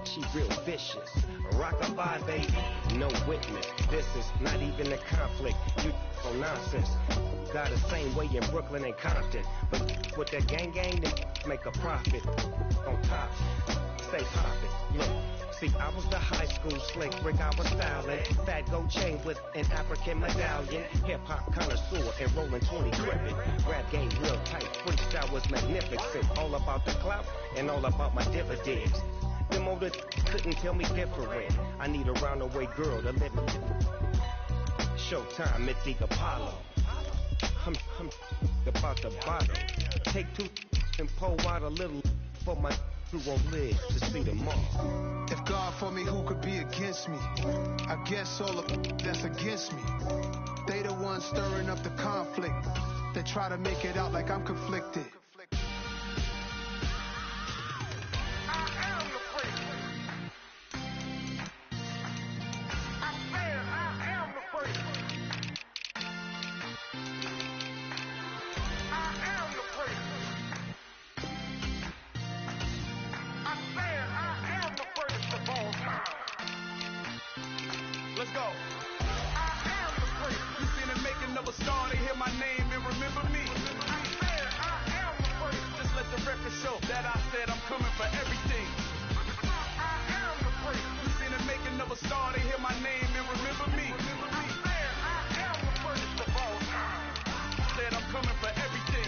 she real vicious. Rock-a-bye, baby, no witness. This is not even a conflict. You on nonsense. Got the same way in Brooklyn and Compton. But with that gang, they make a profit. On top, stay poppin'. Look, see, I was the high school slick Rick, I was styling. Fat gold chain with an African medallion. Hip-hop connoisseur and rolling 20 crippin'. Rap game real tight, freestyle was magnificent. All about the clout and all about my dividends. Them older couldn't tell me different. I need a roundaway girl to let me. Showtime, it's the Apollo. I'm about the bottle. Take two and pour out a little for my who won't live to see tomorrow. If God for me, who could be against me? I guess all of that's against me. They the ones stirring up the conflict. They try to make it out like I'm conflicted. Let's go. I am the first. You seen the making of a star, they hear my name and remember me. I said I am the first. Just let the record show that I said I'm coming for everything. I am the first. You seen the making of a star, they hear my name and remember me. I said I am the first of all time. I said I'm coming for everything.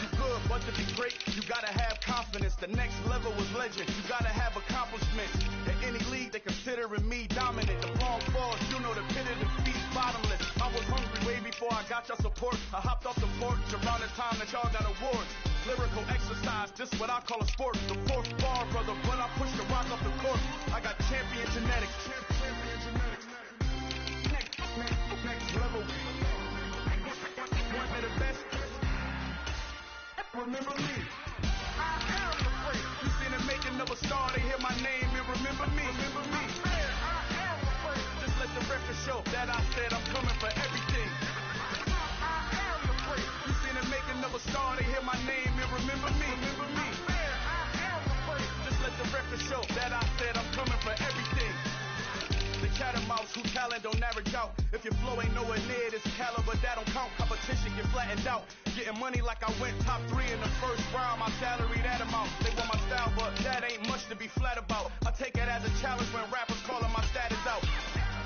You good, but to be great, you gotta have confidence. The next level was legend. You gotta have accomplishments. In any league, they considering me dominant. The palm falls, you know the pit of defeat, bottomless. I was hungry way before I got your support. I hopped off the porch around the time that y'all got awards. Lyrical exercise, this what I call a sport. The fourth bar, brother, when I push the rock off the court. I got champion genetics. Next level. One of the best. Remember me. I am the first. You seen the making of a star, they hear my name and remember me. Remember me. I am the first. Just let the record show that I said I'm coming for everything. if your flow ain't nowhere near this caliber, that don't count. Competition get flattened out. Getting money like I went top 3 in the first round. My salary that amount. They want my style, but that ain't much to be flat about. I take it as a challenge when rappers calling my status out.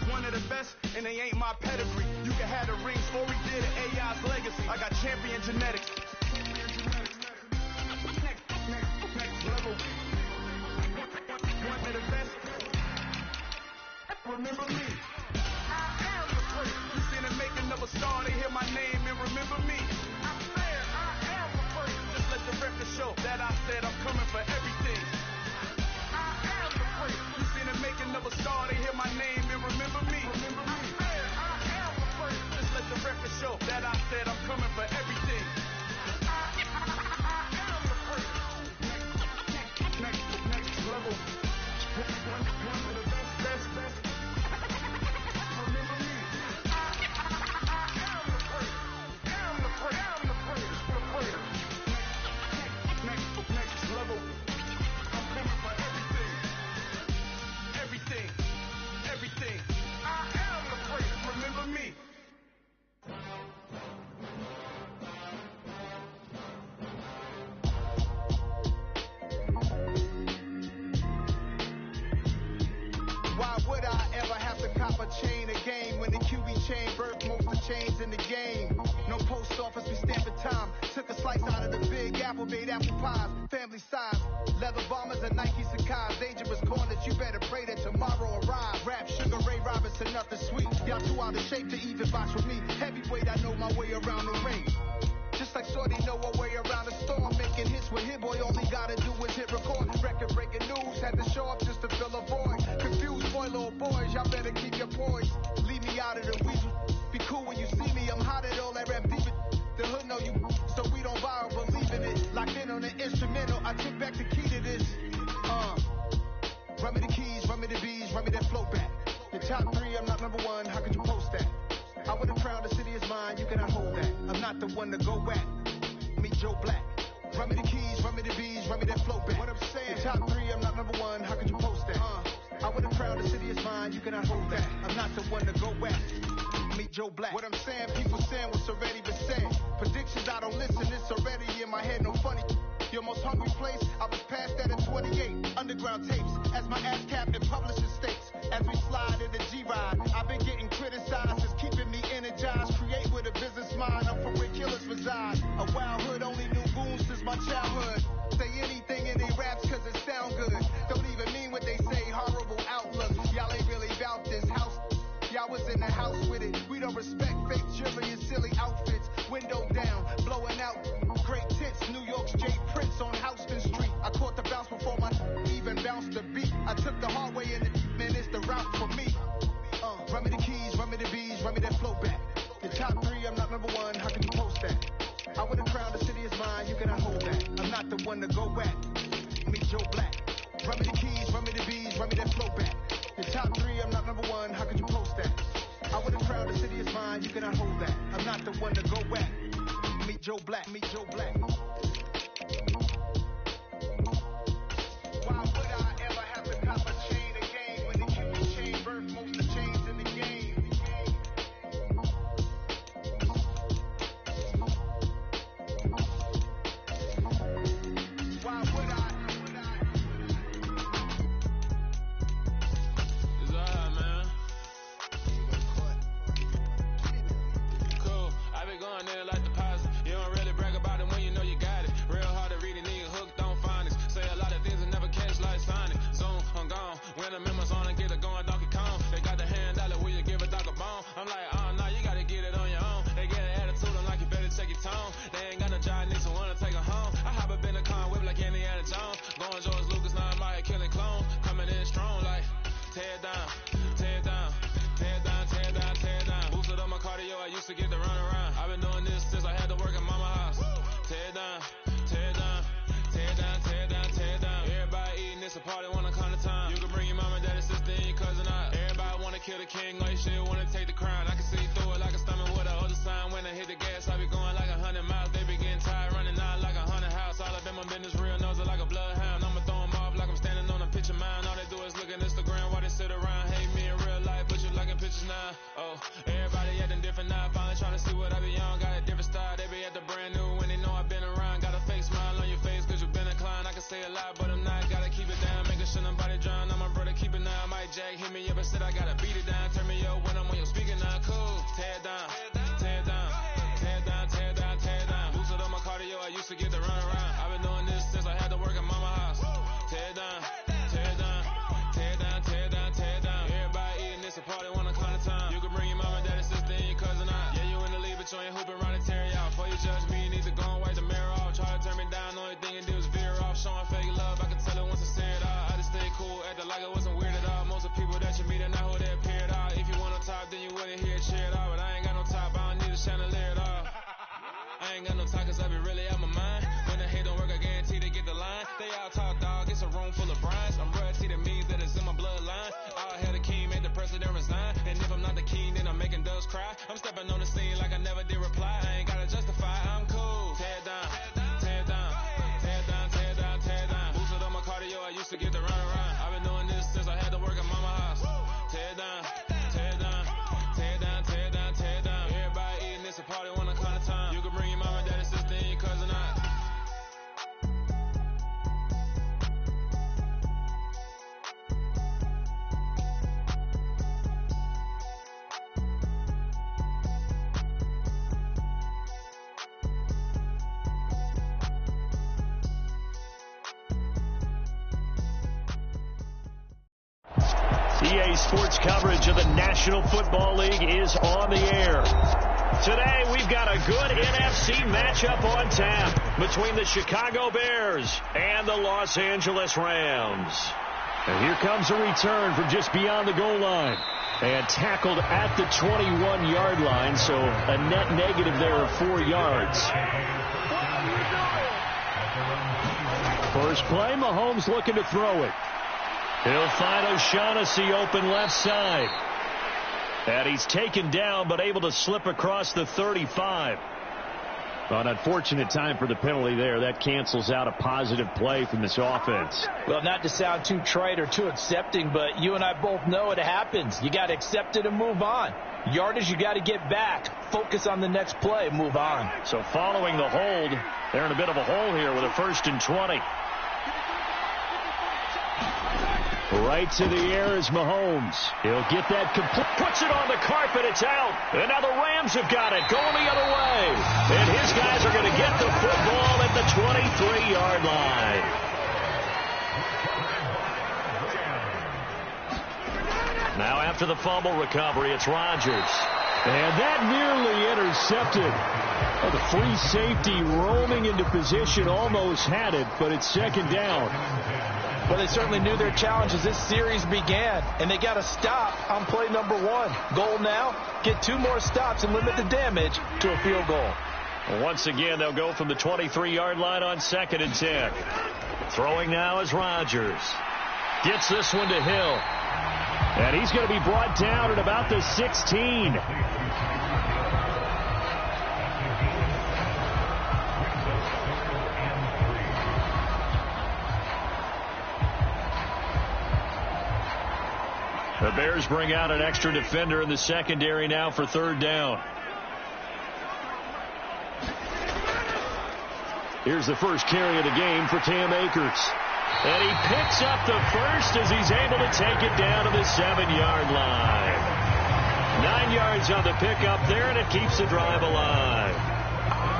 One of the best, and they ain't my pedigree. You can have the rings, or we did it, AI's legacy. I got champion genetics. Next level. One of the best. Remember me. You seen the making of a star, they hear my name and remember me. I am the first. Just let the record show that I said I'm coming for everything. I am the first. You seen the making of a star, they hear my name and remember me. I am the first. Just let the record show that I said I'm coming for everything. I am the first. Next level. One of the best. Next level. I'm coming for everything. Everything. I am the first. Remember me. Why would I ever have to cop a chain again when the QB chain birthed most of the chains in the game? No post office, we stamping time. Took a slice out of the big apple, made apple pies. Family size, leather bombers and Nike Sacai's. Dangerous corners, you better pray that tomorrow arrives. Rap, Sugar Ray Robinson, nothing sweet. Y'all too out of shape to even box with me. Heavyweight, I know my way around the ring. Just like Shorty know her way around the storm. Making hits with Hit Boy, all he gotta do is hit record. Record breaking news, had to show up just to fill a void. Confused boy, little boys, y'all better keep your poise. Leave me out of the weasel. Be cool when you see me, I'm hot at all that rap deep. The hood know you, so we don't borrow, believe in it. Locked in on the instrumental, I took back the key to this. Run me the keys, run me the bees, run me that flow back. Your top 3, I'm not number 1, how could you post that? I would have crowned the city is mine, you cannot hold that. I'm not the one to go at. Meet Joe Black. Run me the keys, run me the bees, run me that flow back. What I'm saying, your top 3, I'm not number 1, how could you post that? I would have crowned the city is mine, you cannot hold that. I'm not the one to go at. Meet Joe Black. What I'm saying, people saying what's already been said. Predictions, I don't listen, it's already in my head, no funny. Your most hungry place, I was past that at 28. Underground tapes, as my ass cap in publishing states. As we slide in the G-Ride, I've been getting criticized, it's keeping me energized. Create with a business mind, I'm from where killers reside. A wild hood, only knew goons since my childhood. Say anything in they raps cause it sound good. Don't even mean what they say, horrible outlook. Y'all ain't really about this house. Y'all was in the house with it. We don't respect fake jewelry and silly outfits. Window down, blowing out. Great tits, New York's J. Prince on Houston Street. I caught the bounce before my even bounced the beat. I took the hard way in it, man, it's the route for me. Run me the keys, run me the bees, run me that flow back. The top 3, I'm not number 1, how can you post that? I would have crowned the city is mine, you cannot hold that. I'm not the one to go at. Meet Joe Black. Run me the keys, run me the bees, run me that flow back. The top 3, I'm not number 1, how could you post that? I would have crowned the city is mine, you cannot hold that. I'm not the one to go at. Meet Joe Black, meet Joe Black. Why would I ever have to cop a chain again when the QB chain birthed most of the chains in the game? Why would I? It's alright, man. Cool. I be going there like deposit. You don't really brag about it when you know you got it. no talkers, I be really out my mind. When the hate don't work, I guarantee they get the line. They all talk, dog, it's a room full of brinds. I'm royalty, that means that it's in my bloodline. All hell the king, made the president resign. And if I'm not the king, then I'm making doves cry. I'm stepping on the scene like I never did reply. I ain't gotta justify, I'm cool. Tear down, tear down, tear down, tear down, tear down. Boosted on my cardio, I used to get the run around. I've been doing this since I had to work at mama house. Tear down, tear down, tear down, tear down, tear down. Everybody eating this a party one o'clock time. You can bring your mama, daddy, sister, and your cousin out. EA Sports coverage of the National Football League is on the air. Today, we've got a good NFC matchup on tap between the Chicago Bears and the Los Angeles Rams. And here comes a return from just beyond the goal line. And tackled at the 21-yard line, so a net negative there of 4 yards. First play, Mahomes looking to throw it. He'll find O'Shaughnessy open left side. And he's taken down, but able to slip across the 35. An unfortunate time for the penalty there. That cancels out a positive play from this offense. Well, not to sound too trite or too accepting, but you and I both know it happens. You got to accept it and move on. Yardage, you got to get back. Focus on the next play, move on. So following the hold, they're in a bit of a hole here with a 1st and 20. Right to the air is Mahomes. He'll get that complete. Puts it on the carpet. It's out. And now the Rams have got it. Going the other way. And his guys are going to get the football at the 23-yard line. Now after the fumble recovery, it's Rodgers. And that nearly intercepted. Oh, the free safety roaming into position almost had it, but it's 2nd down. Well, they certainly knew their challenge as this series began, and they got to stop on play number 1. Goal now, get 2 more stops and limit the damage to a field goal. Well, once again, they'll go from the 23-yard line on 2nd and 10. Throwing now is Rodgers. Gets this one to Hill. And he's going to be brought down at about the 16. The Bears bring out an extra defender in the secondary now for 3rd down. Here's the first carry of the game for Cam Akers. And he picks up the first as he's able to take it down to the 7-yard line. 9 yards on the pickup there, and it keeps the drive alive.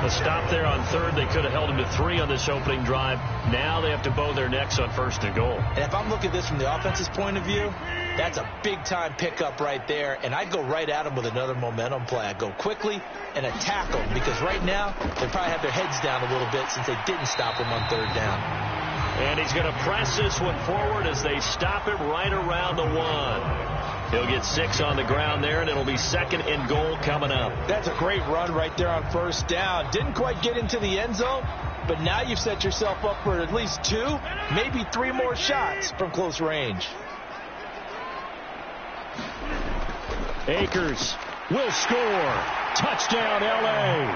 A stop there on 3rd. They could have held him to 3 on this opening drive. Now they have to bow their necks on 1st and goal. And if I'm looking at this from the offense's point of view, that's a big-time pickup right there, and I'd go right at him with another momentum play. I'd go quickly and attack them, because right now they probably have their heads down a little bit since they didn't stop him on 3rd down. And he's going to press this one forward as they stop him right around the 1. He'll get 6 on the ground there, and it'll be 2nd and goal coming up. That's a great run right there on 1st down. Didn't quite get into the end zone, but now you've set yourself up for at least 2, maybe 3 more shots from close range. Akers will score. Touchdown, L.A.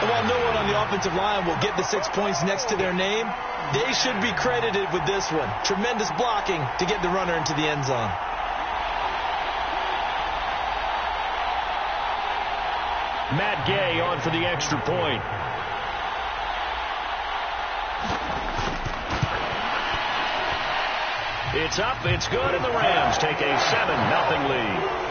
And while no one on the offensive line will get the 6 points next to their name, they should be credited with this one. Tremendous blocking to get the runner into the end zone. Matt Gay on for the extra point. It's up, it's good, and the Rams take a 7-0 lead.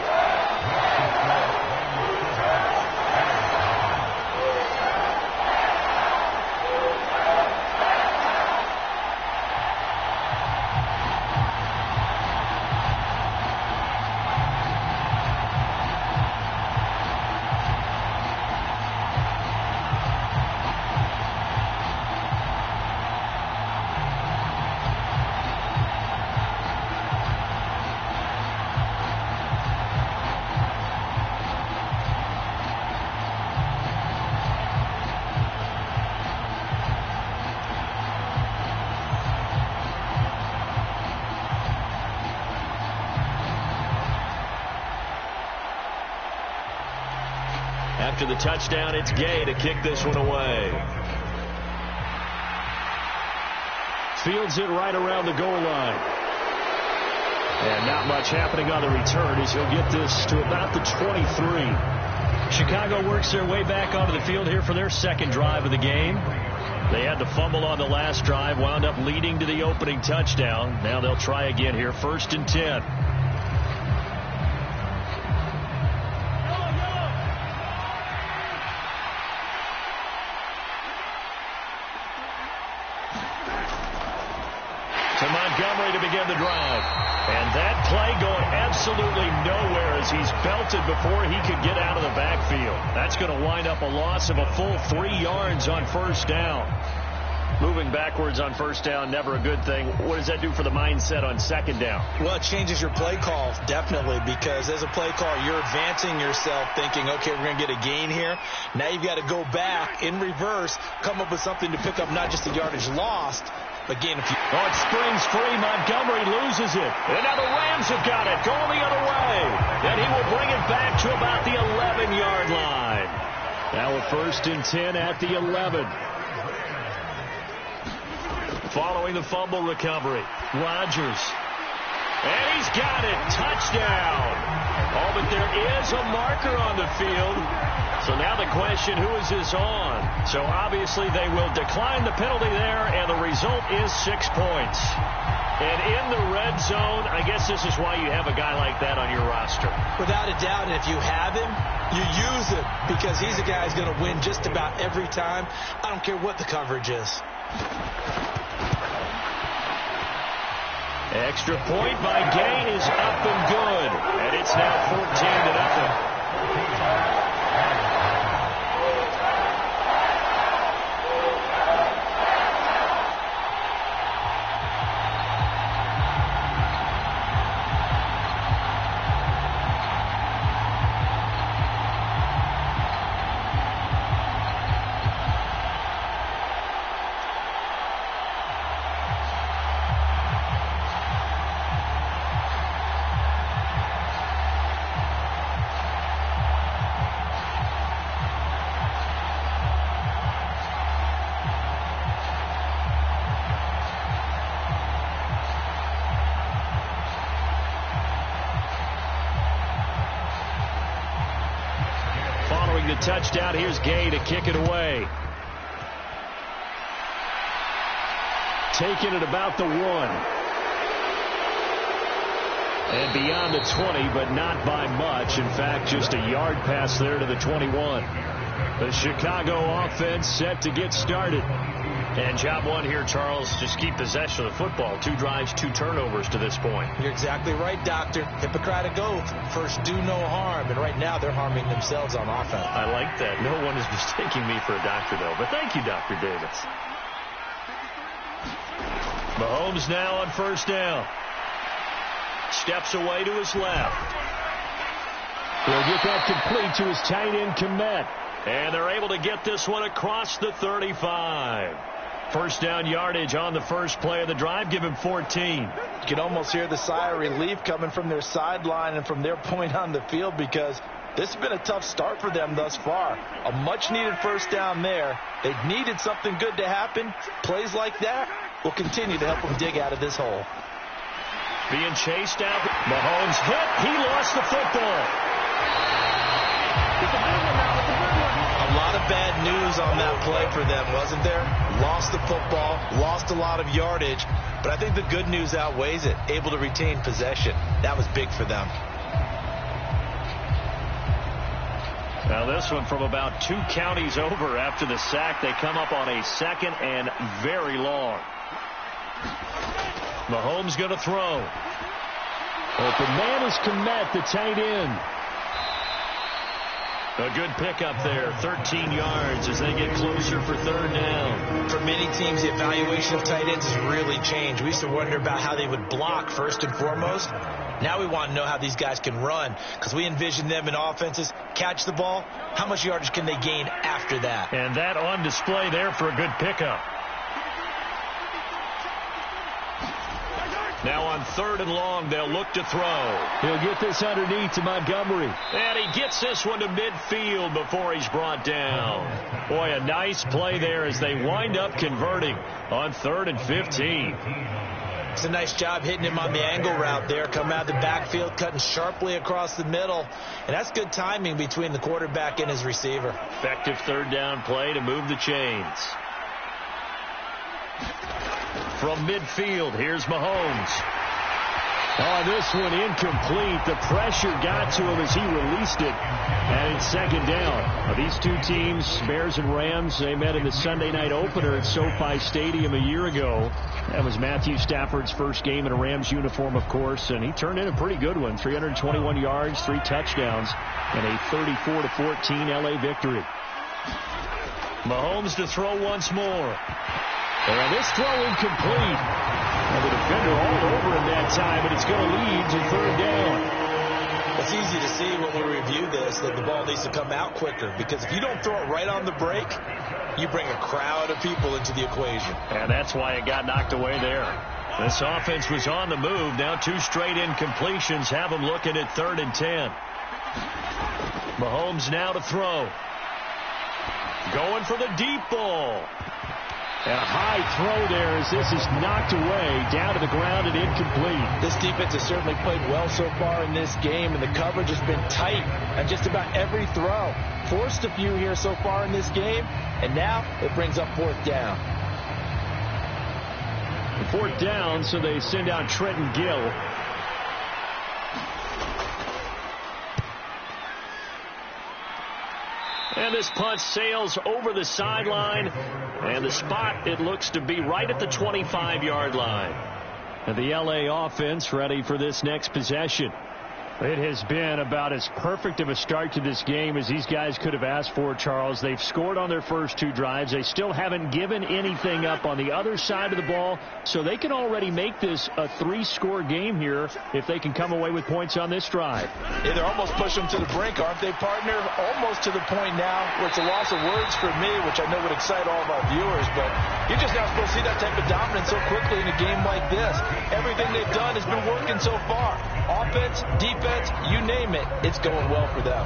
After the touchdown, it's Gay to kick this one away. Fields it right around the goal line. And not much happening on the return as he'll get this to about the 23. Chicago works their way back onto the field here for their second drive of the game. They had the fumble on the last drive, wound up leading to the opening touchdown. Now they'll try again here, 1st and 10. To Montgomery to begin the drive. And that play going absolutely nowhere as he's belted before he could get out of the backfield. That's going to wind up a loss of a full 3 yards on 1st down. Moving backwards on 1st down, never a good thing. What does that do for the mindset on 2nd down? Well, it changes your play call, definitely, because as a play call, you're advancing yourself thinking, okay, we're going to get a gain here. Now you've got to go back in reverse, come up with something to pick up not just the yardage lost, but gain a few. Oh, it springs free. Montgomery loses it. And now the Rams have got it. Going the other way. And he will bring it back to about the 11-yard line. Now a 1st and 10 at the 11. Following the fumble recovery, Rodgers. And he's got it. Touchdown. Oh, but there is a marker on the field. So now the question, who is this on? So obviously they will decline the penalty there, and the result is 6 points. And in the red zone, I guess this is why you have a guy like that on your roster. Without a doubt, and if you have him, you use him, because he's a guy who's going to win just about every time. I don't care what the coverage is. Extra point by Gay is up and good. And it's now 14-0. The touchdown. Here's Gay to kick it away. Taking it about the 1. And beyond the 20, but not by much. In fact, just a yard pass there to the 21. The Chicago offense set to get started. And job one here, Charles, just keep possession of the football. 2 drives, 2 turnovers to this point. You're exactly right, Doctor. Hippocratic oath. First, do no harm. And right now, they're harming themselves on offense. I like that. No one is mistaking me for a doctor, though. But thank you, Dr. Davis. Mahomes now on 1st down. Steps away to his left. He'll get that complete to his tight end, Kmet. And they're able to get this one across the 35. 1st down yardage on the first play of the drive. Give him 14. You can almost hear the sigh of relief coming from their sideline and from their point on the field, because this has been a tough start for them thus far. A much-needed 1st down there. They needed something good to happen. Plays like that will continue to help them dig out of this hole. Being chased out. Mahomes hit. He lost the football. A lot of bad news on that play for them, wasn't there? Lost the football, lost a lot of yardage, but I think the good news outweighs it. Able to retain possession. That was big for them. Now this one from about 2 counties over after the sack. They come up on a 2nd and very long. Mahomes going to throw. Open man is Kmet, the tight end. A good pickup there, 13 yards as they get closer for 3rd down. For many teams, the evaluation of tight ends has really changed. We used to wonder about how they would block first and foremost. Now we want to know how these guys can run, because we envision them in offenses catch the ball. How much yardage can they gain after that? And that on display there for a good pickup. Now on 3rd and long, they'll look to throw. He'll get this underneath to Montgomery. And he gets this one to midfield before he's brought down. Boy, a nice play there as they wind up converting on 3rd and 15. It's a nice job hitting him on the angle route there. Coming out of the backfield, cutting sharply across the middle. And that's good timing between the quarterback and his receiver. Effective 3rd down play to move the chains. From midfield, here's Mahomes. Oh, this one incomplete. The pressure got to him as he released it. And it's 2nd down. These two teams, Bears and Rams, they met in the Sunday night opener at SoFi Stadium a year ago. That was Matthew Stafford's first game in a Rams uniform, of course, and he turned in a pretty good one. 321 yards, 3 touchdowns, and a 34-14 L.A. victory. Mahomes to throw once more. And this throw incomplete. And the defender all over him that time, but it's going to lead to 3rd down. It's easy to see when we review this that the ball needs to come out quicker, because if you don't throw it right on the break, you bring a crowd of people into the equation. And that's why it got knocked away there. This offense was on the move. Now 2 straight incompletions have them looking at 3rd and 10. Mahomes now to throw. Going for the deep ball. And a high throw there as this is knocked away, down to the ground and incomplete. This defense has certainly played well so far in this game, and the coverage has been tight on just about every throw. Forced a few here so far in this game, and now it brings up 4th down. 4th down, so they send out Trenton Gill. And this punt sails over the sideline, and the spot, it looks to be right at the 25-yard line. And the L.A. offense ready for this next possession. It has been about as perfect of a start to this game as these guys could have asked for, Charles. They've scored on their first 2 drives. They still haven't given anything up on the other side of the ball, so they can already make this a 3-score game here if they can come away with points on this drive. Yeah, they're almost pushing them to the brink, aren't they, partner? Almost to the point now where it's a loss of words for me, which I know would excite all of our viewers, but you're just not supposed to see that type of dominance so quickly in a game like this. Everything they've done has been working so far. Offense, defense, you name it, it's going well for them.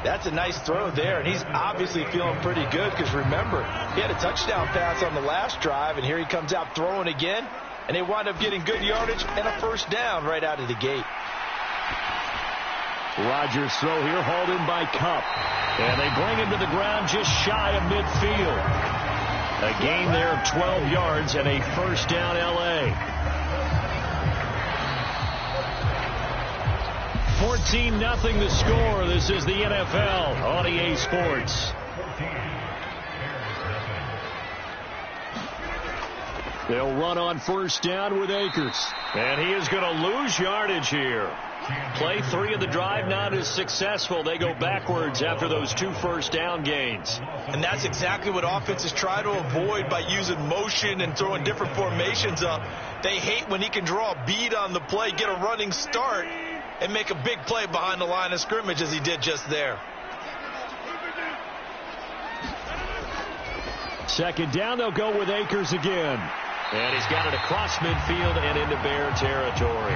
That's a nice throw there, and he's obviously feeling pretty good because, remember, he had a touchdown pass on the last drive, and here he comes out throwing again, and they wind up getting good yardage and a 1st down right out of the gate. Rodgers' throw here hauled in by Kupp, and they bring him to the ground just shy of midfield. A gain there of 12 yards and a 1st down L.A. 14-0 the score. This is the NFL on EA Sports. They'll run on 1st down with Akers. And he is going to lose yardage here. Play 3 of the drive not as successful. They go backwards after those 2 1st down gains. And that's exactly what offenses try to avoid by using motion and throwing different formations up. They hate when he can draw a bead on the play, get a running start, and make a big play behind the line of scrimmage as he did just there. 2nd down, they'll go with Akers again. And he's got it across midfield and into Bear territory.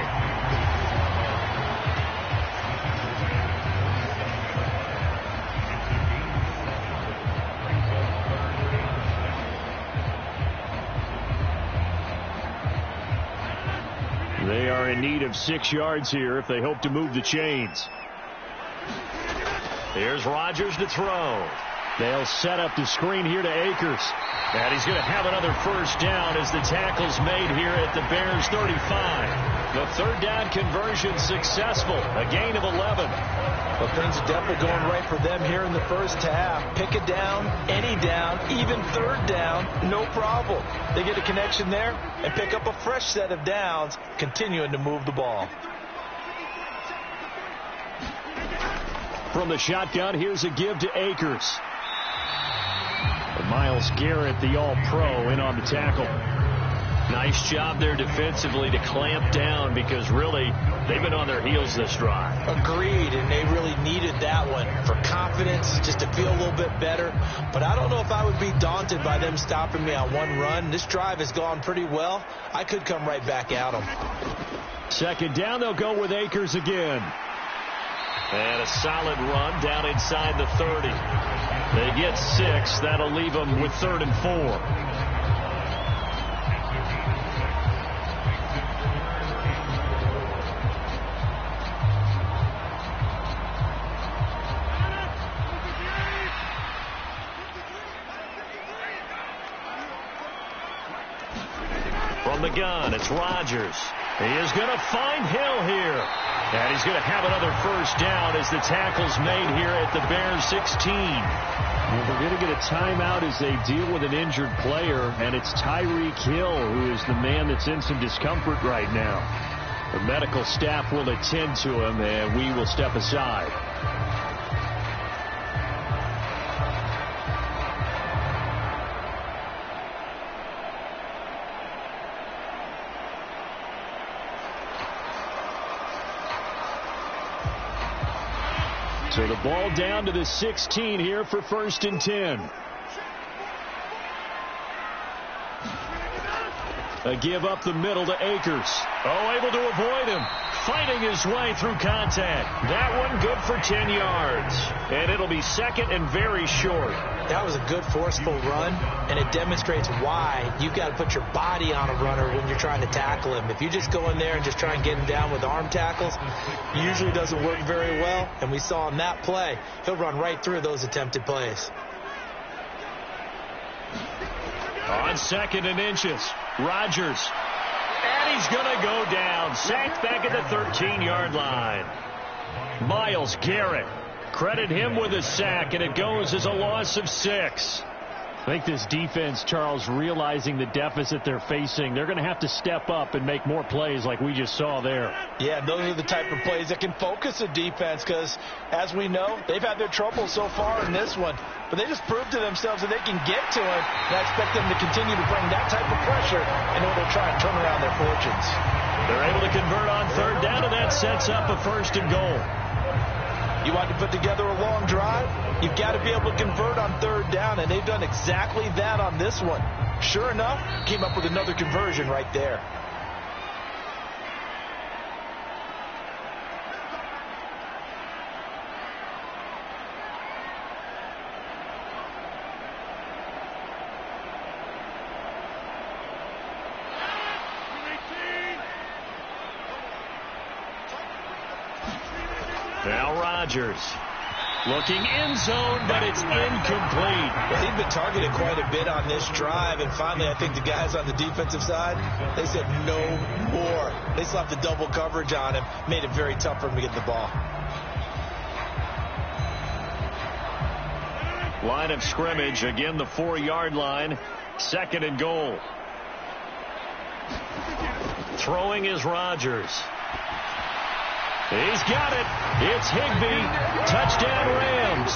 They are in need of 6 yards here if they hope to move the chains. Here's Rodgers to throw. They'll set up the screen here to Akers. And he's going to have another 1st down as the tackle's made here at the Bears 35. The 3rd down conversion successful. A gain of 11. Well, things are definitely going right for them here in the first half. Pick a down, any down, even 3rd down, no problem. They get a connection there and pick up a fresh set of downs, continuing to move the ball. From the shotgun, here's a give to Akers. Miles Garrett, the All-Pro, in on the tackle. Nice job there defensively to clamp down because really they've been on their heels this drive. Agreed, and they really needed that one for confidence, just to feel a little bit better. But I don't know if I would be daunted by them stopping me on one run. This drive has gone pretty well. I could come right back at them. Second down, they'll go with Akers again. And a solid run down inside the 30. They get 6. That'll leave them with 3rd and 4. From the gun, it's Rodgers. He is going to find Hill here. And he's going to have another first down as the tackle's made here at the Bears 16. Well, they're going to get a timeout as they deal with an injured player, and it's Tyreek Hill who is the man that's in some discomfort right now. The medical staff will attend to him, and we will step aside. So the ball down to the 16 here for 1st and 10. A give up the middle to Akers. Oh, able to avoid him. Fighting his way through contact. That one good for 10 yards. And it'll be 2nd and very short. That was a good forceful run, and it demonstrates why you've got to put your body on a runner when you're trying to tackle him. If you just go in there and just try and get him down with arm tackles, it usually doesn't work very well. And we saw in that play, he'll run right through those attempted plays. On 2nd and inches, Rodgers. And he's going to go down. Sacked back at the 13-yard line. Myles Garrett. Credit him with a sack, and it goes as a loss of 6. I think this defense, Charles, realizing the deficit they're facing, they're going to have to step up and make more plays like we just saw there. Yeah, those are the type of plays that can focus a defense because, as we know, they've had their trouble so far in this one. But they just proved to themselves that they can get to it, and I expect them to continue to bring that type of pressure in order to try and turn around their fortunes. They're able to convert on 3rd down, and that sets up a 1st and goal. You want to put together a long drive? You've got to be able to convert on 3rd down, and they've done exactly that on this one. Sure enough, came up with another conversion right there. Now Rodgers looking end zone, but it's incomplete. Well, he'd been targeted quite a bit on this drive, and finally I think the guys on the defensive side, they said no more. They slapped the double coverage on him, made it very tough for him to get the ball. Line of scrimmage, again the 4-yard line, 2nd and goal. Throwing is Rodgers. He's got it. It's Higbee. Touchdown Rams.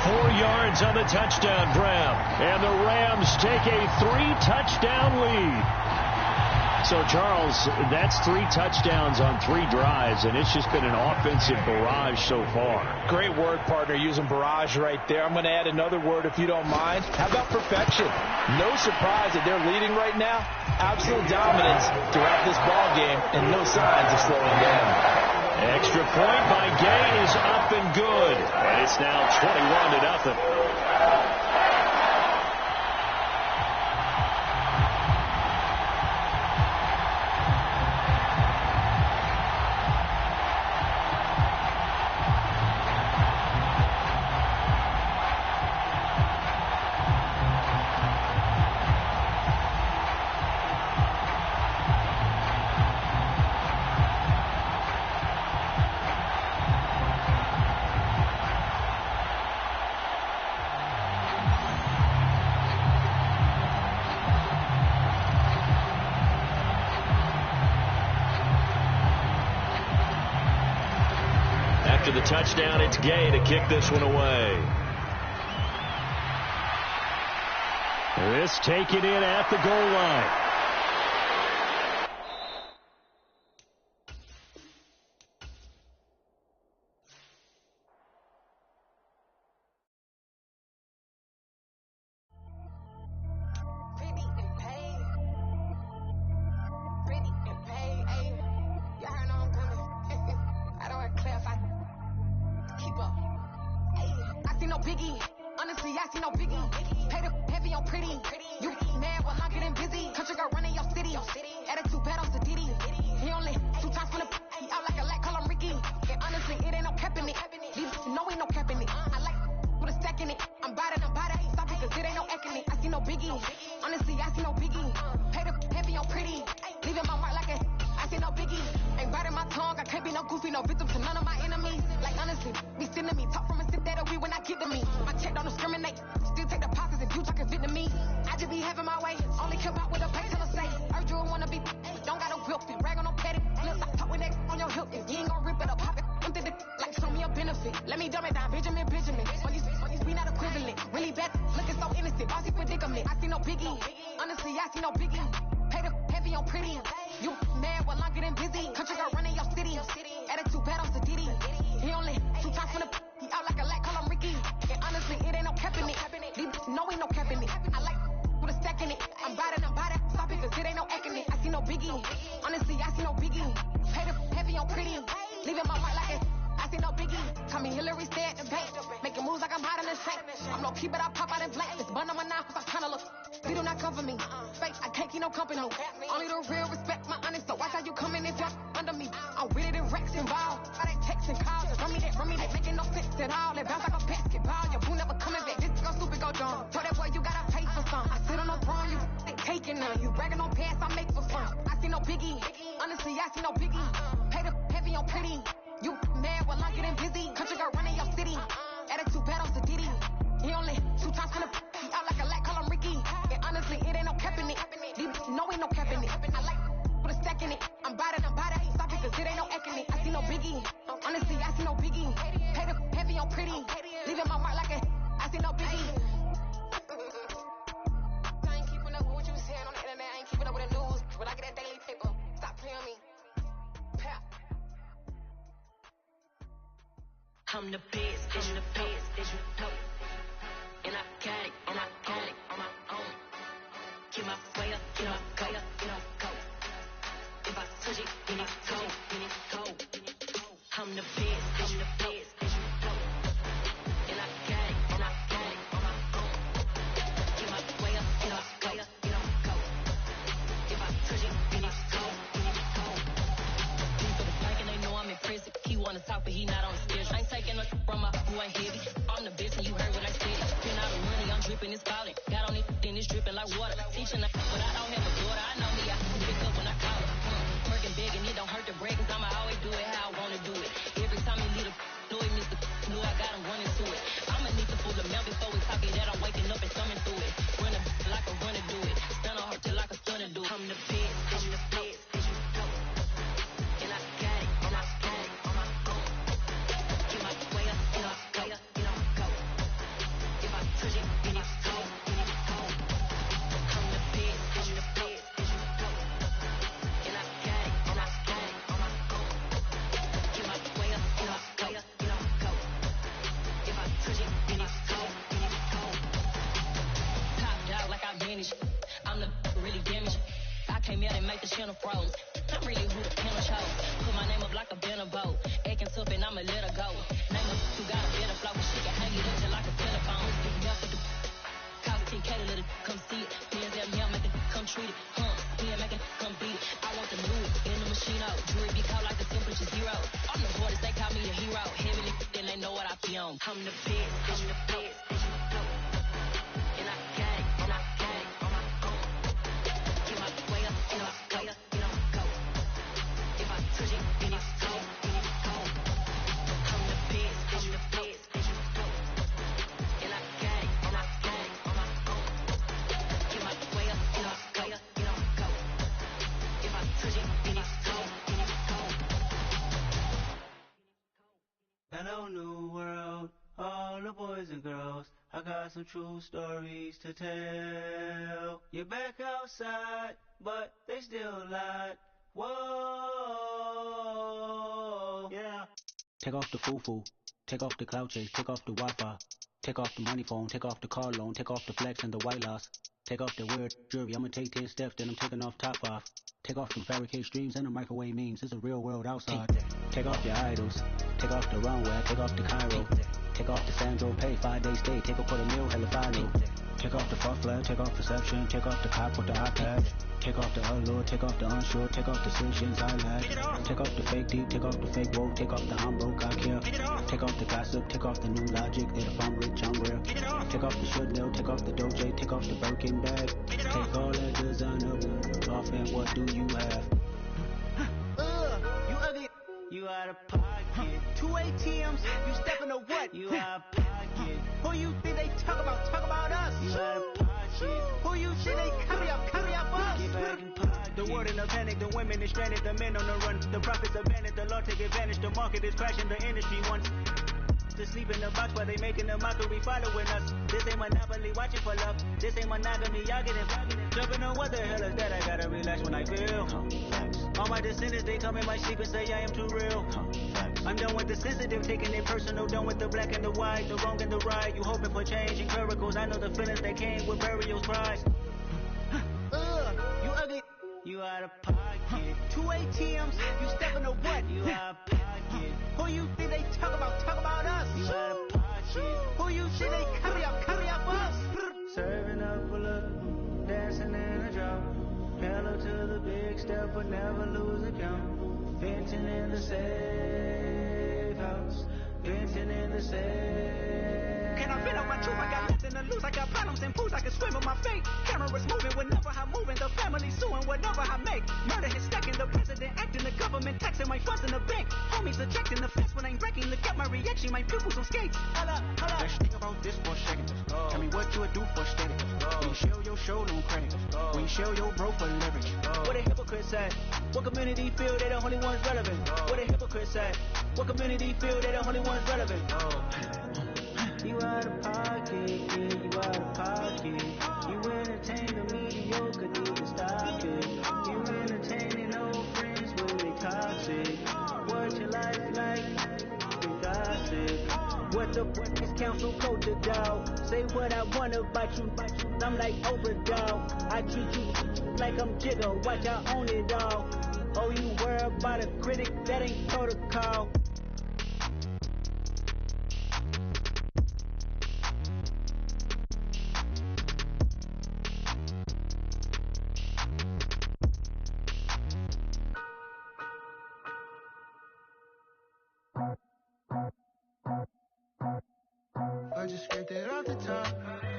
4 yards on the touchdown grab. And the Rams take a 3-touchdown lead. So, Charles, that's 3 touchdowns on 3 drives, and it's just been an offensive barrage so far. Great word, partner, using barrage right there. I'm going to add another word if you don't mind. How about perfection? No surprise that they're leading right now. Absolute dominance throughout this ball game, and no signs of slowing down. Extra point by Gay is up and good. And it's now 21-0. After the touchdown, it's Gay to kick this one away. This taken in at the goal line. I'm the best, I'm the best, as you know. And I got it, and I got it on my own. Get my way up, get my way up, get on go. If I touch it, then it's go, then it's go. I'm the best, I'm the best, as you know. And I got it, and I got it on my own. Get my way up, get my way up, get on go. If I touch it, then it's go, then it's go. These for the bike and they know I'm in prison. He wanna talk, but he not on the schedule. I ain't taking no from my who ain't heavy. I'm the best and you heard what I said. Spend all the money, I'm dripping, it's falling. Got on it, then it's dripping like water. Teaching but I don't have a daughter. I know me, I can pick up when I call her. Working big and it don't hurt to break, cause I'ma always do it how I wanna do it. Every time he need a know it, Mr. Knew I got him running to it. I'ma need to pull the mail before we talk it that I'm waking up and thumbing through it. Run like a runner do it. Stun on her till like a stunner do it. I'm the best, I'm the best, as you know. And I got it, and I got it on my own. Get my way up, get my way up, get on go. If I touch it, then it's go, then it's go. I'm the best, I'm the best, as you know. And I got it, and I got it on my own. Get my way up, get my way up, get on go. If I touch it, then it's go, then it's go. Top dog like I manage. I'm the really damaged. I came out and make the channel froze. I'm really who the piano chose. Put my name up like a banner boat. Acting tough and I'ma let her go. Name her who got a better flow. She can hang it up just like a telephone. Big enough for the call 10K to let it come see it. Hands down here, make it come treat it. He ain't making come beat it. I want the new in the machine out. Jewelry be called like the temperature zero. I'm the hardest, they call me the hero. Heavily, then they know what I be on. I'm the best, I'm the best, as you know. And I got it, and I got it on my own. Get my way up, get my way up, get on go. If I touch it, then it's go, then it's go. I'm the best, I'm the best, as you know. And I got it, and I got it on my own. Get my way up, get my way up, get on go. If I touch it, then it's go, then it's go. Hello, new world. All the boys boys and girls, I got some true stories to tell. You're back outside, but they still lied. Whoa, yeah. Take off the foo-foo, take off the cloud chase, take off the Wi-Fi, take off the money phone, take off the car loan, take off the flex and the white loss, take off the weird jewelry. I'ma take 10 steps, then I'm taking off top 5. Take off them fabricated streams and the microwave memes. It's a real world outside. Take off your idols, take off the runway, take off the Cairo, take off the Sandro Pay, 5-day stay, take a quarter meal, hella final. Take off the fuck flag, take off perception, take off the cop with the iPad. Take off the allure, take off the unsure, take off decisions I lack. Take off the fake deep, take off the fake woke, take off the I'm broke, I care. Take off the gossip, take off the new logic that if I'm rich, I'm rare. Take off the should know, take off the Doja, take off the Birkin bag. Take all that designer off and what do you have? You ugly, you out of pocket. 2 ATMs, you stepping to what? You out of pocket. Who you think they talk about us? You out of pocket. Who you think they carry up us? Get back in pocket. The world in a panic, the women is stranded, the men on the run. The profits abandoned, the law take advantage, the market is crashing, the industry wants to sleep in the box while they making a mockery following us. This ain't monopoly, watching for love. This ain't monogamy, y'all getting jumping on what the hell is that? I gotta relax when I feel. All my descendants, they come in my sleep and say I am too real. I'm done with the sensitive, taking it personal, done with the black and the white, the wrong and the right. You hoping for change and miracles, I know the feelings that came with burial cries. You ugly, you out of pocket. 2 ATMs, you stepping to what? You out of pocket. Who you think they talk about us? You out of pocket. Who you think they carry up us? Serving up full of, dancing in a drop. Hello to the big step, but never lose a count. Venting in the safe house. Venting in the safe. Can I vent on my truth? I got nothing to lose. I got problems and pools. I can swim in my fate. Cameras moving whenever I'm moving. The family suing whatever I make. Murder is stacking. The president acting. The government taxing my funds in the bank. Homies ejecting the fence when I'm breaking. Look at my reaction. My pupils on skates. Holla. Let's think about this for a second. Tell me what you would do for steady. When you show your show, don't crack. When you show your bro for leverage. What a hypocrite said. What community feel they the only ones relevant? What a hypocrite said. What community feel they the only ones relevant? You out of pocket, yeah, you out of pocket. You entertain the mediocre, need to stop it. You entertaining old friends when they toxic. What your life like? They gossip. What the fuck is council culture, dog? Say what I want about you. I'm like Oprah, dog. I treat you like I'm Jigga. Watch I own it all. Oh, you worry about a critic? That ain't protocol. I just scraped it off the top,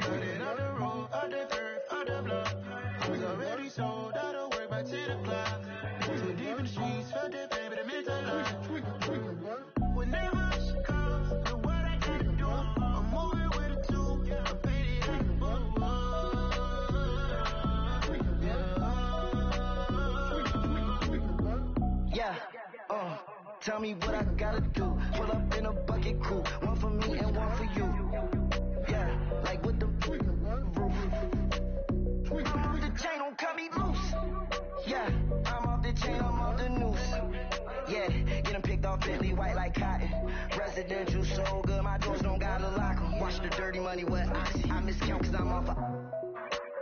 cut it out the road, out the dirt, out the block. I was already sold, out of work by 10 o'clock. Too deep in the streets, felt that pain, but it meant a lot. Whenever she calls, do what I gotta do. I'm moving with a two, I'm faded out the book. Yeah, tell me what I gotta do. Pull up in a bucket crew, one for me and one for you. Yeah, like with the roof. I'm off the chain, don't cut me loose. Yeah, I'm off the chain, I'm off the noose. Yeah, get them picked off Bentley, white like cotton. Residential so good, my doors don't gotta lock 'em. Watch the dirty money with oxy. I miscount cause I'm off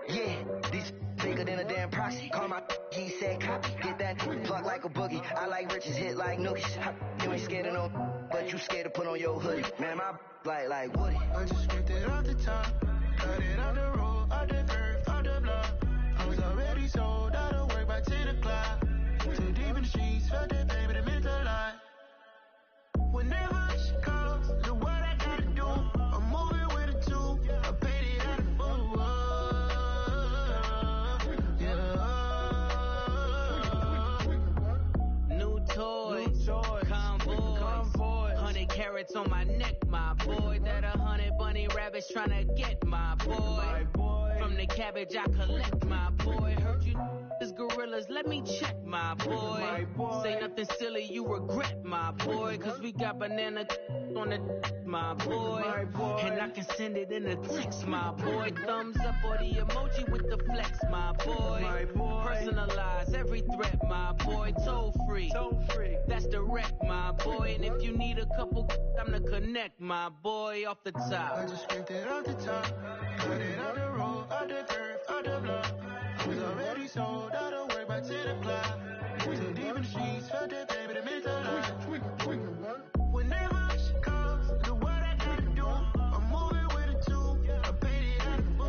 yeah, these bigger than a damn proxy. Call my he said copy. Get that plug like a boogie. I like riches, hit like nookies. You ain't scared of no, but you scared to put on your hoodie. Man, my like Woody. I just scraped it off the top, cut it out the road, out the dirt, out the block. I was already sold, out of work by 10 o'clock. Too deep in the streets, felt that pain, but it meant a lot. Whenever she calls, do what I gotta do. I'm moving with a two, I paid it out of fool. New toys, convoy, 100 carats on my neck, my boy. That 100 bunny rabbits tryna get my boy. From the cabbage I collect, my boy. Heard you is gorillas, let me check, my boy. Say nothing silly, you regret, my boy. Cause we got banana on the my boy. And I can send it in a text, my boy. Thumbs up or the emoji with the flex, my boy. Personalize every threat, my boy. Toll free. That's direct, my boy. And if you need a couple, I'm the connect, my boy, off the top. I just scraped it off the top, put it on the road, on the curve, on the block. I was already sold, I don't work by 10 o'clock. Too deep in the streets, felt that baby, that meant a lot. Whenever she calls, do what I gotta do. I'm moving with a two, I paid it out of the blue.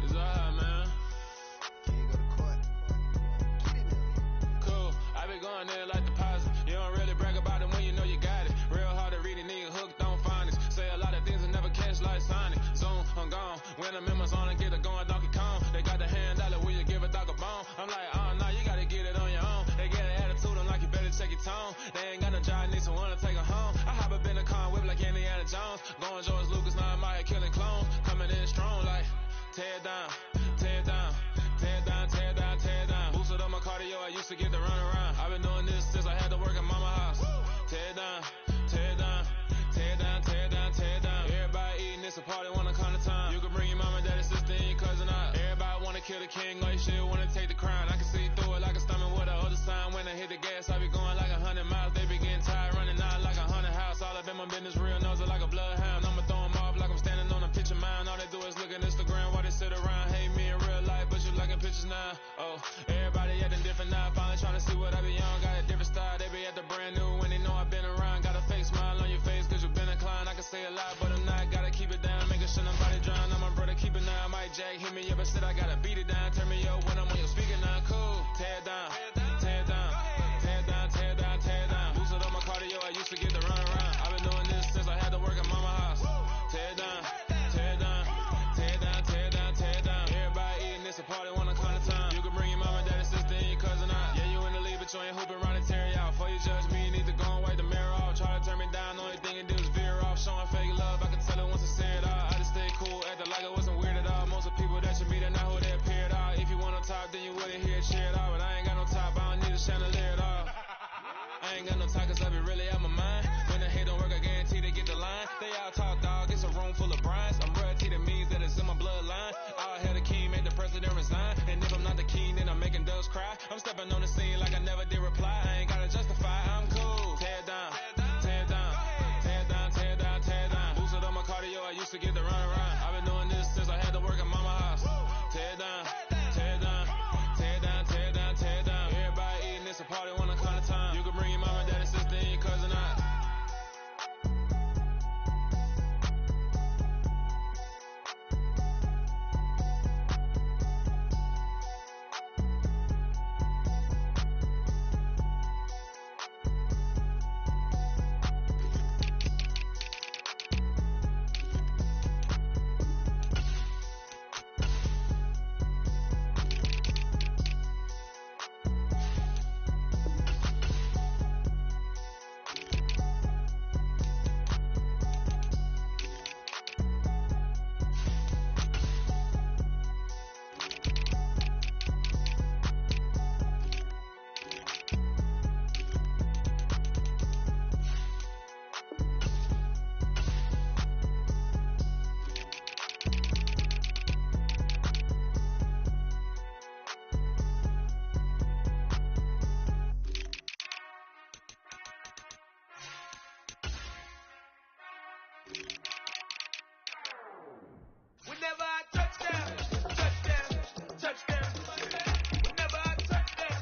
It's alright, man. Cool. I be going there like deposit. You don't really brag about it when you know you got it. Real hard to read a nigga hooked on phonics. Say a lot of things and never catch like Sonic. Zoom, I'm gone. When the members on and get it going Donkey Kong. They got the hand dollar, will you give a dog a bone? I'm like, oh no, you gotta get it on your own. They get an attitude, I'm like, you better check your tone. They ain't got no job, need someone to take her home. I hop up in the car, whip like Indiana Jones. Going George Lucas, now I'm out here killing clones. Coming in strong like, tear down, tear down, tear down, tear down, tear down. Boosted up my cardio, I used to get to run around. I've been doing this since I had to work at mama house. Tear down, tear down, tear down, tear down, tear down. Everybody eating, it's a party, wanna come to time. You can bring your mama, daddy, sister, and your cousin out. Everybody wanna kill the king, like shit, wanna take the crown. I can see through it like a stomach with the other sign. When I hit the gas, I be going like 100 miles. They be getting tired, running out like 100 house. All up in my business, real nose it like a bloodhound. I'ma throw 'em off like I'm standing on a picture mine. All they do is look at Instagram while they sit around. Hate me in real life, but you liking pictures now. Oh, everybody acting different now. Finally trying to see what I be on. Got a different style, they be at the brand new when they know I've been around. Got a fake smile on your face cause you been inclined. I can say a lot, but I'm not. Gotta keep it down, making sure nobody drown. I'm my brother, keep it down. Mike Jack hit me up and said I gotta beat it down. Turn me up when I'm on your speaker now. Cool, tear down, tear down, tear down, tear down, tear down. Boosted up my cardio, I used to get to run around. I've been doing this since I had to work at mama house. Tear down, tear down, tear down, tear down, tear down. Everybody eating, it's a party, wanna come to time. You can bring your mama, daddy, sister, and your cousin out. Yeah, you in the league, but you ain't hooping around and tear you out. Before you judge me, you need to go and wipe the mirror off. Try to turn me down, the only thing you do is veer off. Showing fake love, I can tell it once I say it all. I just stay cool, acting like it wasn't weird at all. Most of the people that you meet are not who they appear at all. If you want on top, then you wouldn't hear it cheer at all. But I ain't got no top, I don't need a chandelier at all. I ain't got no talk cause I be really out my mind. When the hate don't work, I guarantee they get the line. They all talk dog, it's a room full of brines. I'm royalty, that means that it's in my bloodline. All hell the king, made the president resign. And if I'm not the king, then I'm making doves cry. I'm stepping on the scene like I never did reply. I ain't gotta justify, I'm cool. Tear down, tear down, tear down, tear down, tear down. Boosted up my cardio, I used to get to run around. I've been doing this since I had to work at mama house. Tear down, tear down, tear down, tear down, tear down. Everybody eating, it's a party, wanna come to time. You can bring your mama, daddy, sister, and your cousin out. Whenever I touch down, touchdown, touchdown. Whenever I touch down,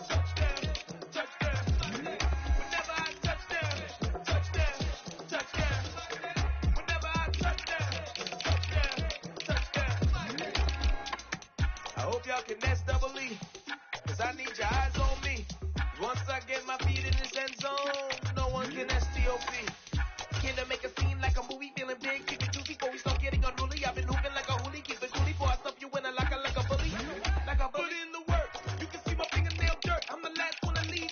touchdown, touchdown. Whenever I touch down, touchdown, touchdown. Whenever I touch down, touchdown, touchdown. I hope y'all can SWE, cause I need your eyes on me. Once I get my feet in this end zone, no one can STOP. Killer make a scene like a movie, feeling big, keep it juicy before we start getting unruly. I've been hooping like a hoolie, keep it coolie before I stuff you in a locker like a bully. Like I put in the work, you can see my fingernail dirt. I'm the last one to leave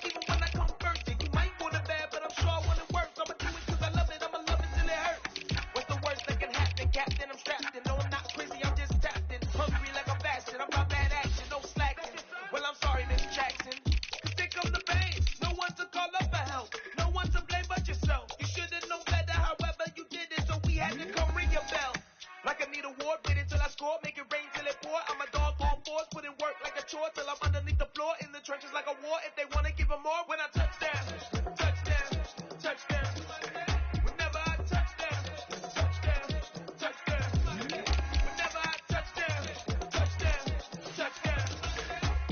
till I'm underneath the floor in the trenches like a war. If they wanna give them more, when I touch down, touchdown, touchdown. Whenever I touch down, touchdown, touchdown. Whenever I touch down, touchdown, touchdown.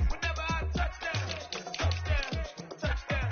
Whenever I touch down, touchdown, touchdown.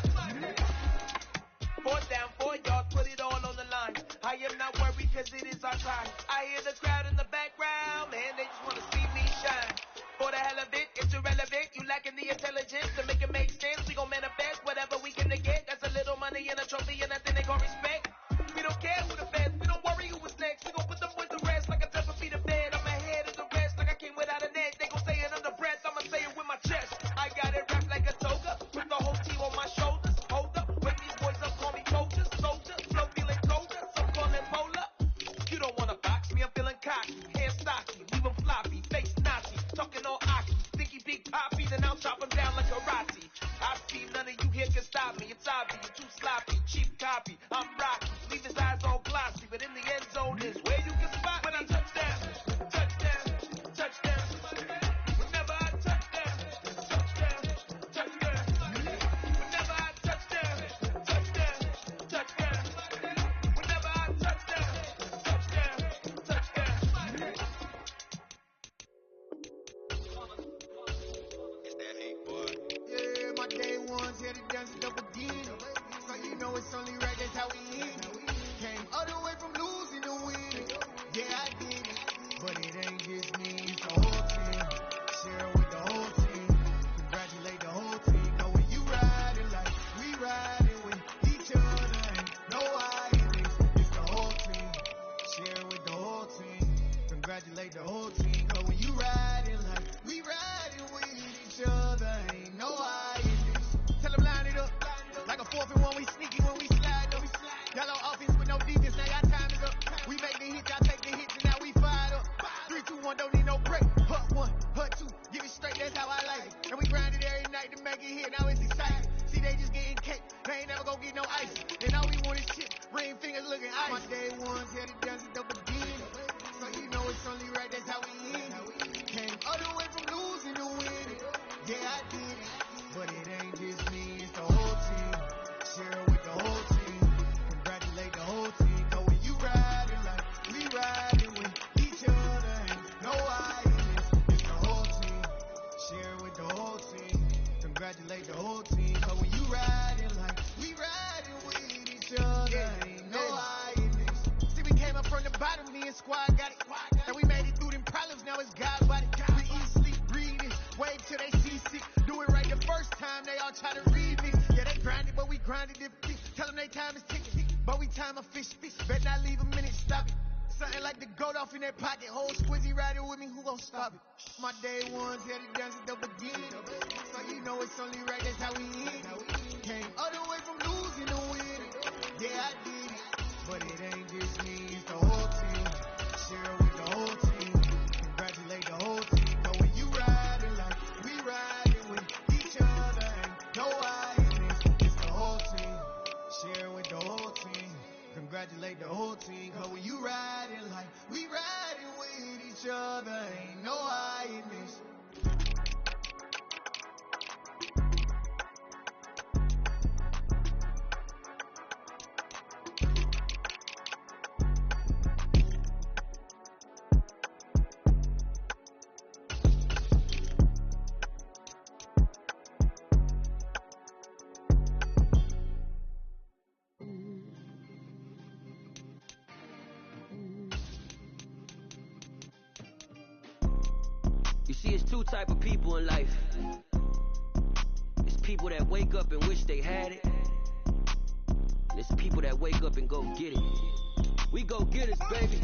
4th down, 4 yards, put it all on the line. I am not worried cause it is our time. I hear the crowd in the background, man, they just wanna see me shine. For the hell of it, it's irrelevant. You lacking the intelligence to make it make sense. We gon' manifest whatever we can to get. That's a little money and a trophy and nothing they gon' respect. We don't care who the best, we don't worry who was next. We gon' put them boys to rest like a double feet of bed. I'm ahead of the rest like I came without a net. They gon' say it under breath, I'ma say it with my chest. I got it wrapped like a toga, with the whole team on my shoulders. Hold up, when these boys up call me soldier, soldier. Flow feeling colder, some call it polar. You don't wanna box me, I'm feeling cocky. Hair stocky, leave 'em floppy, face Nazi. Talking all aki, thinky big poppy, then I'll chop 'em down like karate. I see none of you here can stop me. It's obvious, you're too sloppy, cheap copy. I'm rocky, leave his eyes all glossy, but in the end zone is where you can spot when I touch down, touchdown, touchdown. Whenever I touch down, touchdown, touchdown. Whenever I touch down, touchdown, touchdown. Whenever I touch down, touchdown, touchdown. Yeah, my day ones here to dance it up again. So you know it's only right, that's how we end. Came all the way from losing to winning. Yeah, I did it, but it ain't just me, it's the whole team. Share with the whole team. Congratulate the whole team. Know when you riding like we riding with each other. Ain't no hiding, it's the whole team. Share with the whole team. Congratulate the whole team. Know when you riding like we riding with each other. Ain't no hiding. Tell them line it up. Like a 4th and 1, we sneaky when we slide up. Yellow offense with no defense, now y'all time is up. We make the hits, y'all take the hits, and now we fired up. 3, 2, 1, don't need no break. Hut 1, hut 2, give it straight, that's how I like it. And we grind it every night to make it hit, now it's exciting. See, they just getting cake, they ain't never gonna get no ice. And all we want is chip, ring fingers looking ice. My day ones here to dance it up again. So you know it's only right, that's how we end. Came all the way from losing to winning. Yeah, I did it, but it ain't just me, it's the whole team. Share with the whole team. Congratulate the whole team. Know when you riding like we riding with each other. Ain't no hiding, it's the whole team. Share with the whole team. Congratulate the whole team. Know when you riding like we riding with each other. Ain't no hiding. See, we came up from the bottom, me and squad got it. And we made it through them problems, now it's God body. We eat, sleep, breathe it. Wave till they see sick. Do it right the first time, they all try to read me. Yeah, they grinded, but we grinded it. Tell them they time is ticking, but we time a fish. Bet not leave a minute, stop it. Something like the goat off in their pocket. Whole squizzy riding with me, who gon' stop it? My day ones here to dance it up again. So you know it's only right, that's how we end. Came all the way from losing to winning. Yeah, I did it, but it ain't just me, it's the whole team. Share with the whole team. Congratulate the whole team. Know when you riding like we riding with each other. Ain't no hiding, it's the whole team. Share with the whole team. Congratulate the whole team. Cause when you riding like we riding with each other. Ain't no hiding this. You see, it's 2 type of people in life. It's people that wake up and wish they had it. And it's people that wake up and go get it. We go get it, baby.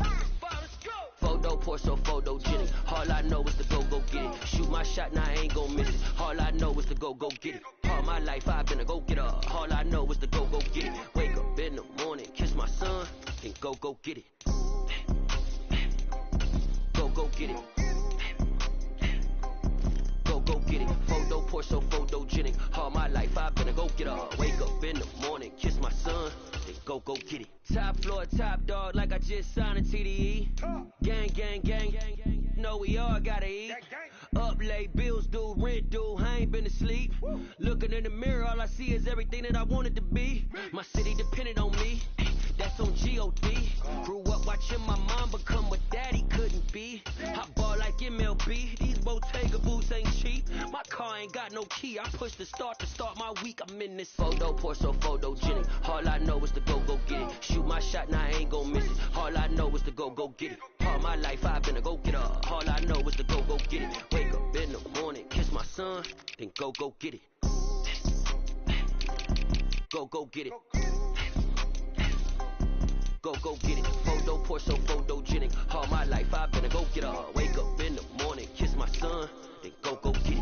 Photo, Porsche, photogenic. All I know is to go get it. Shoot my shot, now I ain't gon' miss it. All I know is to go get it. All my life I've been a go-getter. All I know is to go get it. Wake up in the morning, kiss my son, then go get it. Go get it. Go get it. Photo, Porsche, photogenic. All my life I've been a go-getter. Wake up in the morning, kiss my son, then go get it. Top floor, top dog, like I just signed a TDE. Gang, gang, gang. Know we all gotta eat. Up late, bills due, rent due, I ain't been asleep. Looking in the mirror, all I see is everything that I wanted to be. My city depended on me, that's on G.O.D. Grew up watching my mom become what daddy couldn't be. I ball like MLB, these Bottega boots ain't cheap. My car ain't got no key, I push the start to start my week. I'm in this photo, pour so photogenic. All I know is to go get it. Shoot my shot, now I ain't gon' miss it. All I know is to go get it. All my life I've been a go-getter. All I know is to go get it. Wake up in the morning, kiss my son, then go get it. Go get it. Go get it. Photo, pour so photogenic. All my life I've been a go-getter. Wake up in the morning, kiss my son, then go get it.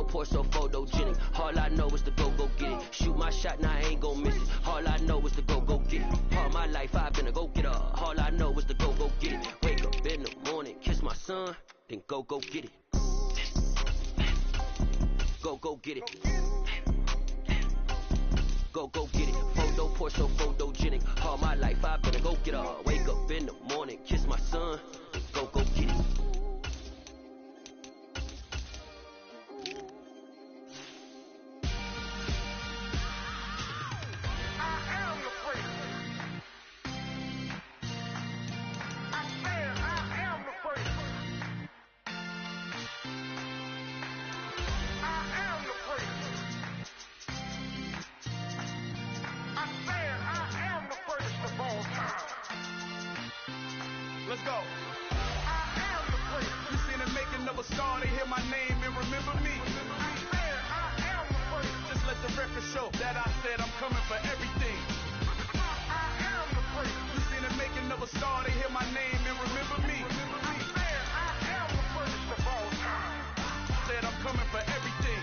Pour so photogenic. All I know is to go get it. Shoot my shot, now I ain't gon' miss it. All I know is to go get it. All my life I've been a go-getter. All I know is to go get it. Wake up in the morning, kiss my son, then go get it. Go get it. Go get it. Photo, pour so photogenic. All my life I've been a go-getter. Wake up in the morning, kiss my son, then go get it. Let's go. You seen the making of a star, they hear my name and remember me. Just let the record show that I said I'm coming for everything. You seen the making of a star, they hear my name and remember me. Said I'm coming for everything.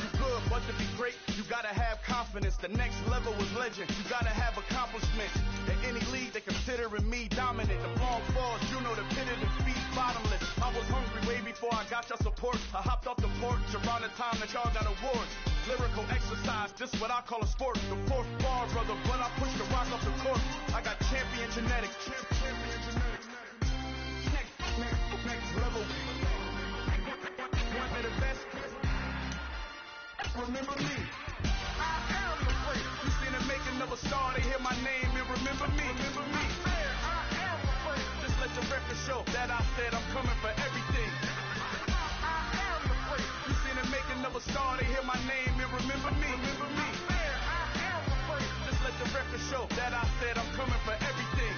You good, but to be great, you gotta have confidence. The next level was legend. You gotta have accomplishments. In any league, they considering me dominant. The long falls, you know the pit of defeat, bottomless. I was hungry way before I got your support. I hopped off the porch around the time that y'all got awards. Lyrical exercise, this what I call a sport. The fourth bar, brother, but I push the rock off the court. I got champion genetics. Next level. One of the best. Remember me. I am the great. You seen the making of a star, they hear my name and remember me. I am the great. Just let the record show that I said I'm coming for everything. I am the great. You seen the making of a star, they hear my name and remember me. I am the great. Just let the record show that I said I'm coming for everything.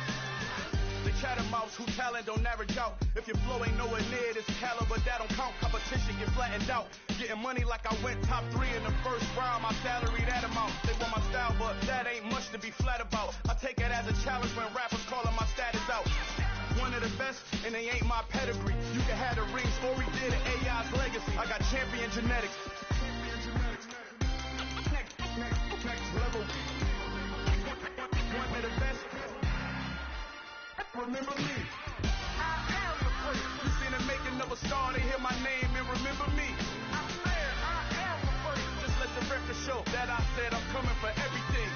The chattermouths who talent don't average out. If your flow ain't nowhere near this caliber, that don't count. Competition get flattened out. Getting money like I went top 3 in the first round. My salary that amount. They want my style, but that ain't much to be flat about. I take it as a challenge when rappers calling my status out. One of the best, and they ain't my pedigree. You can have the rings, or we did it, AI's legacy. I got champion genetics. Next level. One of the best. Remember me. I am the great. You seen the making of a star, they hear my name and remember me. I am the great. Just let the record show that I said I'm coming for everything.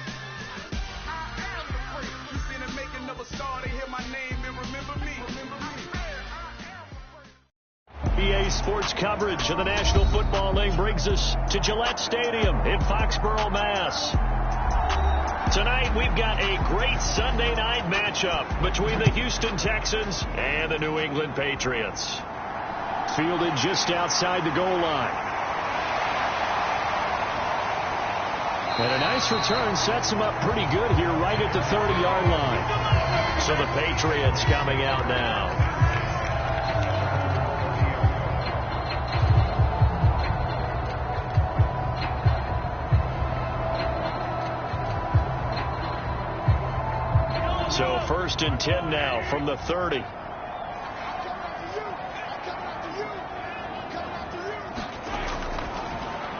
I am the great. You seen the making of a star, they hear my name and remember me. EA Sports coverage of the National Football League brings us to Gillette Stadium in Foxborough, Mass. Tonight, we've got a great Sunday night matchup between the Houston Texans and the New England Patriots. Fielded just outside the goal line. And a nice return sets him up pretty good here right at the 30-yard line. So the Patriots coming out now. So 1st and 10 now from the 30.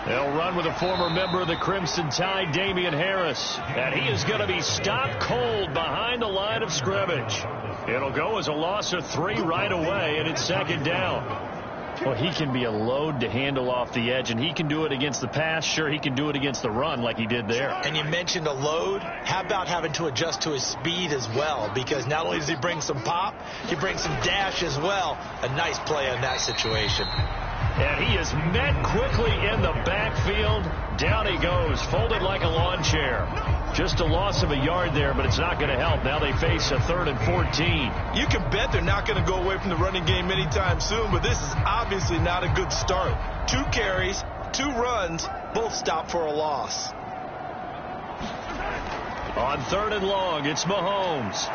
They'll run with a former member of the Crimson Tide, Damian Harris. And he is going to be stopped cold behind the line of scrimmage. It'll go as a loss of 3 right away, and it's second down. Well, he can be a load to handle off the edge, and he can do it against the pass. Sure, he can do it against the run like he did there. And you mentioned a load. How about having to adjust to his speed as well? Because not only does he bring some pop, he brings some dash as well. A nice play in that situation. And he is met quickly in the backfield. Down he goes, folded like a lawn chair. Just a loss of a yard there, but it's not going to help. Now they face a 3rd and 14. You can bet they're not going to go away from the running game anytime soon, but this is obviously not a good start. 2 carries, 2 runs, both stopped for a loss. On 3rd and long, it's Mahomes.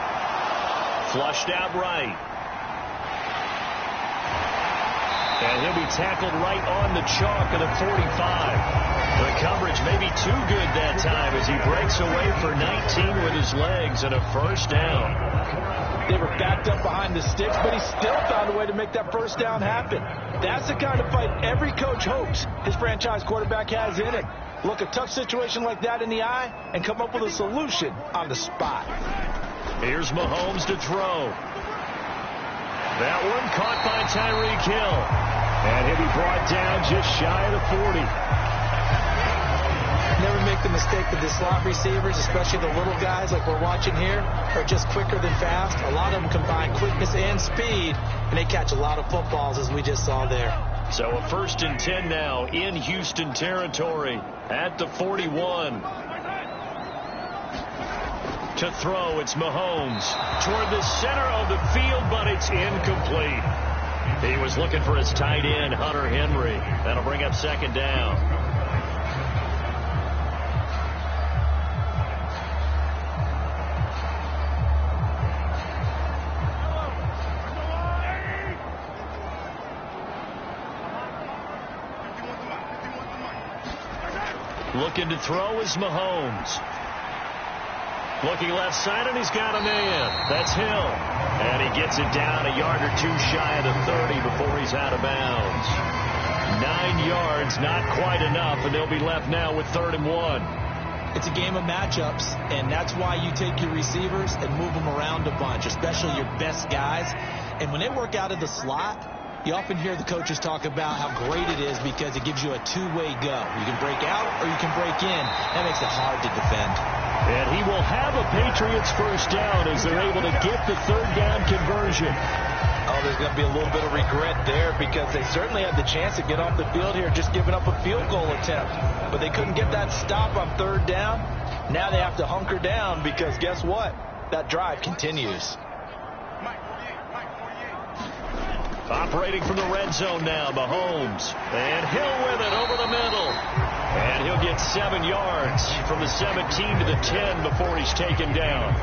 Flushed out right. And he'll be tackled right on the chalk of the 45. The coverage may be too good that time as he breaks away for 19 with his legs and a first down. They were backed up behind the sticks, but he still found a way to make that first down happen. That's the kind of fight every coach hopes his franchise quarterback has in him. Look a tough situation like that in the eye and come up with a solution on the spot. Here's Mahomes to throw. That one caught by Tyreek Hill. And he'll be brought down just shy of the 40. Never make the mistake that the slot receivers, especially the little guys like we're watching here, are just quicker than fast. A lot of them combine quickness and speed, and they catch a lot of footballs, as we just saw there. So a 1st and 10 now in Houston territory at the 41. To throw, it's Mahomes toward the center of the field, but it's incomplete. He was looking for his tight end, Hunter Henry. That'll bring up 2nd down. Looking to throw is Mahomes. Looking left side, and he's got a man. That's Hill. And he gets it down a yard or 2 shy of the 30 before he's out of bounds. 9 yards, not quite enough, and they'll be left now with 3rd and 1. It's a game of matchups, and that's why you take your receivers and move them around a bunch, especially your best guys. And when they work out of the slot, you often hear the coaches talk about how great it is because it gives you a 2-way go. You can break out or you can break in. That makes it hard to defend. And he will have a Patriots first down as they're able to get the 3rd down conversion. Oh, there's going to be a little bit of regret there because they certainly had the chance to get off the field here just giving up a field goal attempt. But they couldn't get that stop on 3rd down. Now they have to hunker down because guess what? That drive continues. Operating from the red zone now, Mahomes. And Hill with it over the middle. And he'll get 7 yards from the 17 to the 10 before he's taken down.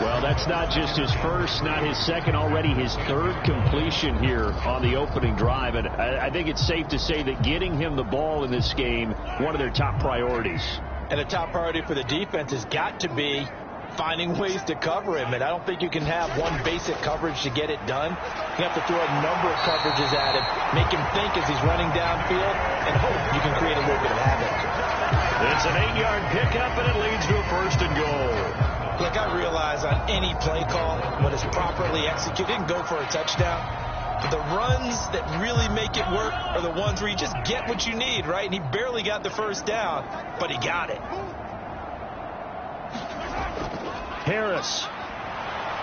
Well, that's not just his first, not his second, already his 3rd completion here on the opening drive. And I think it's safe to say that getting him the ball in this game, one of their top priorities. And the top priority for the defense has got to be finding ways to cover him. And I don't think you can have one basic coverage to get it done. You have to throw a number of coverages at him, make him think as he's running downfield, and hope you can create a little bit of havoc. It's an 8-yard pickup, and it leads to a 1st and goal. Look, I realize on any play call, when it's properly executed, and go for a touchdown. But the runs that really make it work are the ones where you just get what you need, right? And he barely got the first down, but he got it. Harris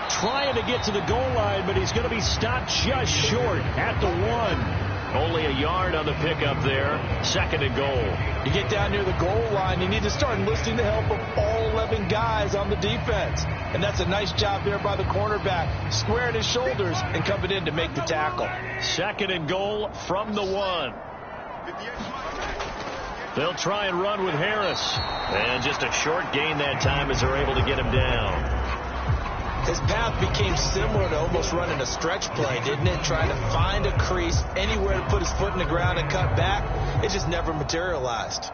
trying to get to the goal line, but he's going to be stopped just short at the 1. Only a yard on the pickup there. 2nd and goal. You get down near the goal line, you need to start enlisting the help of all 11 guys on the defense. And that's a nice job there by the cornerback, squaring his shoulders and coming in to make the tackle. 2nd and goal from the 1. They'll try and run with Harris. And just a short gain that time as they're able to get him down. His path became similar to almost running a stretch play, didn't it? Trying to find a crease, anywhere to put his foot in the ground and cut back. It just never materialized.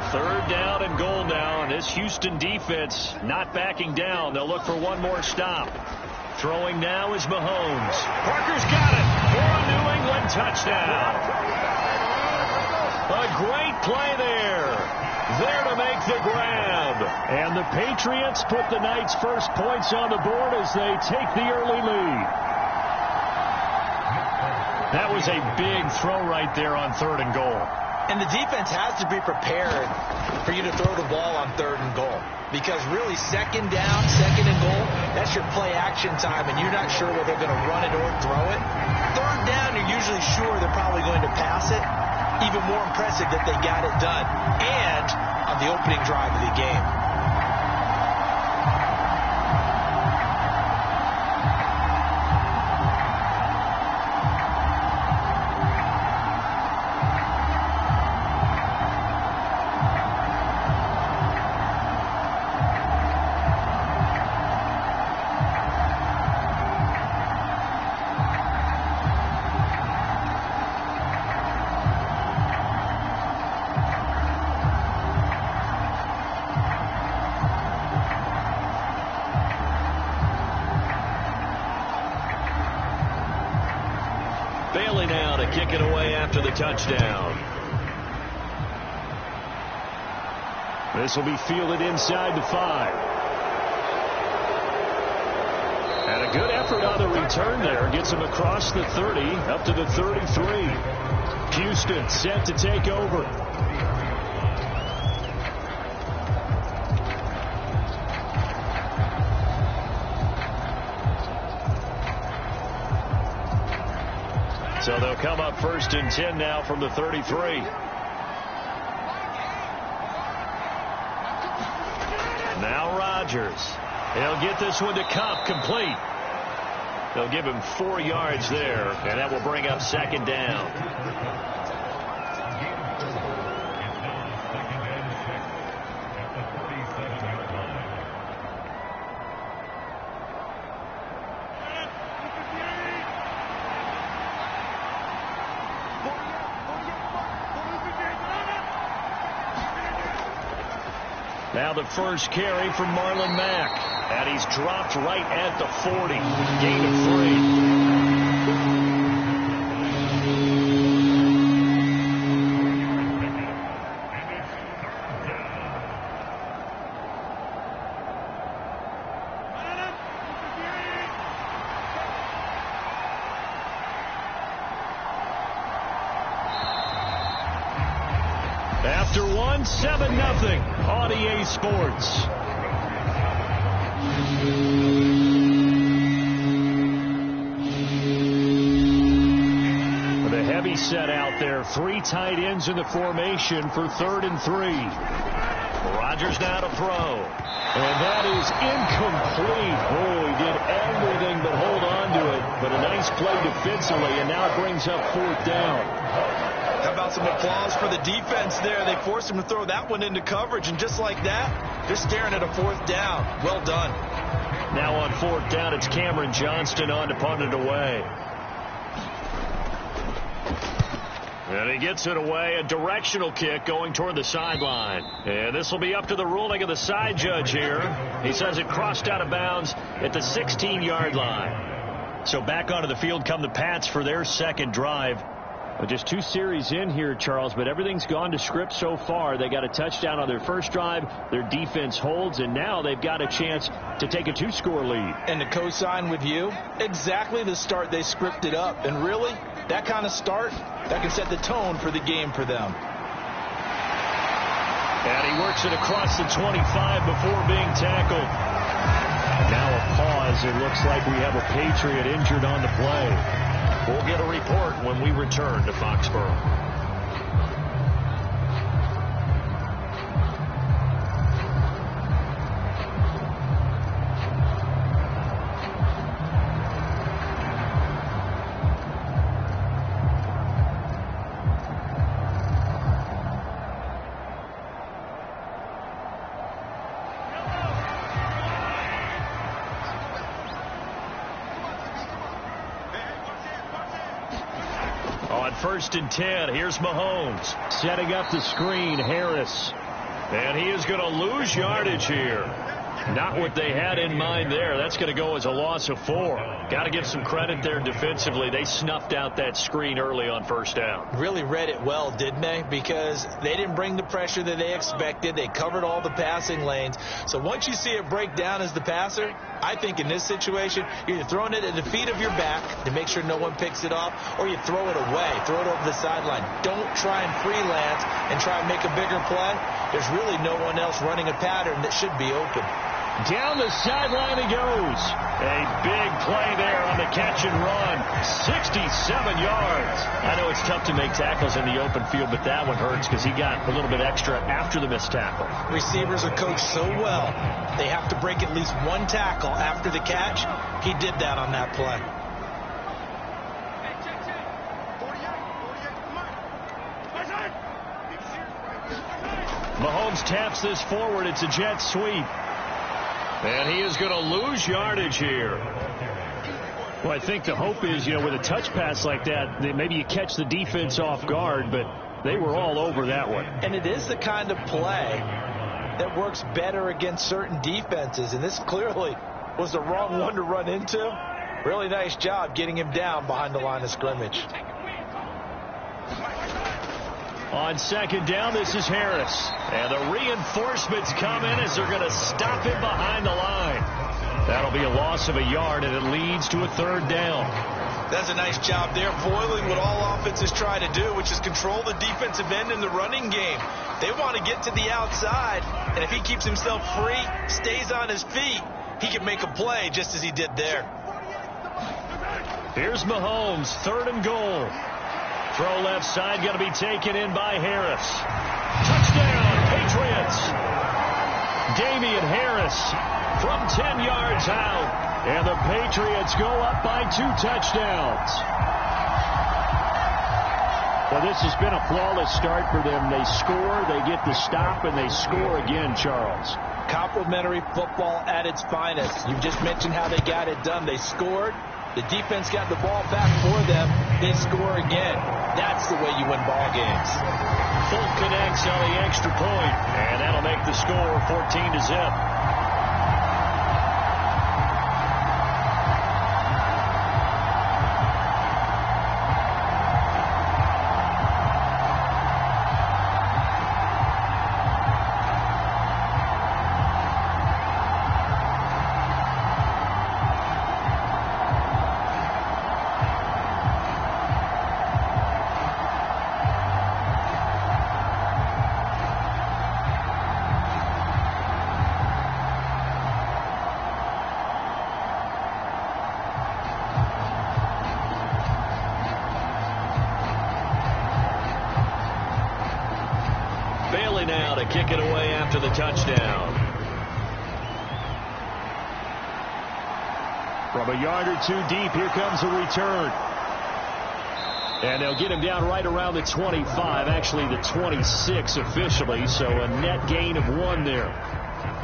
3rd down and goal now, and this Houston defense not backing down. They'll look for one more stop. Throwing now is Mahomes. Parker's got it for a New England touchdown. A great play there. There to make the grab. And the Patriots put the Knights' first points on the board as they take the early lead. That was a big throw right there on 3rd and goal. And the defense has to be prepared for you to throw the ball on 3rd and goal. Because really, 2nd down, 2nd and goal, that's your play action time, and you're not sure whether they're going to run it or throw it. 3rd down, you're usually sure they're probably going to pass it. Even more impressive that they got it done. And on the opening drive of the game. Bailey now to kick it away after the touchdown. This will be fielded inside the 5. And a good effort on the return there. Gets him across the 30, up to the 33. Houston set to take over. So they'll come up 1st and 10 now from the 33. Now Rodgers. He'll get this one to Cup, complete. They'll give him 4 yards there, and that will bring up 2nd down. Now the first carry from Marlon Mack. And he's dropped right at the 40. Gain of 3. After one, 7-0 on EA Sports. With a heavy set out there, 3 tight ends in the formation for 3rd and 3. Rodgers now to throw. And that is incomplete. Oh, he did everything but hold on to it. But a nice play defensively, and now it brings up 4th down. How about some applause for the defense there? They forced him to throw that one into coverage, and just like that, they're staring at a 4th down. Well done. Now on 4th down, it's Cameron Johnston on to punt it away. And he gets it away, a directional kick going toward the sideline. And this will be up to the ruling of the side judge here. He says it crossed out of bounds at the 16-yard line. So back onto the field come the Pats for their 2nd drive. Well, just 2 series in here, Charles, but everything's gone to script so far. They got a touchdown on their first drive. Their defense holds, and now they've got a chance to take a 2-score lead. And to co-sign with you, exactly the start they scripted up. And really, that kind of start, that can set the tone for the game for them. And he works it across the 25 before being tackled. Now a pause. It looks like we have a Patriot injured on the play. We'll get a report when we return to Foxborough. On 1st and 10, here's Mahomes setting up the screen. Harris. And he is going to lose yardage here. Not what they had in mind there. That's going to go as a loss of 4. Got to give some credit there defensively. They snuffed out that screen early on first down. Really read it well, didn't they? Because they didn't bring the pressure that they expected. They covered all the passing lanes. So once you see it break down as the passer, I think in this situation, you're either throwing it at the feet of your back to make sure no one picks it off, or you throw it away, throw it over the sideline. Don't try and freelance and try and make a bigger play. There's really no one else running a pattern that should be open. Down the sideline he goes. A big play there on the catch and run. 67 yards. I know it's tough to make tackles in the open field, but that one hurts because he got a little bit extra after the missed tackle. Receivers are coached so well, they have to break at least one tackle after the catch. He did that on that play. Mahomes taps this forward. It's a jet sweep. And he is going to lose yardage here. Well, I think the hope is, with a touch pass like that maybe you catch the defense off guard, but they were all over that one. And it is the kind of play that works better against certain defenses, and this clearly was the wrong one to run into. Really nice job getting him down behind the line of scrimmage. On second down, this is Harris. And the reinforcements come in as they're going to stop him behind the line. That'll be a loss of a yard, and it leads to a third down. That's a nice job there, foiling what all offenses try to do, which is control the defensive end in the running game. They want to get to the outside, and if he keeps himself free, stays on his feet, he can make a play just as he did there. Here's Mahomes, 3rd and goal. Throw left side, going to be taken in by Harris. Touchdown, Patriots. Damian Harris from 10 yards out. And the Patriots go up by 2 touchdowns. Well, this has been a flawless start for them. They score, they get the stop, and they score again, Charles. Complimentary football at its finest. You just mentioned how they got it done. They scored. The defense got the ball back for them. They score again. That's the way you win ball games. Full connects on the extra point, and that'll make the score 14-0. Now to kick it away after the touchdown. From a yard or 2 deep, here comes a return. And they'll get him down right around the 25, actually the 26 officially, so a net gain of 1 there.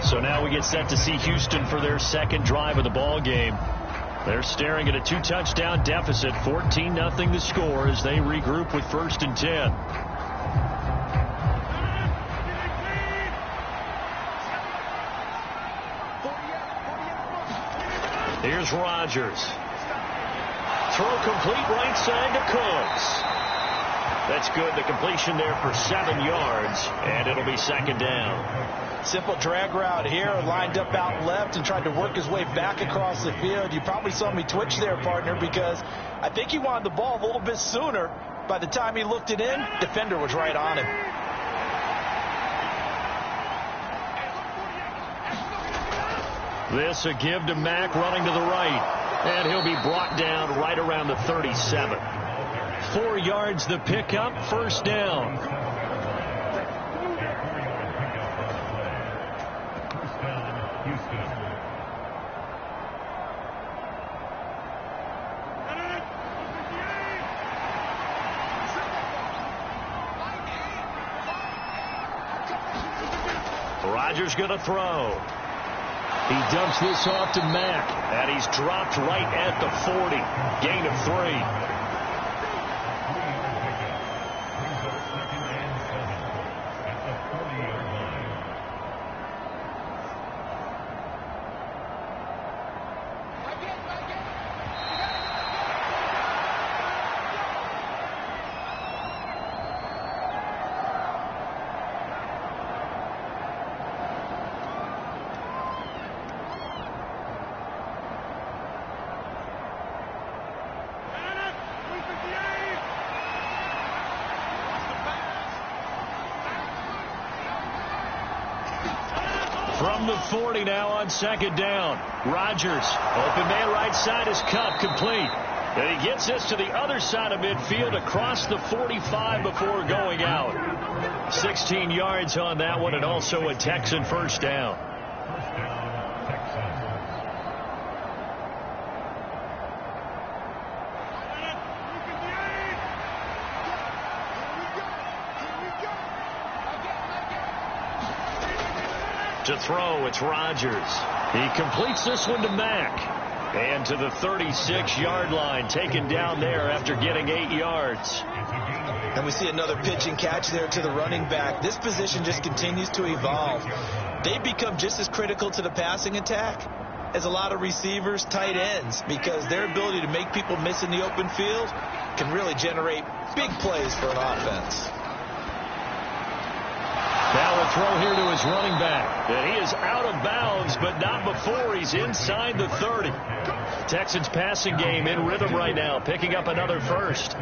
So now we get set to see Houston for their second drive of the ball game. They're staring at a 2-touchdown deficit, 14-0 the score as they regroup with 1st and 10. Here's Rodgers. Throw complete right side to Cooks. That's good. The completion there for 7 yards, and it'll be 2nd down. Simple drag route here, lined up out left and tried to work his way back across the field. You probably saw me twitch there, partner, because I think he wanted the ball a little bit sooner. By the time he looked it in, defender was right on him. This a give to Mack running to the right. And he'll be brought down right around the 37. 4 yards the pickup, 1st down. Rodgers going to throw. He dumps this off to Mack, and he's dropped right at the 40. Gain of 3. From the 40 now on second down. Rodgers, open man right side is Cup, complete. And he gets this to the other side of midfield across the 45 before going out. 16 yards on that one, and also a Texan first down. To throw, it's Rodgers. He completes this one to Mack. And to the 36-yard line, taken down there after getting 8 yards. And we see another pitch and catch there to the running back. This position just continues to evolve. They become just as critical to the passing attack as a lot of receivers, tight ends, because their ability to make people miss in the open field can really generate big plays for an offense. Now a throw here to his running back. And he is out of bounds, but not before he's inside the 30. Texans passing game in rhythm right now, picking up another first.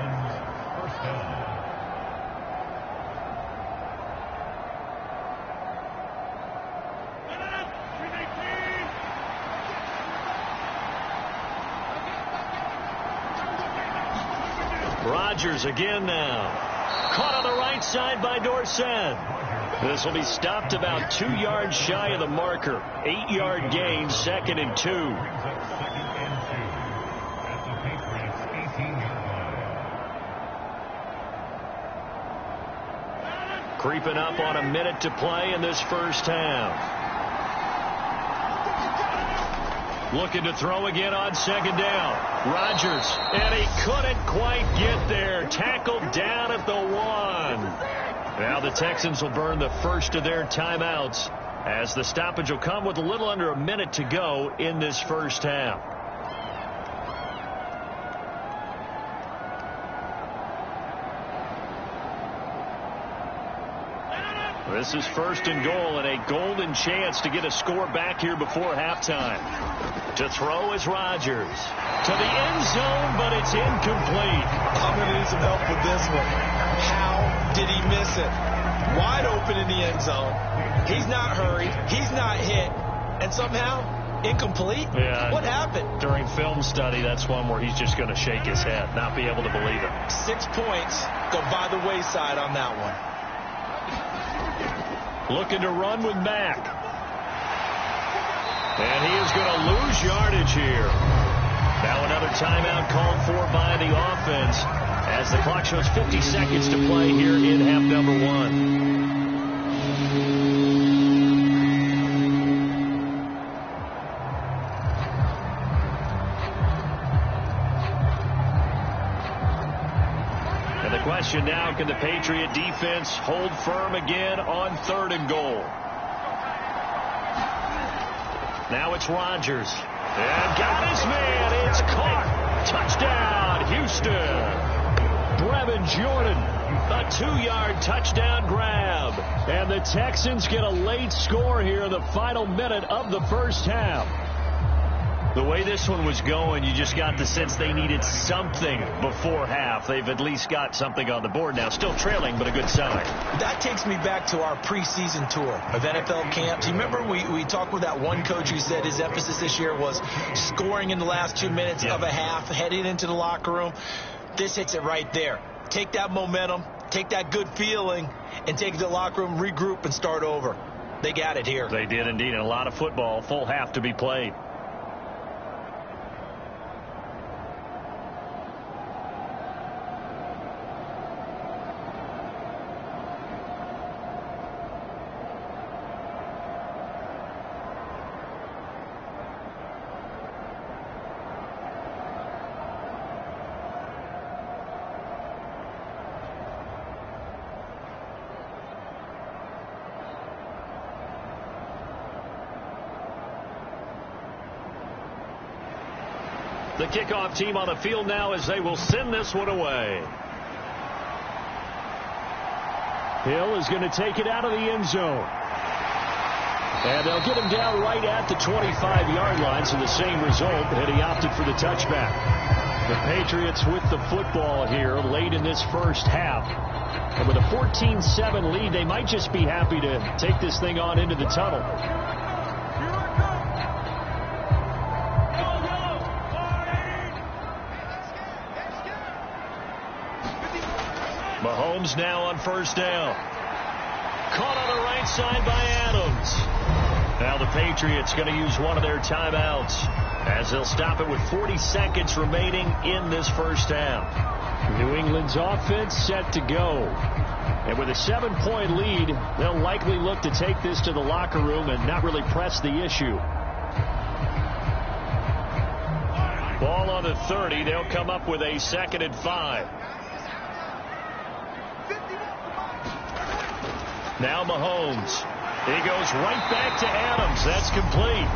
Rodgers again now. Caught on the right side by Dorsett. This will be stopped about 2 yards shy of the marker. 8-yard gain, 2nd and 2. Creeping up on a minute to play in this first half. Looking to throw again on second down. Rodgers, and he couldn't quite get there. Tackled down at the 1. Now the Texans will burn the first of their timeouts as the stoppage will come with a little under a minute to go in this first half. This is 1st and goal and a golden chance to get a score back here before halftime. To throw is Rodgers. To the end zone, but it's incomplete. I'm going to need some help with this one. How did he miss it? Wide open in the end zone. He's not hurried. He's not hit. And somehow, incomplete? Yeah. What happened? During film study, that's one where he's just going to shake his head, not be able to believe it. 6 points go by the wayside on that one. Looking to run with Mack. And he is going to lose yardage here. Now another timeout called for by the offense as the clock shows 50 seconds to play here in half number 1. And the question now, can the Patriot defense hold firm again on 3rd and goal? Now it's Rodgers. And got his man. It's caught. Touchdown, Houston. Brevin Jordan, a 2-yard touchdown grab. And the Texans get a late score here in the final minute of the first half. The way this one was going, you just got the sense they needed something before half. They've at least got something on the board now. Still trailing, but a good sign. That takes me back to our preseason tour of NFL camps. You remember we talked with that one coach who said his emphasis this year was scoring in the last 2 minutes of a half, heading into the locker room. This hits it right there. Take that momentum, take that good feeling, and take it to the locker room, regroup, and start over. They got it here. They did indeed. And a lot of football, full half to be played. The kickoff team on the field now as they will send this one away. Hill is going to take it out of the end zone. And they'll get him down right at the 25-yard line, so the same result, and he opted for the touchback. The Patriots with the football here late in this first half. And with a 14-7 lead, they might just be happy to take this thing on into the tunnel. Mahomes now on first down. Caught on the right side by Adams. Now the Patriots going to use one of their timeouts as they'll stop it with 40 seconds remaining in this first half. New England's offense set to go. And with a 7-point lead, they'll likely look to take this to the locker room and not really press the issue. Ball on the 30. They'll come up with a 2nd and 5. Now Mahomes. He goes right back to Adams. That's complete.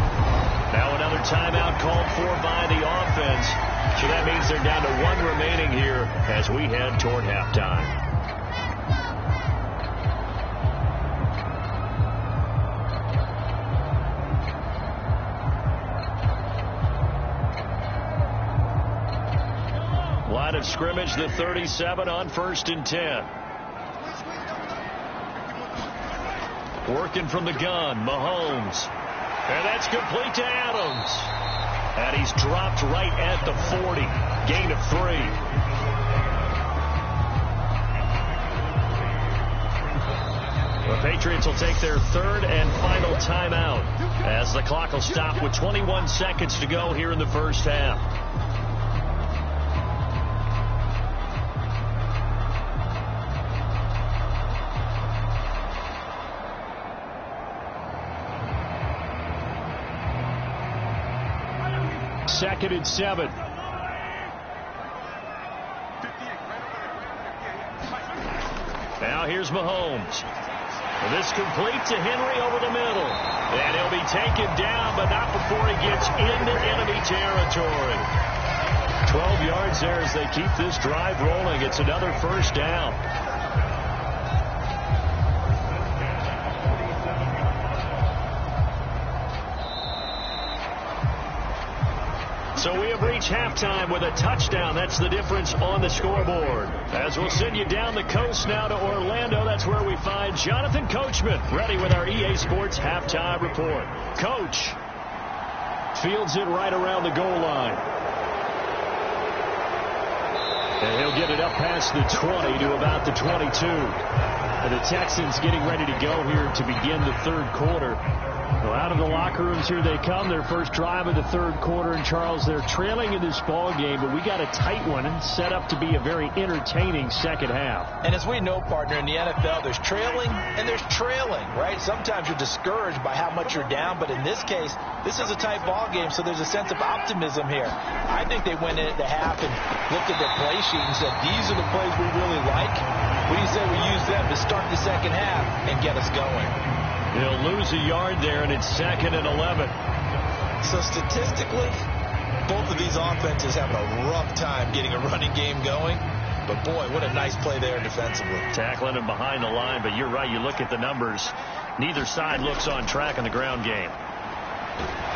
Now another timeout called for by the offense. So that means they're down to 1 remaining here as we head toward halftime. Line of scrimmage, the 37 on 1st and 10. Working from the gun, Mahomes. And that's complete to Adams. And he's dropped right at the 40. Gain of 3. The Patriots will take their 3rd and final timeout as the clock will stop with 21 seconds to go here in the first half. Second and 7. Now here's Mahomes. This complete to Henry over the middle. And he'll be taken down, but not before he gets into enemy territory. 12 yards there as they keep this drive rolling. It's another first down. So we have reached halftime with a touchdown. That's the difference on the scoreboard. As we'll send you down the coast now to Orlando, that's where we find Jonathan Coachman, ready with our EA Sports halftime report. Coach fields it right around the goal line. And he'll get it up past the 20 to about the 22. And the Texans getting ready to go here to begin the 3rd quarter. Well, out of the locker rooms here they come. Their first drive of the 3rd quarter. And, Charles, they're trailing in this ball game, but we got a tight one and set up to be a very entertaining second half. And as we know, partner, in the NFL, there's trailing and there's trailing, right? Sometimes you're discouraged by how much you're down, but in this case, this is a tight ball game, so there's a sense of optimism here. I think they went in at the half and looked at their play sheet and said, these are the plays we really like. What do you say we use them to start the second half and get us going? They'll lose a yard there, and it's 2nd and 11. So statistically, both of these offenses having a rough time getting a running game going. But, boy, what a nice play there defensively. Tackling him behind the line, but you're right. You look at the numbers. Neither side looks on track in the ground game.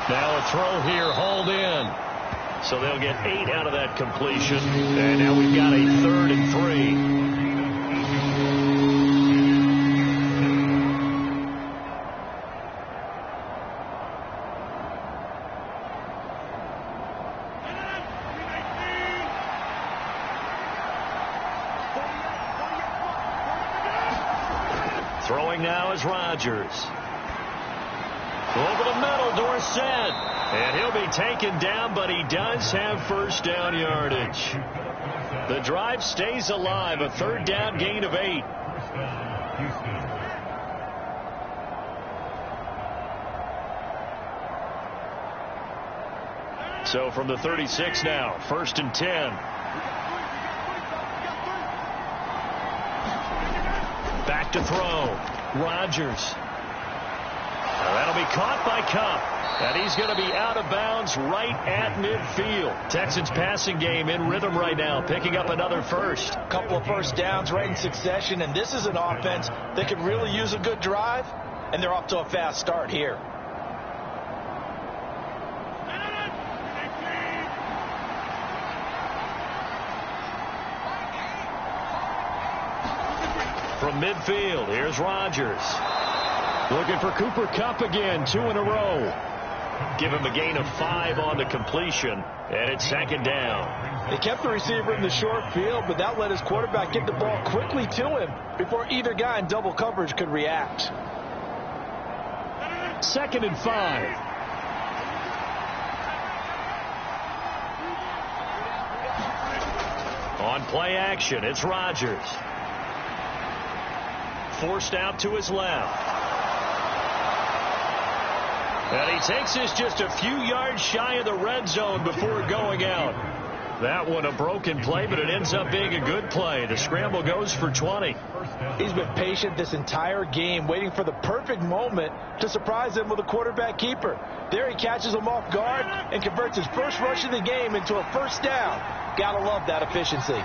Now a throw here, hauled in. So they'll get 8 out of that completion. And now we've got a 3rd and 3. Throwing now is Rodgers. Over the middle, Dorsett. And he'll be taken down, but he does have first down yardage. The drive stays alive. A 3rd down gain of 8. So from the 36 now, 1st and 10. Back to throw. Rodgers. That'll be caught by Kupp. And he's going to be out of bounds right at midfield. Texans passing game in rhythm right now, picking up another first. A couple of first downs right in succession, and this is an offense that could really use a good drive, and they're off to a fast start here. from midfield. Here's Rodgers. Looking for Cooper Kupp again, 2 in a row. Give him a gain of 5 on the completion, and it's second down. They kept the receiver in the short field, but that let his quarterback get the ball quickly to him before either guy in double coverage could react. 2nd and 5. On play action, it's Rodgers. Forced out to his left. And he takes this just a few yards shy of the red zone before going out. That one a broken play, but it ends up being a good play. The scramble goes for 20. He's been patient this entire game, waiting for the perfect moment to surprise him with a quarterback keeper. There he catches him off guard and converts his first rush of the game into a first down. Gotta love that efficiency.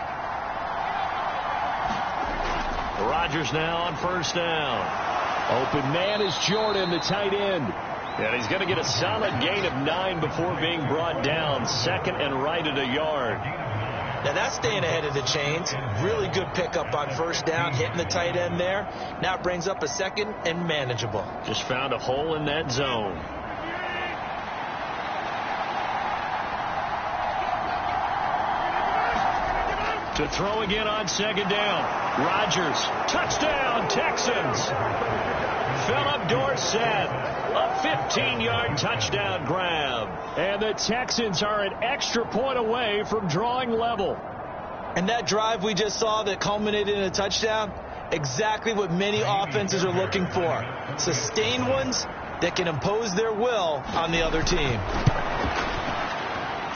Rodgers now on first down. Open man is Jordan, the tight end. And he's going to get a solid gain of 9 before being brought down. 2nd and right at a yard. Now that's staying ahead of the chains. Really good pickup on first down, hitting the tight end there. Now it brings up a 2nd and manageable. Just found a hole in that zone. To throw again on 2nd down. Rodgers, touchdown, Texans. Philip Dorsett, a 15-yard touchdown grab. And the Texans are an extra point away from drawing level. And that drive we just saw that culminated in a touchdown, exactly what many offenses are looking for. Sustained ones that can impose their will on the other team.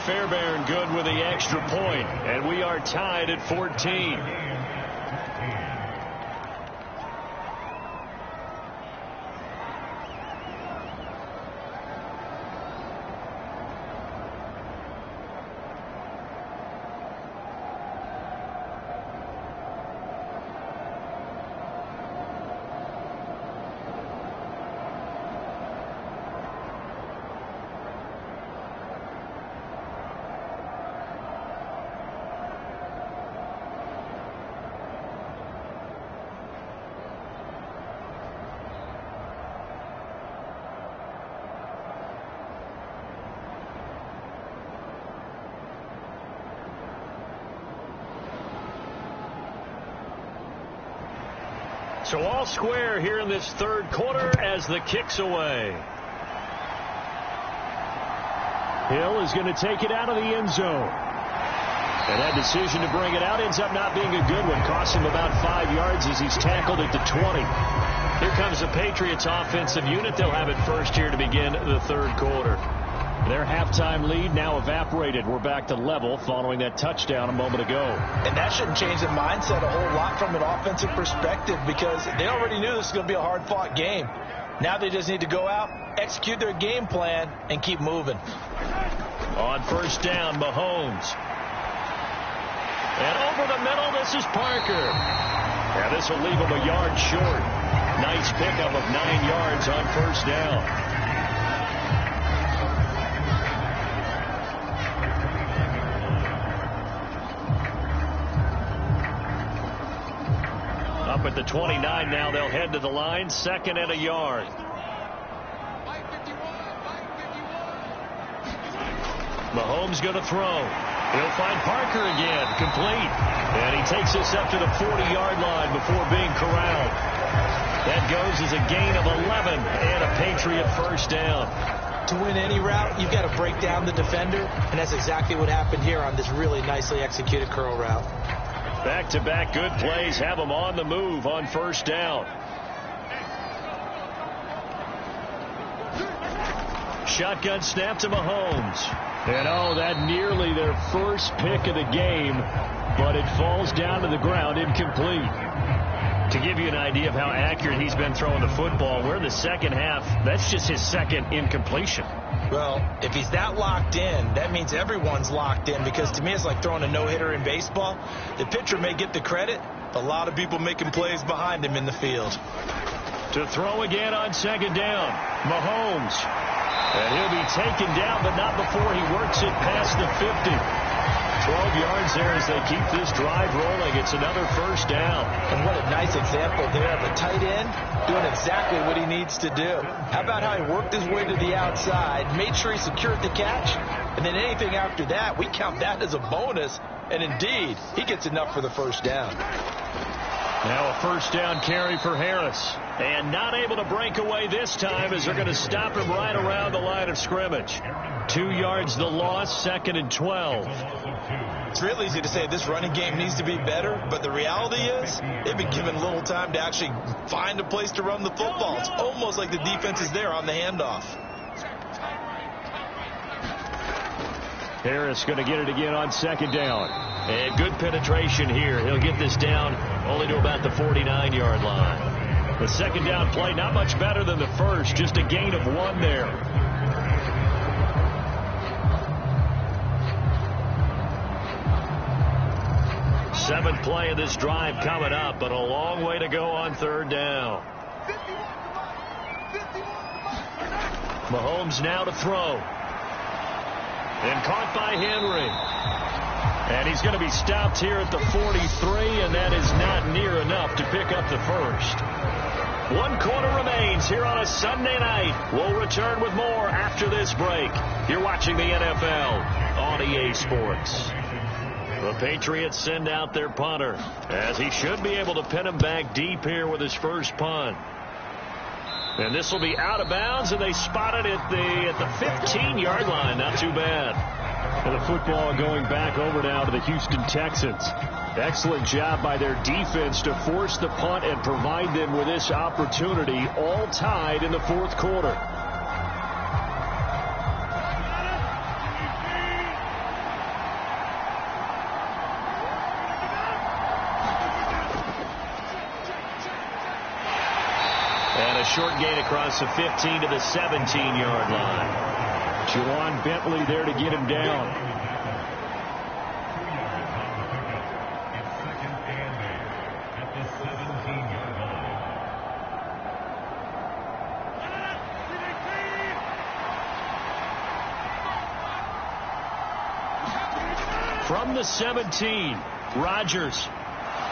Fairbairn good with the extra point, and we are tied at 14. So all square here in this third quarter as the kick's away. Hill is going to take it out of the end zone. And that decision to bring it out ends up not being a good one. Costs him about 5 yards as he's tackled at the 20. Here comes the Patriots offensive unit. They'll have it first here to begin the third quarter. Their halftime lead now evaporated. We're back to level following that touchdown a moment ago. And that shouldn't change the mindset a whole lot from an offensive perspective because they already knew this was going to be a hard-fought game. Now they just need to go out, execute their game plan, and keep moving. On first down, Mahomes. And over the middle, this is Parker. Yeah, this will leave him a yard short. Nice pickup of 9 yards on first down. Up at the 29 now, they'll head to the line, 2nd and a yard. Mahomes going to throw. He'll find Parker again, complete. And he takes this up to the 40-yard line before being corralled. That goes as a gain of 11 and a Patriot first down. To win any route, you've got to break down the defender, and that's exactly what happened here on this really nicely executed curl route. Back-to-back good plays have them on the move on first down. Shotgun snap to Mahomes. And oh, that nearly their first pick of the game, but it falls down to the ground incomplete. To give you an idea of how accurate he's been throwing the football, we're in the second half. That's just his second incompletion. Well, if he's that locked in, that means everyone's locked in because to me it's like throwing a no-hitter in baseball. The pitcher may get the credit, but a lot of people making plays behind him in the field. To throw again on second down, Mahomes. And he'll be taken down, but not before he works it past the 50. 12 yards there as they keep this drive rolling. It's another first down. And what a nice example there of a tight end doing exactly what he needs to do. How about how he worked his way to the outside, made sure he secured the catch, and then anything after that, we count that as a bonus. And indeed, he gets enough for the first down. Now a first down carry for Harris. And not able to break away this time as they're going to stop him right around the line of scrimmage. 2 yards the loss, 2nd and 12. It's real easy to say this running game needs to be better, but the reality is they've been given little time to actually find a place to run the football. It's almost like the defense is there on the handoff. Harris going to get it again on 2nd down. And good penetration here. He'll get this down only to about the 49-yard line. The 2nd down play, not much better than the first, just a gain of 1 there. Seventh play of this drive coming up, but a long way to go on 3rd down. Mahomes now to throw. And caught by Henry. And he's going to be stopped here at the 43, and that is not near enough to pick up the first. 1 quarter remains here on a Sunday night. We'll return with more after this break. You're watching the NFL on EA Sports. The Patriots send out their punter, as he should be able to pin him back deep here with his first punt. And this will be out of bounds, and they spot it at the 15-yard line. Not too bad. And the football going back over now to the Houston Texans. Excellent job by their defense to force the punt and provide them with this opportunity, all tied in the 4th quarter. And a short gain across the 15 to the 17-yard line. Juwan Bentley there to get him down. From the 17, Rodgers.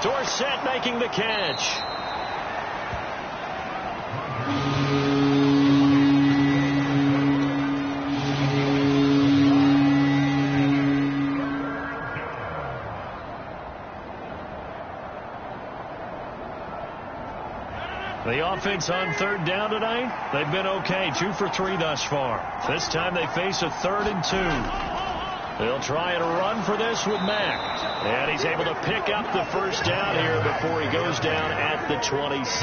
Dorsett making the catch. The offense on 3rd down tonight, they've been okay. 2 for 3 thus far. This time they face a 3rd and 2. They'll try and run for this with Mack. And he's able to pick up the first down here before he goes down at the 26.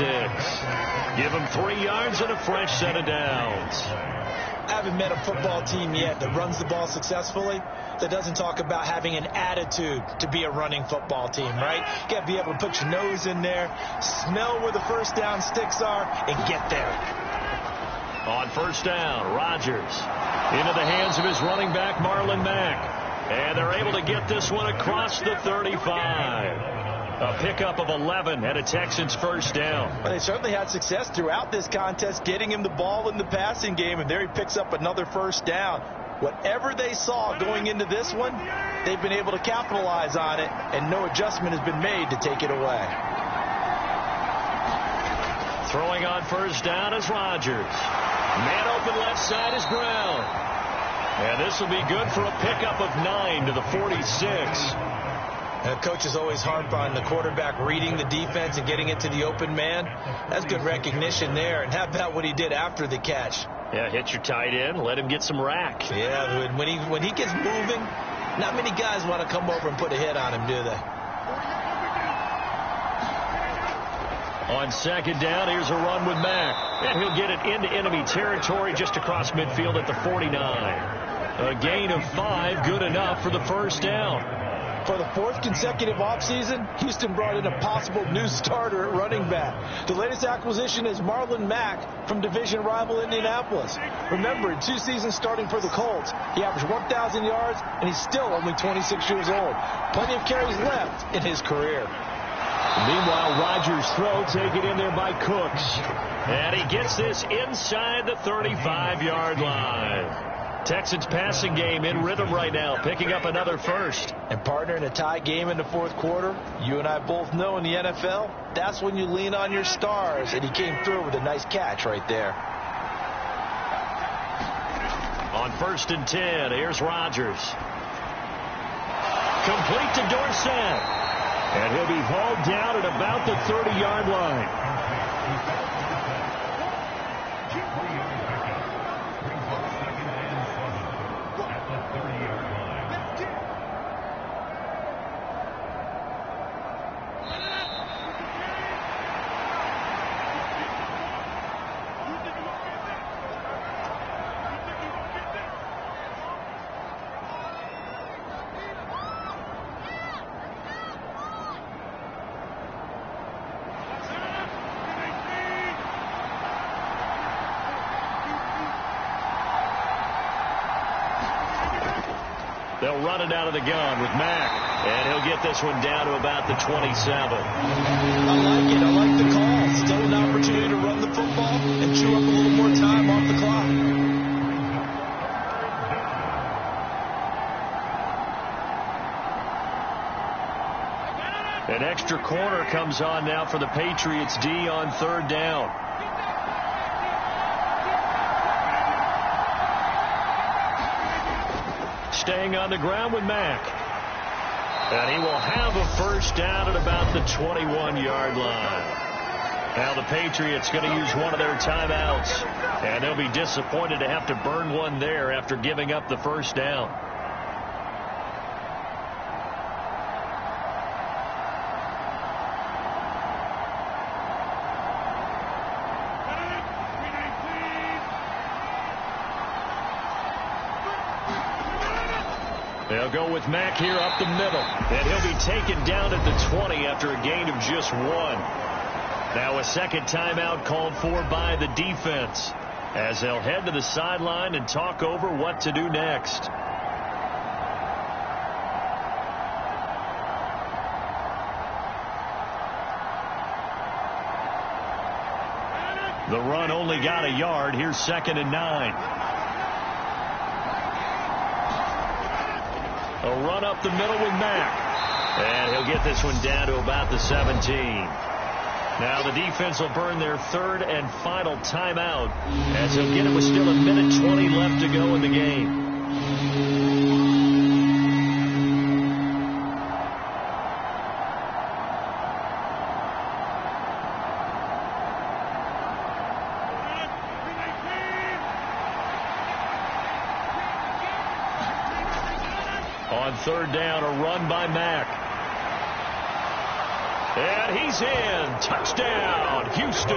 Give him 3 yards and a fresh set of downs. I haven't met a football team yet that runs the ball successfully that doesn't talk about having an attitude to be a running football team, right? You got to be able to put your nose in there, smell where the first down sticks are, and get there. On first down, Rodgers into the hands of his running back, Marlon Mack. And they're able to get this one across the 35. A pickup of 11 and a Texans first down. Well, they certainly had success throughout this contest getting him the ball in the passing game, and there he picks up another first down. Whatever they saw going into this one, they've been able to capitalize on it, and no adjustment has been made to take it away. Throwing on first down is Rodgers. Man open left side is Brown. And this will be good for a pickup of 9 to the 46. Coach is always hard on the quarterback reading the defense and getting it to the open man. That's good recognition there. And how about what he did after the catch? Yeah, hit your tight end, let him get some rack. Yeah, when he gets moving, not many guys want to come over and put a hit on him, do they? On second down, here's a run with Mack. And he'll get it into enemy territory just across midfield at the 49. A gain of 5, good enough for the first down. For the 4th consecutive offseason, Houston brought in a possible new starter at running back. The latest acquisition is Marlon Mack from division rival Indianapolis. Remember, in 2 seasons starting for the Colts, he averaged 1,000 yards, and he's still only 26 years old. Plenty of carries left in his career. Meanwhile, Rodgers' throw taken in there by Cooks. And he gets this inside the 35-yard line. Texans passing game in rhythm right now, picking up another first. And partner, in a tie game in the fourth quarter, you and I both know in the NFL, that's when you lean on your stars, and he came through with a nice catch right there. On 1st and 10, here's Rodgers. Complete to Dorsett. And he'll be hauled down at about the 30-yard line. They'll run it out of the gun with Mack, and he'll get this one down to about the 27. I like it. I like the call. Still an opportunity to run the football and chew up a little more time off the clock. An extra corner comes on now for the Patriots D on 3rd down. Staying on the ground with Mack. And he will have a first down at about the 21-yard line. Now the Patriots going to use one of their timeouts. And they'll be disappointed to have to burn one there after giving up the first down. They'll go with Mack here up the middle. And he'll be taken down at the 20 after a gain of just 1. Now a second timeout called for by the defense as they'll head to the sideline and talk over what to do next. The run only got a yard. Here's 2nd and 9. A run up the middle with Mack. And he'll get this one down to about the 17. Now the defense will burn their 3rd and final timeout as they'll get it with still 1:20 left to go in the game. On 3rd down, a run by Mack. And he's in. Touchdown, Houston.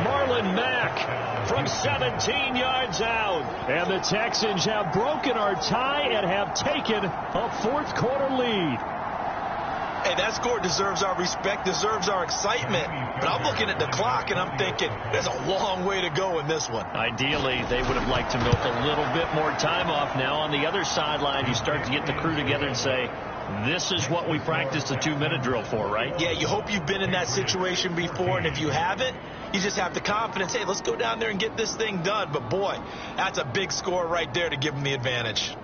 Marlon Mack from 17 yards out. And the Texans have broken our tie and have taken a 4th quarter lead. Hey, that score deserves our respect, deserves our excitement. But I'm looking at the clock, and I'm thinking there's a long way to go in this one. Ideally, they would have liked to milk a little bit more time off. Now on the other sideline, you start to get the crew together and say, this is what we practiced a 2-minute drill for, right? Yeah, you hope you've been in that situation before, and if you haven't, you just have the confidence, hey, let's go down there and get this thing done. But, boy, that's a big score right there to give them the advantage.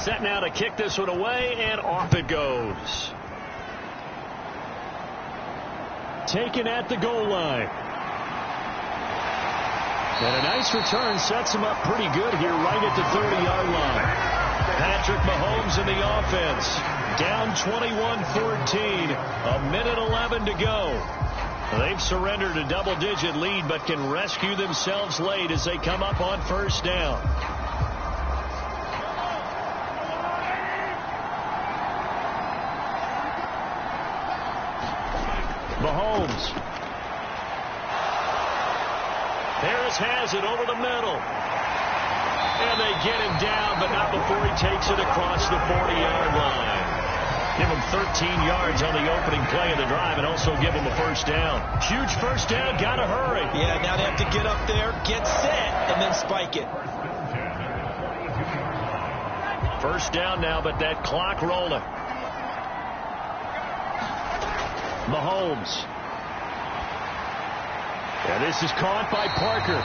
Set now to kick this one away, and off it goes. Taken at the goal line. And a nice return sets him up pretty good here right at the 30-yard line. Patrick Mahomes in the offense. Down 21-14. 1:11 to go. They've surrendered a double-digit lead but can rescue themselves late as they come up on 1st down. Mahomes Harris has it over the middle. And they get him down, but not before he takes it across the 40-yard line. Give him 13 yards on the opening play of the drive and also give him a first down. Huge first down. Got to hurry. Yeah, now they have to get up there, get set, and then spike it. First down now, but that clock rolling. Mahomes. And this is caught by Parker.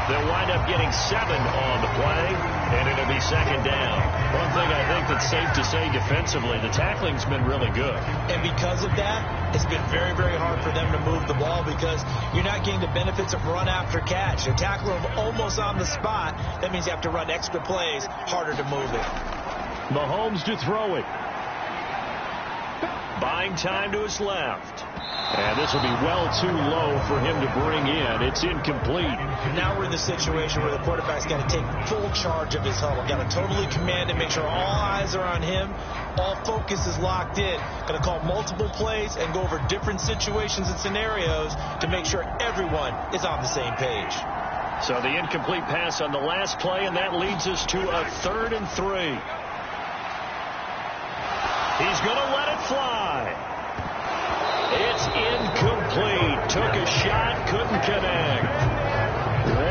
They'll wind up getting 7 on the play, and it'll be second down. One thing I think that's safe to say defensively, the tackling's been really good. And because of that, it's been very, very hard for them to move the ball because you're not getting the benefits of run after catch. You tackle them almost on the spot. That means you have to run extra plays, harder to move it. Mahomes to throw it. Buying time to his left. And this will be well too low for him to bring in. It's incomplete. Now we're in the situation where the quarterback's got to take full charge of his huddle. Got to totally command it, make sure all eyes are on him. All focus is locked in. Got to call multiple plays and go over different situations and scenarios to make sure everyone is on the same page. So the incomplete pass on the last play, and that leads us to a 3rd and 3. He's going to let it fly. It's incomplete. Took a shot, couldn't connect.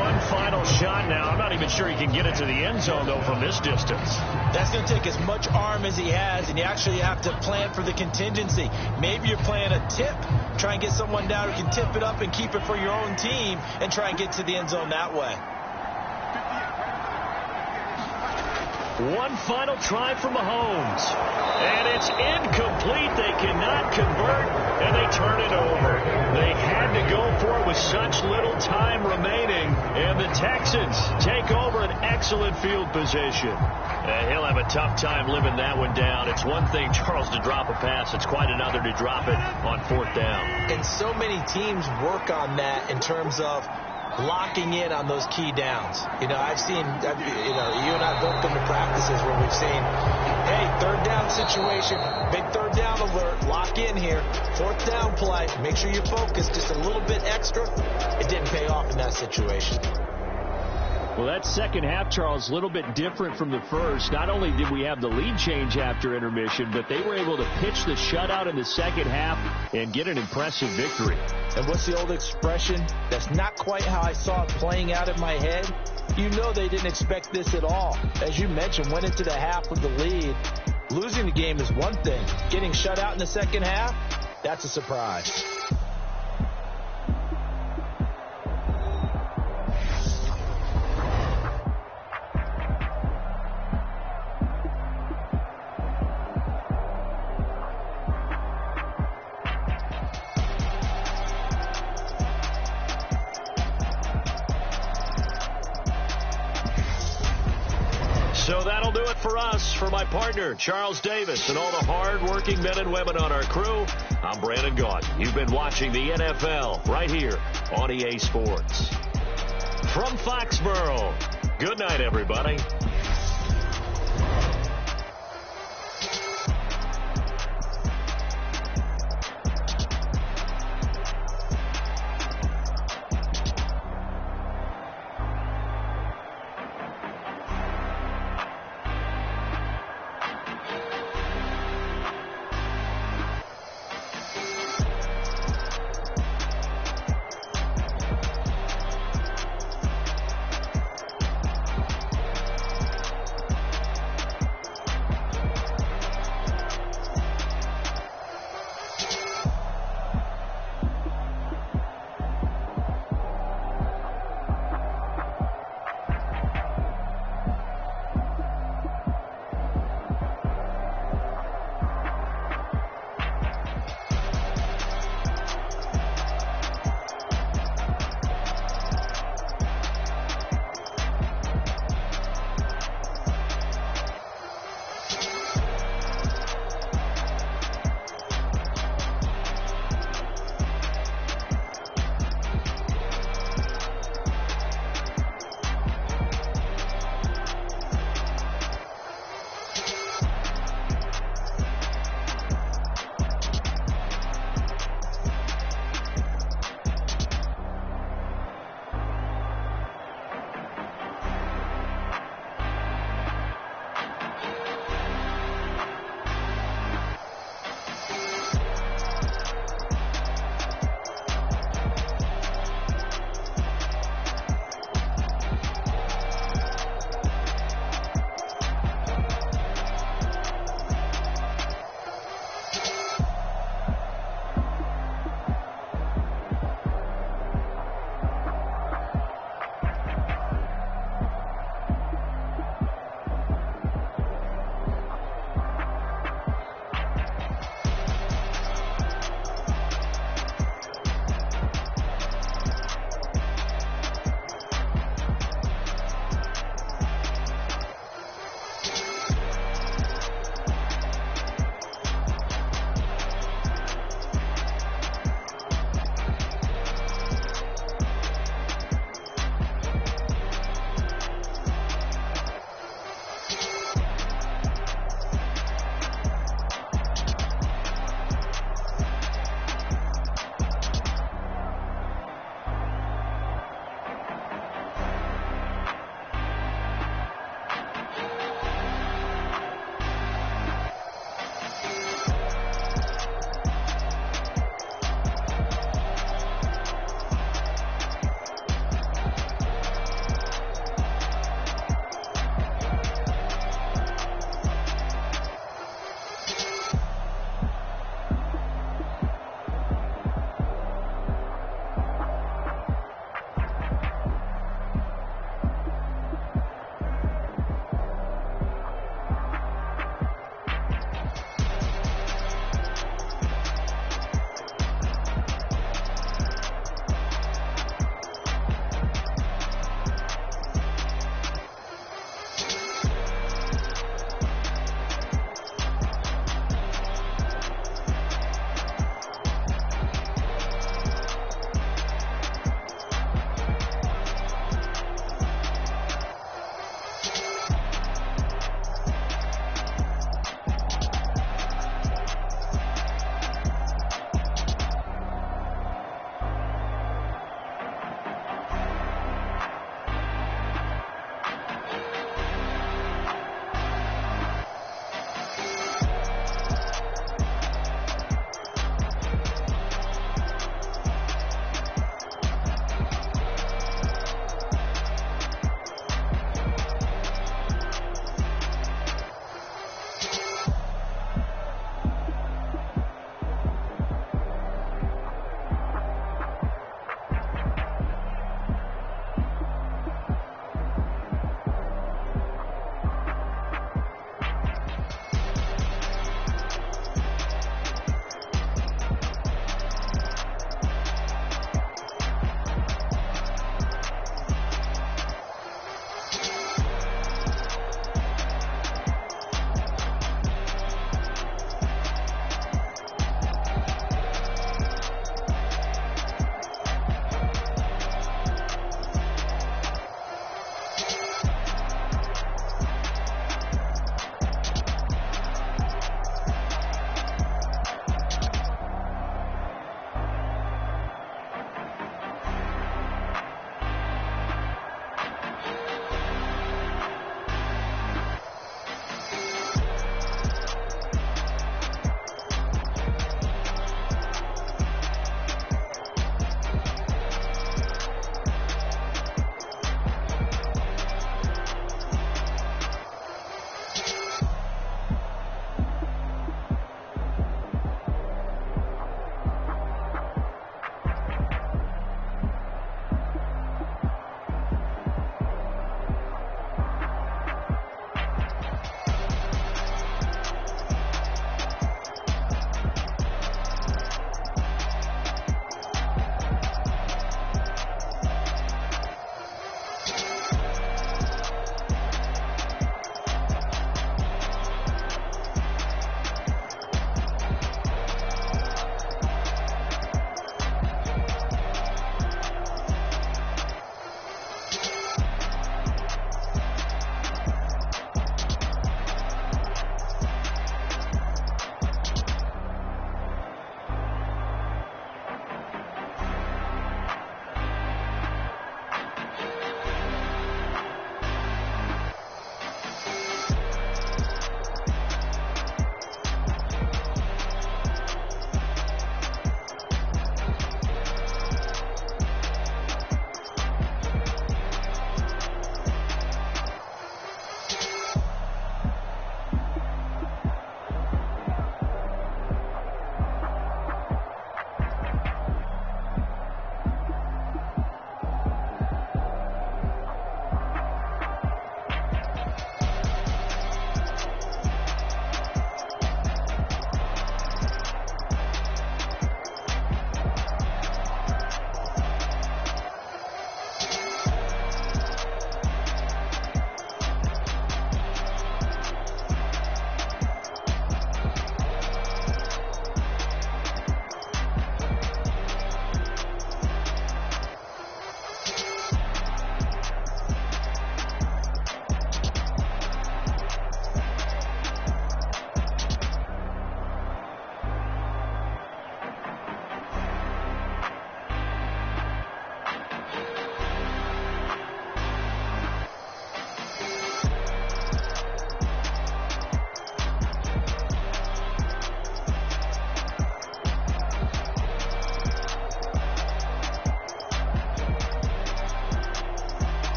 One final shot now. I'm not even sure he can get it to the end zone, though, from this distance. That's going to take as much arm as he has, and you actually have to plan for the contingency. Maybe you're playing a tip. Try and get someone down who can tip it up and keep it for your own team and try and get to the end zone that way. One final try for Mahomes. And it's incomplete. They cannot convert, and they turn it over. They had to go for it with such little time remaining, and the Texans take over an excellent field position. He'll have a tough time living that one down. It's one thing, Charles, to drop a pass. It's quite another to drop it on 4th down. And so many teams work on that in terms of locking in on those key downs. I've seen, you and I both come to practices where we've seen, hey, 3rd down situation, big 3rd down alert, lock in here, 4th down play, make sure you focus just a little bit extra. It didn't pay off in that situation. Well, that second half, Charles, a little bit different from the first. Not only did we have the lead change after intermission, but they were able to pitch the shutout in the second half and get an impressive victory. And what's the old expression? That's not quite how I saw it playing out in my head. You know they didn't expect this at all. As you mentioned, went into the half with the lead. Losing the game is one thing. Getting shut out in the second half, that's a surprise. So that'll do it for us. For my partner, Charles Davis, and all the hard-working men and women on our crew, I'm Brandon Gaudin. You've been watching the NFL right here on EA Sports. From Foxborough, good night, everybody.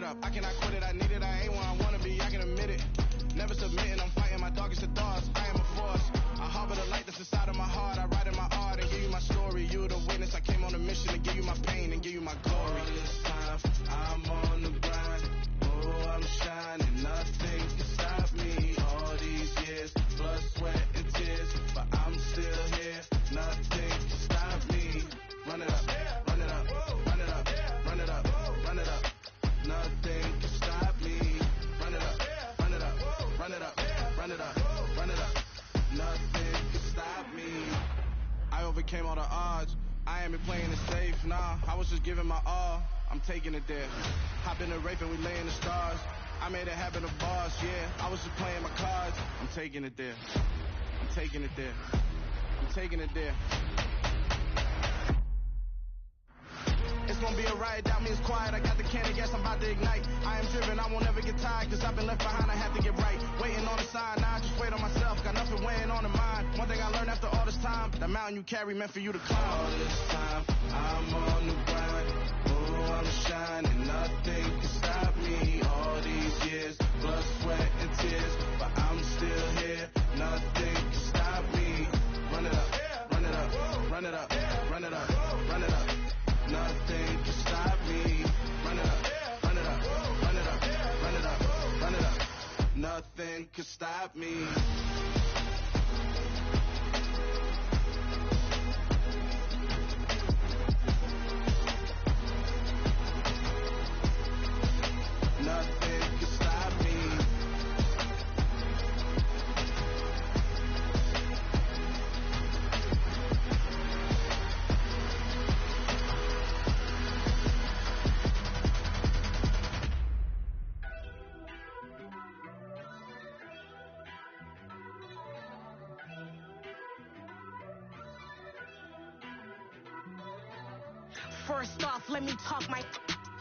up. I cannot quit it, I need it, I ain't where I wanna be, I can admit it. Never submitting, I'm fighting my darkest of thoughts. I am a force. I harbor the light that's inside of my heart. I write in my art and give you my story. You're the witness. I came on a mission to give you my pain and give you my glory. All this time, I'm on the grind. Oh, I'm shining. Nothing can stop me. All these years, blood, sweat, and tears. But I'm still here. Nothing can stop me. Run it up, run it up, run it up, run it up, run it up. Nothing can stop me. Run it up, run it up, run it up, run it up, run it up. Nothing can stop me. I overcame all the odds. I ain't been playing it safe, nah. I was just giving my all. I'm taking it there. Hop in the Wraith and we lay in the stars. I made it happen to boss, yeah. I was just playing my cards. I'm taking it there. I'm taking it there. I'm taking it there. It's gonna be a riot, that means quiet. I got the can of gas, I'm about to ignite. I am driven, I won't ever get tired, cause I've been left behind, I have to get right. Waiting on the sign, now I just wait on myself. Got nothing weighing on the mind. One thing I learned after all this time, the mountain you carry meant for you to climb. All this time, I'm on the grind. Oh, I'm shining, nothing can stop me. All these years, blood, sweat, and tears. But I'm still here, nothing can stop me. Run it up, run it up, run it up, run it up, run it up. Nothing can stop me. Run it up, run it up, run it up, run it up, run it up. Nothing can stop me. Nothing can stop me. First off, let me talk my.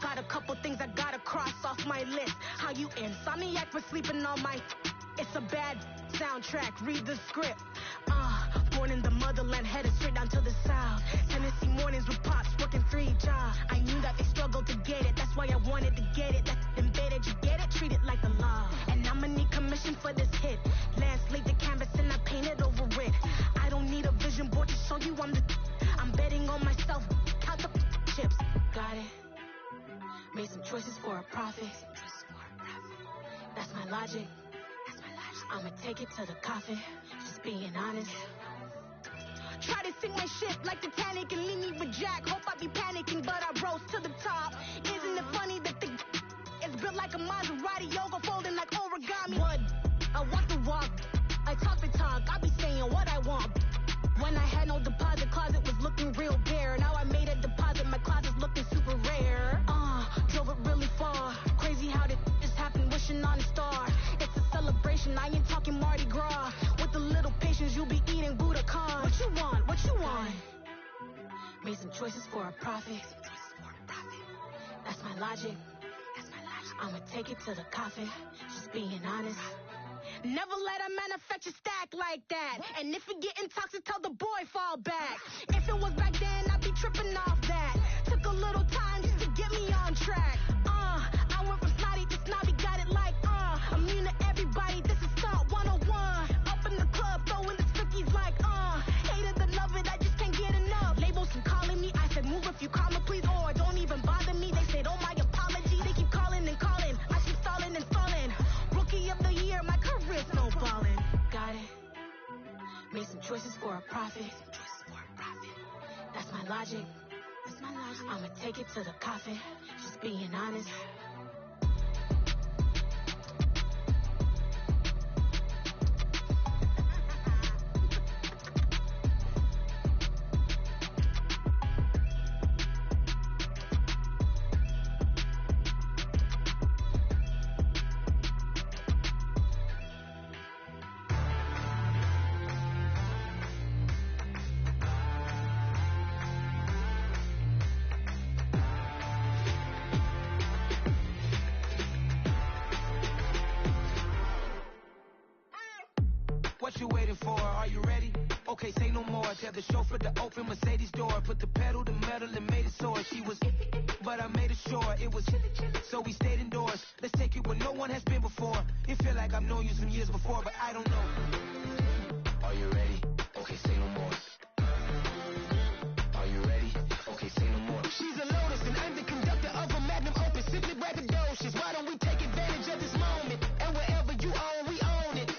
Got a couple things I gotta cross off my list. How you insomniac for sleeping on my. It's a bad soundtrack, read the script. Born in the motherland, headed straight down to the south. Tennessee mornings with pops, working 3 jobs. I knew that they struggled to get it, that's why I wanted to get it. That's embedded, you get it, treat it like the law. And I'ma need commission for this hit. Lance laid the canvas and I painted over it. I don't need a vision board to show you I'm betting on myself, count the chips. Got it. Made some choices for a profit. That's my logic. I'ma take it to the coffin. Just being honest. Try to sink my ship like Titanic and leave me with Jack. Hope I be panicking, but I rose to the top. Isn't it funny that the is built like a Maserati, yoga folding like origami? What? I walk the walk. I talk the talk. I be saying what I want. When I had no deposit, closet was looking real bare. Now I made a deposit, my closet's looking super rare. Drove it really far. Crazy how did this happen, wishing on a star. It's a celebration, I ain't talking Mardi Gras. With a little patience, you'll be eating Budokan. What you want? What you want? Made some choices for a profit. That's my logic. I'ma take it to the coffin. Just being honest. Never let a manufacture stack like that. And if you getting toxic, tell the boy fall back. If it was back then, I'd be tripping off that. Took a little time just to get me on track. I went from snotty to snobby, got it like immune to everybody, this is stunt 101. Up in the club, throwing the stickies like hate it and love it, I just can't get enough. Labels keep calling me, I said move if you call me please, or don't even bother me. They said oh my apology, they keep calling and calling. I keep stalling and stalling. Rookie of the year, my career snowballing. Got it. Made some choices for a profit. That's my logic. I'ma take it to the coffin. Just being honest. What you waiting for? Are you ready? Okay, say no more. Tell the chauffeur to open Mercedes door. Put the pedal to metal and made it soar. She was, but I made it sure it was. So we stayed indoors. Let's take it where no one has been before. It feel like I've known you some years before, but I don't know. Are you ready? Okay, say no more. Are you ready? Okay, say no more. She's a lotus and I'm the conductor of a magnum opus. Simply braggadocious. Why don't we take advantage of this moment? And wherever you own, we own it.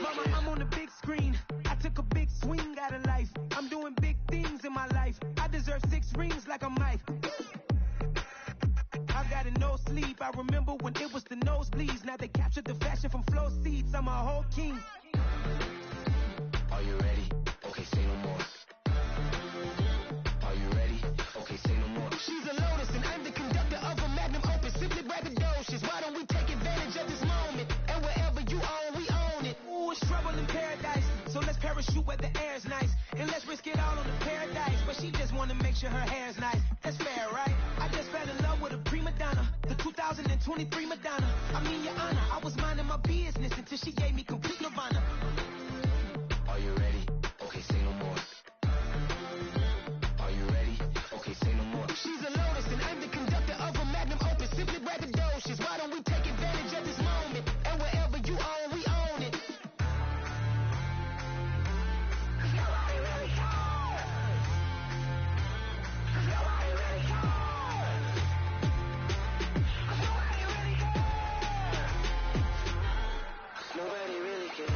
Mama, I'm on the big screen. I took a big swing out of life. I'm doing big things in my life. I deserve 6 rings like I'm Mike. I got a no sleep. I remember when it was the nosebleeds. Now they captured the fashion from flow seats. I'm a whole king. Are you ready? Okay, say no more. Are you ready? Okay, say no more. She's a lotus and I'm the conductor of a magnum opus. Simply braggadocious. Why don't we take advantage of this moment? And wherever you own, we own it. Ooh, it's trouble in paradise. So let's parachute where the air's nice. And let's risk it all on the paradise. But she just wanna make sure her hair's nice. That's fair, right? I just fell in love with a prima donna. The 2023 Madonna. I mean, your honor, I was minding my business until she gave me complete nirvana. Are you ready? Okay, say no more. Are you ready? Okay, say no more. She's a lotus and I'm the conductor of a magnum opus. Simply braggadocious. Why don't we take advantage of this moment? And wherever you own, we own it. Nobody really cares.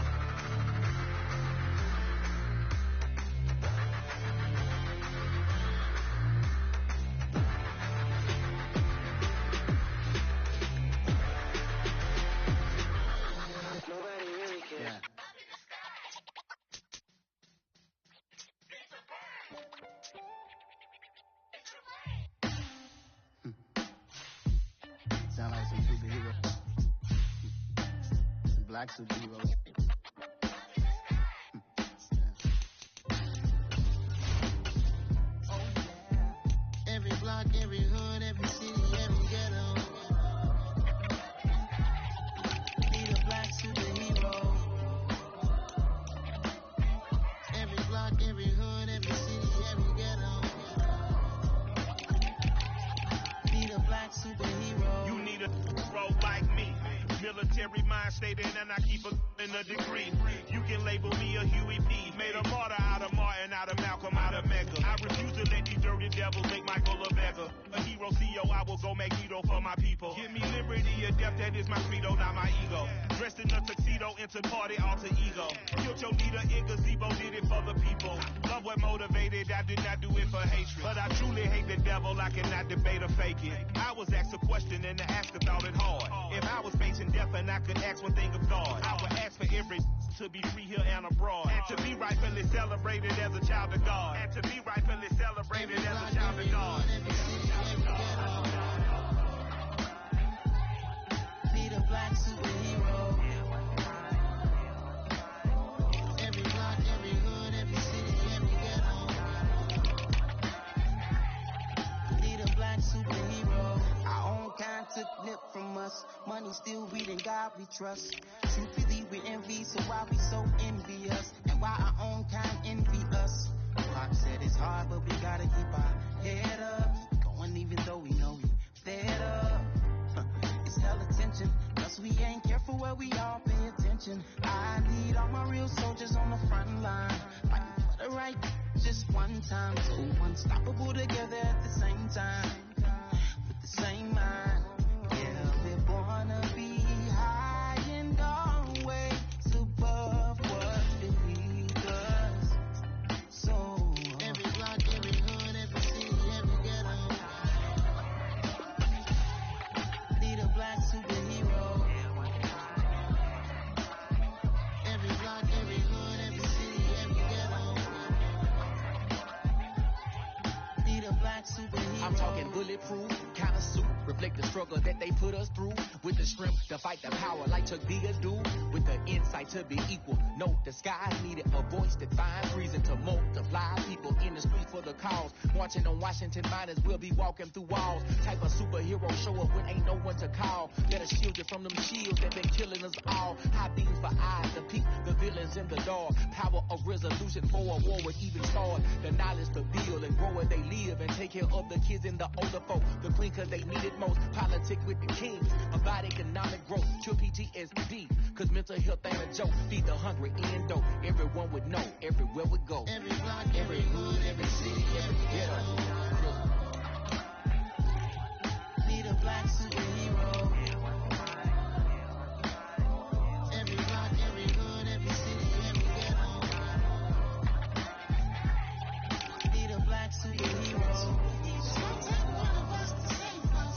Nobody really cares. Yeah. Sound like some superheroes. Some black superheroes. Every block, every hood, every city, every ghetto. Need a black superhero. Every block, every hood, every city, every ghetto. Need a black superhero. You need a bro like me. Military mind stated, and I keep in a degree. You can label me a Huey P. Made a martyr out of Martin, out of Malcolm, out of Mecca. I refuse to let these dirty devils make Michael a beggar. A hero CEO, I will go Magneto for my people. Give me liberty or death, that is my credo, not my ego. Dressed in a tuxedo, into party, alter ego. Killed your leader in gazebo, did it for the people. Love what motivated, I did not do it for hatred. But I truly hate the devil, I cannot debate or fake it. I was asked a question and the asker thought it hard. If I was facing death and I could ask one thing of God, I would ask for every to be free here and abroad. And to be rightfully celebrated as a child of God. And to be rightfully celebrated as a child of God. Need a black superhero. Every block, every hood, every city, every ghetto. Need a black superhero. Our own kind took nip from us. Money still reading God we trust. Secretly we envy, so why we so envious? And why our own kind envy us? Pop said it's hard, but we gotta keep our head up. Going even though we know we fed up. It's hell attention, plus we ain't careful where we all pay attention. I need all my real soldiers on the front line, fighting for the right just one time. So unstoppable together at the same time, with the same mind. Yeah, we're born to be high and always above what beneath us. So every block, every hood, every city, every ghetto. Need a black superhero. Every block, every hood, every city, every ghetto. Need a black superhero. I'm talking bulletproof, kind of suit, reflect the struggle that they put us through. With the strength to fight the power like Chuck D do. With the insight to be equal. Note the skies needed a voice that finds reason to multiply. People in the streets for the cause. Marching on Washington miners will be walking through walls. Type of superhero show up when ain't no one to call. Better shield you from them shields that been killing us all. High beams for eyes to peek the villains in the dark. Power of resolution for a war would even start. The knowledge to build and grow where they live and take care of the kids and the older folk. The queen cause they need it most. Politic with the kings. About economic growth. True PTSD. Cause mental health ain't a joke. Feed the hungry and dope. Everyone would know. Everywhere we go. Every block, every hood, every city, every ghetto. Need a black superhero. Every block, every hood, every city, every ghetto. Need a black superhero. It's gonna take one of us to save us.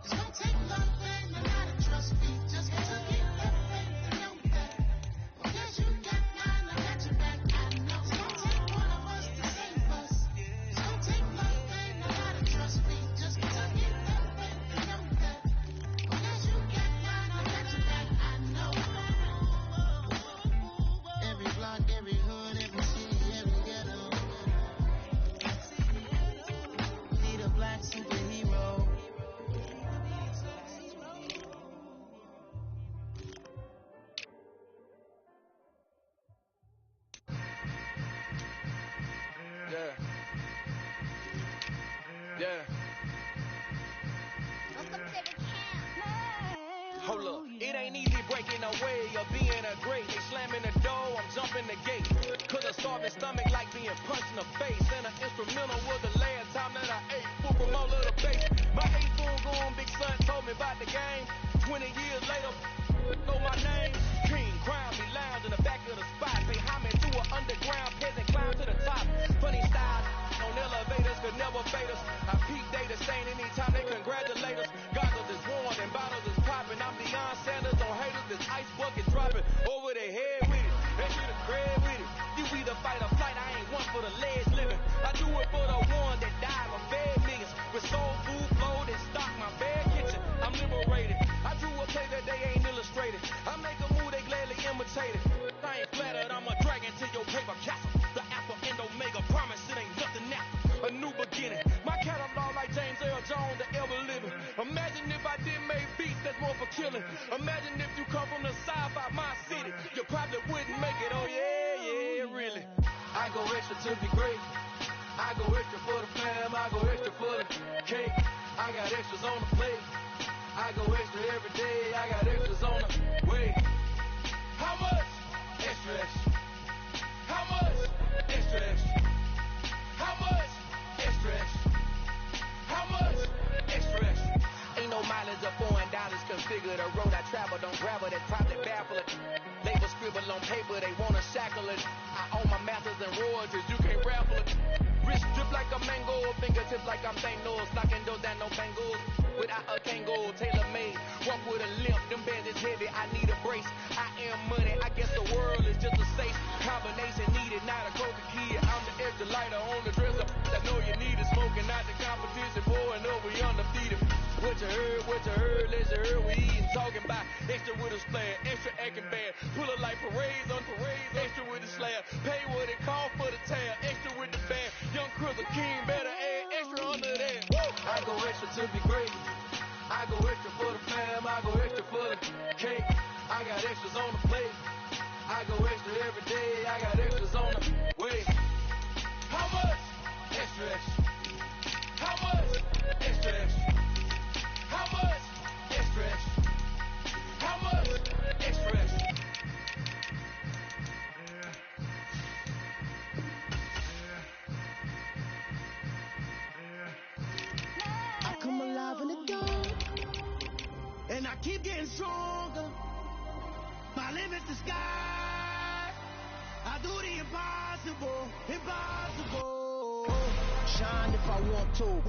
It's gonna take love and a lot of trust. We just gotta get that faith and know that. Well, yes, you got mine, I got your back, I know. It's gonna take one of us to save us. It's gonna take love and a lot of trust. We just gotta get that faith and know that. Well, yes, you got mine, I got your back, I know. Every block, every hood, every city, every ghetto. Need a black superhero. Yeah. Hold up, it ain't easy breaking away or being a great. They slamming the door, I'm jumping the gate. Cause a starving stomach like being punched in the face. And an instrumental was the last time that I ate. Full from all of the base. My 8-spoon going, big son told me about the game. 20 years later, know my name. King, crown me, lounge in the back of the spot. Pay homage to an underground peasant, climb to the top. Funny style, on elevators could never fade us. I peep data saying anytime they congratulate us. Goggles is worn and bottles is popping. I'm Deion Sanders on haters, this ice bucket dropping over their head with it. They should have grabbed with it. You either fight or flight, I ain't one for the legs living. I do it for the one that died for fed niggas. With soul food flow that stock my bad kitchen. I'm liberated. I drew a play that they ain't illustrated. I make a move, they gladly imitate it. I ain't flattered, I'm a dragon to your paper castle. The alpha and omega, promise it ain't nothing after. A new beginning. My catalog like James Earl Jones, the ever living. Imagine if I didn't make beats that's more for killing. Imagine if you come from the south out my city. You probably wouldn't make it, oh yeah, really. I go extra to be great. I go extra for the fam, I go extra for the cake. I got extras on the plate. I go extra every day, I got extras on the way. How much? Extra, extra. How much? Extra, extra. How much? Extra, extra. How much? Extra, extra. Ain't no mileage or $4 configure the road I travel. Don't gravel that probably baffle it. Label scribble on paper, they wanna shackle it. I own my masters and royalties, you can't raffle it. Wrist drip like a mango, fingertips like I'm Thanos. Knocking those down, no bangles. Without a Kango, tailor made. Walk with a limp, them bands is heavy, I need a brace. I am money, I guess the world is just a safe combination needed, not a coca kid. I'm the extra lighter on the dresser. I know you need it, smoking out the competition, pouring up, we undefeated. What you heard, let you heard, we eatin', talking about extra with a splash, extra acting bad. Pull it like parades on parades, extra with the slab. Pay what it cost for the tab, extra with the band. Young Chris a king, better add extra under that. Woo! I go extra to be great. I go extra for the fam, I go extra for the cake. I got extras on the plate. I go extra every day, I got extras on the way. How much? Extra, extra. How much? Extra, extra. How much? Extra, extra. How much? Extra, extra. I come alive in the dark, and I keep getting stronger. My limit's the sky. I do the impossible, impossible. Shine if I want to.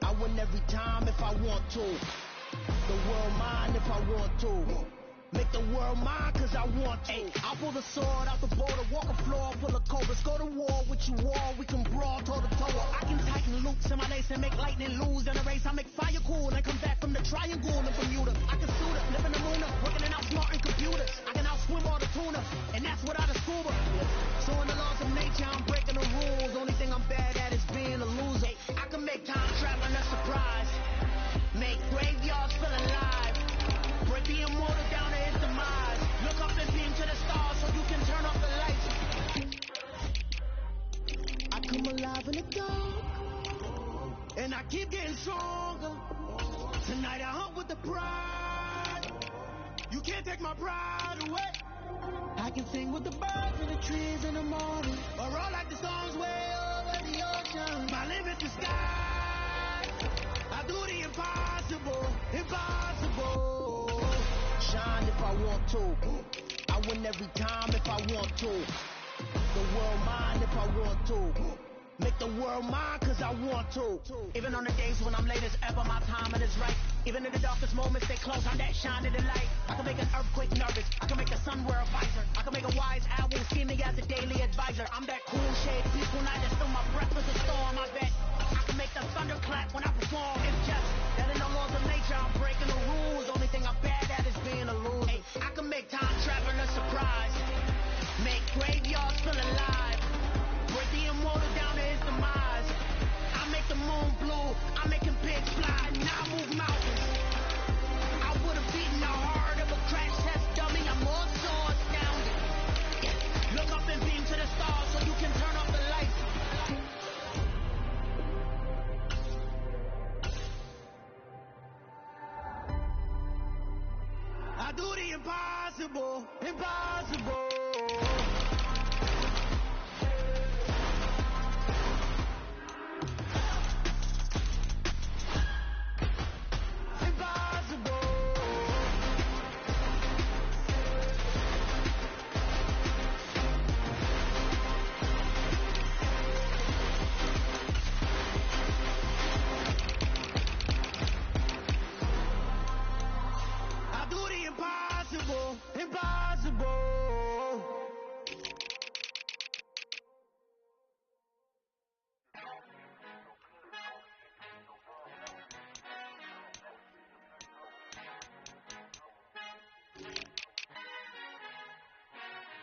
I win every time if I want to. The world mine if I want to. Make the world mine cause I want to. I'll pull the sword out the border, walk a floor full of cobras. Go to war with you all, we can brawl toe to toe. I can tighten loops in my lace and make lightning lose in a race. I make fire cool and come back from the triangle in Bermuda. I can suit up, live in the moon up, working and outsmarting computers. I can outswim all the tuna, and that's without a scuba. So in the laws of nature, I'm breaking the rules. Only thing I'm bad at is being a loser. I can make time traveling a surprise. Make graveyards feel alive. Break the immortal down to his demise. Look up and beam to the stars so you can turn off the lights. I come alive in the dark, and I keep getting stronger. Tonight I hunt with the pride. You can't take my pride away. I can sing with the birds in the trees in the morning, or roll like the storms way over the ocean. My limit's the sky. I do the impossible, impossible. Shine if I want to. I win every time if I want to. The world mine if I want to. Make the world mine cause I want to. Even on the days when I'm late as ever, my timing is right. Even in the darkest moments, they close, I'm that shining the light. I can make an earthquake nervous, I can make the sun wear a visor. I can make a wise owl scheming as a daily advisor. I'm that cool shade, peaceful night, and still my breath is a storm. I bet I can make the thunder clap when I perform. It's just that in the laws of nature, I'm breaking the rules. Only thing I'm bad at is being a loser. Hey, I can make time traveling a surprise. Make graveyards feel alive. Break the immortal down to his demise. I make the moon blue, I make him pigs fly. Now I move mountains. I would have beaten the heart of a crash test dummy. I'm more so astounded. Look up and beam to the stars so you can turn off the lights. I do the impossible, impossible.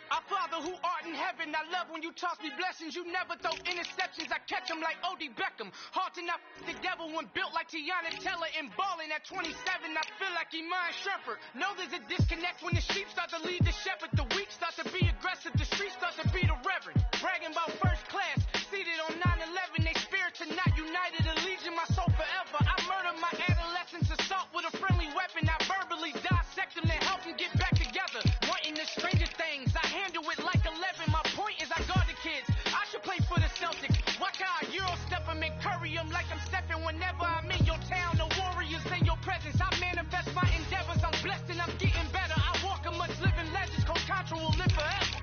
Our Father who art in heaven, I love when you toss me blessings. You never throw interceptions, I catch them like O.D. Beckham. Hard to not the devil when built like Tiana Teller and balling at 27. I feel like Iman Shumpert. Know there's a disconnect when the sheep start to lead the shepherd. The weak start to be aggressive, the streets start to be the reverend. Bragging about first class, seated on 9/11. They spirits are not united, a legion, my soul forever. I murdered my adolescence, assault with a friendly weapon. I verbally dissect them and help them get back together. Wanting the stranger things, I handle it like 11. My point is I guard the kids. I should play for the Celtics. Watch how I Euro step them and curry them like I'm stepping. Whenever I'm in your town, the warriors in your presence. I manifest my endeavors. I'm blessed and I'm getting better. I walk amongst living legends. Coach Contra will live forever.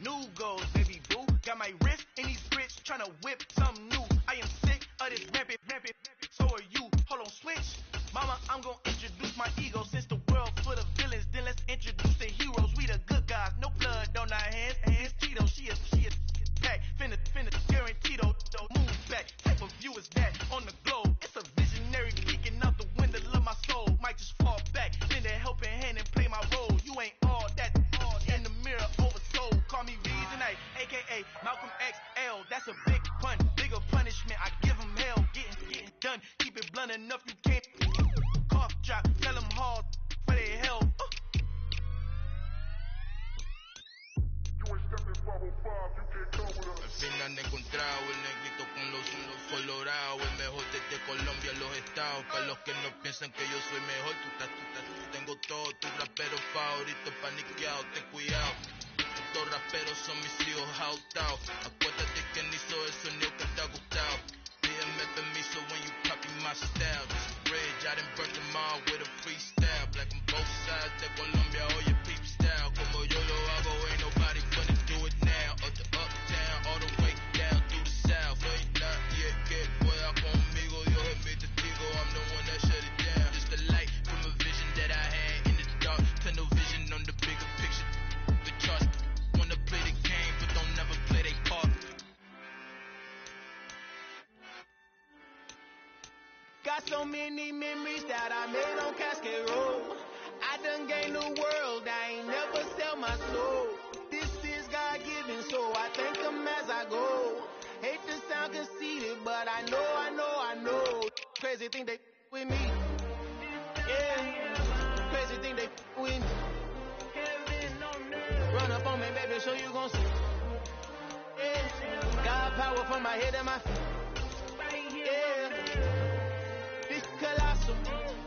New goals, baby boo. Got my wrist in these grits, tryna whip something new. I am sick of this rampant. So are you. Hold on, switch. Mama, I'm gonna introduce my ego. Since the world full of villains, then let's introduce the heroes. We the good guys, no blood on our hands. Hands Tito, she is back. Finna, guaranteed though. Move back. Type of view is that on the globe? It's a visionary peeking out the window of my soul. Might just fall back, lend a helping hand and play my role. You ain't all that. In the mirror, oversold. Call me Reasonite, aka Malcolm XL. That's a big pun, bigger punishment. I give him hell, getting done. Keep it blunt enough, you can't cough drop. Tell them hard for their hell. Al fin han encontrado el negrito con los colorados, el mejor desde Colombia, los estados. Para los que no piensan que yo soy mejor, tengo todo, tu rapero favorito paniqueado, ten cuidado. Estos raperos son mis hijos jautados. Acuérdate que ni hizo el sonido que te ha gustado. Pide MFing me, so when you copy my style, this bridge, I done burnt them all with a freestyle. Black on both sides, de Colombia, all your peep style. Como yo lo hago, ain't nobody gonna do it now. Up to uptown, all the way down through the south. No, you not yet, que pueda conmigo, Dios es mi testigo, I'm the one that shut it down. Just the light from a vision that I had in the dark. Tunnel vision on the bigger picture. The charts wanna play the game, but don't never play their part. Got so many memories that I made on Cascade Road. I done gained the world, I ain't never sell my soul. This is God-given, so I thank him as I go. Hate to sound conceited, but I know. Crazy thing they with me. Yeah, crazy thing they with me. Run up on me, baby, so you gon' see. Yeah, God power from my head and my feet. Yeah. Colossal.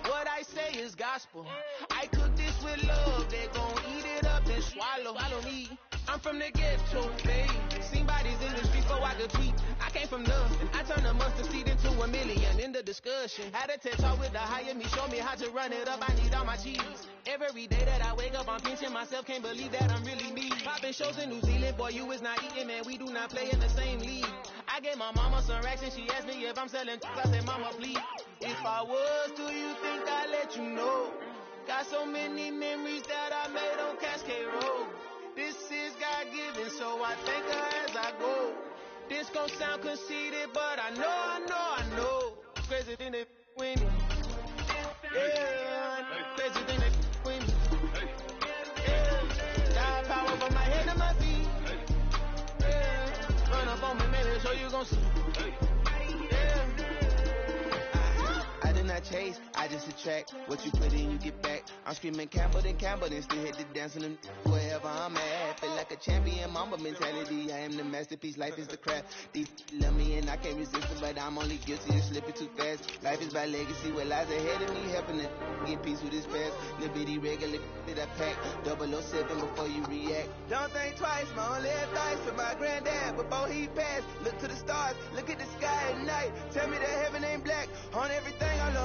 What I say is gospel. I cook this with love. They gon' eat it up and swallow. Me. I'm from the ghetto, baby. Seen bodies in the street before I could tweet. I came from nothing. I turned a mustard seed into a million. In the discussion, had a TED talk with the higher me. Show me how to run it up. I need all my cheese. Every day that I wake up, I'm pinching myself. Can't believe that I'm really me. Popping shows in New Zealand, boy, you is not eating, man. We do not play in the same league. I gave my mama some racks and she asked me if I'm selling. I said, mama, please. If I was, do you think I'd let you know? Got so many memories that I made on Cascade Road. This is God-given, so I thank her as I go. This gon' sound conceited, but I know. Crazy thing they win me. Yeah, crazy thing they win me. Yeah, God power from my head to my feet. Yeah, run up on me, maybe, so you gon' see. I chase, I just attract what you put in, you get back. I'm screaming Campbell, then still hit the dancing and wherever I'm at. Feel like a champion, mamba mentality. I am the masterpiece, life is the craft. These love me and I can't resist it, but I'm only guilty of slipping too fast. Life is by legacy, what lies ahead of me, helping to get peace with this past. Little bitty regular that I pack, 007 before you react. Don't think twice, my only advice for my granddad before he passed. Look to the stars, look at the sky at night. Tell me that heaven ain't black on everything I love.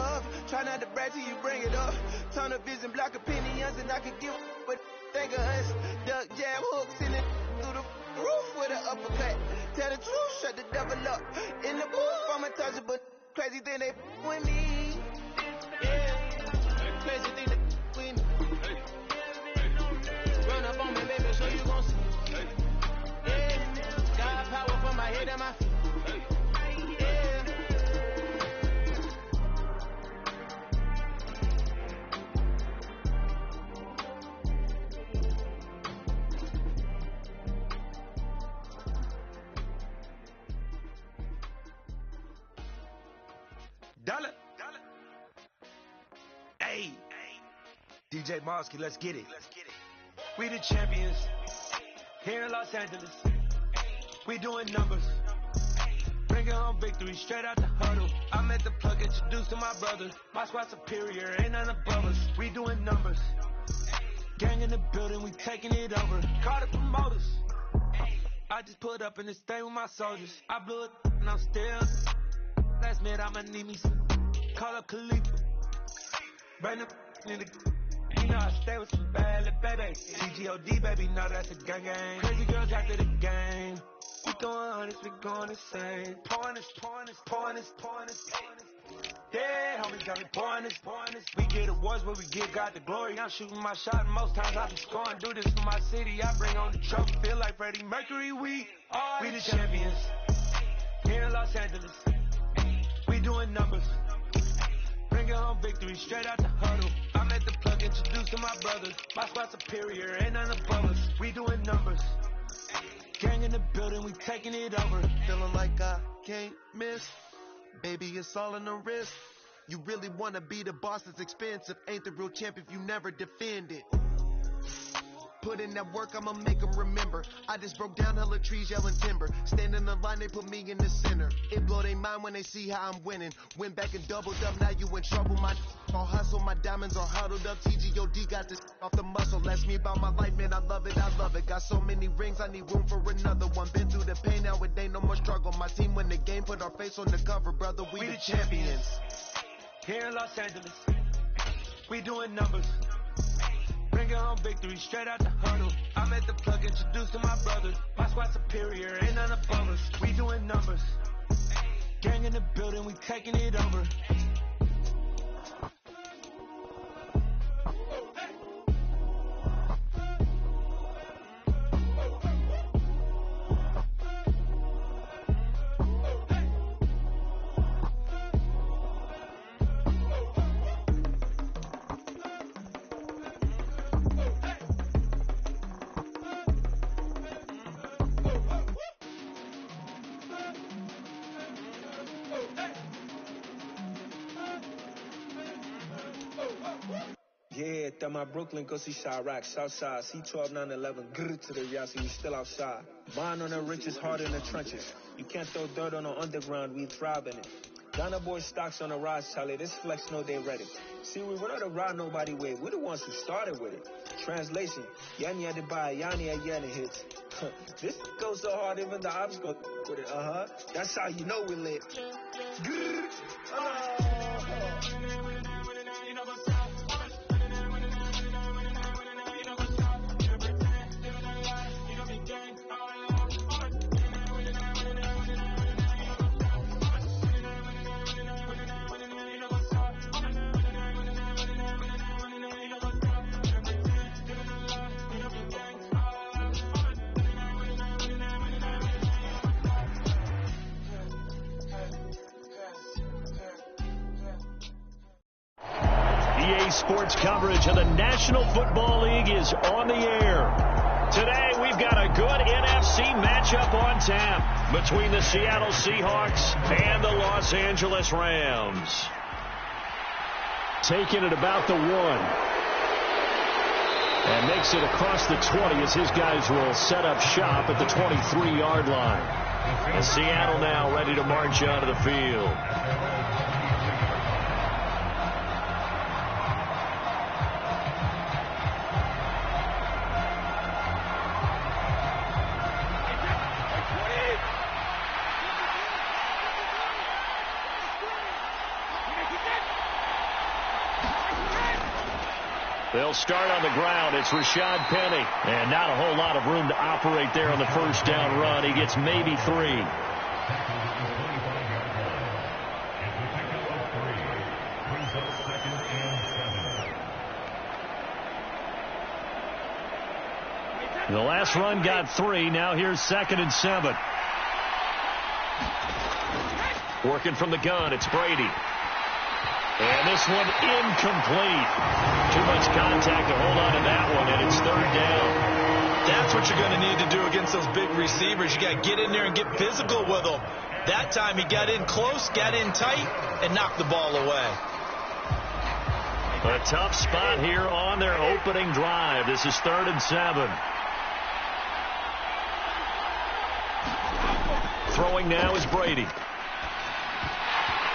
Try not to brag till you bring it up. Turn of vision, block opinions, and I can give but think of us. Duck jab hooks in it through the roof with an uppercut. Tell the truth, shut the devil up. In the booth, I'm untouchable. Crazy thing they with me. Yeah, crazy thing they with me. Run up on me, baby, so you gon' see. Yeah, God power from my head and my feet. Dollar. Hey. DJ Mosky, let's get it. We the champions. Here in Los Angeles. We doing numbers. Bringing home victory straight out the huddle. I'm at the plug introduced to my brothers. My squad superior, ain't none above us. We doing numbers. Gang in the building, we taking it over. Call the promoters. I just put up in this thing with my soldiers. I blew it and I'm still. Last minute, I'ma need me some. Call up Khalifa. Bring the in the. You know I stay with some bad little baby. CGOD, baby, no, that's a gang gang. Crazy girls after the game. We going honest, we going insane. Pouring this. Yeah, homies got me pouring this. We get awards, but we give God the glory. I'm shooting my shot, and most times I be scoring. Do this for my city, I bring on the trophy. Feel like Freddie Mercury, we the champions. Here in Los Angeles. We doing numbers. Bringing home victory straight out the huddle. I'm at the plug introduced to my brothers. My squad superior, ain't none above us. We doing numbers. Gang in the building, we taking it over. Feeling like I can't miss. Baby, it's all in the wrist. You really wanna be the boss, it's expensive. Ain't the real champ if you never defend it. Put in that work, I'ma make them remember. I just broke down hella trees, yelling timber. Stand in the line, they put me in the center. It blow their mind when they see how I'm winning. Went back and doubled up, now you in trouble. My all hustle, my diamonds are huddled up. TGOD got this off the muscle. Ask me about my life, man, I love it. Got so many rings, I need room for another one. Been through the pain, now it ain't no more struggle. My team win the game, put our faith face on the cover, brother. We the champions. Here in Los Angeles, we doing numbers. Bringing home victory straight out the huddle. I'm at the plug introducing my brothers. My squad superior, ain't none above us. We doing numbers. Gang in the building, we taking it over. Yeah, that my Brooklyn, go see Chirac, Southside, C12, 911, grr to the Yassi, we still outside. Bond on the riches, hard in the trenches. You can't throw dirt on the underground, we thrive in it. Ghana boys stocks on the rise, Charlie, this flex know they ready. See, we run out of ride nobody way, we the ones who started with it. Translation, Yani had to buy, Yani at Yani hits. This goes so hard, even the ops go with it, That's how you know we lit. Grr. Sports coverage of the National Football League is on the air. Today, we've got a good NFC matchup on tap between the Seattle Seahawks and the Los Angeles Rams. Taking it about the 1. And makes it across the 20 as his guys will set up shop at the 23-yard line. And Seattle now ready to march onto the field. They'll start on the ground. It's Rashad Penny. And not a whole lot of room to operate there on the first down run. He gets maybe 3. The last run got 3. Now here's 2nd and 7. Working from the gun, it's Brady. And this one incomplete. Too much contact to hold on to that one, and it's 3rd down. That's what you're going to need to do against those big receivers. You got to get in there and get physical with them. That time he got in close, got in tight, and knocked the ball away. A tough spot here on their opening drive. This is 3rd and 7. Throwing now is Brady.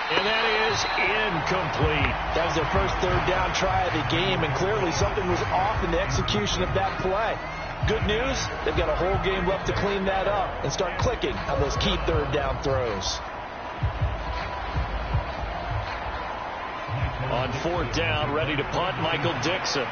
And that is incomplete. That was their first 3rd down try of the game, and clearly something was off in the execution of that play. Good news, they've got a whole game left to clean that up and start clicking on those key 3rd down throws. On 4th down, ready to punt, Michael Dixon.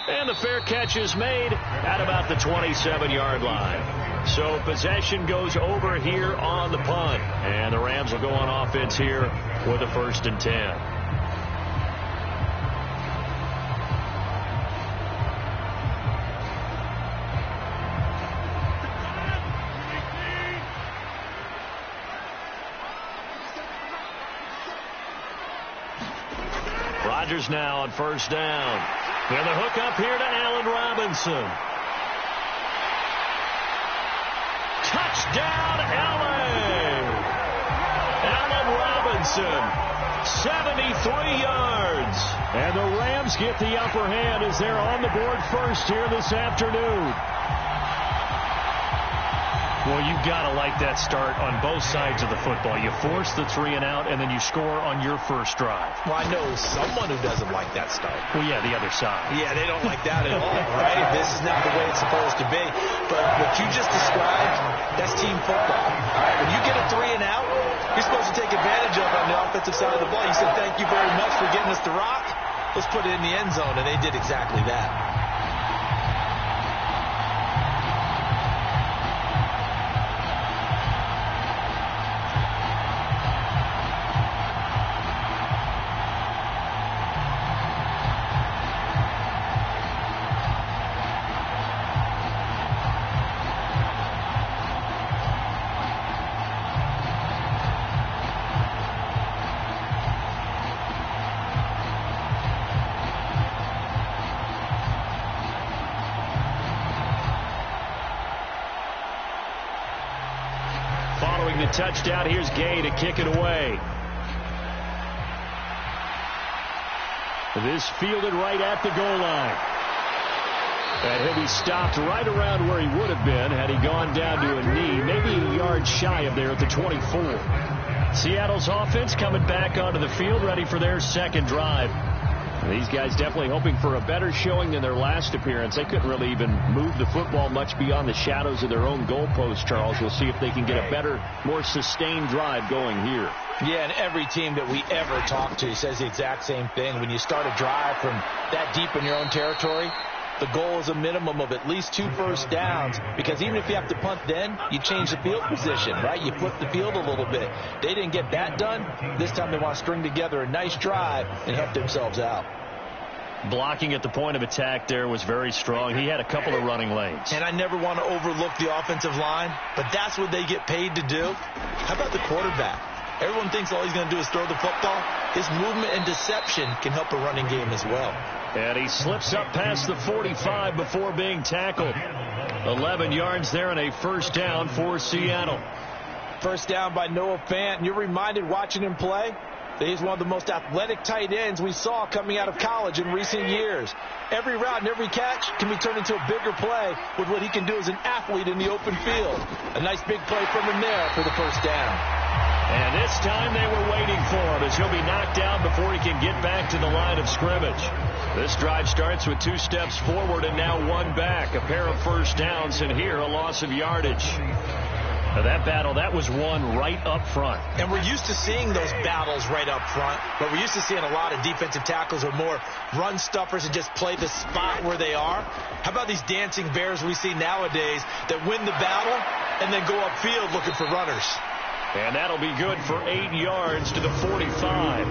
And the fair catch is made at about the 27-yard line. So possession goes over here on the punt. And the Rams will go on offense here with a 1st and 10. Rodgers now on 1st down. And the hook up here to Allen Robinson. Touchdown, LA! Allen Robinson, 73 yards. And the Rams get the upper hand as they're on the board first here this afternoon. Well, you've got to like that start on both sides of the football. You force the 3 and out, and then you score on your first drive. Well, I know someone who doesn't like that start. Well, yeah, the other side. Yeah, they don't like that at all, right? This is not the way it's supposed to be. But what you just described, that's team football. All right, when you get a 3 and out, you're supposed to take advantage of it on the offensive side of the ball. You said, thank you very much for getting us the rock. Let's put it in the end zone, and they did exactly that. The touchdown. Here's Gay to kick it away. This fielded right at the goal line. And he'll be stopped right around where he would have been had he gone down to a knee, maybe a yard shy of there at the 24. Seattle's offense coming back onto the field, ready for their second drive. These guys definitely hoping for a better showing than their last appearance. They couldn't really even move the football much beyond the shadows of their own goalpost, Charles. We'll see if they can get a better, more sustained drive going here. Yeah, and every team that we ever talk to says the exact same thing. When you start a drive from that deep in your own territory, the goal is a minimum of at least 2 first downs, because even if you have to punt then, you change the field position, right? You flip the field a little bit. They didn't get that done. This time they want to string together a nice drive and help themselves out. Blocking at the point of attack there was very strong. He had a couple of running lanes. And I never want to overlook the offensive line, but that's what they get paid to do. How about the quarterback? Everyone thinks all he's going to do is throw the football. His movement and deception can help a running game as well. And he slips up past the 45 before being tackled. 11 yards there and a first down for Seattle. First down by Noah Fant. And you're reminded watching him play that he's one of the most athletic tight ends we saw coming out of college in recent years. Every route and every catch can be turned into a bigger play with what he can do as an athlete in the open field. A nice big play from him there for the first down. And this time they were waiting for him as he'll be knocked down before he can get back to the line of scrimmage. This drive starts with 2 steps forward and now 1 back. A pair of first downs, and here a loss of yardage. Now that battle, that was won right up front. And we're used to seeing those battles right up front, but we're used to seeing a lot of defensive tackles or more run stuffers and just play the spot where they are. How about these dancing bears we see nowadays that win the battle and then go upfield looking for runners? And that'll be good for 8 yards to the 45.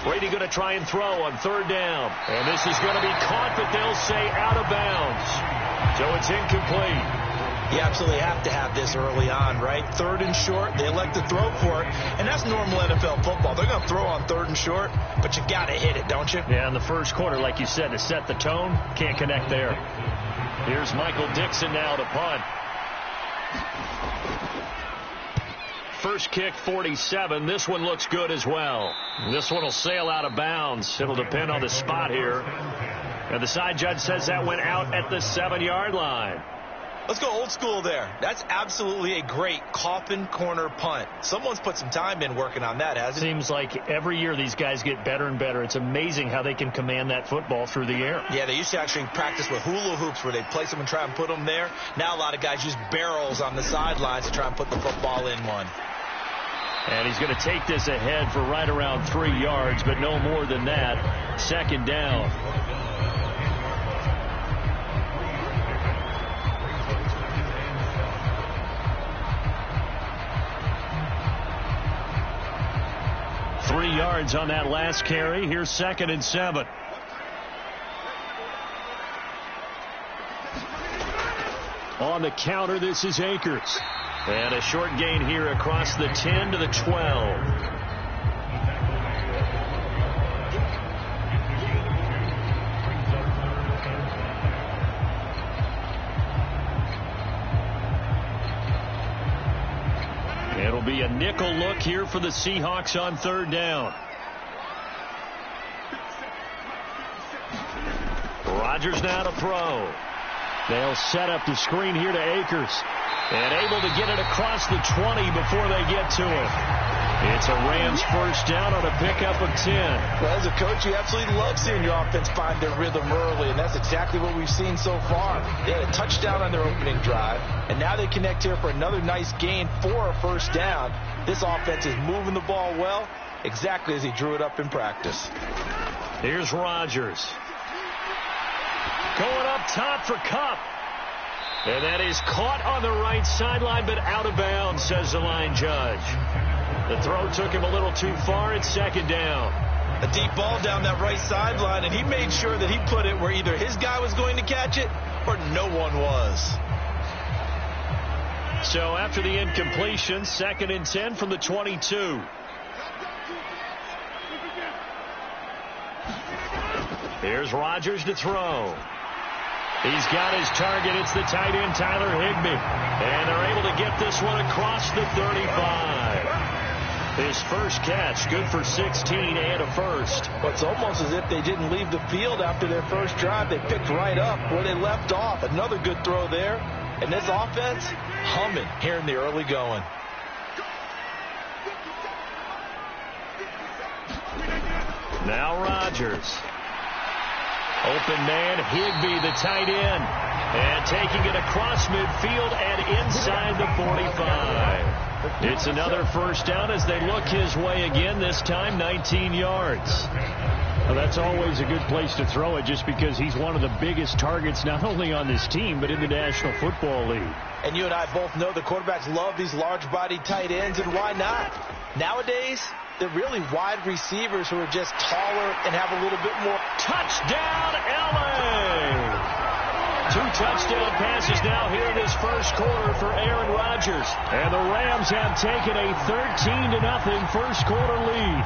Brady going to try and throw on third down. And this is going to be caught, but they'll say out of bounds. So it's incomplete. You absolutely have to have this early on, right? Third and short, they elect to throw for it, and that's normal NFL football. They're going to throw on third and short, but you got to hit it, don't you? Yeah, in the first quarter, like you said, to set the tone, can't connect there. Here's Michael Dixon now to punt. First kick, 47. This one looks good as well. This one will sail out of bounds. It'll depend on the spot here. And the side judge says that went out at the 7-yard line. Let's go old school there. That's absolutely a great coffin corner punt. Someone's put some time in working on that, hasn't it? Seems like every year these guys get better and better. It's amazing how they can command that football through the air. Yeah, they used to actually practice with hula hoops where they'd place them and try and put them there. Now a lot of guys use barrels on the sidelines to try and put the football in one. And he's going to take this ahead for right around 3 yards, but no more than that. Second down. Three yards on that last carry. Here's 2nd and 7. On the counter, this is Akers. And a short gain here across the 10 to the 12. nickel look here for the Seahawks on third down. Rodgers now to throw. They'll set up the screen here to Akers. And able to get it across the 20 before they get to it. It's a Rams first down on a pickup of 10. Well, as a coach, you absolutely love seeing your offense find their rhythm early, and that's exactly what we've seen so far. They had a touchdown on their opening drive, and now they connect here for another nice gain for a first down. This offense is moving the ball well, exactly as he drew it up in practice. Here's Rodgers. Going up top for Kupp. And that is caught on the right sideline, but out of bounds, says the line judge. The throw took him a little too far. It's second down. A deep ball down that right sideline, and he made sure that he put it where either his guy was going to catch it or no one was. So after the incompletion, 2nd and 10 from the 22. Here's Rodgers to throw. He's got his target. It's the tight end, Tyler Higbee. And they're able to get this one across the 35. His first catch, good for 16 and a first. Well, it's almost as if they didn't leave the field after their first drive. They picked right up where they left off. Another good throw there. And this offense, humming here in the early going. Now Rodgers. Open man, Higbee, the tight end. And taking it across midfield and inside the 45. It's another first down as they look his way again, this time 19 yards. Well, that's always a good place to throw it just because he's one of the biggest targets not only on this team but in the National Football League. And you and I both know the quarterbacks love these large-bodied tight ends, and why not? Nowadays, they're really wide receivers who are just taller and have a little bit more. Touchdown, LA! 2 touchdown passes now here in this first quarter for Aaron Rodgers. And the Rams have taken a 13-0 first quarter lead.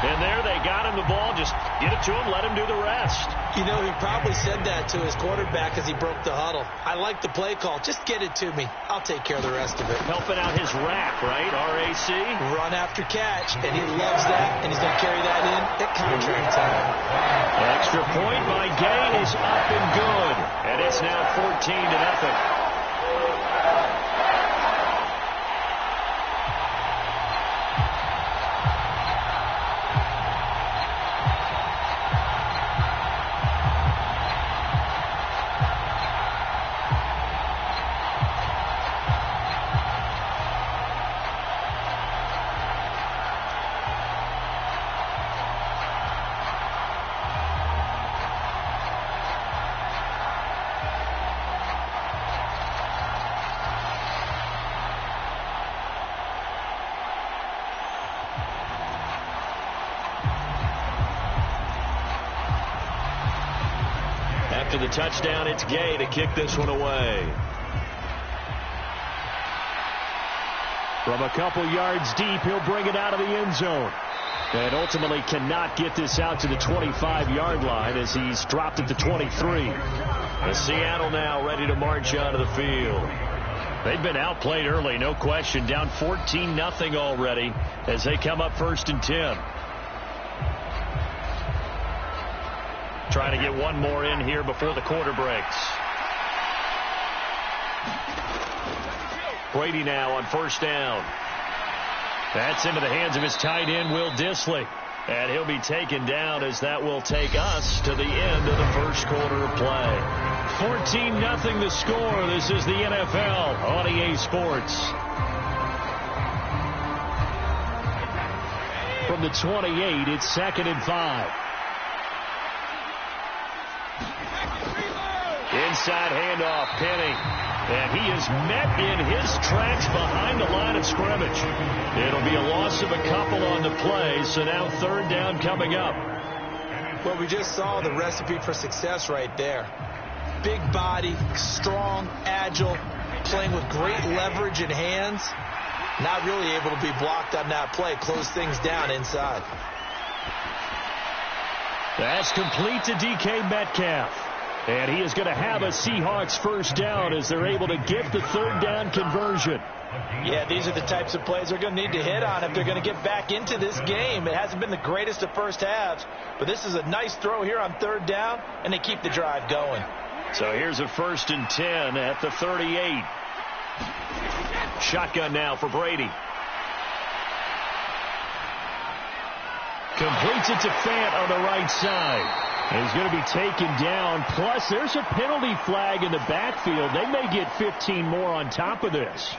And there they got him the ball. Just get it to him, let him do the rest. You know, he probably said that to his quarterback as he broke the huddle. I like the play call. Just get it to me. I'll take care of the rest of it. Helping out his RAC, right? R-A-C? Run after catch. And he loves that, and he's going to carry that in at contract time. Extra point by Gay is up and good. And it's now 14-0. After the touchdown, it's Gay to kick this one away. From a couple yards deep, he'll bring it out of the end zone. And ultimately cannot get this out to the 25-yard line as he's dropped at the 23. And Seattle now ready to march onto the field. They've been outplayed early, no question. Down 14-0 already as they come up 1st and 10. Trying to get one more in here before the quarter breaks. Brady now on 1st down. That's into the hands of his tight end, Will Dissly. And he'll be taken down as that will take us to the end of the first quarter of play. 14-0 the score. This is the NFL on EA Sports. From the 28, it's 2nd and 5. Inside handoff, Penny. And he is met in his tracks behind the line of scrimmage. It'll be a loss of a couple on the play, so now 3rd down coming up. Well, we just saw the recipe for success right there. Big body, strong, agile, playing with great leverage in hands. Not really able to be blocked on that play. Close things down inside. That's complete to DK Metcalf. And he is going to have a Seahawks first down as they're able to get the third down conversion. Yeah, these are the types of plays they're going to need to hit on if they're going to get back into this game. It hasn't been the greatest of first halves, but this is a nice throw here on third down, and they keep the drive going. So here's a 1st and 10 at the 38. Shotgun now for Brady. Completes it to Fant on the right side. He's going to be taken down. Plus, there's a penalty flag in the backfield. They may get 15 more on top of this.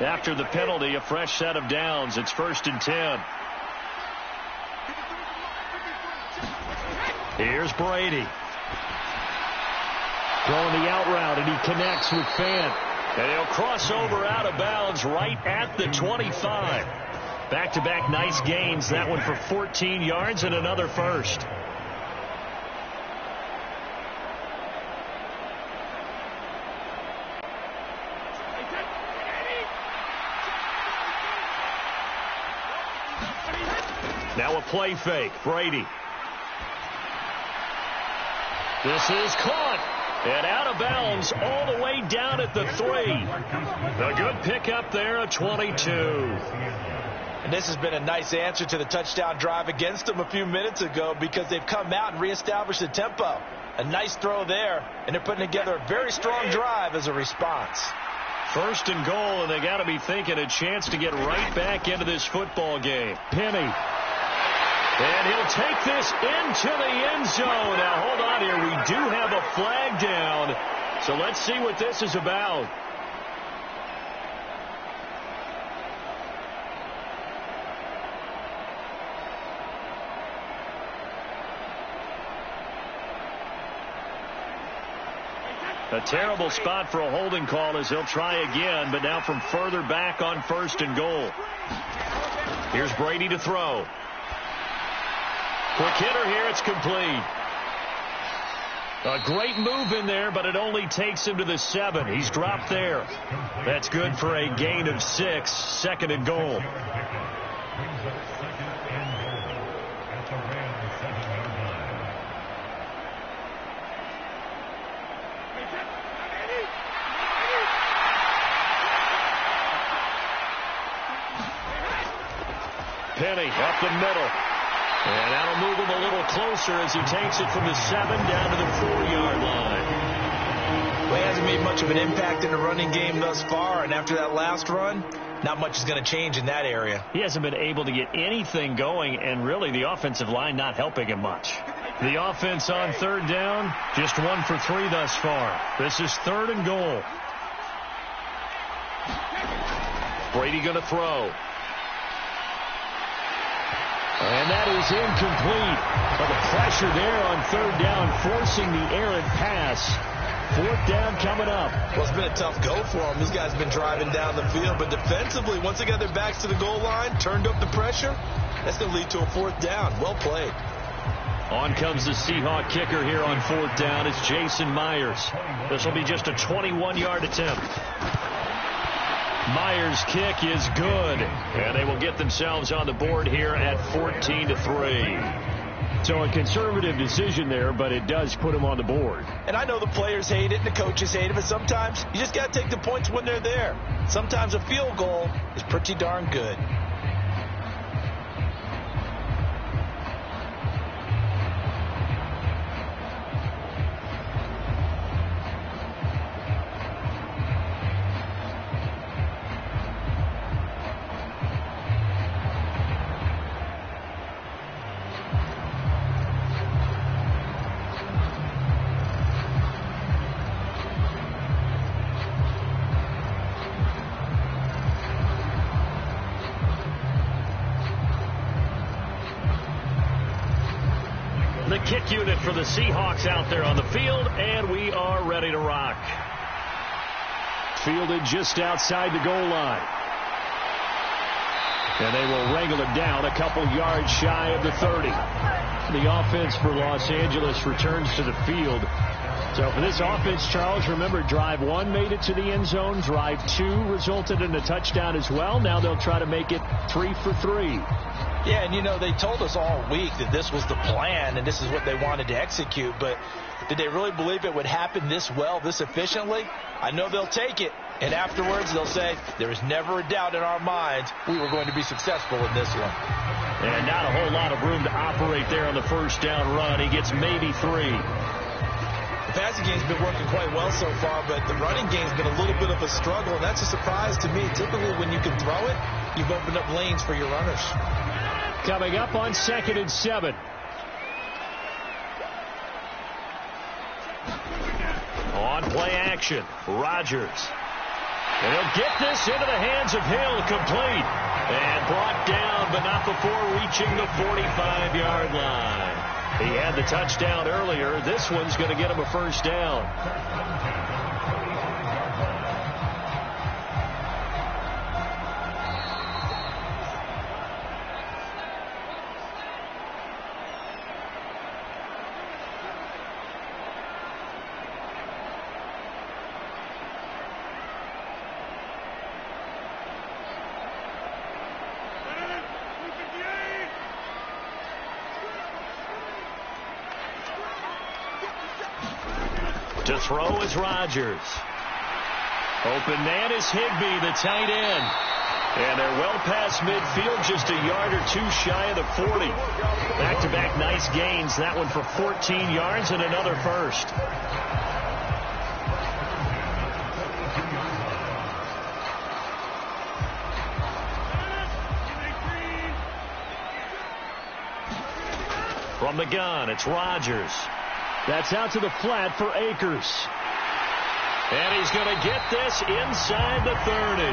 After the penalty, a fresh set of downs. It's 1st and 10. Here's Brady. Throwing the out route, and he connects with Fant. And he'll cross over out of bounds right at the 25. Back-to-back nice gains. That one for 14 yards and another first. Now a play fake. Brady. This is caught. And out of bounds all the way down at the 3. A good pickup there at 22. And this has been a nice answer to the touchdown drive against them a few minutes ago because they've come out and reestablished the tempo. A nice throw there, and they're putting together a very strong drive as a response. 1st and goal, and they got to be thinking a chance to get right back into this football game. Penny. And he'll take this into the end zone. Now, hold on here. We do have a flag down. So let's see what this is about. A terrible spot for a holding call as he'll try again, but now from further back on 1st and goal. Here's Brady to throw. Quick hitter here, it's complete. A great move in there, but it only takes him to the 7. He's dropped there. That's good for a gain of 6, 2nd and goal. Penny up the middle. And that'll move him a little closer as he takes it from the 7 down to the 4-yard line. Well, he hasn't made much of an impact in the running game thus far, and after that last run, not much is going to change in that area. He hasn't been able to get anything going, and really the offensive line not helping him much. The offense on 3rd down, just 1 for 3 thus far. This is 3rd and goal. Brady going to throw. And that is incomplete. But the pressure there on 3rd down, forcing the errant pass. 4th down coming up. Well, it's been a tough go for them. These guys have been driving down the field. But defensively, once they got their backs to the goal line, turned up the pressure, that's going to lead to a 4th down. Well played. On comes the Seahawk kicker here on 4th down. It's Jason Myers. This will be just a 21-yard attempt. Myers' kick is good, and they will get themselves on the board here at 14-3. So a conservative decision there, but it does put them on the board. And I know the players hate it and the coaches hate it, but sometimes you just got to take the points when they're there. Sometimes a field goal is pretty darn good. The kick unit for the Seahawks out there on the field, and we are ready to rock. Fielded just outside the goal line. And they will wrangle it down a couple yards shy of the 30. The offense for Los Angeles returns to the field. So for this offense, Charles, remember, drive 1 made it to the end zone. Drive 2 resulted in a touchdown as well. Now they'll try to make it 3 for 3. Yeah, and, they told us all week that this was the plan and this is what they wanted to execute. But did they really believe it would happen this well, this efficiently? I know they'll take it. And afterwards, they'll say, there was never a doubt in our minds we were going to be successful in this one. And not a whole lot of room to operate there on the first down run. He gets maybe 3. The passing game's been working quite well so far, but the running game's been a little bit of a struggle, and that's a surprise to me. Typically, when you can throw it, you've opened up lanes for your runners. Coming up on 2nd and 7. On play action, Rodgers. And he'll get this into the hands of Hill, complete. And brought down, but not before reaching the 45-yard line. He had the touchdown earlier. This one's going to get him a first down. To throw is Rodgers. Open man is Higbee, the tight end. And they're well past midfield, just a yard or 2 shy of the 40. Back-to-back nice gains. That one for 14 yards and another first. From the gun, it's Rodgers. That's out to the flat for Akers. And he's going to get this inside the 30.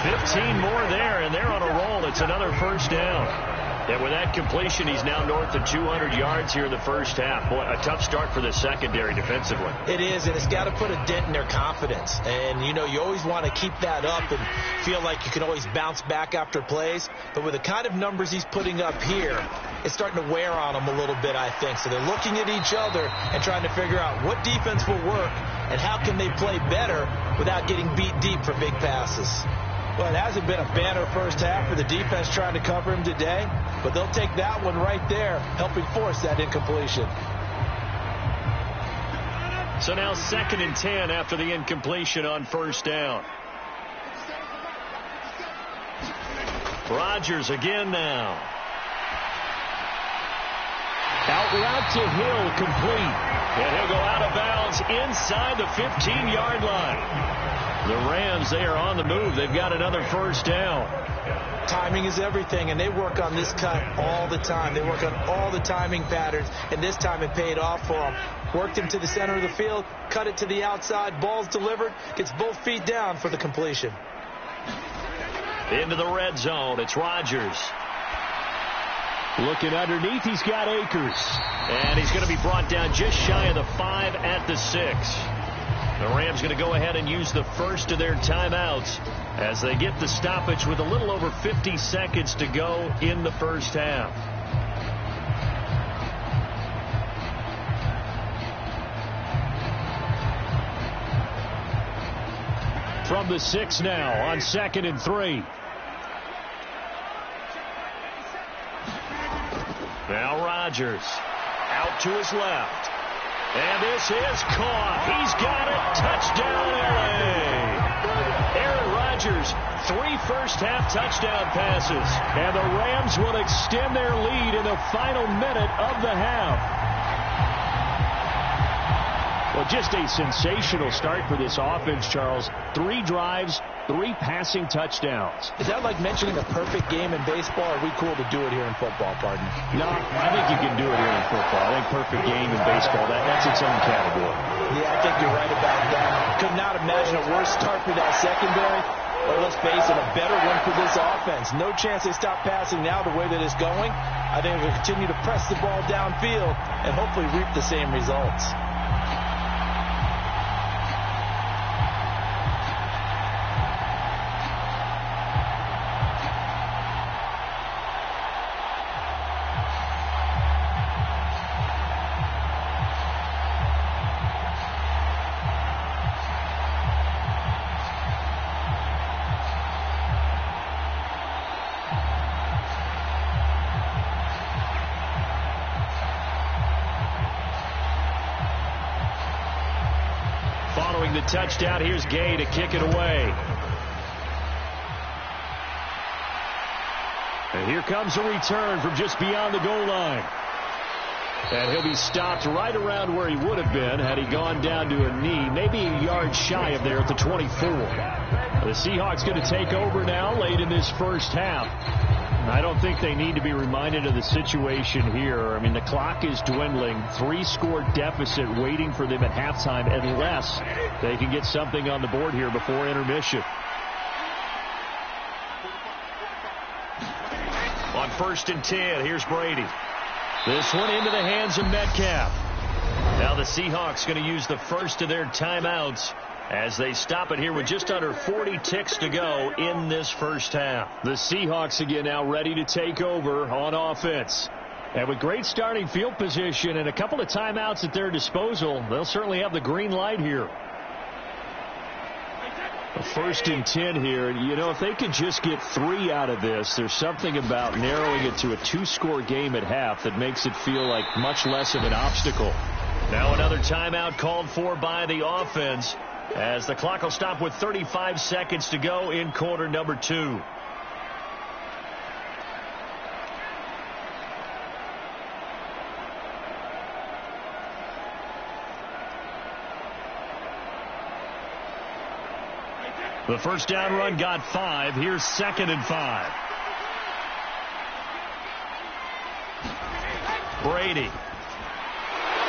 15 more there, and they're on a roll. It's another first down. And with that completion, he's now north of 200 yards here in the first half. Boy, a tough start for the secondary defensively. It is, and it's got to put a dent in their confidence. And, you always want to keep that up and feel like you can always bounce back after plays. But with the kind of numbers he's putting up here, it's starting to wear on them a little bit, I think. So they're looking at each other and trying to figure out what defense will work and how can they play better without getting beat deep for big passes. Well, it hasn't been a banner first half for the defense trying to cover him today, but they'll take that one right there, helping force that incompletion. So now 2nd and 10 after the incompletion on first down. Rodgers again now. Out route to Hill, complete. And he'll go out of bounds inside the 15-yard line. The Rams, they are on the move. They've got another first down. Timing is everything, and they work on this cut all the time. They work on all the timing patterns, and this time it paid off for them. Worked him to the center of the field, cut it to the outside, ball's delivered, gets both feet down for the completion. Into the red zone, it's Rodgers. Looking underneath, he's got Akers. And he's going to be brought down just shy of the 5 at the 6. The Rams going to go ahead and use the first of their timeouts as they get the stoppage with a little over 50 seconds to go in the first half. From the 6 now on 2nd and 3. Now Rodgers out to his left. And this is caught. He's got it. Touchdown, L.A. Aaron Rodgers, 3 first-half touchdown passes. And the Rams will extend their lead in the final minute of the half. Well, just a sensational start for this offense, Charles. 3 drives, 3 passing touchdowns. Is that like mentioning a perfect game in baseball, or are we cool to do it here in football, pardon? No, I think you can do it here in football. I think perfect game in baseball, that's its own category. Yeah, I think you're right about that. Could not imagine a worse start for that secondary, or let's face it, a better one for this offense. No chance they stop passing now the way that it's going. I think they'll continue to press the ball downfield and hopefully reap the same results. following the touchdown. Here's Gay to kick it away. And here comes a return from just beyond the goal line. And he'll be stopped right around where he would have been had he gone down to a knee, maybe a yard shy of there at the 24. The Seahawks going to take over now late in this first half. I don't think they need to be reminded of the situation here. I mean, the clock is dwindling. 3-score deficit waiting for them at halftime unless they can get something on the board here before intermission. On 1st and 10, here's Brady. This one into the hands of Metcalf. Now the Seahawks going to use the first of their timeouts as they stop it here with just under 40 ticks to go in this first half. The Seahawks again now ready to take over on offense. And with great starting field position and a couple of timeouts at their disposal, they'll certainly have the green light here. 1st and 10 here. You know, if they could just get 3 out of this, there's something about narrowing it to a 2-score game at half that makes it feel like much less of an obstacle. Now another timeout called for by the offense as the clock will stop with 35 seconds to go in quarter number 2. The first down run got 5. Here's 2nd and 5. Brady.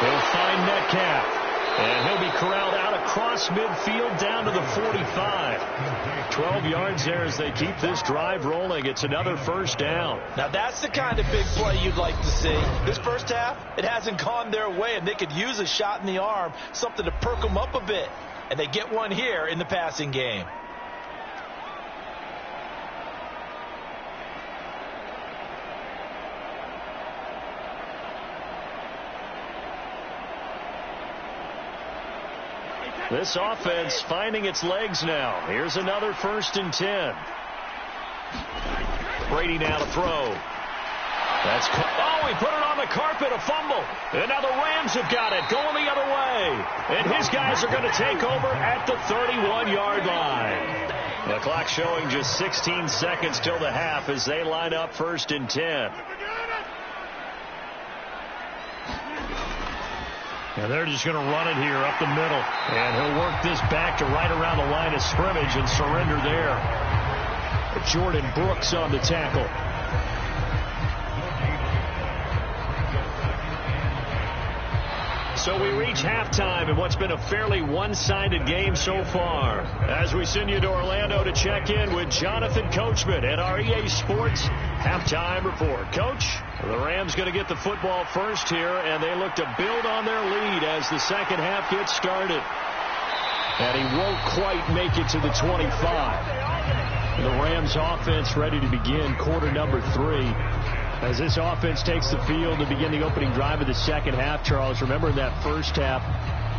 He'll find Metcalf. And he'll be corralled out across midfield down to the 45. 12 yards there as they keep this drive rolling. It's another first down. Now that's the kind of big play you'd like to see. This first half, it hasn't gone their way, and they could use a shot in the arm, something to perk them up a bit. And they get one here in the passing game. This offense finding its legs now. Here's another 1st and 10. Brady now to throw. He put it on the carpet, a fumble. And now the Rams have got it, going the other way. And his guys are going to take over at the 31-yard line. The clock showing just 16 seconds till the half as they line up 1st and 10. And they're just going to run it here up the middle. And he'll work this back to right around the line of scrimmage and surrender there. Jordan Brooks on the tackle. So we reach halftime in what's been a fairly one-sided game so far. As we send you to Orlando to check in with Jonathan Coachman at our EA Sports halftime report. Coach, the Rams going to get the football first here, and they look to build on their lead as the second half gets started. And he won't quite make it to the 25. The Rams offense ready to begin quarter number 3. As this offense takes the field to begin the opening drive of the second half, Charles, remember that first half,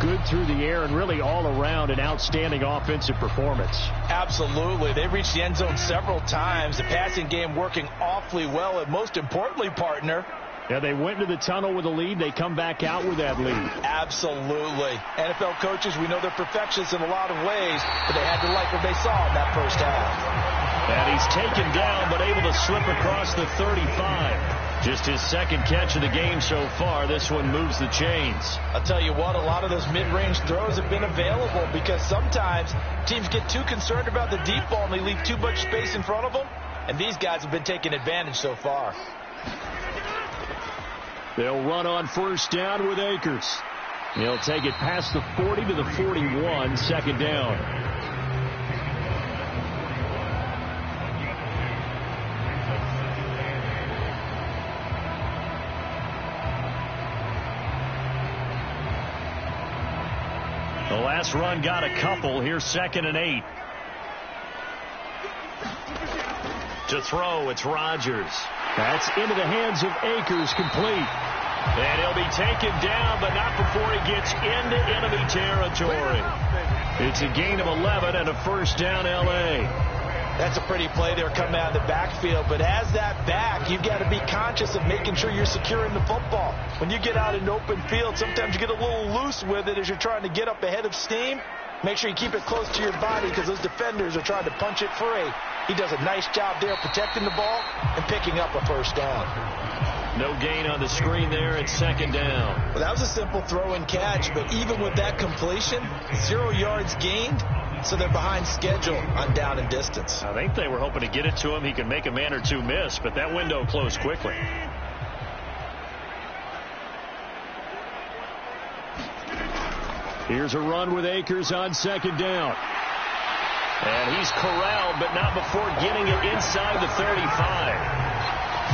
good through the air and really all around an outstanding offensive performance. Absolutely. They reached the end zone several times. The passing game working awfully well, and most importantly, partner, yeah, they went into the tunnel with a lead. They come back out with that lead. Absolutely. NFL coaches, we know they're perfectionists in a lot of ways, but they had to like what they saw in that first half. And he's taken down, but able to slip across the 35. Just his second catch of the game so far. This one moves the chains. I'll tell you what, a lot of those mid-range throws have been available because sometimes teams get too concerned about the deep ball and they leave too much space in front of them. And these guys have been taking advantage so far. They'll run on first down with Akers. He'll take it past the 40 to the 41, second down. The last run got a couple. Here's 2nd and 8. To throw, it's Rodgers. That's into the hands of Akers, complete. And he'll be taken down, but not before he gets into enemy territory. It's a gain of 11 and a first down, L.A. That's a pretty play there coming out of the backfield, but as that back, you've got to be conscious of making sure you're securing the football. When you get out in open field, sometimes you get a little loose with it as you're trying to get up ahead of steam. Make sure you keep it close to your body because those defenders are trying to punch it free. He does a nice job there protecting the ball and picking up a first down. No gain on the screen there at second down. Well, that was a simple throw and catch, but even with that completion, 0 yards gained, so they're behind schedule on down and distance. I think they were hoping to get it to him. He could make a man or two miss, but that window closed quickly. Here's a run with Akers on second down. And he's corralled, but not before getting it inside the 35.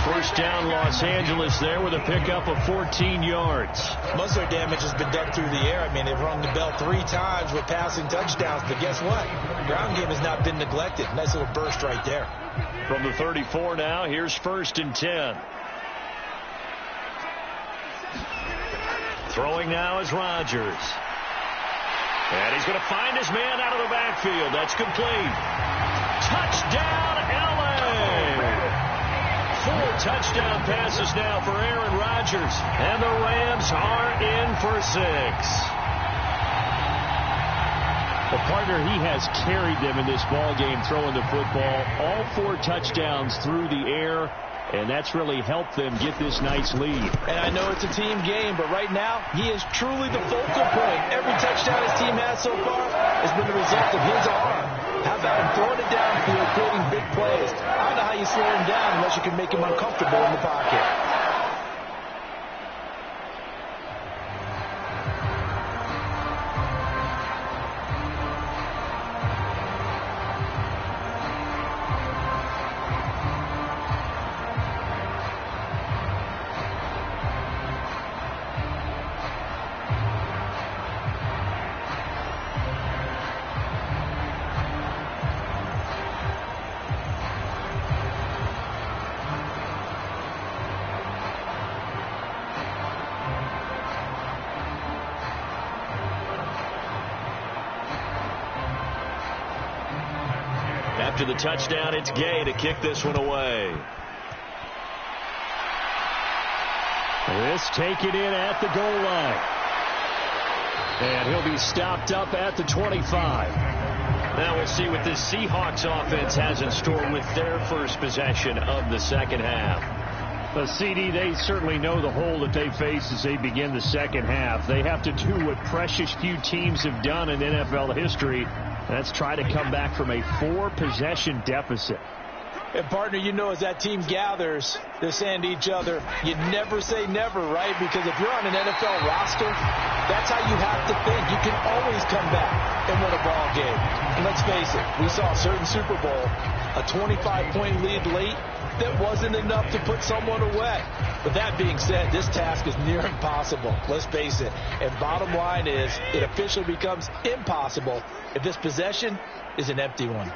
First down, Los Angeles there with a pickup of 14 yards. Most of their damage has been done through the air. I mean, they've rung the bell 3 times with passing touchdowns, but guess what? Ground game has not been neglected. Nice little burst right there. From the 34 now, here's 1st and 10. Throwing now is Rodgers. And he's going to find his man out of the backfield. That's complete. Touchdown, L.A. 4 touchdown passes now for Aaron Rodgers. And the Rams are in for 6. The partner, he has carried them in this ball game throwing the football. All 4 touchdowns through the air. And that's really helped them get this nice lead. And I know it's a team game, but right now, he is truly the focal point. Every touchdown his team has so far has been the result of his arm. How about him throwing it downfield, creating big plays? I don't know how you slow him down unless you can make him uncomfortable in the pocket. After the touchdown, it's Gay to kick this one away. This taken in at the goal line. And he'll be stopped up at the 25. Now we'll see what this Seahawks offense has in store with their first possession of the second half. The CD, they certainly know the hole that they face as they begin the second half. They have to do what precious few teams have done in NFL history. That's try to come back from a 4-possession deficit. And, partner, you know as that team gathers, they're saying to each other, you never say never, right? Because if you're on an NFL roster, that's how you have to think. You can always come back and win a ball game. And let's face it, we saw a certain Super Bowl, a 25-point lead late, that wasn't enough to put someone away. But that being said, this task is near impossible. Let's face it. And bottom line is, it officially becomes impossible if this possession is an empty one.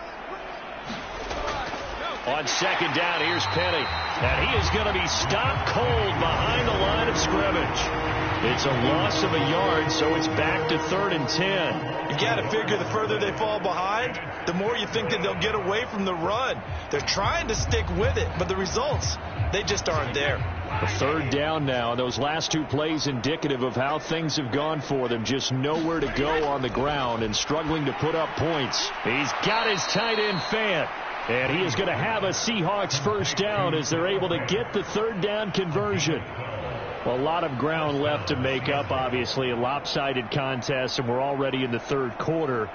On second down, here's Penny. And he is going to be stopped cold behind the line of scrimmage. It's a loss of a yard, so it's back to 3rd and 10. You got to figure the further they fall behind, the more you think that they'll get away from the run. They're trying to stick with it, but the results, they just aren't there. A 3rd down now. Those last 2 plays indicative of how things have gone for them. Just nowhere to go on the ground and struggling to put up points. He's got his tight end Fant. And he is going to have a Seahawks first down as they're able to get the 3rd down conversion. Well, a lot of ground left to make up, obviously. A lopsided contest, and we're already in the 3rd quarter.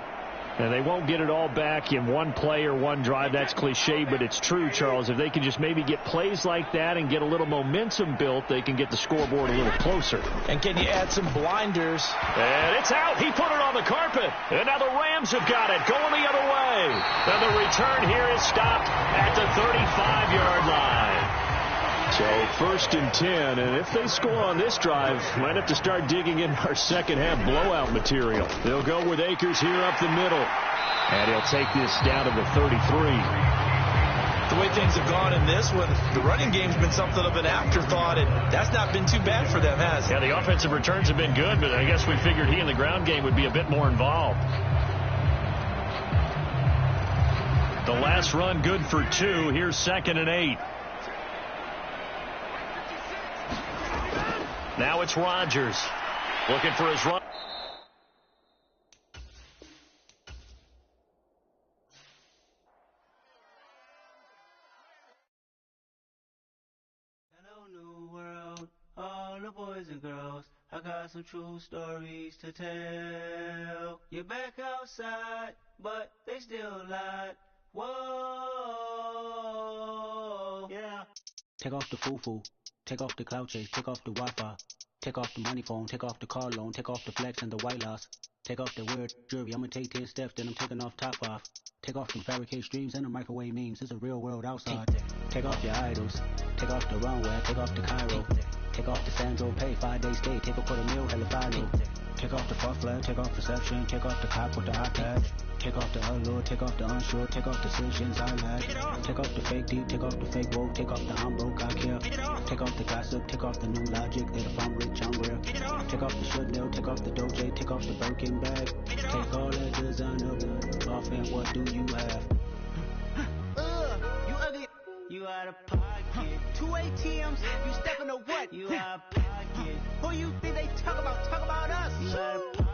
And they won't get it all back in one play or one drive. That's cliche, but it's true, Charles. If they can just maybe get plays like that and get a little momentum built, they can get the scoreboard a little closer. And can you add some blinders? And it's out. He put it on the carpet. And now the Rams have got it going the other way. And the return here is stopped at the 35-yard line. So 1st and 10, and if they score on this drive, might have to start digging in our second half blowout material. They'll go with Akers here up the middle, and he'll take this down to the 33. The way things have gone in this one, the running game's been something of an afterthought, and that's not been too bad for them, has it? Yeah, the offensive returns have been good, but I guess we figured he in the ground game would be a bit more involved. The last run good for 2. Here's 2nd and 8. Now it's Rodgers looking for his run. cause I got some true stories to tell. You're back outside, but they still lied. Whoa, yeah. Take off the foo-foo, take off the cloud chase, take off the Wi-Fi, take off the money phone, take off the car loan, take off the flex and the white loss. Take off the weird jewelry, I'ma take 10 steps, then I'm taking off top off. Take off them fabricate streams and the microwave memes, it's a real world outside. Take off your idols, take off the runway, take off the Cairo. Take off the Sandro pay, 5-day stay, take a quarter meal, hella follow. Take off the fuck flag, take off perception, take off the cop with the iPad. Take off the allure, take off the unsure, take off decisions I lack. Take off the fake deep, take off the fake woke, take off the I'm broke, I care. Take off the gossip, take off the new logic, that if I'm rich, I'm real. Take off the Chanel, take off the Doja, take off the Birkin bag. Take all that designer off and what do you have? You ugly, you out of pocket. 2 ATMs, you stepping to what? You out of pocket. Who you think they talk about us? You out of pocket.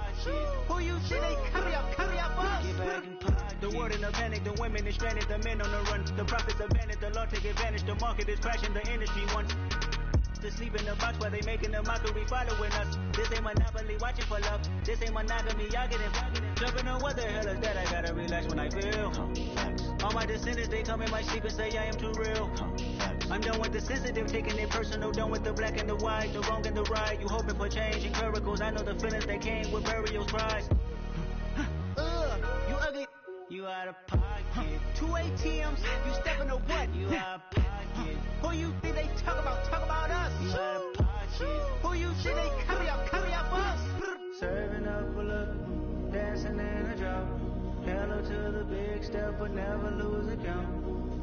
Who you think they carry up us? Get back in pocket. The world in a panic, the women is stranded, the men on the run. The profits abandoned, the law take advantage, the market is crashing, the industry wants to sleep in the box while they making a mockery following us. This ain't Monopoly, watching for love. This ain't monogamy, y'all getting jumping on what the hell is that? I gotta relax when I feel. All my descendants, they come in my sleep and say I am too real. I'm done with the sensitive, taking it personal, done with the black and the white, the wrong and the right. You hoping for change and miracles, I know the feelings that came with burials, cries. You ugly, you out of pocket. 2 ATMs, you stepping to what? You out of pocket. Who you think they talk about us? You out of pocket. Who you think they carry up us? Serving up a look, dancing in a drop. Hello to the big step, but never lose a count.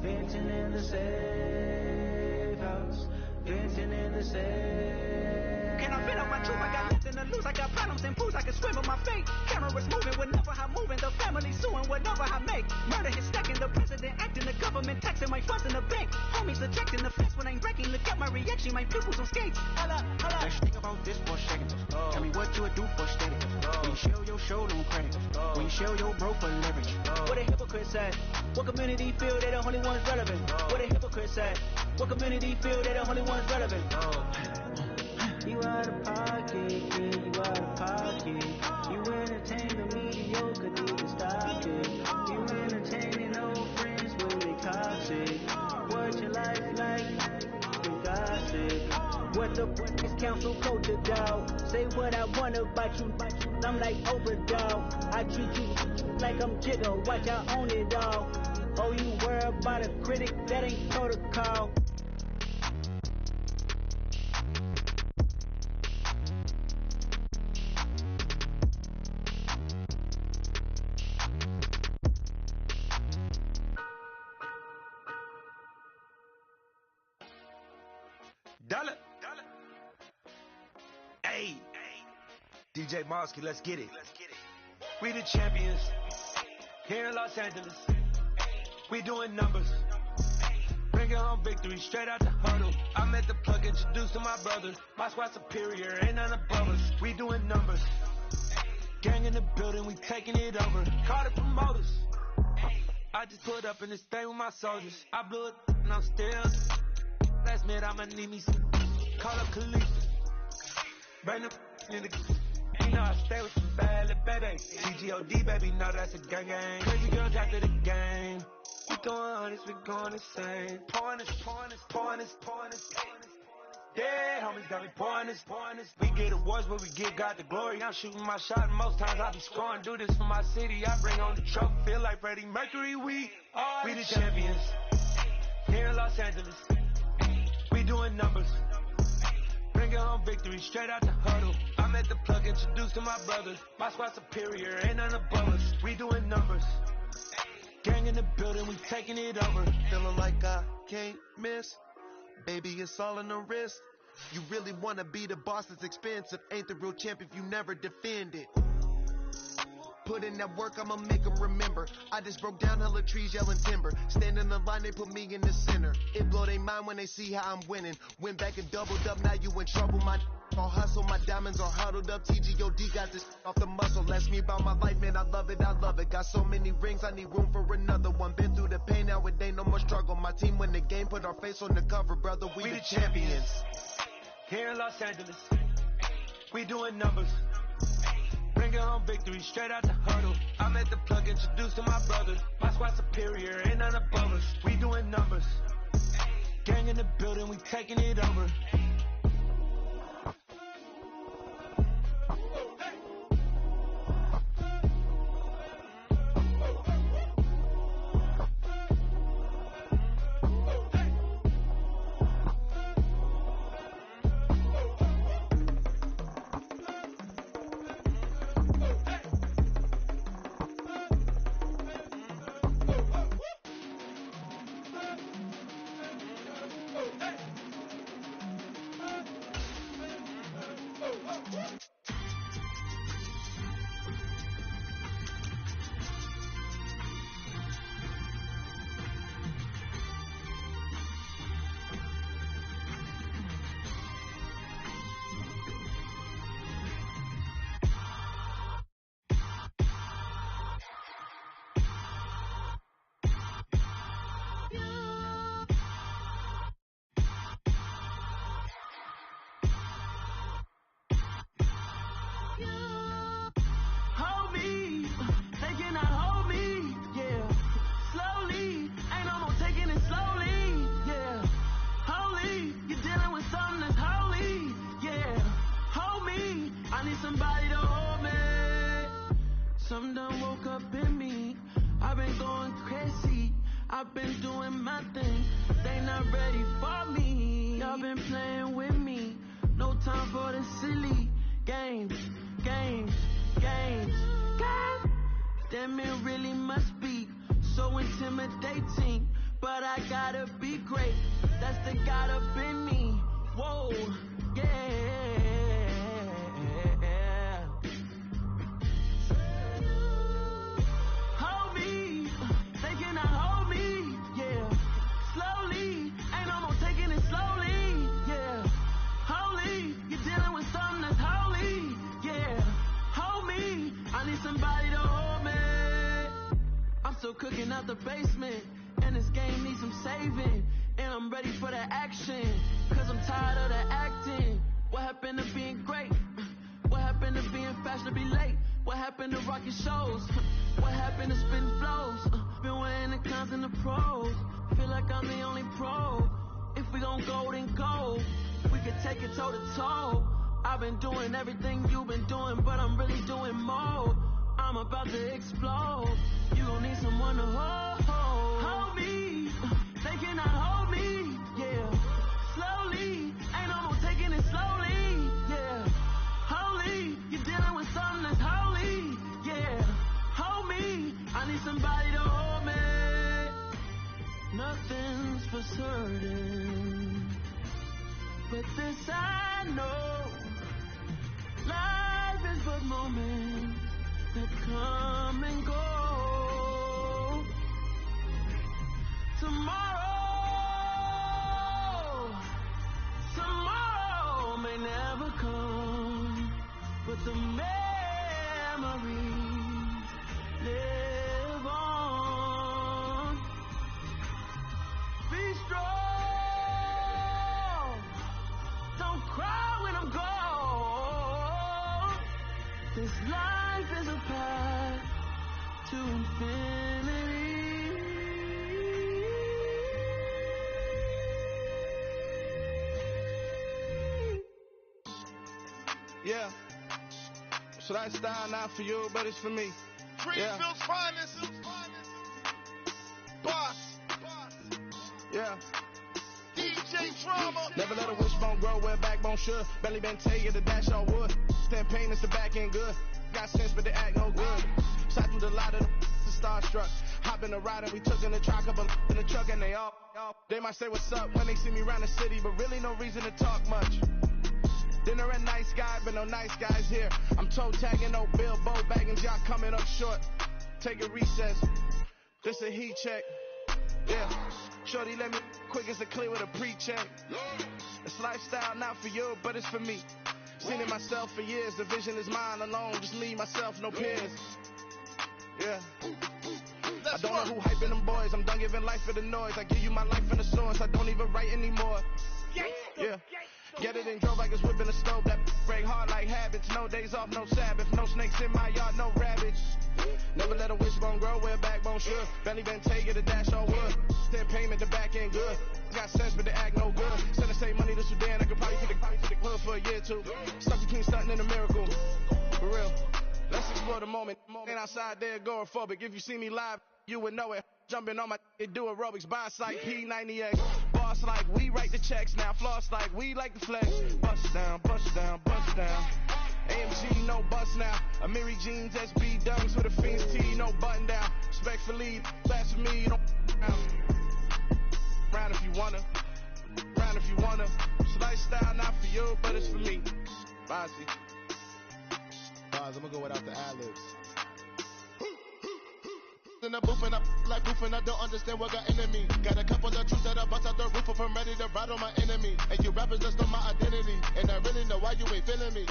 Venting in the safe house, venting in the safe. Can I fit up my truth? I got nothing to lose. I got problems and fools. I can swim with my fate. Cameras moving whenever I'm moving. The family suing whatever I make. Murder is stacking. The president acting. The government taxing my funds in the bank. Homies ejecting the fence when I'm breaking. Look at my reaction. My pupils on skates. Holla, holla. Let's think about this for a second. Tell me what you would do for steady. When you show your show on credit. When you show your bro for leverage. What a hypocrite said. What community feel they the only ones relevant? What a hypocrite said. What community feel they the only ones relevant? You out of pocket, yeah, you out of pocket. You entertain the mediocre, need to stop it. You entertaining old friends, well they toxic. What your life like? We gossip. What the is council code to doubt? Say what I want about you, I'm like overdog. I treat you like I'm Jigga, watch I own it all. Oh, you worry about a critic, that ain't protocol. Dollar. Hey. DJ Mosky, let's get it. We the champions. Here in Los Angeles. We doing numbers. Bringing home victory straight out the huddle. I'm at the plug, introduced to my brothers. My squad superior, ain't none above us. We doing numbers. Gang in the building, we taking it over. Call the promoters. I just put up in this thing with my soldiers. I blew it and I'm still. Last minute I'ma need me some. Call up Khalifa. Bring them in the. You know I stay with some bad little baby. CGOD baby, know that's a gang gang. Crazy girls after the game. We going honest, we going insane. Pouring this. Yeah, homies got me pouring this. We get awards, but we give God the glory. I'm shooting my shot, and most times I be scoring. Do this for my city, I bring on the trophy. Feel like Freddie Mercury, we the champions. Here in Los Angeles, we doing numbers. Bringing home victory straight out the huddle. I'm at the plug, introduced to my brothers. My squad superior, ain't none above us. We doing numbers. Gang in the building, we taking it over. Feeling like I can't miss. Baby, it's all in the wrist. You really wanna be the boss, it's expensive. Ain't the real champ if you never defend it. Put in that work, I'ma make them remember. I just broke down hella trees, yelling timber. Stand in the line, they put me in the center. It blow they mind when they see how I'm winning. Went back and doubled up, now you in trouble. My all hustle, my diamonds are huddled up. TGOD got this off the muscle. Ask me about my life, man, I love it. Got so many rings, I need room for another one. Been through the pain, now it ain't no more struggle. My team win the game, put our face on the cover, brother. We the champions. Here in Los Angeles, We doing numbers. Bringing home victory straight out the huddle. I'm at the plug introducing my brothers. My squad superior, ain't none above us. We doing numbers. Gang in the building, we taking it over. Something done woke up in me. I've been going crazy. I've been doing my thing. They not ready for me. Y'all been playing with me. No time for the silly games. Damn, it really must be so intimidating. But I gotta be great. That's the God up in me. Whoa, yeah. Still cooking out the basement, and this game needs some saving, and I'm ready for the action, cause I'm tired of the acting. What happened to being great? What happened to being fashionably late? What happened to rocking shows? What happened to spitting flows? Been weighing the cons and the pros. Feel like I'm the only pro. If we gon' go, then go. We can take it toe to toe. I've been doing everything you've been doing, but I'm really doing more. I'm about to explode. You gon' need someone to hold me. They cannot hold me, yeah. Slowly, ain't no more taking it slowly, yeah. Holy, you're dealing with something that's holy, yeah. Hold me, I need somebody to hold me. Nothing's for certain, but this I know. Life is but moments that come and go. Tomorrow may never come, but the memories live on. Be strong, don't cry when I'm gone. This life is a path to infinity. Yeah, so that style not for you, but it's for me. Greenfield's finest. Boss. Yeah. DJ Drama. Never let a wishbone grow where a backbone should. Belly been tell you the dash all wood. Stand pain is the back end good. Got sense, but they act no good. Shot through the lot of the starstruck. Hop in the ride and we took in the truck, couple in the truck and they all. They might say what's up when they see me around the city, but really no reason to talk much. Dinner at nice guy, but no nice guys here. I'm toe tagging, no Bilbo baggins, y'all coming up short. Take a recess. This a heat check. Yeah. Shorty let me quick as a clear with a pre-check. It's lifestyle not for you, but it's for me. Seen it myself for years. The vision is mine alone. Just me, myself, no peers. Yeah. I don't know who hyping them boys. I'm done giving life for the noise. I give you my life in the source. I don't even write anymore. Yeah. Get it and drove like it's whipping a stove. That break hard like habits. No days off, no Sabbath. No snakes in my yard, no rabbits. Never let a wishbone grow where a backbone should. Belly been take it a dash on wood. Send payment, the back end good. Got sense, but the act no good. Send the same money to Sudan. I could probably take the hood for a year or two. Stuck between stunting and a miracle. For real. Let's explore the moment. Ain't outside there agoraphobic. If you see me live, you would know it. Jumping on my do aerobics, buy site P90X. Boss like we write the checks now. Floss like we like the flex. Bust down, bust down, bust down. AMG, no bust now. Amiri jeans, SB dunks with a Fiends T, no button down. Respectfully, that's for me, you don't round if you wanna. Round if you wanna. It's lifestyle, not for you, but it's for me. Bozzy. I'm gonna go without the ad-libs. In the booth and I like proof and I don't understand what got into me. Got a couple of truths that I bust out the roof if I'm ready to ride on my enemy. And you rappers just know my identity. And I really know why you ain't feeling me.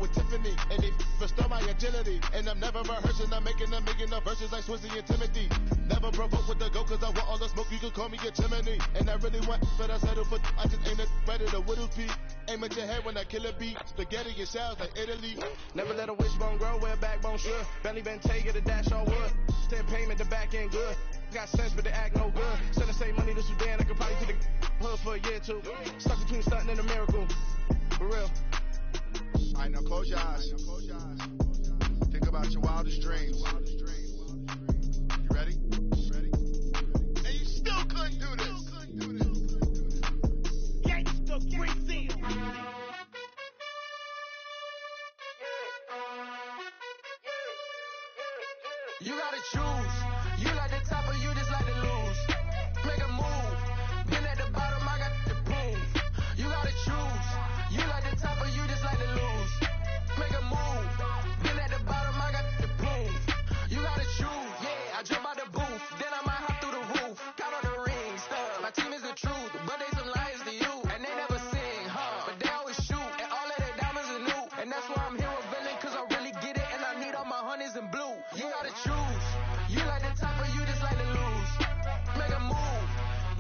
With Tiffany, and they restore my agility. And I'm never rehearsing, I'm making no verses like Swizzy and Timothy. Never provoke with the go, cause I want all the smoke, you can call me a chimney. And I really want, but I settle for, I just ain't ready to whittle pea. Aim at your head when I kill a beat. Spaghetti and shells like Italy. Never let a wishbone grow where a backbone should. Belly been take it a dash on wood. Send payment, the back end good. Got sense, but the act no good. Send the same money to Sudan, I could probably take the hood for a year or two. Stuck between stunting and a miracle. For real. Alright, now close your eyes. Think about your wildest dreams. You ready? And you still couldn't do this. Gangsta Brazil. You gotta choose. You like the top or you just like to lose. Make a move. Been at the bottom, I got the proof. You gotta choose. You like the top or you just like to lose. Make a move. Been at the bottom, I got the proof. You gotta choose. Yeah, I jump out the booth. Then I might hop through the roof. Count on the rings. My team is the truth, but they some liars to you. And they never sing, but they always shoot. And all of their diamonds are new. And that's why I'm here revealing, cause I really get it. And I need all my honeys in blue. You gotta choose. You like the top or you just like to lose. Make a move.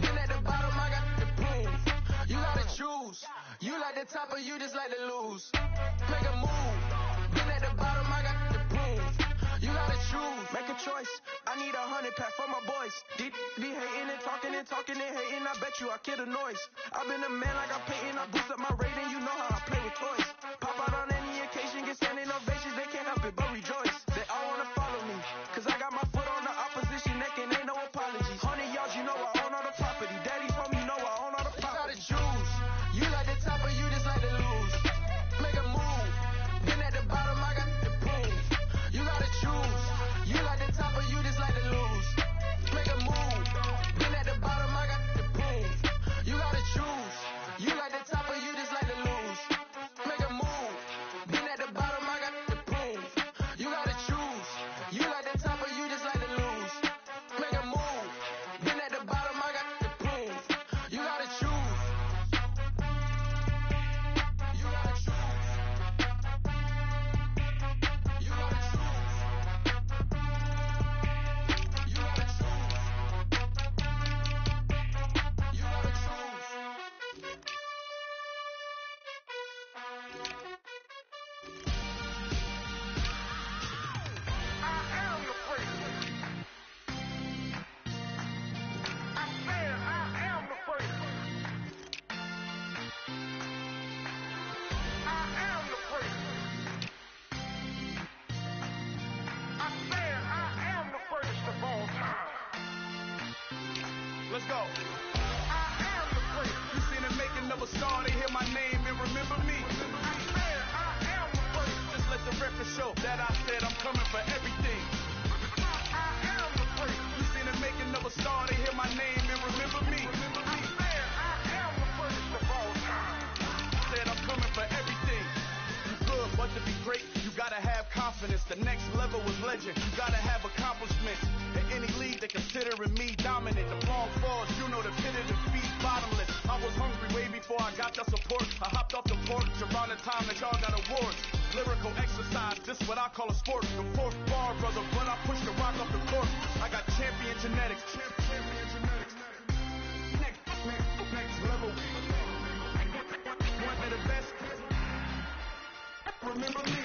Been at the bottom, I got the proof. You gotta choose. You like the top or you just like to lose. Make a move. Been at the bottom, I got the proof. You gotta choose. Make a choice. I need 100 pack for my boys. Be hating and talking and hating. I bet you I kill the noise. I've been a man like I'm Peyton. I boost up my rating. You know how I play with toys. Pop out on any occasion, get standing ovations. They can't help it but rejoice. They all wanna follow me, cause I got my foot on the opposition neck and ain't no apologies. 100 yards, you know I own all the property. Daddy's home, you know I own all the property. You gotta choose. You like the top or you just like to lose. Make a move. Been at the bottom, I got the proof. You gotta choose. You like the top or you just like to lose. Make a move. Been at the bottom, I got the proof. You gotta choose. You like the top or you just like to lose. Make a move. Been at the bottom, I got the proof. You gotta choose. You like the top or you just like to lose. Make a move. Been at the bottom, I got the proof. You gotta choose. You gotta choose. You gotta choose. You gotta choose. You gotta choose. Let's go. I am the first. You seen the making of a star, they hear my name and remember me. I am the first. Just let the record show that I said I'm coming for everything. I am the first. You seen the making of a star, they hear my name and remember me. I am the first of all time. Said I'm coming for everything. You good, but to be great, you gotta have confidence. The next level is legend. You gotta have accomplishments. In any league, they considering me dominant. The long falls, you know the pit of defeat, bottomless. I was hungry way before I got your support. I hopped off the porch around the time that y'all got awards. Lyrical exercise, this what I call a sport. The fourth bar, brother, when I push the rock off the court. I got champion genetics. Champion genetics. Next level. remember me.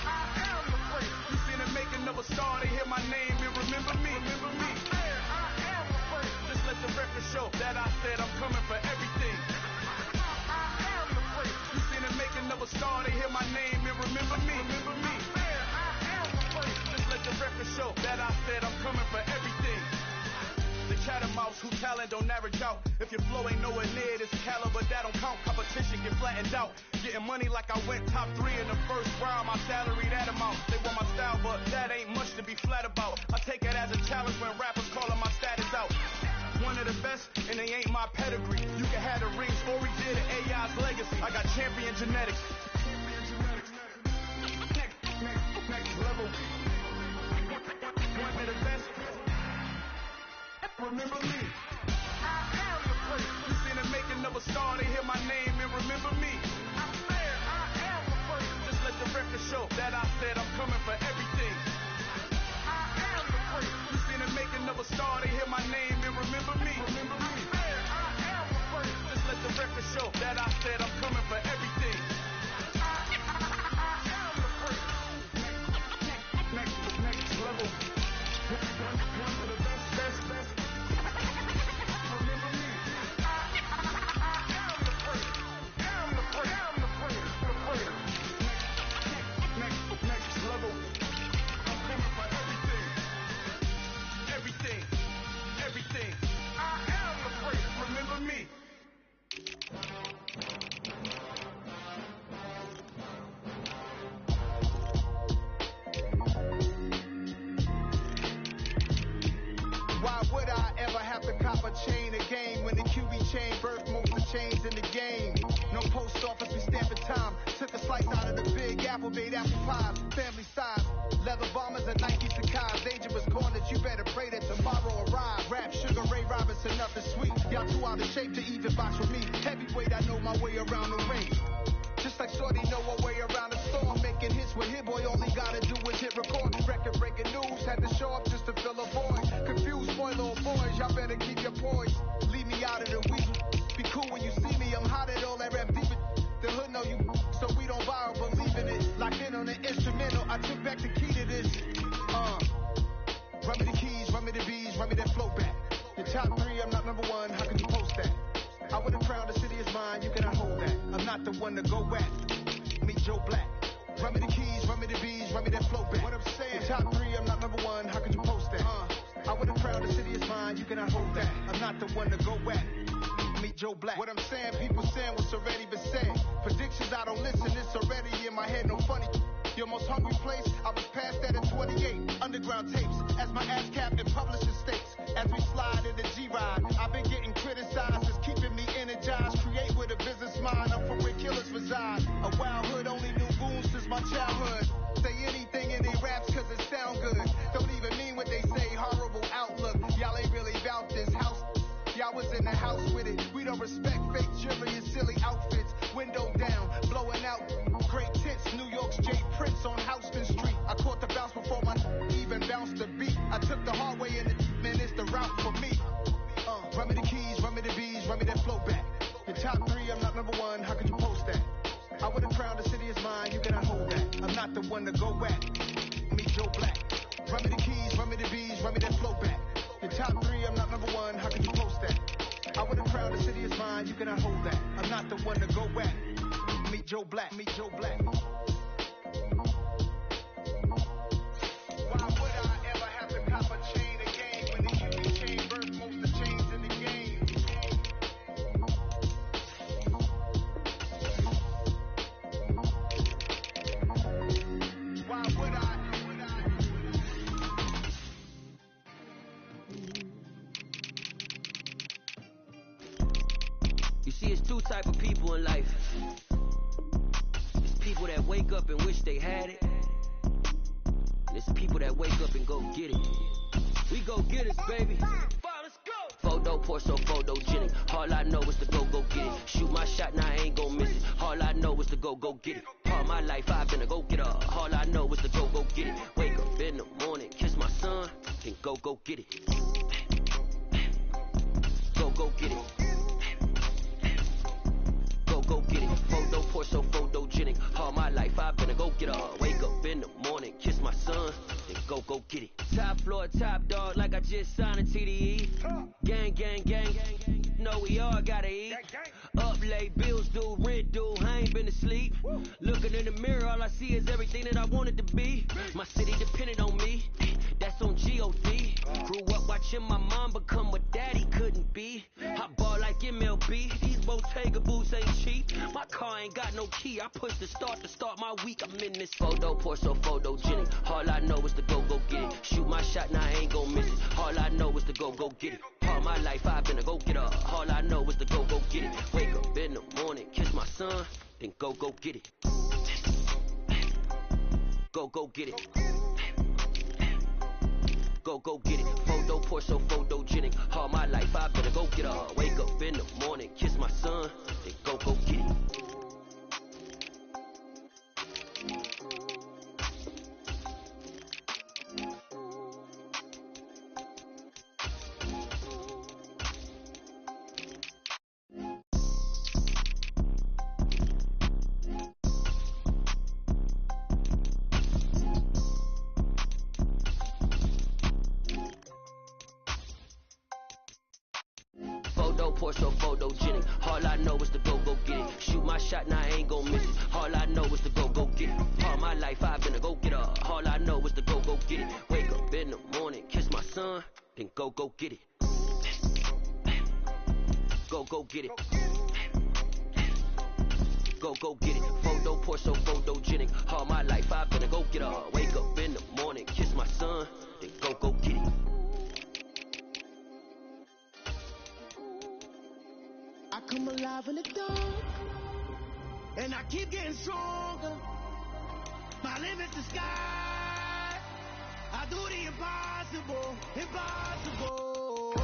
I am the prince. You seen the making of a star, they hear my name and remember me. Remember me. I am the prince. Just let the record show that I said I'm coming for everything. I am the prince. You seen the making of a star, they hear my name and remember me. Remember me. I am the prince. Just let the record show that I said I'm coming for everything. The chattermouse who talent don't average out. If your flow ain't nowhere near this caliber, that don't count. Competition get flattened out. Getting money like I went top 3 in the first round. My salary that amount. They want my style, but that ain't much to be flat about. I take it as a challenge when rappers calling my status out. One of the best, and they ain't my pedigree. You can have the rings, Ori did it, AI's legacy. I got champion genetics. Next level. One of the best. Remember me. I am the prince. You seen the making of a star, they hear my name and remember me. I said I am the prince. Just let the record show that I said I'm coming for everything. I am the prince. You seen the making of a star, they hear my name and remember me. Remember me. I said I am the prince. Just let the record show that I said I'm coming for everything. I am the prince. Next level. One of the best. Chain a game when the QB chain birthed most of the chains in the game. No post office, we stamping time. Took a slice out of the big apple, made apple pies. Family size, leather bombers and Nike Sacai's. Dangerous corners, you better pray that tomorrow arrive. Rap, Sugar Ray Robinson, nothing sweet. Y'all too out of shape to even box with me. Heavyweight, I know my way around the ring. Just like Shorty know her way around the storm. Making hits with Hit Boy, all he gotta do is hit record. Record breaking news, had to show up just to fill a void. Confused boy, little boys, y'all better keep your poise. Leave me out of the weasel. Be cool when you see me, I'm hot at all that rap deep. The hood know you, so we don't borrow, believe in it. Lock in on the instrumental, I took back the key to this. Run me the keys, run me the bees, run me that flow back. Your top 3, I'm not number 1, how can you post that? I would have crowned the city is mine, you cannot hold that. I'm not the one to go at. Meet Joe Black. Run me the keys, run me the bees, run me that flow back. What I'm saying, your top 3, I'm not number 1, how could you post that? I would have crowned the city is mine, you cannot hold that. I'm not the one to go at. Meet Joe Black. What I'm saying, people saying what's already been said. Predictions, I don't listen, it's already in my head, no funny. Your most hungry place, I was past that at 28. Underground tapes, as my ass cap in publishing states. As we slide in the G-Ride, I've been getting criticized, it's keeping me energized. Create with a business mind, I'm from where killers reside. A wild hood, only knew goons since my childhood. Say anything in they raps cause it sound good. Don't even mean what they say, horrible outlook. Y'all ain't really about this house. Y'all was in the house with it. We don't respect fake jewelry and silly outfits. Window down, blowing out. Great tits, New York's J. Prince on Houston Street. I caught the bounce before my even bounced the beat. I took the hard way and man, it's the route for me. Run me the keys, run me the bees, run me that flow back. Your top 3, I'm not number 1, how could you post that? I would have crowned the city is mine, you cannot hold that. I'm not the one to go at. Meet Joe Black. Run me the keys, run me the bees, run me that flow back. Your top 3, I'm not number 1, how could you post that? I would have crowned the city is mine, you cannot hold that. I'm not the one to go at. Meet Joe Black, meet Joe Black. Why would I ever have to cop a chain again when the QB chain birthed most of the chains in the game? Why would I? You see, it's 2 type of people in life. It's people that wake up and wish they had it. And it's people that wake up and go get it. We go get it, baby. Photo, Porsche, photogenic. All I know is to go get it. Shoot my shot, now I ain't gon' miss it. All I know is to go get it. All my life I've been a go-getter. All I know is to go get it. Wake up in the morning, kiss my son, then go get it. Go get it. Go get it. Photo, Porsche, photogenic. Jennings. All my life I've been a go-getter. Wake up in the morning, kiss my son, then go get it. Top floor, top dog, like I just signed a TDE. Gang, gang, gang, know we all gotta eat. Up late, bills due, rent due, I ain't been asleep. Looking in the mirror, all I see is everything that I wanted to be. My city depended on me, that's on G.O.D. Grew up watching my mom become what daddy couldn't be. I ball like MLB, these Bottega boots ain't cheap. My car ain't got no key, I push the start to start my week. I'm in this photo, Porsche, photogenic. All I know is to go get it. Shoot my shot, now I ain't gon' miss it. All I know is to go get it. All my life I've been a go-getter. All I know is to go get it. Wake up in the morning, kiss my son, then go get it. Go get it. Go get it. Photo, Porsche, photogenic. All my life I've been a go-getter. Wake up in the morning, kiss my son, then go get it. Porsche, photogenic. All I know is to go get it. Shoot my shot, now I ain't gon' miss it. All I know is to go get it. All my life I've been a go-getter. All I know is to go get it. Wake up in the morning, kiss my son, then go get it. Go get it. Go get it. Photo, Porsche, photogenic. All my life I've been a go-getter. Wake up in the morning, kiss my son, then go get it. I come alive in the dark, and I keep getting stronger. My limit's the sky. I do the impossible, impossible.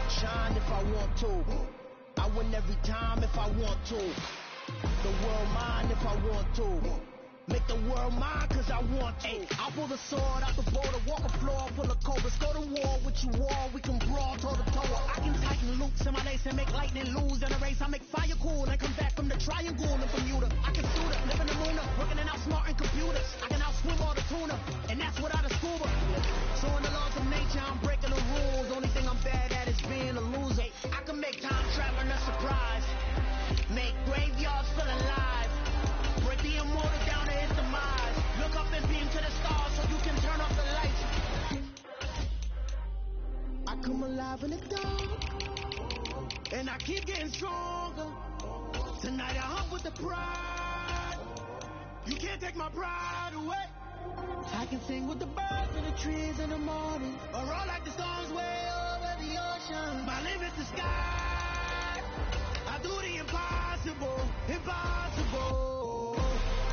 Shine if I want to. I win every time if I want to. The world mine if I want to. Make the world mine cause I want to. I'll pull the sword out the border, walk a floor full of cobras. Go to war with you all, we can brawl toe to toe. I can tighten loops in my lace and make lightning lose in a race. I make fire cool and come back from the triangle in Bermuda. I can shoot it, live in the moon, working and outsmarting computers. I can outswim all the tuna, and that's without a scuba. So in the laws of nature, I'm breaking the rules. Only thing I'm bad at is being a loser. I can make time traveling a surprise, make graveyards feel alive, break the immortal down to his demise. Look up and beam to the stars so you can turn off the lights. I come alive in the dark, and I keep getting stronger. Tonight I hunt with the pride. You can't take my pride away. I can sing with the birds and the trees in the morning, or roll like the storms way over the ocean. My limit's the sky. I do the impossible, impossible.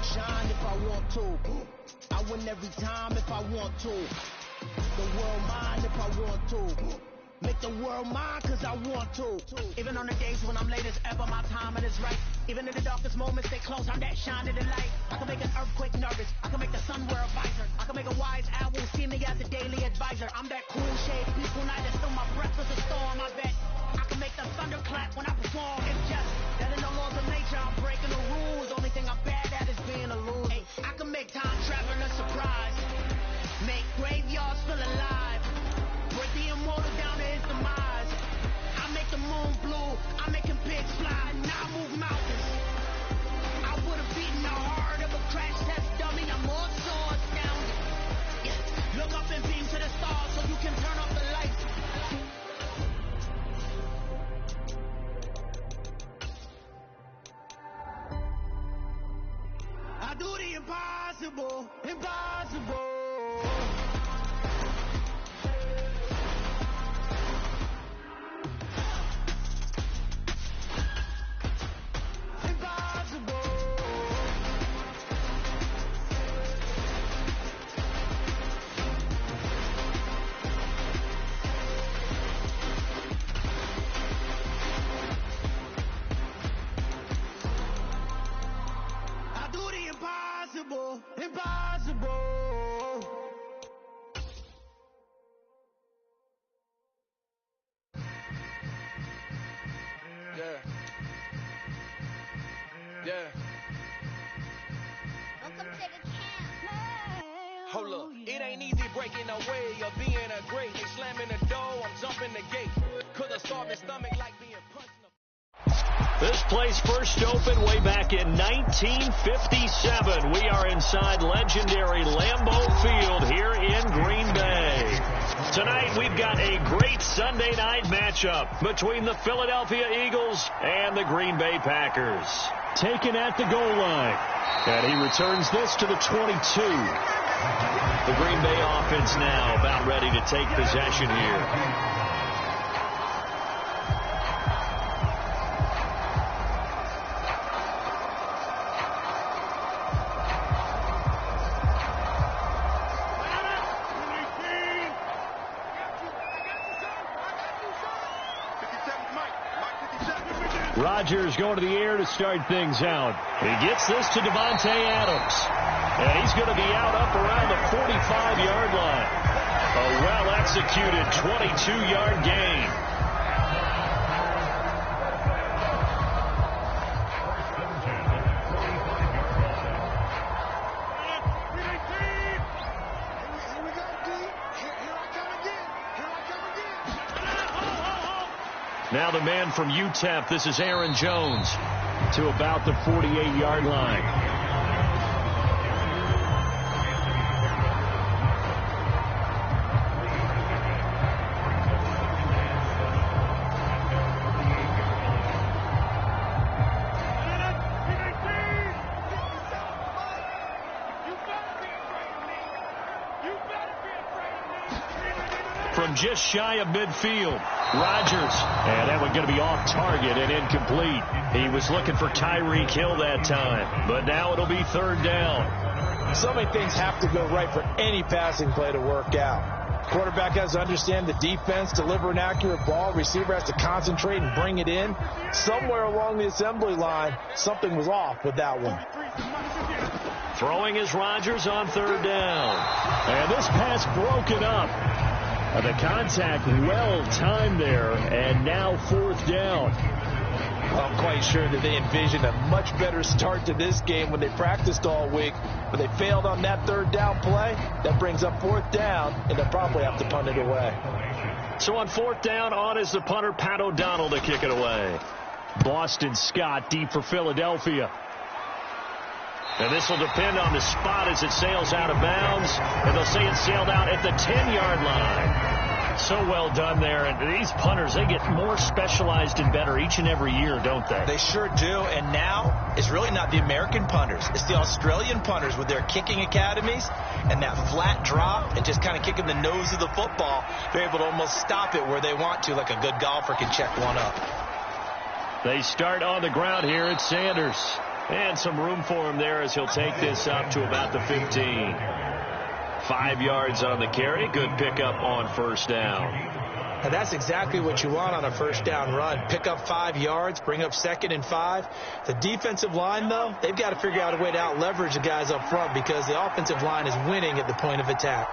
Shine if I want to. I win every time if I want to. The world mine if I want to. Make the world mine cause I want to. Even on the days when I'm late as ever, my timing is right. Even in the darkest moments, stay close, I'm that shining the light. I can make an earthquake nervous, I can make the sun wear a visor. I can make a wise owl see me as a daily advisor. I'm that cool shade, peaceful night, and still my breath is a storm, I bet. I can make the thunder clap when I perform. It's just that in the laws of nature, I'm breaking the rules. Only thing I'm bad at is being a loser. I can make time traveling a surprise, make graveyards feel alive, break the immortal down to his demise. I make the moon blue, I'm making pigs fly, now I move mountains. I would've beaten the heart of a crash test dummy, I'm more so astounded. Yeah. Look up and beam to the stars so you can turn off the lights. I do the impossible, impossible. Impossible, impossible. Yeah. Yeah. Hold up, it ain't easy breaking away or being a great. They slamming the door, I'm jumping the gate. Could a starving stomach like being punched in the... This place first opened way back in 1957. We are inside legendary Lambeau Field here in Green Bay. Tonight we've got a great Sunday night matchup between the Philadelphia Eagles and the Green Bay Packers. Taken at the goal line. And he returns this to the 22. The Green Bay offense now about ready to take possession here. Rodgers going to the air to start things out. He gets this to Devontae Adams. And he's going to be out up around the 45-yard line. A well-executed 22-yard gain. Now the man from UTEP, this is Aaron Jones, to about the 48-yard line. From just shy of midfield, Rodgers. And that one going to be off target and incomplete. He was looking for Tyreek Hill that time, but now it'll be third down. So many things have to go right for any passing play to work out. Quarterback has to understand the defense, deliver an accurate ball. Receiver has to concentrate and bring it in. Somewhere along the assembly line, something was off with that one. Throwing is Rodgers on third down. And this pass broken up. The contact well-timed there, and now fourth down. I'm quite sure that they envisioned a much better start to this game when they practiced all week. But they failed on that third down play. That brings up fourth down, and they'll probably have to punt it away. So on fourth down, on is the punter, Pat O'Donnell, to kick it away. Boston Scott deep for Philadelphia. And this will depend on the spot as it sails out of bounds. And they'll say it sailed out at the 10-yard line. So well done there. And these punters, they get more specialized and better each and every year, don't they? They sure do. And now it's really not the American punters. It's the Australian punters with their kicking academies and that flat drop and just kind of kicking the nose of the football. They're able to almost stop it where they want to, like a good golfer can check one up. They start on the ground here at Sanders. And some room for him there as he'll take this up to about the 15. 5 yards on the carry. Good pickup on first down. And that's exactly what you want on a first down run. Pick up 5 yards, bring up 2nd and 5. The defensive line, though, they've got to figure out a way to out-leverage the guys up front because the offensive line is winning at the point of attack.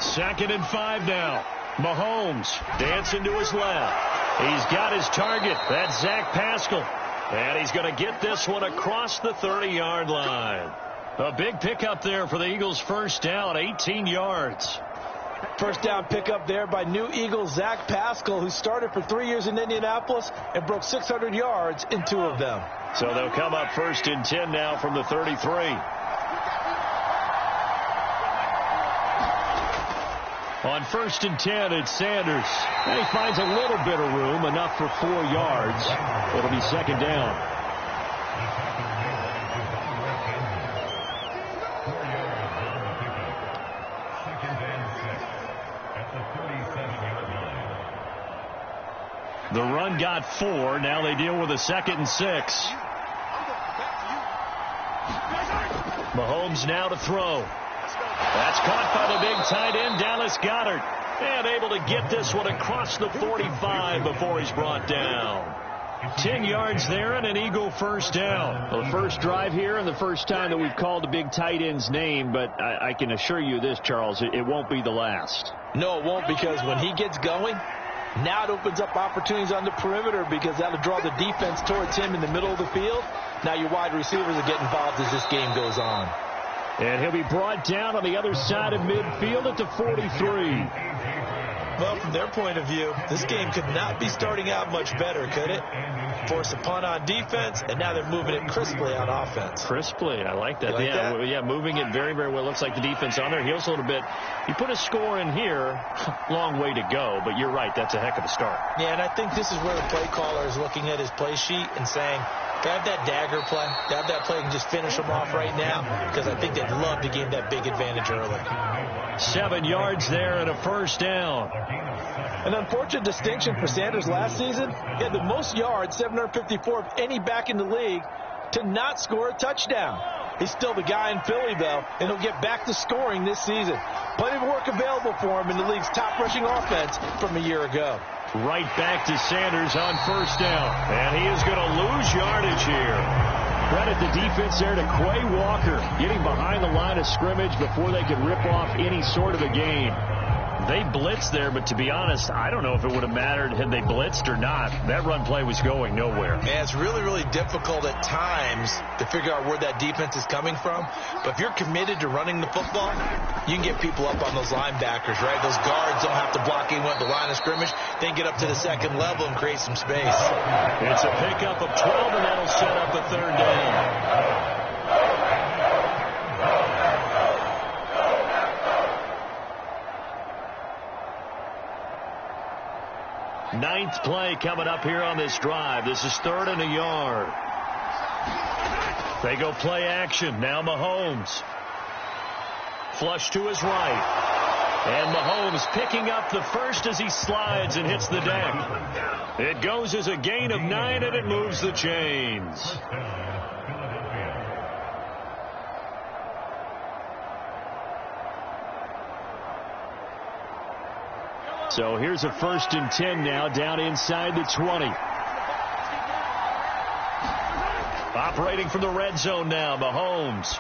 2nd and 5 now. Mahomes dancing to his left. He's got his target. That's Zach Pascal. And he's going to get this one across the 30-yard line. A big pickup there for the Eagles' first down, 18 yards. First down pickup there by new Eagle Zach Pascal, who started for 3 years in Indianapolis and broke 600 yards in 2 of them. So they'll come up 1st and 10 now from the 33. On 1st and 10, it's Sanders. And he finds a little bit of room, enough for 4 yards. It'll be 2nd down. The run got 4. Now they deal with a 2nd and 6. Mahomes now to throw. That's caught by the big tight end, Dallas Goedert. And able to get this one across the 45 before he's brought down. 10 yards there and an Eagle first down. Well, the first drive here and the first time that we've called the big tight end's name, but I can assure you this, Charles, it won't be the last. No, it won't, because when he gets going, now it opens up opportunities on the perimeter because that'll draw the defense towards him in the middle of the field. Now your wide receivers will get involved as this game goes on. And he'll be brought down on the other side of midfield at the 43. Well, from their point of view, this game could not be starting out much better, could it? Force a punt on defense, and now they're moving it crisply on offense. Crisply, I like that. Like that? Yeah, moving it very, very well. Looks like the defense on their heels a little bit. You put a score in here, long way to go, but you're right, that's a heck of a start. Yeah, and I think this is where the play caller is looking at his play sheet and saying, to have that dagger play, to have that play and just finish them off right now, because I think they'd love to gain that big advantage early. 7 yards there and a first down. An unfortunate distinction for Sanders last season. He had the most yards, 754 of any back in the league, to not score a touchdown. He's still the guy in Philly, though, and he'll get back to scoring this season. Plenty of work available for him in the league's top rushing offense from a year ago. Right back to Sanders on first down. And he is going to lose yardage here. Credit the defense there to Quay Walker, getting behind the line of scrimmage before they could rip off any sort of a game. They blitzed there, but to be honest, I don't know if it would have mattered had they blitzed or not. That run play was going nowhere. Man, it's really, really difficult at times to figure out where that defense is coming from. But if you're committed to running the football, you can get people up on those linebackers, right? Those guards don't have to block anyone at the line of scrimmage. They can get up to the second level and create some space. It's a pickup of 12, and that'll set up a third down. Ninth play coming up here on this drive. This is 3rd and a yard. They go play action. Now Mahomes. Flush to his right. And Mahomes picking up the first as he slides and hits the deck. It goes as a gain of 9, and it moves the chains. So here's a 1st and 10 now, down inside the 20. Operating from the red zone now, Mahomes.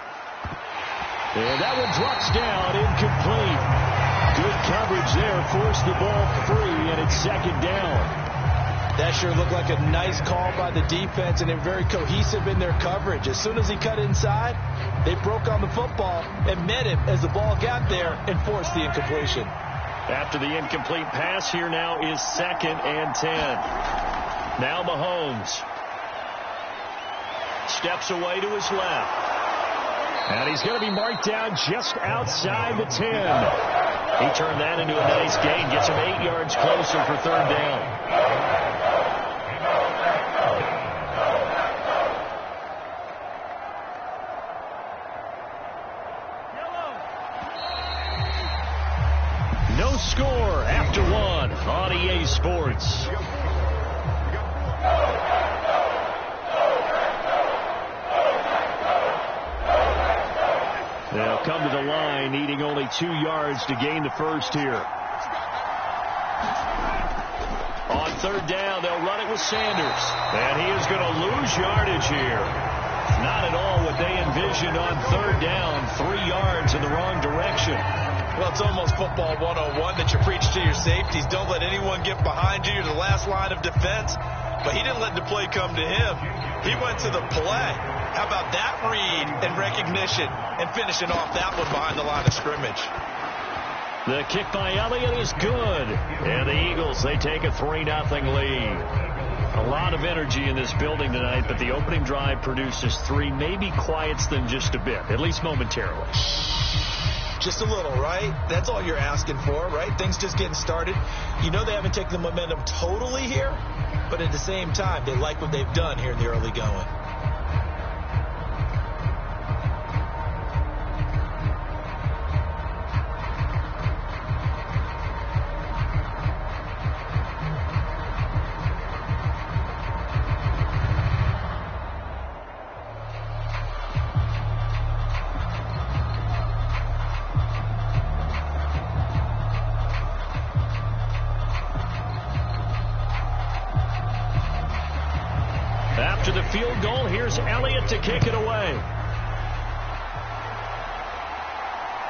And that one drops down, incomplete. Good coverage there, forced the ball free, and it's 2nd down. That sure looked like a nice call by the defense, and they're very cohesive in their coverage. As soon as he cut inside, they broke on the football and met him as the ball got there and forced the incompletion. After the incomplete pass, here now is 2nd and 10. Now Mahomes steps away to his left. And he's going to be marked down just outside the 10. He turned that into a nice gain. Gets him 8 yards closer for 3rd down. Score after 1 on EA Sports. They'll come to the line, needing only 2 yards to gain the first here. On 3rd down, they'll run it with Sanders. And he is going to lose yardage here. Not at all what they envisioned on 3rd down. 3 yards in the wrong direction. Well, it's almost football 101 that you preach to your safeties. Don't let anyone get behind you. You're the last line of defense. But he didn't let the play come to him. He went to the play. How about that read and recognition and finishing off that one behind the line of scrimmage? The kick by Elliott is good. And the Eagles, they take a 3-0 lead. A lot of energy in this building tonight, but the opening drive produces 3, maybe quiets them just a bit, at least momentarily. Just a little, right? That's all you're asking for, right? Things just getting started. You know they haven't taken the momentum totally here, but at the same time, they like what they've done here in the early going. After the field goal, here's Elliott to kick it away.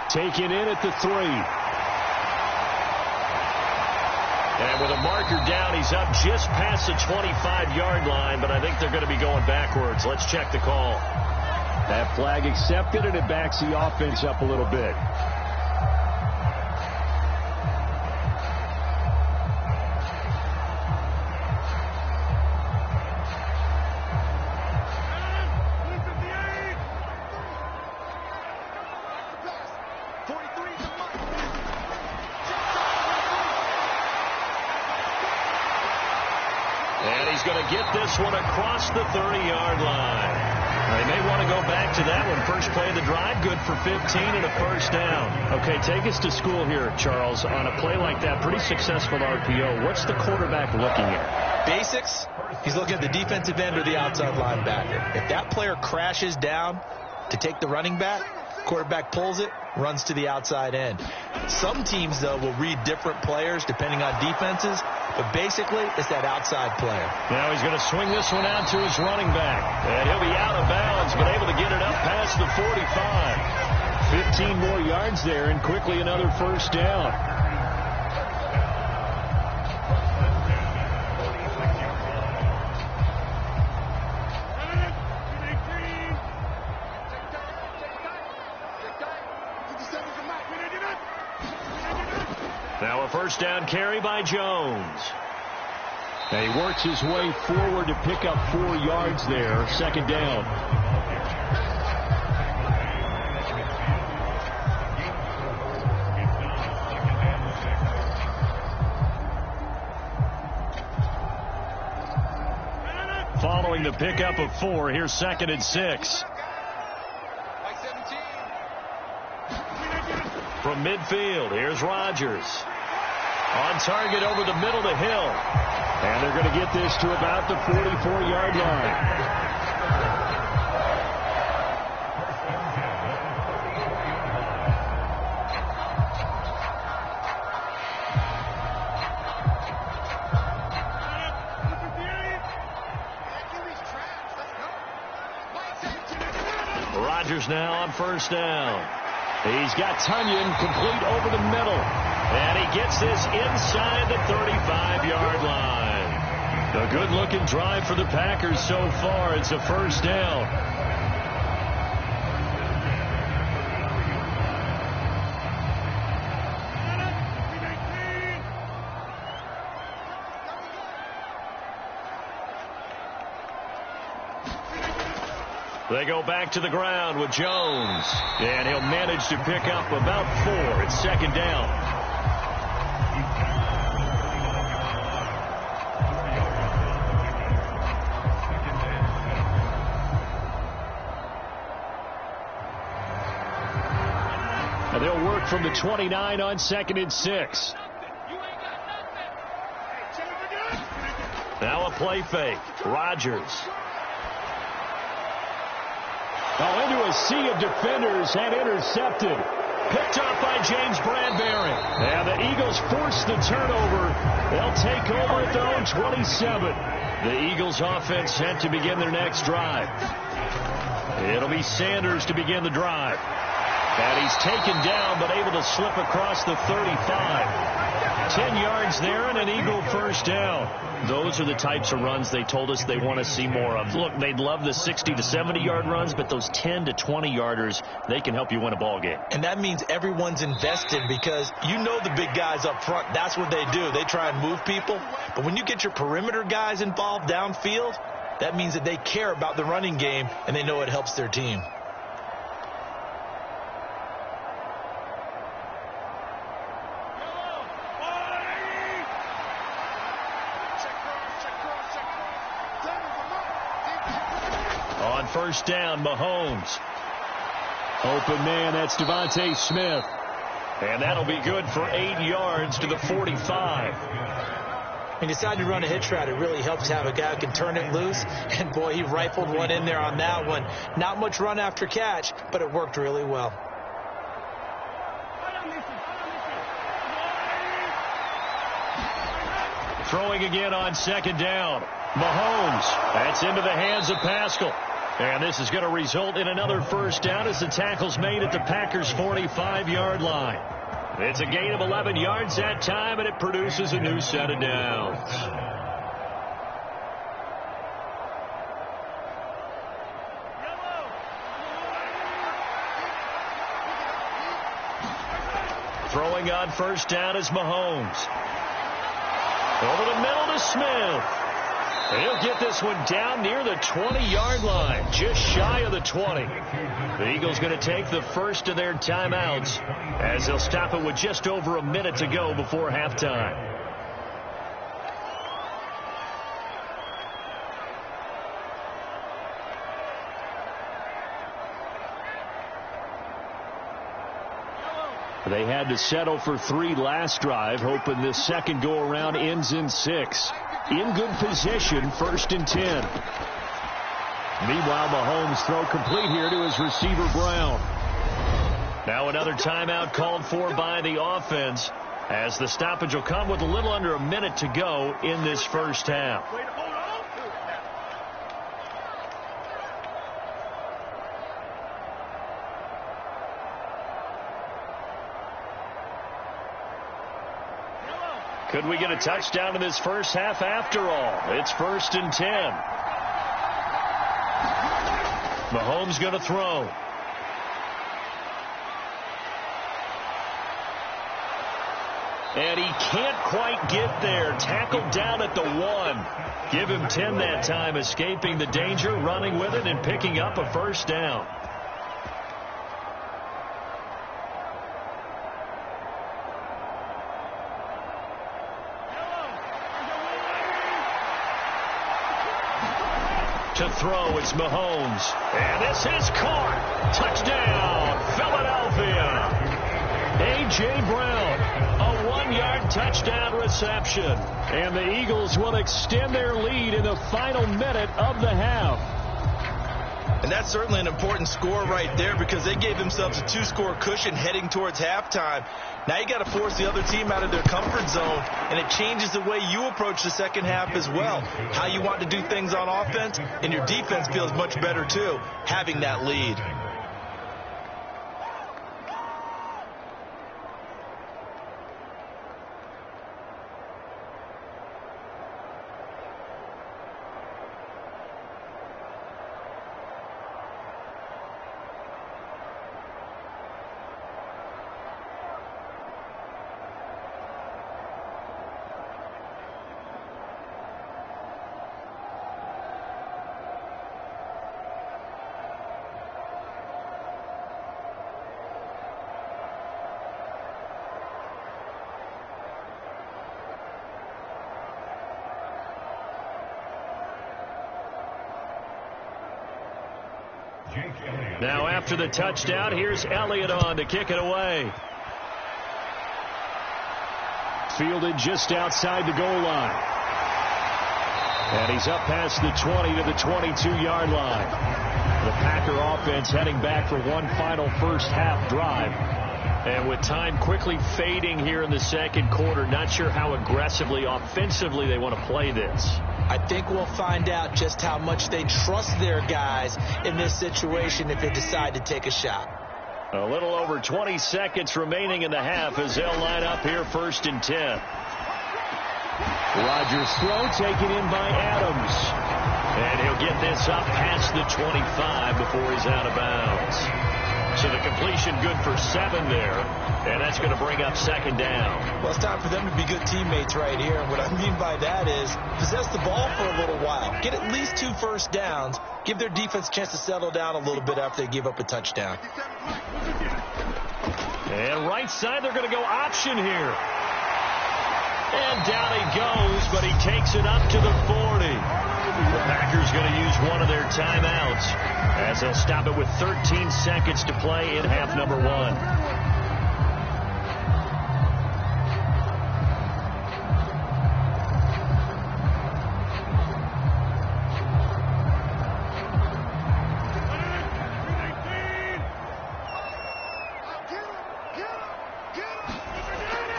Taken in at the 3. And with a marker down, he's up just past the 25-yard line, but I think they're going to be going backwards. Let's check the call. That flag accepted, and it backs the offense up a little bit. And he's going to get this one across the 30-yard line. They may want to go back to that one. First play of the drive, good for 15 and a first down. Okay, take us to school here, Charles. On a play like that, pretty successful RPO. What's the quarterback looking at? Basics. He's looking at the defensive end or the outside linebacker. If that player crashes down to take the running back, quarterback pulls it, runs to the outside end. Some teams, though, will read different players depending on defenses, but basically it's that outside player. Now he's going to swing this one out to his running back, and he'll be out of bounds, but able to get it up past the 45. 15 more yards there, and quickly another first down. Now a first down carry by Jones. And he works his way forward to pick up 4 yards there. Second down. Following the pickup of 4, here's 2nd and 6. From midfield, here's Rodgers. On target over the middle to Hill. And they're going to get this to about the 44-yard line. Rodgers now on first down. He's got Tunyon complete over the middle. And he gets this inside the 35-yard line. A good-looking drive for the Packers so far. It's a first down. They go back to the ground with Jones. And he'll manage to pick up about 4. It's second down. And they'll work from the 29 on 2nd and 6. Now a play fake. Rodgers. Oh, into a sea of defenders and intercepted. Picked up by James Bradbury. And the Eagles force the turnover. They'll take over at their own 27. The Eagles offense set to begin their next drive. It'll be Sanders to begin the drive. And he's taken down but able to slip across the 35. 10 yards there and an Eagle first down. Those are the types of runs they told us they want to see more of. Look, they'd love the 60 to 70-yard runs, but those 10 to 20-yarders, they can help you win a ball game. And that means everyone's invested because you know the big guys up front. That's what they do. They try and move people. But when you get your perimeter guys involved downfield, that means that they care about the running game and they know it helps their team. First down, Mahomes. Open man, that's Devontae Smith. And that'll be good for 8 yards to the 45. When you decide to run a hitch route, it really helps have a guy who can turn it loose. And, boy, he rifled one in there on that one. Not much run after catch, but it worked really well. Throwing again on second down. Mahomes. That's into the hands of Pascal. And this is going to result in another first down as the tackle's made at the Packers' 45-yard line. It's a gain of 11 yards that time, and it produces a new set of downs. Throwing on first down is Mahomes. Over the middle to Smith. He'll get this one down near the 20-yard line, just shy of the 20. The Eagles going to take the first of their timeouts as they'll stop it with just over a minute to go before halftime. They had to settle for 3 last drive, hoping this second go-around ends in 6. In good position, 1st and 10. Meanwhile, Mahomes throw complete here to his receiver, Brown. Now another timeout called for by the offense, as the stoppage will come with a little under a minute to go in this first half. Could we get a touchdown in this first half after all? It's 1st and 10. Mahomes going to throw. And he can't quite get there. Tackled down at the 1. Give him 10 that time, escaping the danger, running with it, and picking up a first down. To throw, it's Mahomes. And this is caught. Touchdown, Philadelphia. A.J. Brown, a 1-yard touchdown reception. And the Eagles will extend their lead in the final minute of the half. And that's certainly an important score right there, because they gave themselves a 2-score cushion heading towards halftime. Now you got to force the other team out of their comfort zone, and it changes the way you approach the second half as well. How you want to do things on offense, and your defense feels much better too, having that lead. Now after the touchdown, here's Elliott on to kick it away. Fielded just outside the goal line. And he's up past the 20 to the 22-yard line. The Packer offense heading back for one final first half drive. And with time quickly fading here in the second quarter, not sure how aggressively, offensively they want to play this. I think we'll find out just how much they trust their guys in this situation if they decide to take a shot. A little over 20 seconds remaining in the half as they'll line up here 1st and 10. Rodgers' throw taken in by Adams. And he'll get this up past the 25 before he's out of bounds. So the completion good for 7 there, and that's going to bring up 2nd down. Well, it's time for them to be good teammates right here. And what I mean by that is possess the ball for a little while. Get at least 2 first downs. Give their defense a chance to settle down a little bit after they give up a touchdown. And right side, they're going to go option here. And down he goes, but he takes it up to the 40. The Packers going to use one of their timeouts as they'll stop it with 13 seconds to play in half number 1.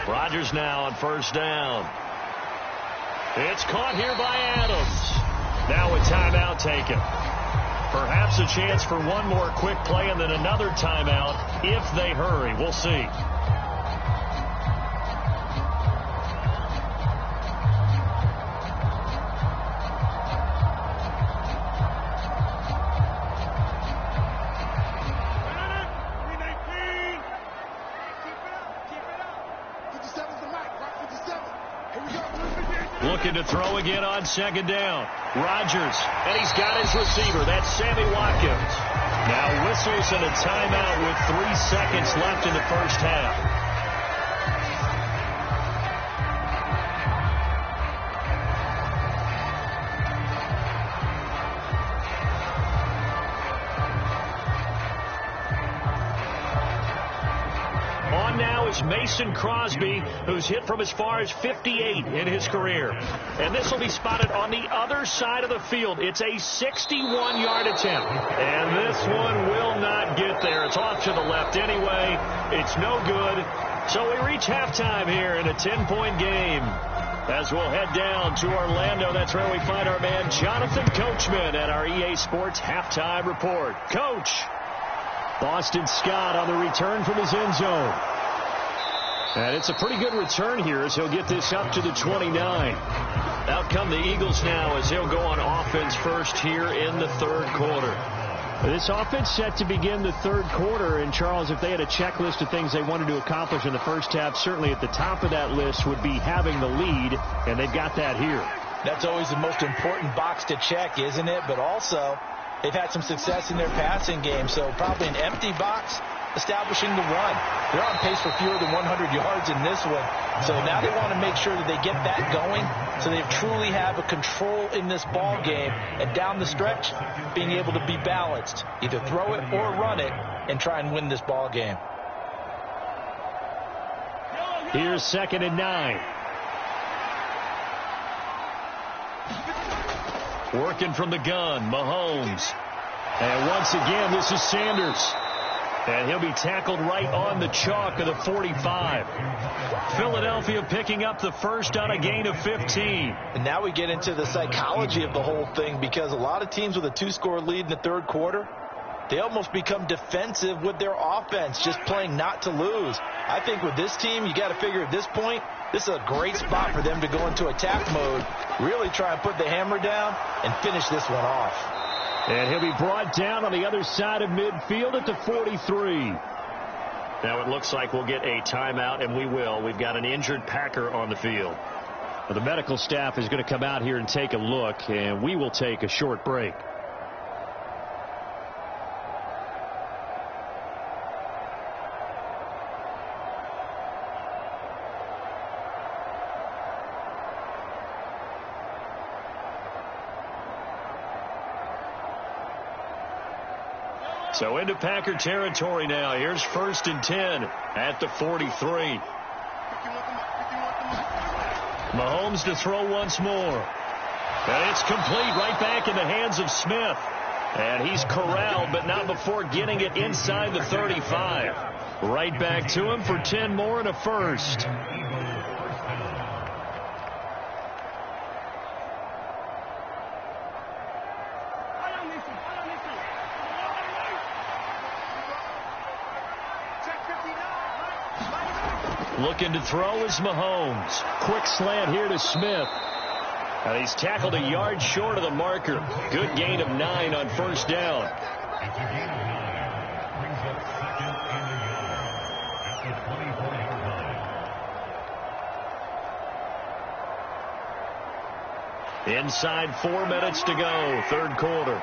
Rodgers now on 1st down. It's caught here by Adams. Now a timeout taken. Perhaps a chance for one more quick play and then another timeout if they hurry. We'll see. Looking to throw again on second down. Rodgers, and he's got his receiver. That's Sammy Watkins. Now whistles and a timeout with 3 seconds left in the first half. Mason Crosby, who's hit from as far as 58 in his career. And this will be spotted on the other side of the field. It's a 61-yard attempt. And this one will not get there. It's off to the left anyway. It's no good. So we reach halftime here in a 10-point game. As we'll head down to Orlando, that's where we find our man Jonathan Coachman at our EA Sports Halftime Report. Coach. Boston Scott on the return from his end zone. And it's a pretty good return here as he'll get this up to the 29. Out come the Eagles now as he'll go on offense first here in the third quarter. This offense set to begin the third quarter. And, Charles, if they had a checklist of things they wanted to accomplish in the first half, certainly at the top of that list would be having the lead, and they've got that here. That's always the most important box to check, isn't it? But also, they've had some success in their passing game, so probably an empty box establishing the run. They're on pace for fewer than 100 yards in this one. So now they want to make sure that they get that going so they truly have a control in this ball game. And down the stretch, being able to be balanced. Either throw it or run it and try and win this ball game. Here's 2nd and 9. Working from the gun, Mahomes. And once again, this is Sanders. And he'll be tackled right on the chalk of the 45. Philadelphia picking up the first on a gain of 15. And now we get into the psychology of the whole thing, because a lot of teams with a 2-score lead in the third quarter, they almost become defensive with their offense, just playing not to lose. I think with this team, you got to figure at this point, this is a great spot for them to go into attack mode, really try and put the hammer down and finish this one off. And he'll be brought down on the other side of midfield at the 43. Now it looks like we'll get a timeout, and we will. We've got an injured Packer on the field. Well, the medical staff is going to come out here and take a look, and we will take a short break. So into Packer territory now. Here's 1st and 10 at the 43. Mahomes to throw once more. And it's complete right back in the hands of Smith. And he's corralled, but not before getting it inside the 35. Right back to him for 10 more and a first. Looking to throw is Mahomes. Quick slant here to Smith. And he's tackled a yard short of the marker. Good gain of 9 on first down. Inside 4 minutes to go, third quarter.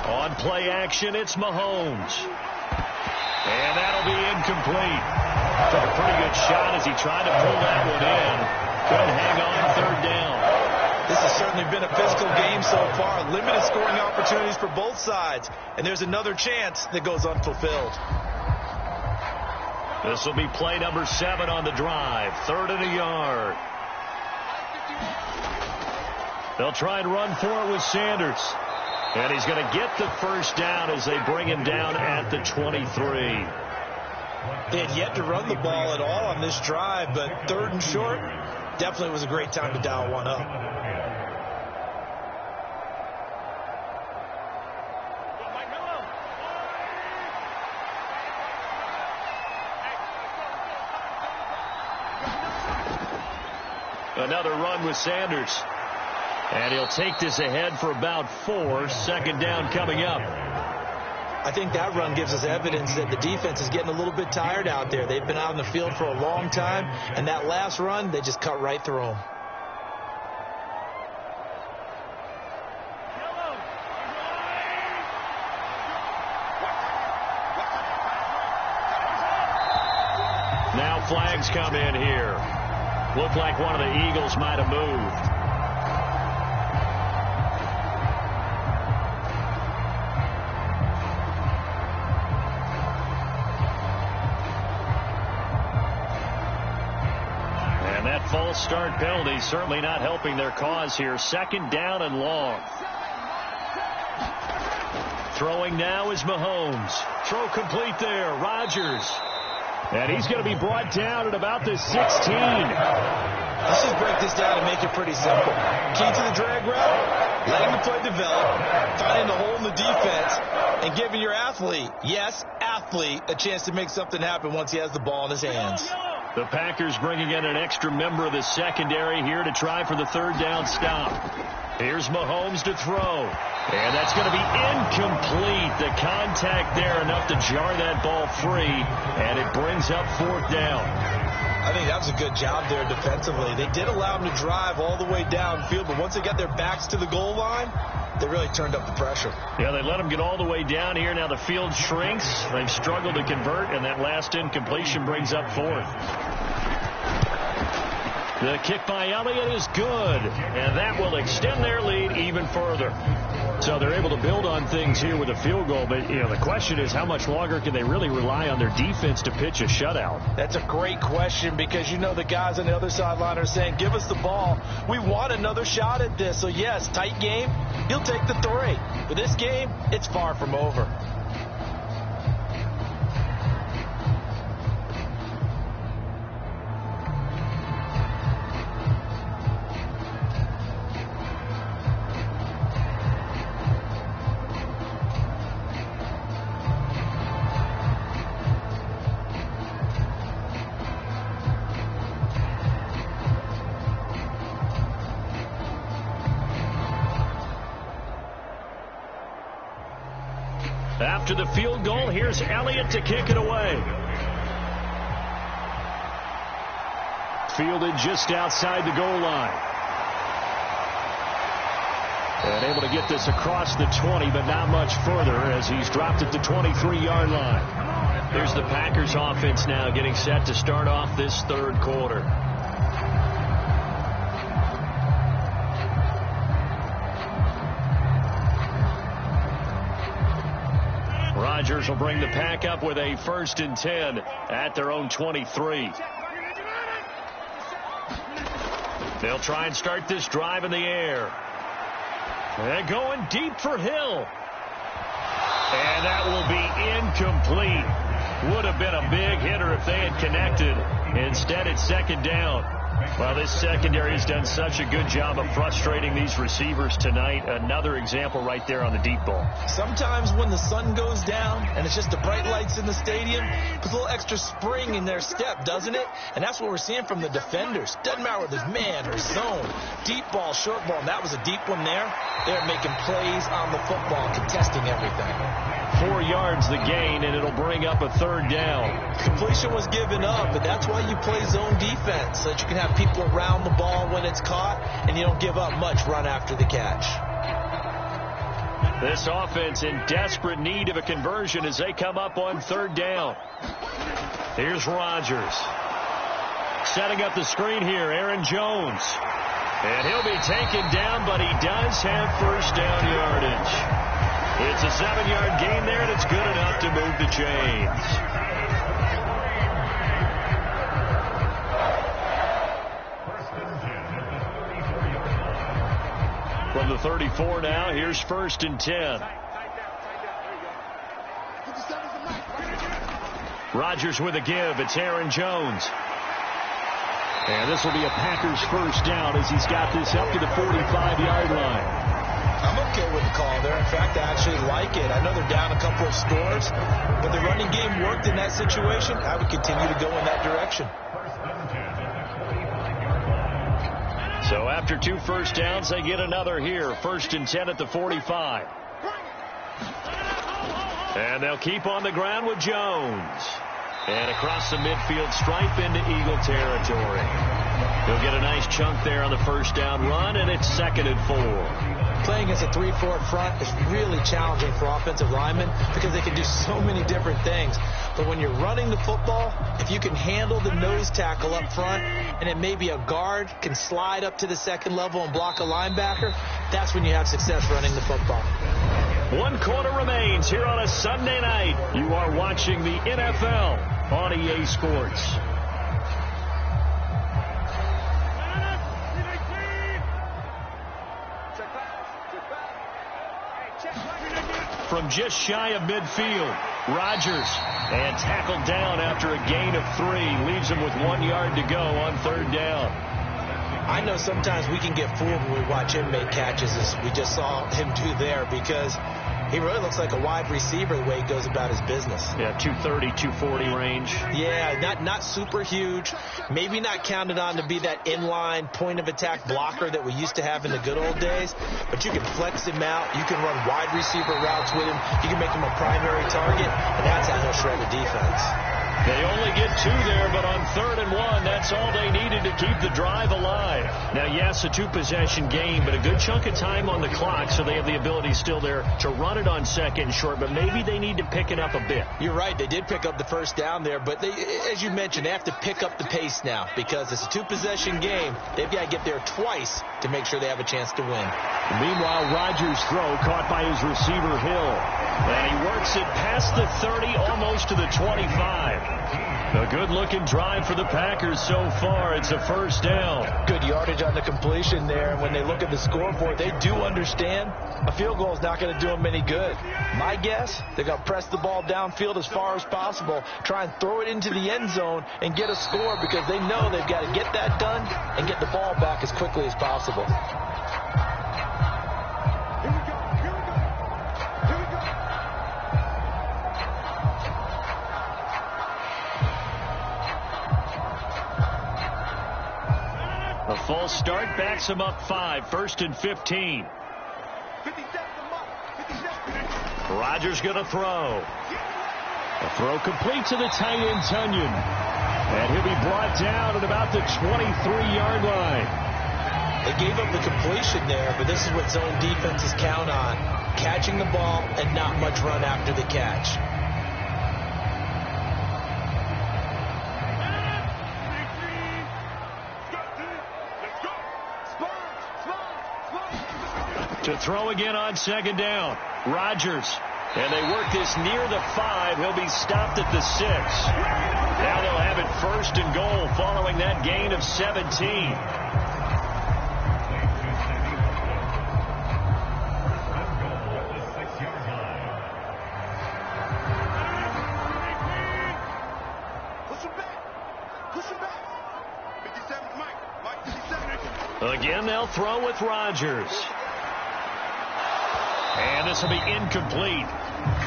On play action, it's Mahomes. And that'll be incomplete. Took a pretty good shot as he tried to pull that one in. Couldn't hang on third down. This has certainly been a physical game so far. Limited scoring opportunities for both sides. And there's another chance that goes unfulfilled. This will be play number 7 on the drive. 3rd and a yard. They'll try and run for it with Sanders. And he's going to get the first down as they bring him down at the 23. They had yet to run the ball at all on this drive, but 3rd and short definitely was a great time to dial one up. Another run with Sanders. And he'll take this ahead for about 4. 2nd down coming up. I think that run gives us evidence that the defense is getting a little bit tired out there. They've been out in the field for a long time, and that last run, they just cut right through them. Now flags come in here. Looked like one of the Eagles might have moved. And that false start penalty certainly not helping their cause here. 2nd down and long. Throwing now is Mahomes. Throw complete there. Rodgers. And he's going to be brought down at about the 16. Let's just break this down and make it pretty simple. Key to the drag route, letting the play develop, finding the hole in the defense, and giving your athlete, yes, athlete, a chance to make something happen once he has the ball in his hands. The Packers bringing in an extra member of the secondary here to try for the 3rd down stop. Here's Mahomes to throw. And that's going to be incomplete. The contact there enough to jar that ball free. And it brings up 4th down. I think that was a good job there defensively. They did allow them to drive all the way downfield, but once they got their backs to the goal line, they really turned up the pressure. Yeah, they let them get all the way down here. Now the field shrinks. They've struggled to convert, and that last incompletion brings up 4th. The kick by Elliott is good, and that will extend their lead even further. So they're able to build on things here with a field goal, but the question is how much longer can they really rely on their defense to pitch a shutout? That's a great question because the guys on the other sideline are saying, give us the ball. We want another shot at this. So, yes, tight game, he'll take the 3. But this game, it's far from over. After the field goal, here's Elliott to kick it away. Fielded just outside the goal line. And able to get this across the 20, but not much further as he's dropped at the 23-yard line. Here's the Packers offense now getting set to start off this 3rd quarter. Rodgers will bring the pack up with a 1st and 10 at their own 23. They'll try and start this drive in the air. They're going deep for Hill. And that will be incomplete. Would have been a big hitter if they had connected. Instead, it's 2nd down. Well, this secondary has done such a good job of frustrating these receivers tonight. Another example right there on the deep ball. Sometimes when the sun goes down and it's just the bright lights in the stadium, puts a little extra spring in their step, doesn't it? And that's what we're seeing from the defenders. Doesn't matter whether it's man or zone, deep ball, short ball. And that was a deep one there. They're making plays on the football, contesting everything. 4 yards the gain, and it'll bring up a 3rd down. Completion was given up, but that's why you play zone defense, so that you can have people around the ball when it's caught, and you don't give up much run after the catch. This offense in desperate need of a conversion as they come up on 3rd down. Here's Rodgers. Setting up the screen here, Aaron Jones. And he'll be taken down, but he does have 1st down yardage. It's a 7-yard gain there, and it's good enough to move the chains. From the 34 now, here's 1st and 10. Rodgers with a give. It's Aaron Jones. And this will be a Packers 1st down as he's got this up to the 45-yard line. I'm okay with the call there. In fact, I actually like it. I know they're down a couple of scores, but the running game worked in that situation. I would continue to go in that direction. So after 2 1st downs, they get another here. 1st and 10 at the 45. And they'll keep on the ground with Jones. And across the midfield stripe into Eagle territory. He'll get a nice chunk there on the first down run, and it's 2nd and 4. Playing as a 3-4 front is really challenging for offensive linemen because they can do so many different things. But when you're running the football, if you can handle the nose tackle up front, and it may be a guard can slide up to the second level and block a linebacker, that's when you have success running the football. 1 quarter remains here on a Sunday night. You are watching the NFL on EA Sports. From just shy of midfield, Rodgers, and tackled down after a gain of 3. Leaves him with 1 yard to go on 3rd down. I know sometimes we can get fooled when we watch him make catches, as we just saw him do there, because he really looks like a wide receiver the way he goes about his business. Yeah, 230, 240 range. Yeah, not super huge. Maybe not counted on to be that inline point-of-attack blocker that we used to have in the good old days, but you can flex him out. You can run wide receiver routes with him. You can make him a primary target, and that's how he'll shred the defense. They only get 2 there, but on 3rd and 1, that's all they needed to keep the drive alive. Now, yes, a 2-possession game, but a good chunk of time on the clock, so they have the ability still there to run it on 2nd and short, but maybe they need to pick it up a bit. You're right. They did pick up the first down there, but they, as you mentioned, they have to pick up the pace now because it's a 2-possession game. They've got to get there twice to make sure they have a chance to win. Meanwhile, Rodgers' throw caught by his receiver, Hill. And he works it past the 30, almost to the 25. A good-looking drive for the Packers so far. It's a 1st down. Good yardage on the completion there. And when they look at the scoreboard, they do understand a field goal is not going to do them any good. My guess, they're going to press the ball downfield as far as possible, try and throw it into the end zone and get a score because they know they've got to get that done and get the ball back as quickly as possible. A false start backs him up 5, 1st and 15. Rodgers going to throw. A throw complete to the tight end, Tunyon. And he'll be brought down at about the 23-yard line. They gave up the completion there, but this is what zone defenses count on. Catching the ball and not much run after the catch. To throw again on 2nd down. Rodgers. And they work this near the 5. He'll be stopped at the 6. Now they'll have it 1st and goal following that gain of 17. Again, they'll throw with Rodgers. And this will be incomplete.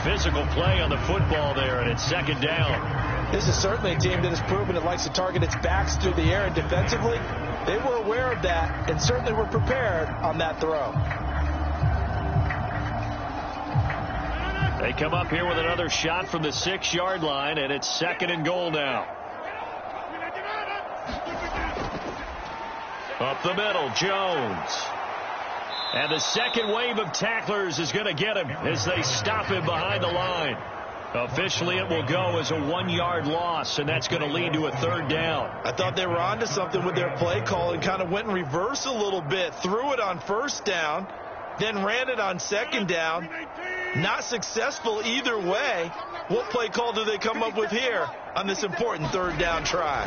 Physical play on the football there, and it's 2nd down. This is certainly a team that has proven it likes to target its backs through the air, and defensively, they were aware of that and certainly were prepared on that throw. They come up here with another shot from the 6-yard line, and it's 2nd and goal now. Up the middle, Jones. And the second wave of tacklers is going to get him as they stop him behind the line. Officially, it will go as a 1-yard loss, and that's going to lead to a 3rd down. I thought they were onto something with their play call and kind of went in reverse a little bit. Threw it on 1st down, then ran it on 2nd down. Not successful either way. What play call do they come up with here on this important 3rd down try?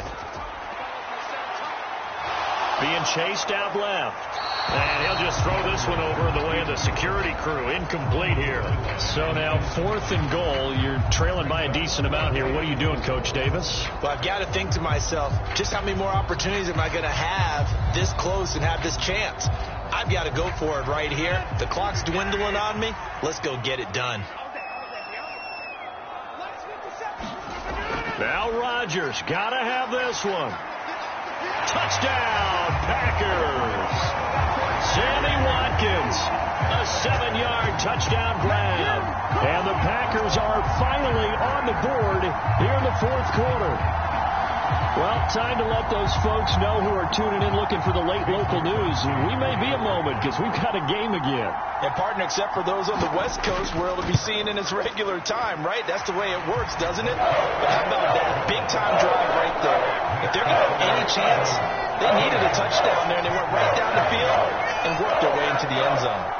Being chased out left. And he'll just throw this one over the way of the security crew. Incomplete here. So now 4th and goal. You're trailing by a decent amount here. What are you doing, Coach Davis? Well, I've got to think to myself, just how many more opportunities am I going to have this close and have this chance? I've got to go for it right here. The clock's dwindling on me. Let's go get it done. Now Rodgers got to have this one. Touchdown, Packers. Sammy Watkins, a 7-yard touchdown grab. And the Packers are are finally on the board here in the fourth quarter. Well, time to let those folks know who are tuning in looking for the late local news. We may be a moment because we've got a game again. And, partner, except for those on the West Coast, where it'll be seen in its regular time, right? That's the way it works, doesn't it? But how about that big-time drive right there? If they're going to have any chance, they needed a touchdown there, and they went right down the field and worked their way into the end zone.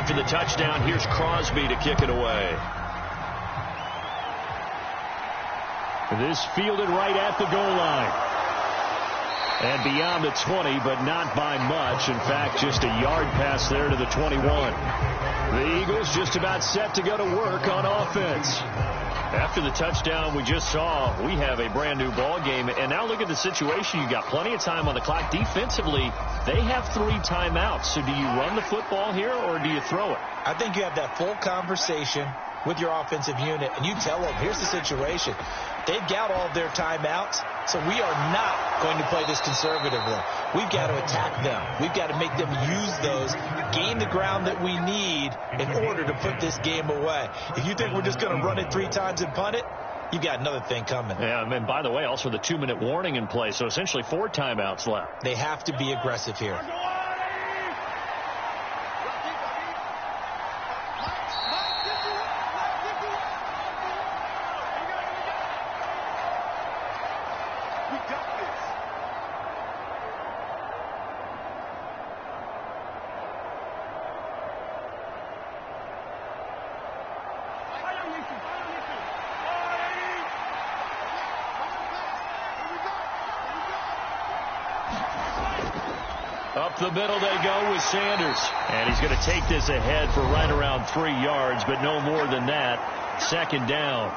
After the touchdown, here's Crosby to kick it away. This fielded right at the goal line. And beyond the 20, but not by much. In fact, just a yard pass there to the 21. The Eagles just about set to go to work on offense. After the touchdown we just saw, we have a brand new ball game. And now look at the situation. You got plenty of time on the clock. Defensively, they have 3 timeouts. So do you run the football here or do you throw it? I think you have that full conversation with your offensive unit, and you tell them, here's the situation. They've got all of their timeouts, so we are not going to play this conservatively. We've got to attack them. We've got to make them use those, gain the ground that we need in order to put this game away. If you think we're just going to run it 3 times and punt it, you got another thing coming. Yeah, and by the way, also the 2-minute warning in play, so essentially 4 timeouts left. They have to be aggressive here. Up the middle they go with Sanders. And he's going to take this ahead for right around 3 yards, but no more than that. 2nd down.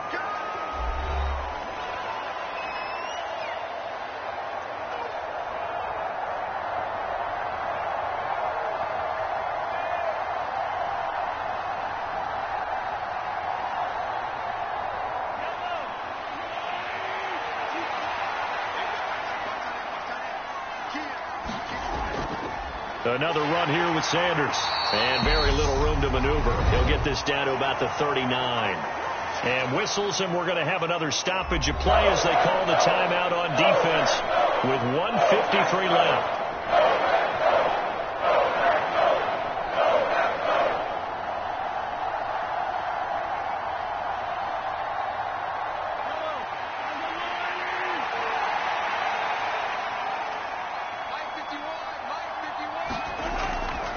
Another run here with Sanders. And very little room to maneuver. He'll get this down to about the 39. And whistles, and we're going to have another stoppage of play as they call the timeout on defense with 1:53 left.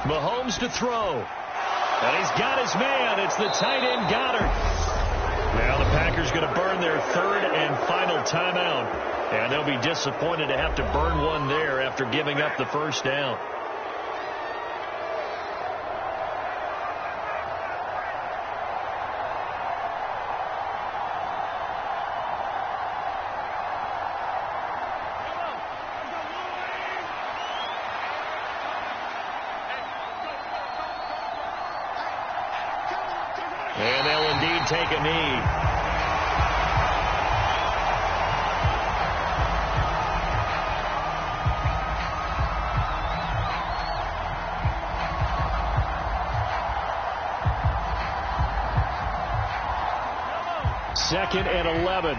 Mahomes to throw. And he's got his man. It's the tight end Goddard. Now the Packers going to burn their 3rd and final timeout. And they'll be disappointed to have to burn one there after giving up the 1st down. And they'll indeed take a knee. Second and 11.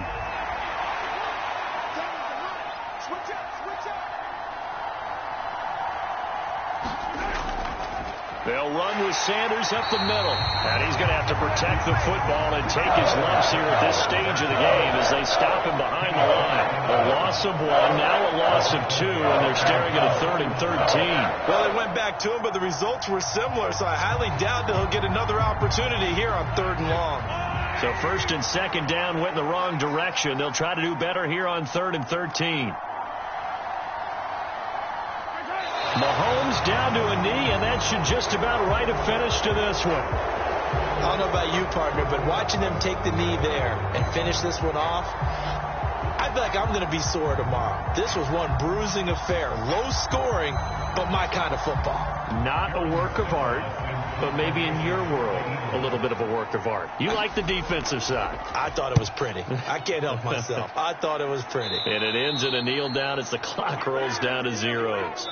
They'll run with Sanders up the middle. And he's going to have to protect the football and take his lumps here at this stage of the game as they stop him behind the line. A loss of 1, now a loss of 2, and they're staring at a 3rd and 13. Well, they went back to him, but the results were similar, so I highly doubt that he'll get another opportunity here on 3rd and long. So first and second down went in the wrong direction. They'll try to do better here on 3rd and 13. Mahomes down to a knee, and that should just about write a finish to this one. I don't know about you, partner, but watching them take the knee there and finish this one off, I feel like I'm going to be sore tomorrow. This was one bruising affair. Low scoring, but my kind of football. Not a work of art, but maybe in your world, a little bit of a work of art. You like the defensive side. I thought it was pretty. I can't help myself. I thought it was pretty. And it ends in a kneel down as the clock rolls down to zeros.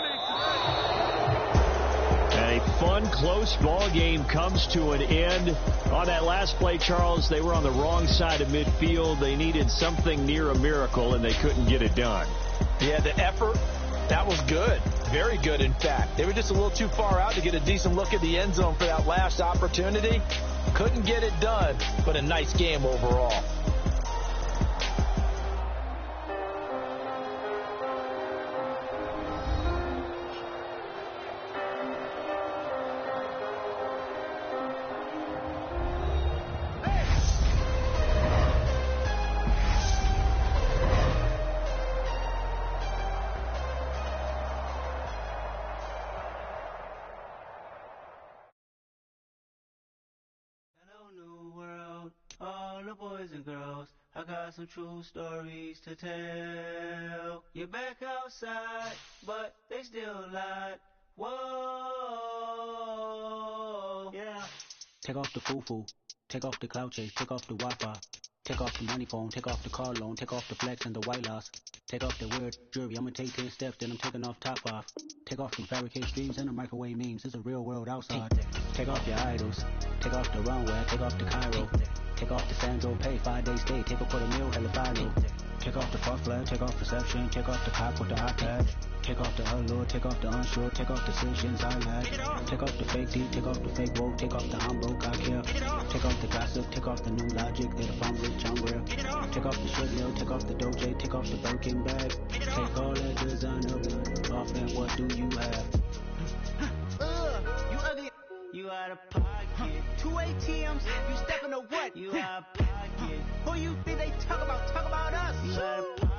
A fun, close ball game comes to an end. On that last play, Charles, they were on the wrong side of midfield. They needed something near a miracle, and they couldn't get it done. Yeah, the effort, that was good. Very good, in fact. They were just a little too far out to get a decent look at the end zone for that last opportunity. Couldn't get it done, but a nice game overall. All the boys and girls, I got some true stories to tell. You're back outside, but they still lied. Whoa, yeah. Take off the foo-foo, take off the cloud chase, take off the Wi-Fi. Take off the money phone, take off the car loan, take off the flex and the white loss. Take off the weird jewelry, I'ma take 10 steps, then I'm taking off top off. Take off the fabricated streams and the microwave memes, it's a real world outside. Take off your idols, take off the runway, take off the Cairo. Take off the Sandro pay, 5-day stay, take a quarter meal, hella final. Take off the fuck flag, take off perception, take off the cop with the iPad. Take off the allure, take off the unsure, take off decisions I lack. Take off the fake deep, take off the fake woke, take off the I'm broke, I care. Take off the gossip, take off the new logic, that if I'm rich, I'm real. Take off the shit mill, take off the doje, take off the Birkin bag. Take all that designer off and what do you have? You ugly, you out of pocket. 2 ATMs, you stepping to what? You out of pocket. Who you think they talk about us? You out of pocket.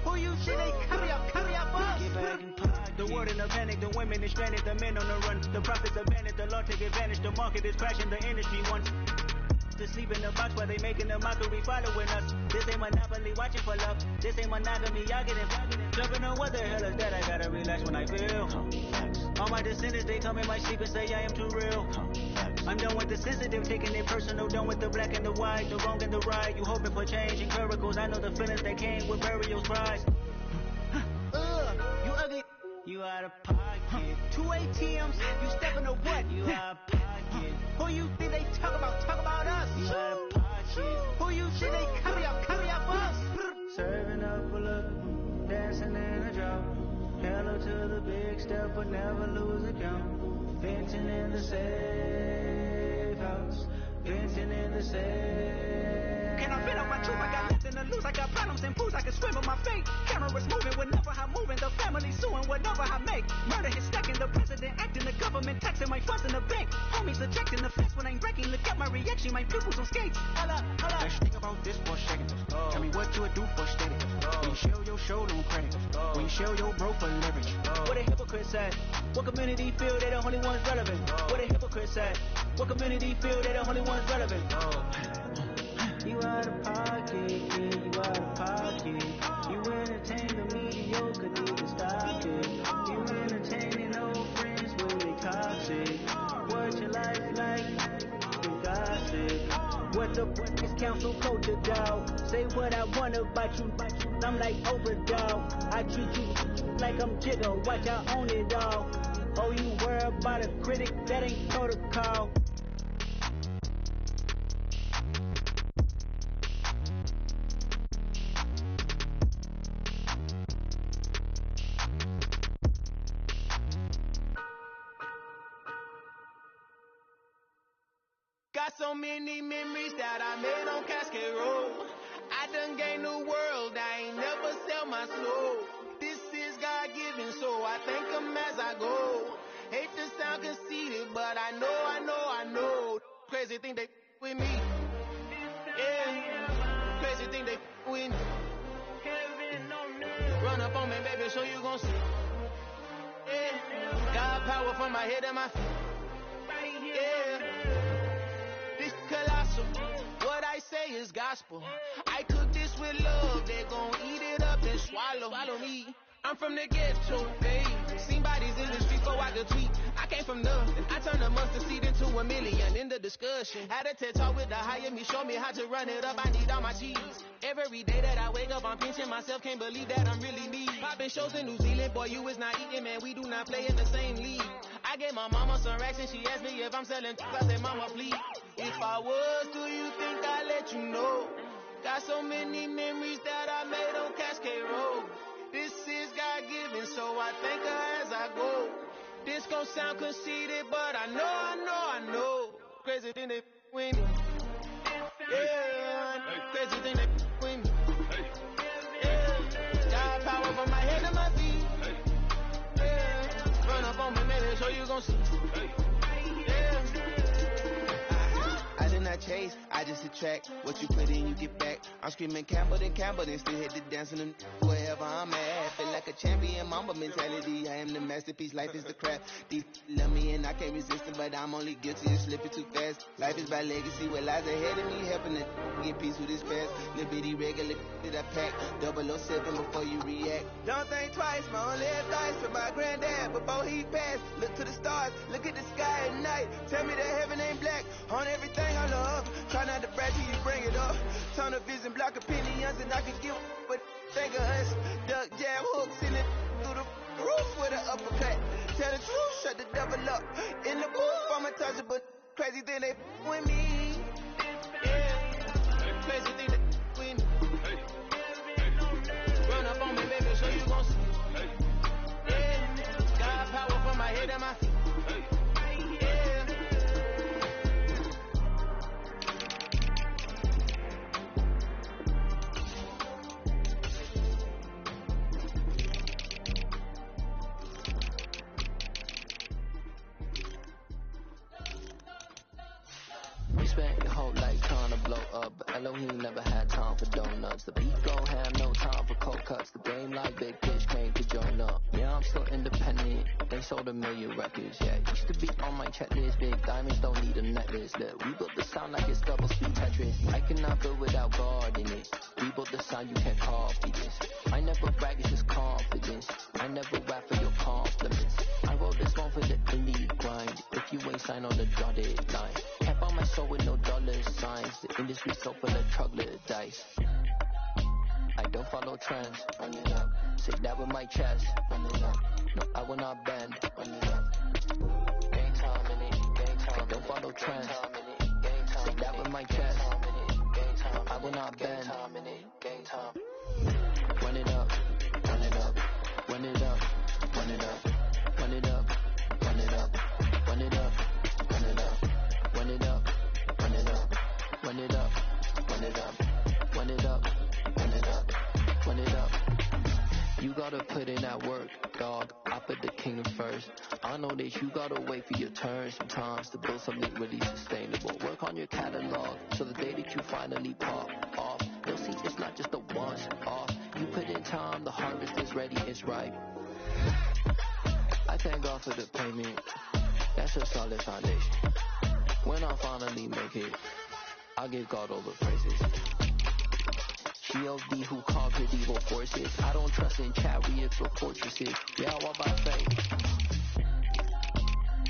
Who you think they carry up us? Get back in pocket. The world in a panic, the women is stranded, the men on the run. The profits abandoned, the law take advantage, the market is crashing, the industry wants to sleep in the box while they making a mockery following us. This ain't Monopoly, watching for love. This ain't monogamy, y'all getting jumping on what the hell is that? I gotta relax when I feel. All my descendants, they come in my sleep and say I am too real. I'm done with the sensitive, taking it personal, done with the black and the white, the wrong and the right. You hoping for change and miracles, I know the feelings that came with burial cries. You ugly, you out of pocket. 2 ATMs, you stepping to what? You out of pocket. Who you think they talk about us? You out of pocket. Who you think they carry up us? Serving up a look, dancing in a drop. Hello to the big step, but never lose a count. Venting in the safe house, venting in the safe. Can I fit up my truth? I got nothing to lose. I got problems and fools. I can swim with my fate. Cameras moving whenever I'm moving. The family suing whatever I make. Murder is stacking. The president acting. The government taxing. My funds in the bank. Homies ejecting the fence when I'm breaking. Look at my reaction. My pupils on skates. Holla, holla. Let's think about this for a second. Tell me what you would do for steady. When you show your show no credit. When you show your bro for leverage. What a hypocrite said. What community feel they the only ones relevant? What a hypocrite said. What community feel they the only ones relevant? You out of pocket, yeah, you out of pocket. You entertain the mediocre, need to stop it. You entertaining old friends when they toxic. What your life like? You gossip. What the is council culture, dog? Say what I want about you, I'm like overdog. I treat you like I'm Jigga, watch I own it all. Oh, you worry about a critic, that ain't protocol. Got so many memories that I made on Cascade Road. I done gained the world, I ain't never sell my soul. This is God-given, so I thank him as I go. Hate to sound conceited, but I know. Crazy think they with me. queen. Run up on me, baby, so you gon' see. Yeah. God power from my head to my feet. Yeah. This colossal. What I say is gospel. I cook this with love. They gon' eat it up and swallow me. I'm from the ghetto, baby. Seen bodies in the streets, so I could tweet. I came from nothing. I turned a mustard seed into a million. In the discussion, had a TED talk with the higher me. Show me how to run it up. I need all my cheese. Every day that I wake up, I'm pinching myself. Can't believe that I'm really me. Popping shows in New Zealand, boy, you is not eating, man. We do not play in the same league. I gave my mama some racks and she asked me if I'm selling. I said, mama, please. If I was, do you think I'd let you know? Got so many memories that I made on Cascade Road. This is God-given, so I thank her as I go. This gon' sound conceited, but I know. Crazy thing they with me. Yeah, crazy thing they with me. Yeah, God power from my head to my feet. Yeah, run up on me, maybe, so you gon' see. Yeah. I did not chase, I just attract. What you put in, you get back. I'm screaming Campbell, then still hit the dance and wherever I'm at. Feel like a champion, mamba mentality. I am the masterpiece, life is the craft. These love me and I can't resist it, but I'm only guilty of slipping too fast. Life is by legacy, what lies ahead of me, helping to get peace with this past. Little bitty regular that I pack, 007 before you react. Don't think twice, my only advice for my granddad before he passed. Look to the stars, look at the sky at night. Tell me that heaven ain't black on everything I love. Try not to brag till you bring it up. Turn the vision, block opinions, and I can give but think of us. Duck, jab, hooks in it through the roof with an uppercut. Tell the truth, shut the devil up. In the booth, I'm untouchable. Crazy thing they with me. Yeah, crazy thing they with me. Run up on me, baby, so you gon' see. Yeah, God power from my head and my feet. Spent your whole life trying to blow up, but Elohim never had time for donuts. The beat gon' have no time for cold cuts. The game like Big Fish came to join up. Yeah, I'm still independent. They sold 1 million records. Yeah, used to be on my checklist. Big diamonds don't need a necklace. Look, we built the sound like it's double speed Tetris. I cannot build without God in it. We built the sound, you can't copy this. I never brag, it's just confidence. I never rap for your compliments. I wrote this one for the indie grind. If you ain't signed on the dotted line, can't buy my soul with no dollar signs. The industry so full of troglodytes. I don't follow trends. Run it up. Say that with my chest. Run it up. No, I will not bend. Run it up. Game time in it. Game time. I don't follow trends. Say that with my chest. No, I will not bend. Game time. Run it up. Run it up. Run it up. Run it up. Run it up. Run it up. Run it up. Run it up. Run it up. Run it up. Run it up. Run it up. Run it up. Run it up. Run it up. You gotta put in that work, dog. I put the king first. I know that you gotta wait for your turn sometimes to build something really sustainable. Work on your catalog so the day that you finally pop off, you'll see it's not just a once off. You put in time, the harvest is ready, it's ripe. I thank God for the payment. That's a solid foundation. When I finally make it, I'll give God all the praises. G.O.D. who conquered evil forces. I don't trust in chariots or fortresses. Yeah, I walk by faith.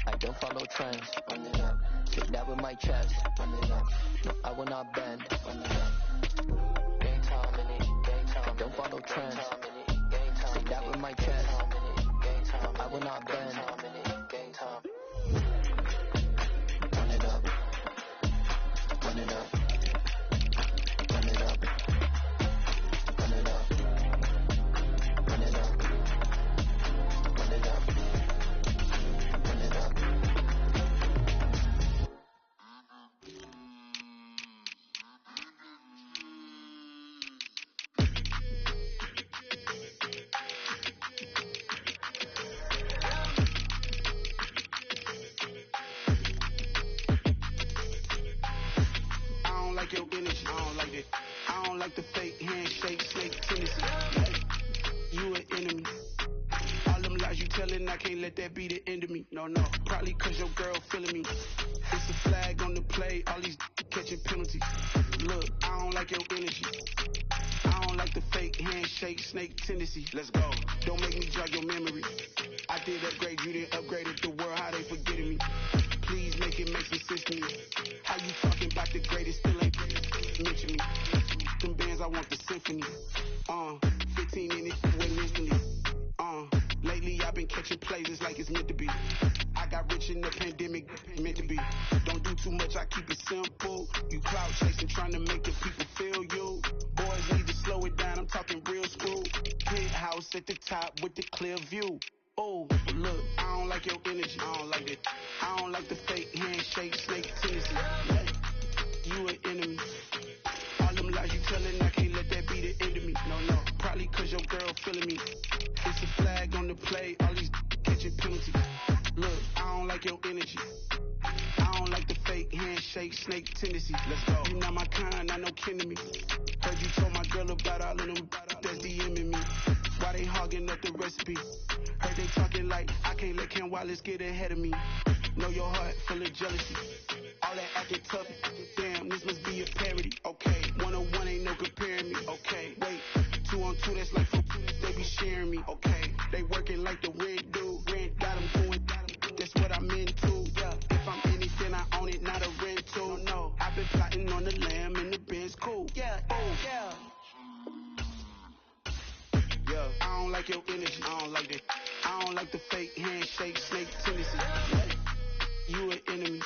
I don't follow trends. Run it up. Say that with my chest. Run it up. No, I will not bend. Run it up. Game time in it. Game time. I don't follow trends. Say that with my chest. No, I will not bend. Game time. Run it up. Run it up. Run it up. Run it up. Run it up. Run it up. Run it up. No, probably cause your girl feeling me. It's a flag on the play, all these catching penalties. Look, I don't like your energy. I don't like the fake handshake, snake tendency. Let's go. Don't make me jog your memory. I did upgrade, you didn't upgrade it. The world, how they forgetting me. Please make it make some sense to me. How you talking about the greatest, still ain't mention me. Them bands, I want the symphony. 15 in it, went instantly. Lately I've been catching plays, it's like it's meant to be. I got rich in the pandemic, meant to be. Don't do too much, I keep it simple. You cloud chasing, trying to make the people feel you. Boys need to slow it down, I'm talking real screw. Penthouse at the top with the clear view. Oh, look, I don't like your energy, I don't like it. I don't like the fake handshake, snake tendency. You an enemy. All them lies you telling, I can't let that be the end of me. No, probably cause your girl feeling me. It's a flag on the play, all these catching penalties. Look, I don't like your energy. I don't like the fake handshake, snake tendency. Let's go. You not my kind, not no kin to me. Heard you told my girl about all of them that's DMing me. Why they hogging up the recipe? Heard they talking like I can't let Ken Wallace get ahead of me. Know your heart full of jealousy. All that acting tough, damn, this must be a parody. Okay, 101 ain't no comparing me. Okay, wait, 2 on 2, that's like for they be sharing me. Okay, they working like the rent do. Rent got them going, that's what I'm into. Yeah, if I'm anything, I own it, not a rental. No, I've been plotting on the lamb and the Benz cool. Yeah, yeah. Yeah, I don't like your energy, I don't like that. I don't like the fake handshake, snake tendency. You an enemy.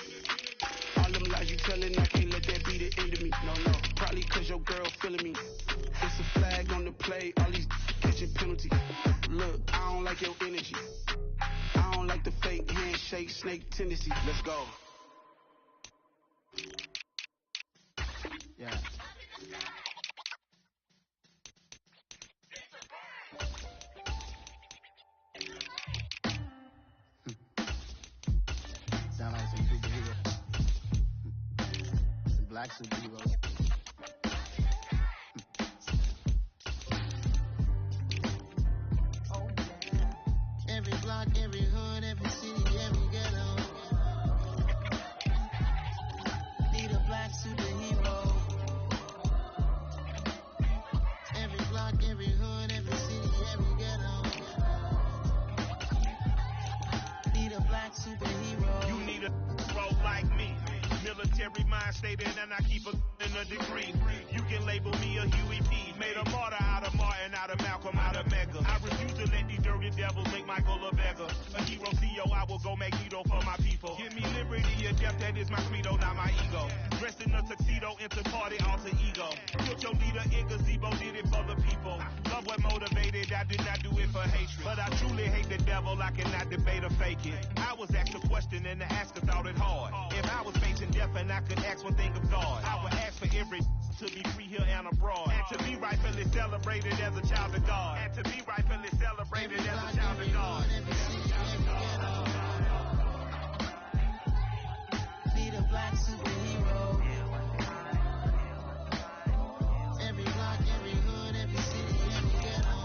All them lies you telling, I can't let that be the end of me. No, probably cause your girl feeling me. It's a flag on the play, all these catching penalties. Look, I don't like your energy. I don't like the fake handshake, snake tendency. Let's go. Yeah. Sound like some superheroes. Some black superheroes. Every block, every hood, every city, every ghetto. Need a black superhero. Every block, every hood, every city, every ghetto. Need a black superhero. You need a bro like me. Military mind stated, and I keep in a degree. You can label me a Huey P. Made a martyr out of Martin, out of Malcolm, out of Mega. I refuse to let these dirty devils make Michael a beggar. A hero CEO, I will go Magneto for my people. Give me liberty or death, that is my credo, not my ego. Dressed in a tuxedo, into party, alter ego. Killed your leader in gazebo, did it for the people. Love what motivated, I did not do it for hatred. But I truly hate the devil, I cannot debate or fake it. I was asked a question and the asker thought it hard. If I was facing death and I could ask one thing of God, I would ask for every to be free here and abroad. And to be rightfully celebrated as a child of God. And to be rightfully celebrated as a child of God. Need a black superhero. Every block, every hood, every city, every ghetto.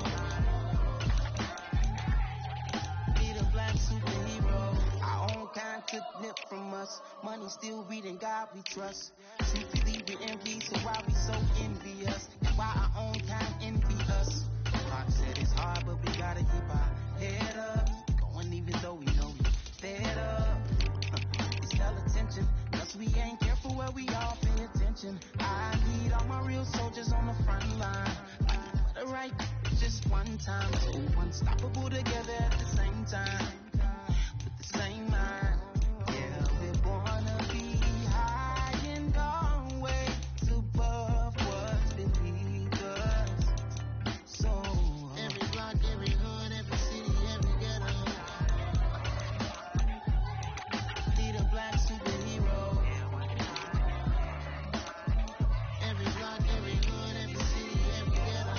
Need a black superhero. Our own kind took nip from us. Money still reading God we trust. Secretly we envy, so why we so envious? And why our own kind envy us? Pop said it's hard, but we gotta keep our head up. Going even though we know we fed up. It's hell attention, cause we ain't careful where we all pay attention. I need all my real soldiers on the front line. Fighting for the right, just one time. So unstoppable together at the same time. With the same mind. Yeah, we're born to be high and always above what's beneath us. So every block, every hood, every city, every ghetto. Need a black superhero. Every block, every hood, every city, every ghetto.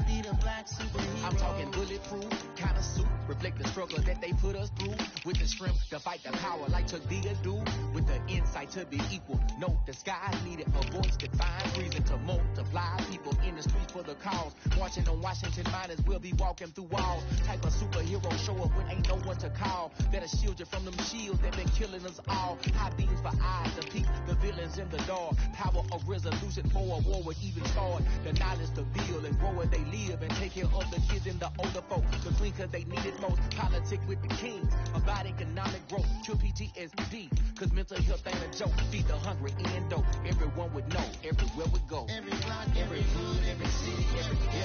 Need a black superhero. I'm talking bulletproof, kind of suit, reflect the struggle that they put us through. With the strength to fight the power like Tadea do. With the insight to be equal. No, the sky needed a voice that finds reason to multiply. People in the streets for the cause. Marching on Washington miners, we'll be walking through walls. Type of superhero show up when ain't no one to call. That'll shield you from them shields that been killing us all. High beams for eyes to peek the villains in the dark. Power of resolution for a war would even start. The knowledge to build and grow where they live and take care of the kids and the older folk. The clean cause they need it most. Politic with the kings. About economic growth. True PTSD. Cause mental health ain't a joke. Feed the hungry and dope. Everyone would know. Everywhere we go. Every block, every hood, every city, every ghetto.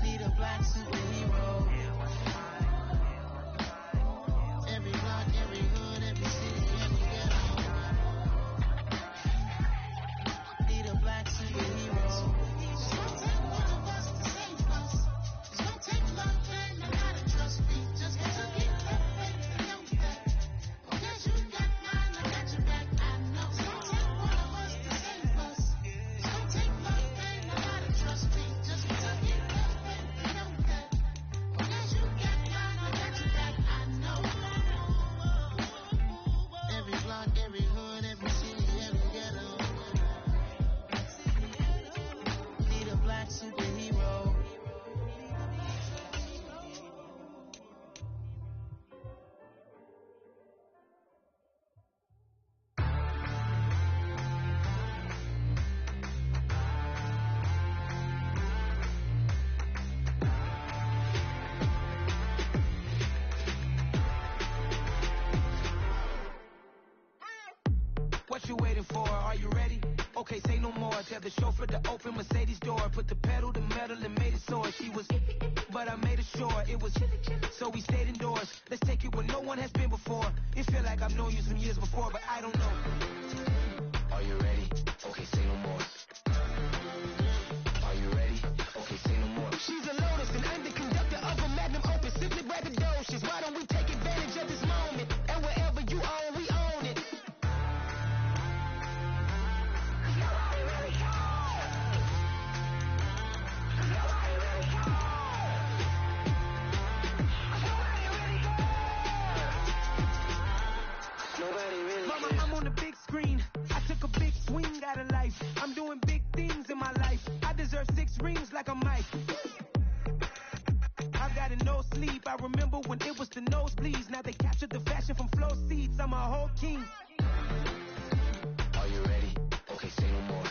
Need a black superhero. Every block, every hood, every city, every ghetto. Need a black superhero. It's gonna take one of us to save us. It's gonna take love and a lot of trust. We just got to get that faith and know that. Because you got mine, I got your back. I know. It's gonna take one of us to save us. It's gonna take love and a lot of trust. We just got to get that faith and know that. Because you got mine, I got your back. I know. Every block, every hood, every city, every ghetto. Need a black superhero. What you waiting for? Are you ready? Okay, say no more. Tell the chauffeur to open Mercedes door. Put the pedal to metal and made it soar. She was, but I made it sure it was. So we stayed indoors. Let's take it where no one has been before. It feel like I've known you some years before, but I don't know. Are you ready? Okay, say no more. Are you ready? Okay, say no more. She's a Lotus and I'm the conductor of a magnum opus. Simply braggadocious. Why don't we take advantage of this moment? And wherever you own, we own it. Mama, I'm on the big screen. I took a big swing out of life. I'm doing big things in my life. I deserve 6 rings like a Mike. I've got no sleep. I remember when it was the nosebleeds. Now they captured the fashion from flow seats. I'm a whole king. Are you ready? Okay, say no more.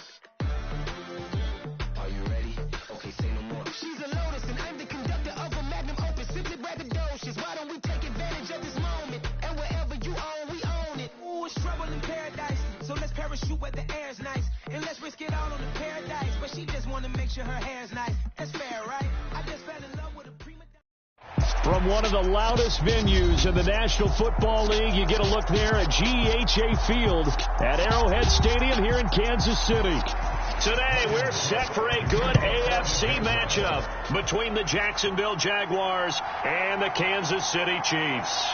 Are you ready? Okay, say no more. She's a Lotus and I'm the conductor of a magnum opus. Simply braggadocious. Why don't we take advantage of this moment? And wherever you own, we own it. Ooh, it's trouble in paradise. So let's parachute where the air's nice. And let's risk it all on the paradise. But she just wanna make sure her hair's nice. That's fair, right? I just fell in love with a prima donna. From one of the loudest venues in the National Football League, you get a look there at GEHA Field at Arrowhead Stadium here in Kansas City. Today, we're set for a good AFC matchup between the Jacksonville Jaguars and the Kansas City Chiefs.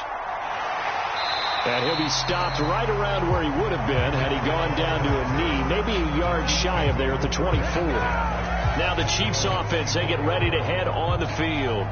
And he'll be stopped right around where he would have been had he gone down to a knee, maybe a yard shy of there at the 24. Now the Chiefs offense, they get ready to head on the field.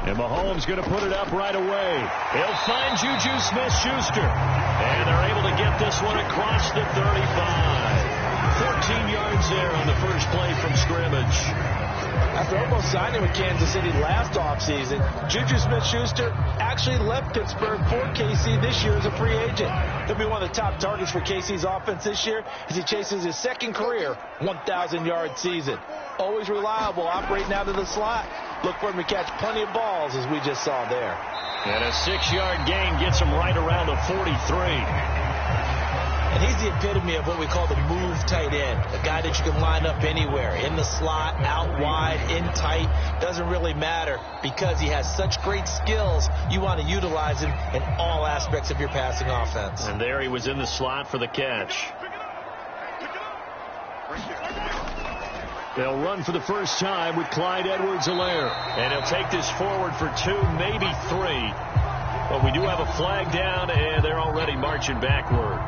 And Mahomes going to put it up right away. He'll find Juju Smith-Schuster. And they're able to get this one across the 35. 14 yards there on the first play from scrimmage. After almost signing with Kansas City last offseason, Juju Smith-Schuster actually left Pittsburgh for KC this year as a free agent. He'll be one of the top targets for KC's offense this year as he chases his second career 1,000-yard season. Always reliable, operating out of the slot. Look for him to catch plenty of balls, as we just saw there. And a 6-yard gain gets him right around the 43. And he's the epitome of what we call the move tight end. A guy that you can line up anywhere, in the slot, out wide, in tight. Doesn't really matter because he has such great skills. You want to utilize him in all aspects of your passing offense. And there he was in the slot for the catch. They'll run for the first time with Clyde Edwards-Helaire. And he'll take this forward for 2, maybe 3. But we do have a flag down, and they're already marching backward.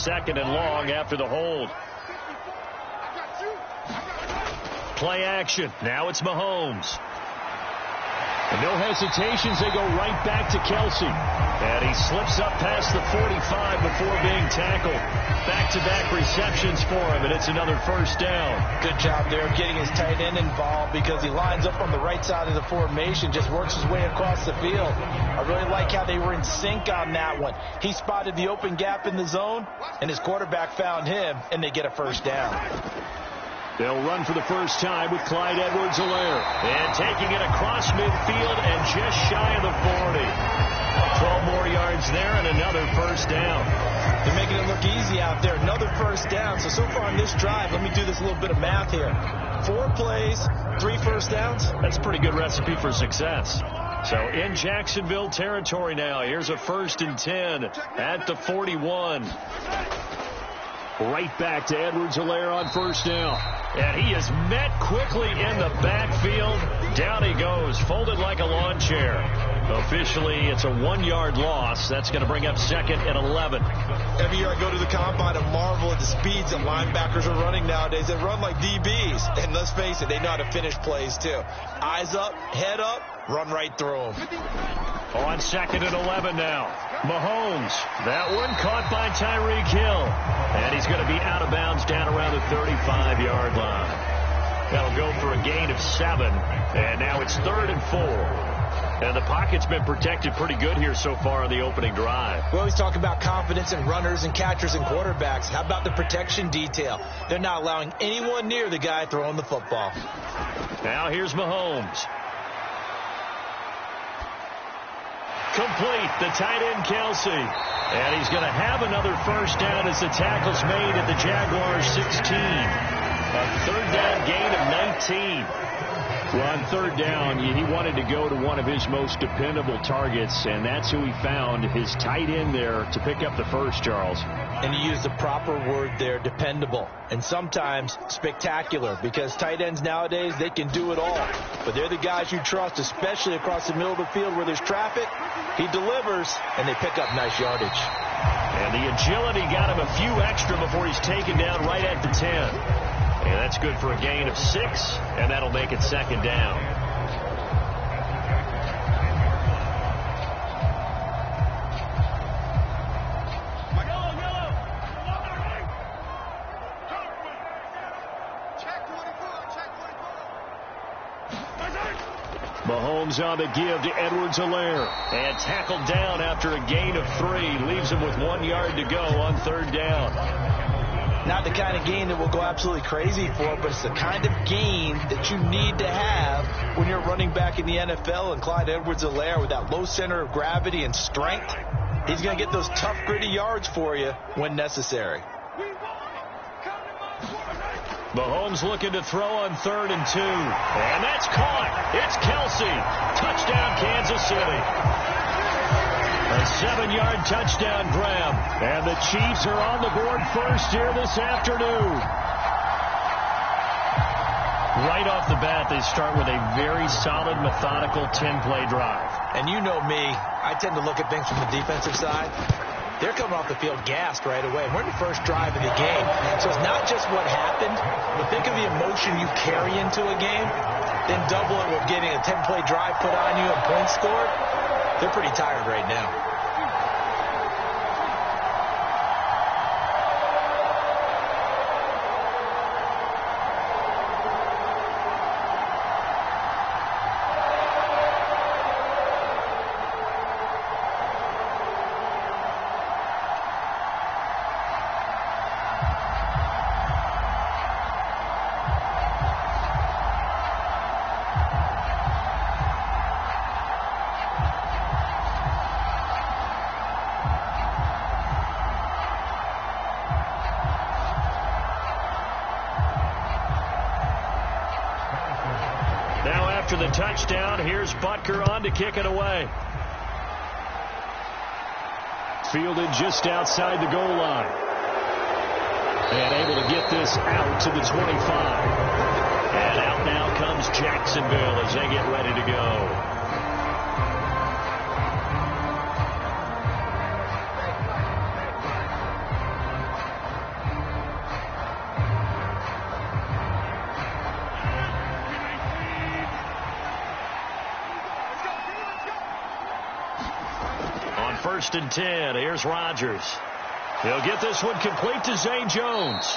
2nd and long after the hold. Play action. Now it's Mahomes. And no hesitations. They go right back to Kelsey. And he slips up past the 45 before being tackled. Back-to-back receptions for him, and it's another first down. Good job there getting his tight end involved because he lines up on the right side of the formation, just works his way across the field. I really like how they were in sync on that one. He spotted the open gap in the zone, and his quarterback found him, and they get a first down. They'll run for the first time with Clyde Edwards-Helaire. And taking it across midfield and just shy of the 40. 12 more yards there and another first down. They're making it look easy out there. Another first down. So far on this drive, let me do this little bit of math here. 4 plays, 3 first downs. That's a pretty good recipe for success. So in Jacksonville territory now. Here's a 1st and 10 at the 41. Right back to Edwards-Helaire on first down. And he is met quickly in the backfield. Down he goes, folded like a lawn chair. Officially, it's a 1-yard loss. That's going to bring up 2nd and 11. Every year I go to the combine and marvel at the speeds that linebackers are running nowadays. They run like DBs. And let's face it, they know how to finish plays too. Eyes up, head up, run right through them. On 2nd and 11 now. Mahomes. That one caught by Tyreek Hill. And he's going to be out of bounds down around the 35-yard line. That'll go for a gain of 7. And now it's 3rd and 4. And the pocket's been protected pretty good here so far on the opening drive. We always talk about confidence in runners and catchers and quarterbacks. How about the protection detail? They're not allowing anyone near the guy throwing the football. Now here's Mahomes. Complete, the tight end Kelsey. And he's going to have another first down as the tackle's made at the Jaguars 16. A 3rd down gain of 19. Well, on 3rd down, he wanted to go to one of his most dependable targets, and that's who he found, his tight end there, to pick up the first, Charles. And he used the proper word there, dependable, and sometimes spectacular, because tight ends nowadays, they can do it all. But they're the guys you trust, especially across the middle of the field where there's traffic. He delivers, and they pick up nice yardage. And the agility got him a few extra before he's taken down right at the 10. And that's good for a gain of 6, and that'll make it 2nd down. Mahomes on the give to Edwards-Helaire. And tackled down after a gain of 3. Leaves him with 1 yard to go on 3rd down. Not the kind of gain that we'll go absolutely crazy for, but it's the kind of gain that you need to have when you're running back in the NFL. And Clyde Edwards-Helaire, with that low center of gravity and strength, he's going to get those tough, gritty yards for you when necessary. Mahomes looking to throw on 3rd and 2. And that's caught. It's Kelsey. Touchdown, Kansas City. A 7-yard touchdown grab. And the Chiefs are on the board first here this afternoon. Right off the bat, they start with a very solid, methodical 10-play drive. And you know me, I tend to look at things from the defensive side. They're coming off the field gassed right away. We're in the first drive of the game. So it's not just what happened, but think of the emotion you carry into a game, then double it with getting a 10-play drive put on you and points scored. They're pretty tired right now. After the touchdown, here's Butker on to kick it away. Fielded just outside the goal line. And able to get this out to the 25. And out now comes Jacksonville as they get ready to go. 1st and 10. Here's Rodgers. He'll get this one complete to Zay Jones.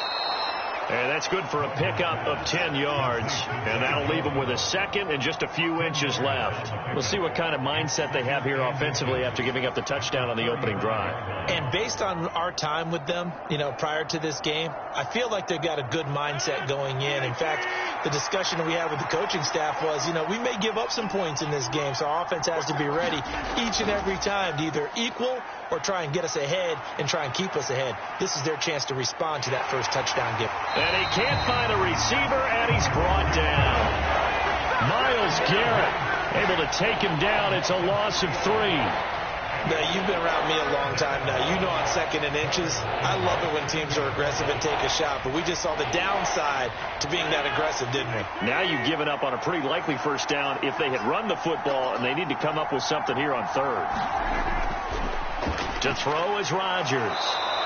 And that's good for a pickup of 10 yards. And that'll leave them with a second and just a few inches left. We'll see what kind of mindset they have here offensively after giving up the touchdown on the opening drive. And based on our time with them, prior to this game, I feel like they've got a good mindset going in. In fact, the discussion we had with the coaching staff was, we may give up some points in this game, so our offense has to be ready each and every time to either equal or try and get us ahead and try and keep us ahead. This is their chance to respond to that first touchdown gift. And he can't find a receiver, and he's brought down. Myles Garrett able to take him down. It's a loss of 3. Now, you've been around me a long time now. You know on 2nd and inches, I love it when teams are aggressive and take a shot, but we just saw the downside to being that aggressive, didn't we? Now you've given up on a pretty likely first down if they had run the football, and they need to come up with something here on 3rd. To throw is Rodgers.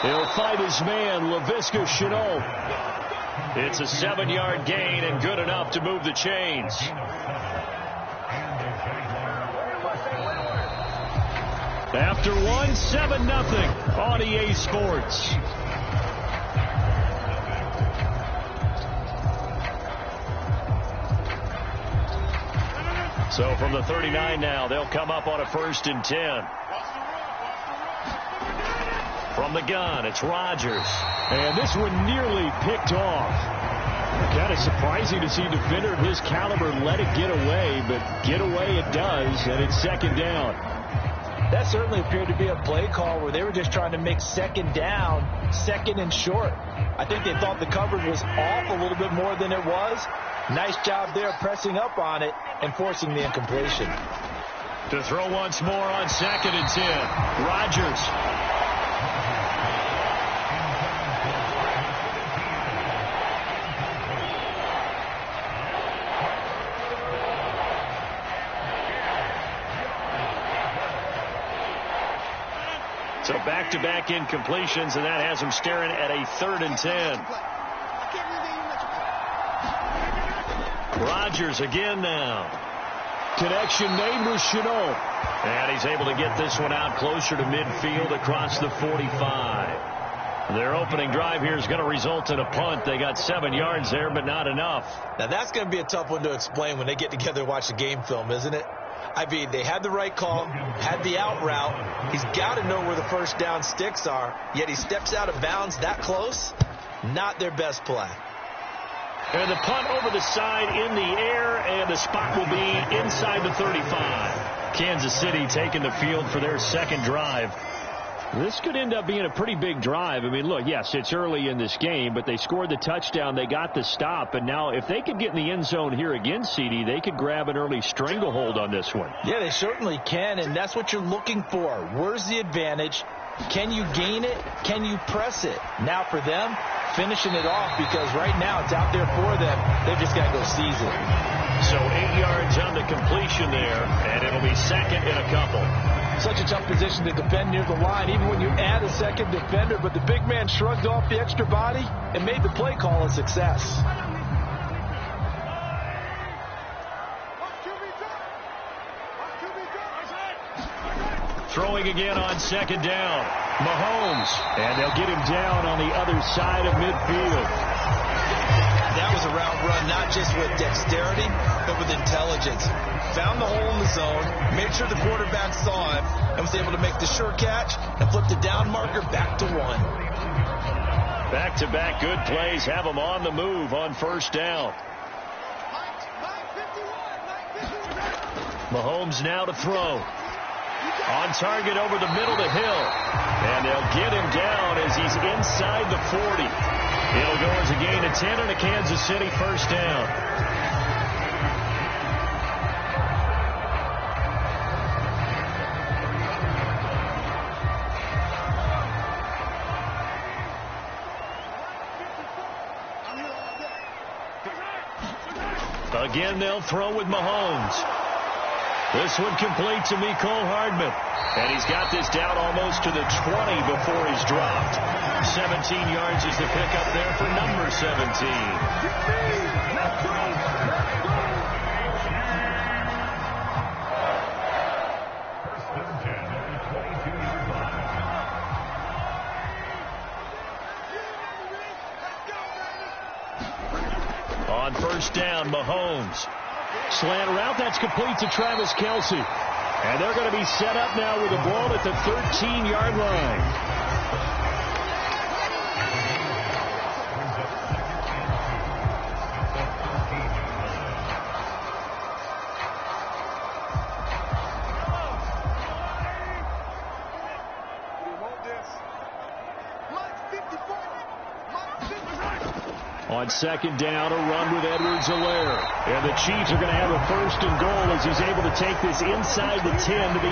He'll fight his man, Laviska Shenault. It's a 7-yard gain and good enough to move the chains. After 1, 7-0 on EA Sports. So from the 39 now, they'll come up on a 1st and 10. From the gun, it's Rodgers. And this one nearly picked off. Kind of surprising to see a defender of his caliber let it get away, but get away it does, and it's 2nd down. That certainly appeared to be a play call where they were just trying to make 2nd down, 2nd and short. I think they thought the coverage was off a little bit more than it was. Nice job there pressing up on it and forcing the incompletion. To throw once more on 2nd and 10. Rodgers. So back-to-back incompletions, and that has him staring at a 3rd and 10. Rodgers again now. Connection made with Shenault. And he's able to get this one out closer to midfield across the 45. Their opening drive here is going to result in a punt. They got 7 yards there, but not enough. Now, that's going to be a tough one to explain when they get together and watch the game film, isn't it? I mean, they had the right call, had the out route. He's got to know where the first down sticks are, yet he steps out of bounds that close. Not their best play. And the punt over the side in the air, and the spot will be inside the 35. Kansas City taking the field for their 2nd drive. This could end up being a pretty big drive. I mean, look, yes, it's early in this game, but they scored the touchdown. They got the stop. And now if they could get in the end zone here again, CD, they could grab an early stranglehold on this one. Yeah, they certainly can, and that's what you're looking for. Where's the advantage? Can you gain it? Can you press it? Now for them, finishing it off, because right now it's out there for them. They've just got to go seize it. So 8 yards on the completion there, and it'll be 2nd and a couple. Such a tough position to defend near the line, even when you add a 2nd defender, but the big man shrugged off the extra body and made the play call a success. Throwing again on 2nd down. Mahomes. And they'll get him down on the other side of midfield. That was a route run, not just with dexterity, but with intelligence. Found the hole in the zone, made sure the quarterback saw him, and was able to make the sure catch and flip the down marker back to 1. Back-to-back good plays have them on the move on 1st down. Mahomes now to throw. On target over the middle to Hill. And they'll get him down as he's inside the 40. It'll go as a gain of 10 and a Kansas City 1st down. Again, they'll throw with Mahomes. This one complete to Mecole Hardman. And he's got this down almost to the 20 before he's dropped. 17 yards is the pickup there for number 17. On first down, Mahomes. Slant route, that's complete to Travis Kelce. And they're going to be set up now with the ball at the 13-yard line. On second down, a run with Edwards-Helaire. And the Chiefs are going to have a first and goal as he's able to take this inside the 10 to the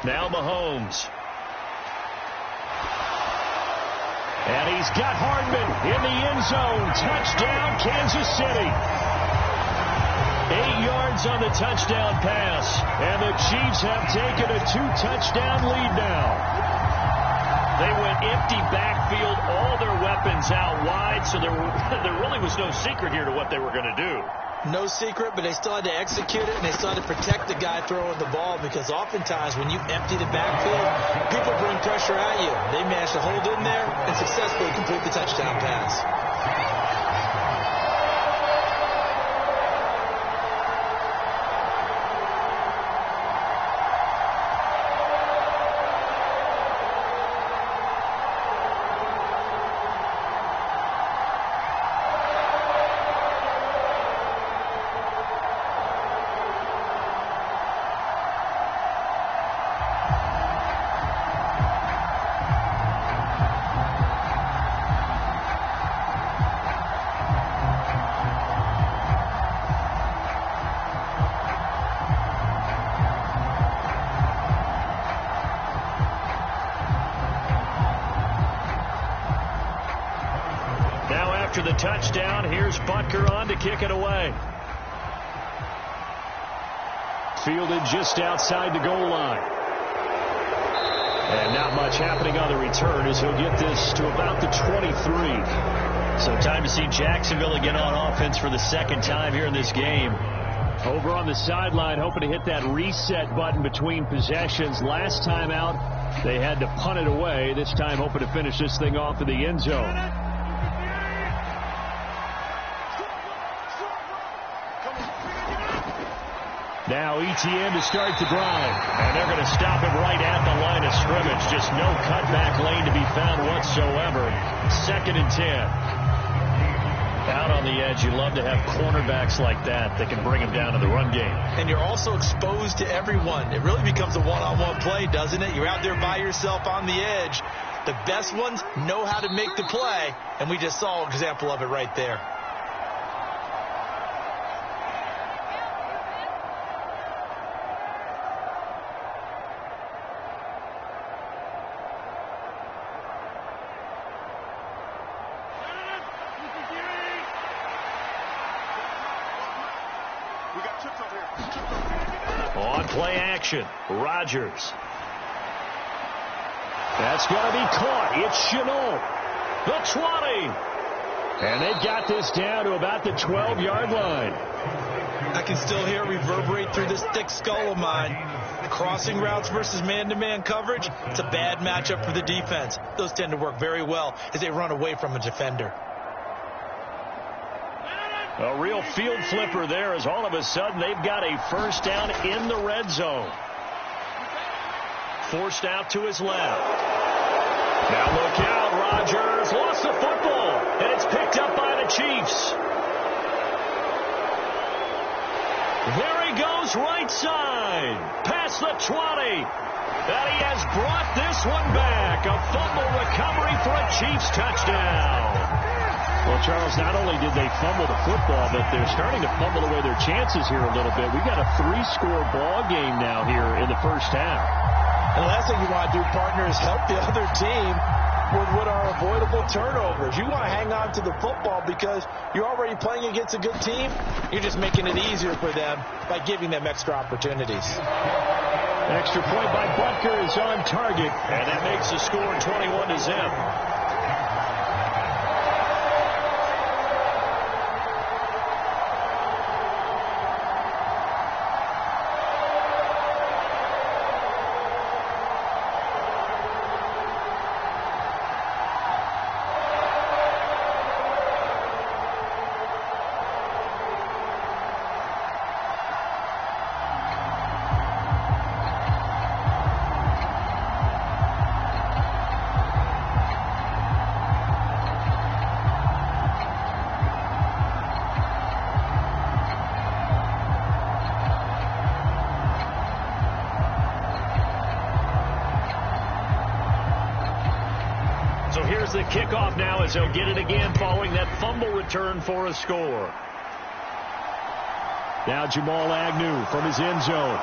8. Now Mahomes. And he's got Hardman in the end zone. Touchdown, Kansas City. 8 yards on the touchdown pass. And the Chiefs have taken a 2-touchdown lead now. They went empty backfield, all their weapons out wide, so there really was no secret here to what they were going to do. No secret, but they still had to execute it, and they still had to protect the guy throwing the ball, because oftentimes when you empty the backfield, people bring pressure at you. They managed to hold in there and successfully complete the touchdown pass. After the touchdown, here's Butker on to kick it away. Fielded just outside the goal line. And not much happening on the return as he'll get this to about the 23. So time to see Jacksonville again on offense for the second time here in this game. Over on the sideline, hoping to hit that reset button between possessions. Last time out, they had to punt it away. This time hoping to finish this thing off in the end zone. Now ETN to start the drive. And they're going to stop him right at the line of scrimmage. Just no cutback lane to be found whatsoever. 2nd and 10. Out on the edge, you love to have cornerbacks like that that can bring him down to the run game. And you're also exposed to everyone. It really becomes a one-on-one play, doesn't it? You're out there by yourself on the edge. The best ones know how to make the play, and we just saw an example of it right there. On play action, Rodgers. That's going to be caught. It's Chenault. The 20. And they've got this down to about the 12-yard line. I can still hear it reverberate through this thick skull of mine. Crossing routes versus man-to-man coverage, it's a bad matchup for the defense. Those tend to work very well as they run away from a defender. A real field flipper there as all of a sudden they've got a first down in the red zone. Forced out to his left. Now look out, Rodgers lost the football, and it's picked up by the Chiefs. There he goes right side, past the 20. And he has brought this one back. A fumble recovery for a Chiefs touchdown. Well, Charles, not only did they fumble the football, but they're starting to fumble away their chances here a little bit. We've got a 3-score ball game now here in the first half. And the last thing you want to do, partner, is help the other team with what are avoidable turnovers. You want to hang on to the football because you're already playing against a good team. You're just making it easier for them by giving them extra opportunities. Extra point by Butker is on target, and that makes the score 21-0. kickoff now as he'll get it again following that fumble return for a score. Now Jamal Agnew from his end zone.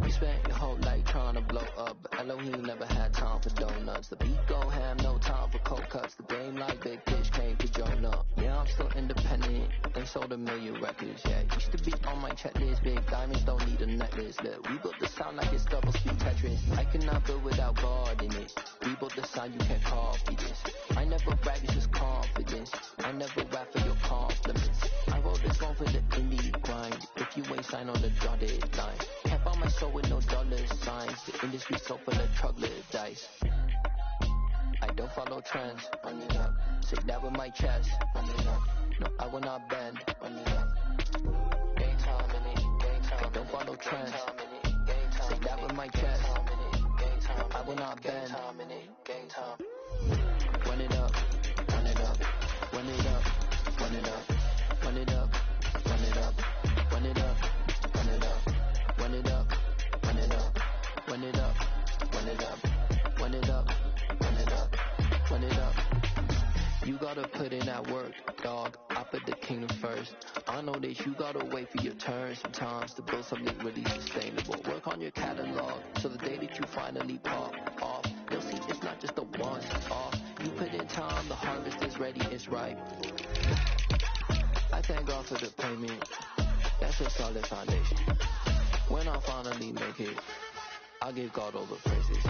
Spent your whole life trying to blow up, but Elohim never had time for donuts. The beat go ham, no time for cold cuts. The game like big fish came to Jonah. Yeah, I'm still independent. They sold 1 million records. Yeah, used to be on my checklist. Big diamonds don't need a necklace. Look, we built the sound like it's double speed Tetris. I cannot build without God in it. We built the sound, you can't copy this. I never brag, it's just confidence. I never rap for your compliments. I wrote this song for the indie grind. If you ain't signed on the dotted line, can't buy my soul with no dollar signs. The industry so full of troglodytes. I don't follow trends. Run it up. Say that with my chest. Run it up. No, I will not bend. Run it up. Game time in it. Game time. I don't follow trends. Say that with my chest. I will not bend. Game time. Run it up. Run it up. Run it up. Run it up. Run it up. Run it up. Run it up. Run it up. Run it up. Run it up. Run it up. Run it up. Run it up. Run it up. Run it up. You gotta put in that work, dog. I put the kingdom first. I know that you gotta wait for your turn sometimes to build something really sustainable. Work on your catalog so the day that you finally pop off, you'll see it's not just a once-off. You put in time, the harvest is ready, it's ripe. I thank God for the payment. That's a solid foundation. When I finally make it, I'll give God all the praises.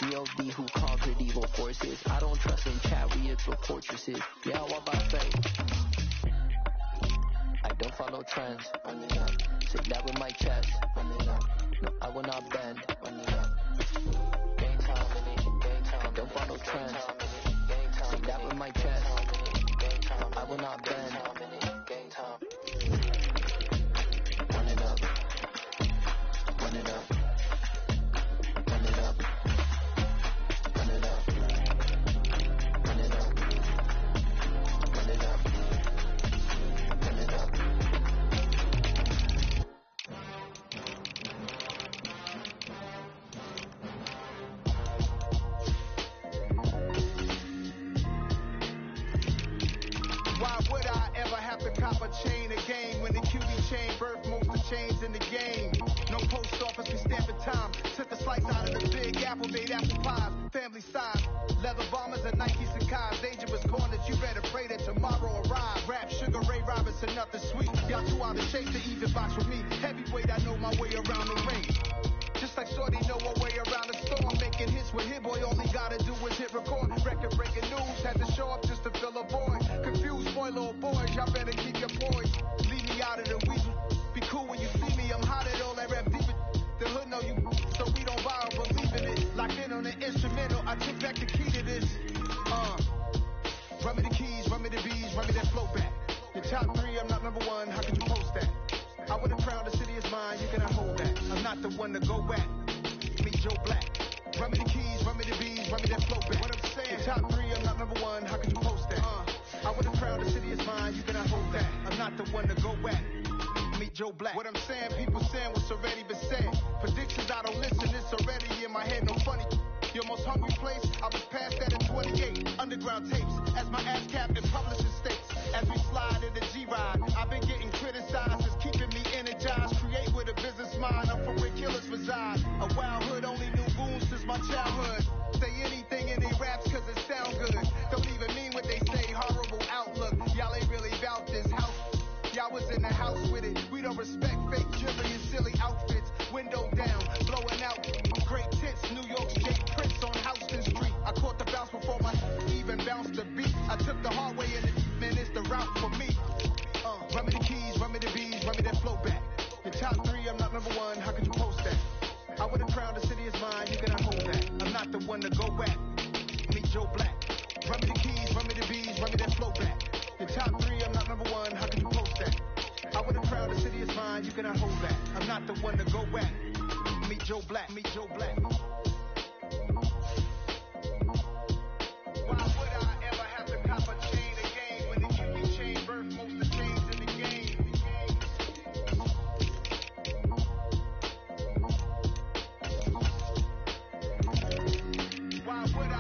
G.O.D. who conquered evil forces. I don't trust in chariots or fortresses. Yeah, I walk by faith. I don't follow trends. Run it up. Say that with my chest. Run it up. No, I will not bend. Run it up. Game time in it. Game time. I don't follow trends. Say that with my chest. I will not bend. Game time. Run it up. Run it up. Run it up. Run it up. Run it up. Run it up. Run it up. chains in the game. No post office, we stamping time. Took a slice out of the big apple, made apple pies. Family size, leather bombers and Nike Sakai's. Dangerous corners, you better pray that tomorrow arrives. Rap, Sugar Ray Robinson, nothing sweet. Y'all too out of shape to even box with me. Heavyweight, I know my way around the ring. Just like Shorty know her way around the storm. Making hits with Hit Boy, all he gotta do is hit record. Record breaking news, had to show up just to fill a void. Confused boy, little boys, y'all better keep your poise. Leave me out of the weasel. Be cool when you see me, I'm hot at all that rap deep. The hood know you, so we don't borrow, believe in it. Locked in on the instrumental, I took back the key to this. Run me the keys, run me the bees, run me that flow back. Your top 3, I'm not number 1, how can you post that? I would have crowned the city is mine, you cannot hold that. I'm not the one to go back. Meet Joe Black. Run me the keys, run me the bees, run me that flow back. What I'm saying, your top 3, I'm not number 1, how can you post that? I would have crowned the city is mine, you cannot hold that. I'm not the one to go back. Meet Joe Black. What I'm saying, people saying what's already been said. Predictions, I don't listen, it's already in my head, no funny. Your most hungry place, I was past that in 28. Underground tapes, as my ass cap in publishing states. As we slide in the G-Ride, I've been getting criticized, it's keeping me energized. Create with a business mind, I'm from where killers reside. A wild hood, only knew goons since my childhood. Say anything in they raps cause it sound good. Don't even mean what they say, horrible outlook. Y'all ain't really about this house. Y'all was in the house with it. We don't respect fake jewelry and silly outfits. Window down, blowing out. Great tits, New York's Jay Prince on Houston Street. I caught the bounce before my even bounced the beat. I took the hard way and man, it's the route for me. Run me the keys, run me the bees, run me that flow back. Your top 3, I'm not number 1, how could you post that? I would have crowned the city is mine, you cannot hold that. I'm not the one to go back. Meet Joe Black. Run me the keys, run me the bees, run me that flow back. Your top 3, I'm not number 1, how could you post that? I would have crowned the city is mine, you cannot hold that. I'm not the one to go back. Meet Joe Black, meet Joe Black. Why would I ever have to cop a chain again when the QB chain birth most of the chains in the game? Why would I?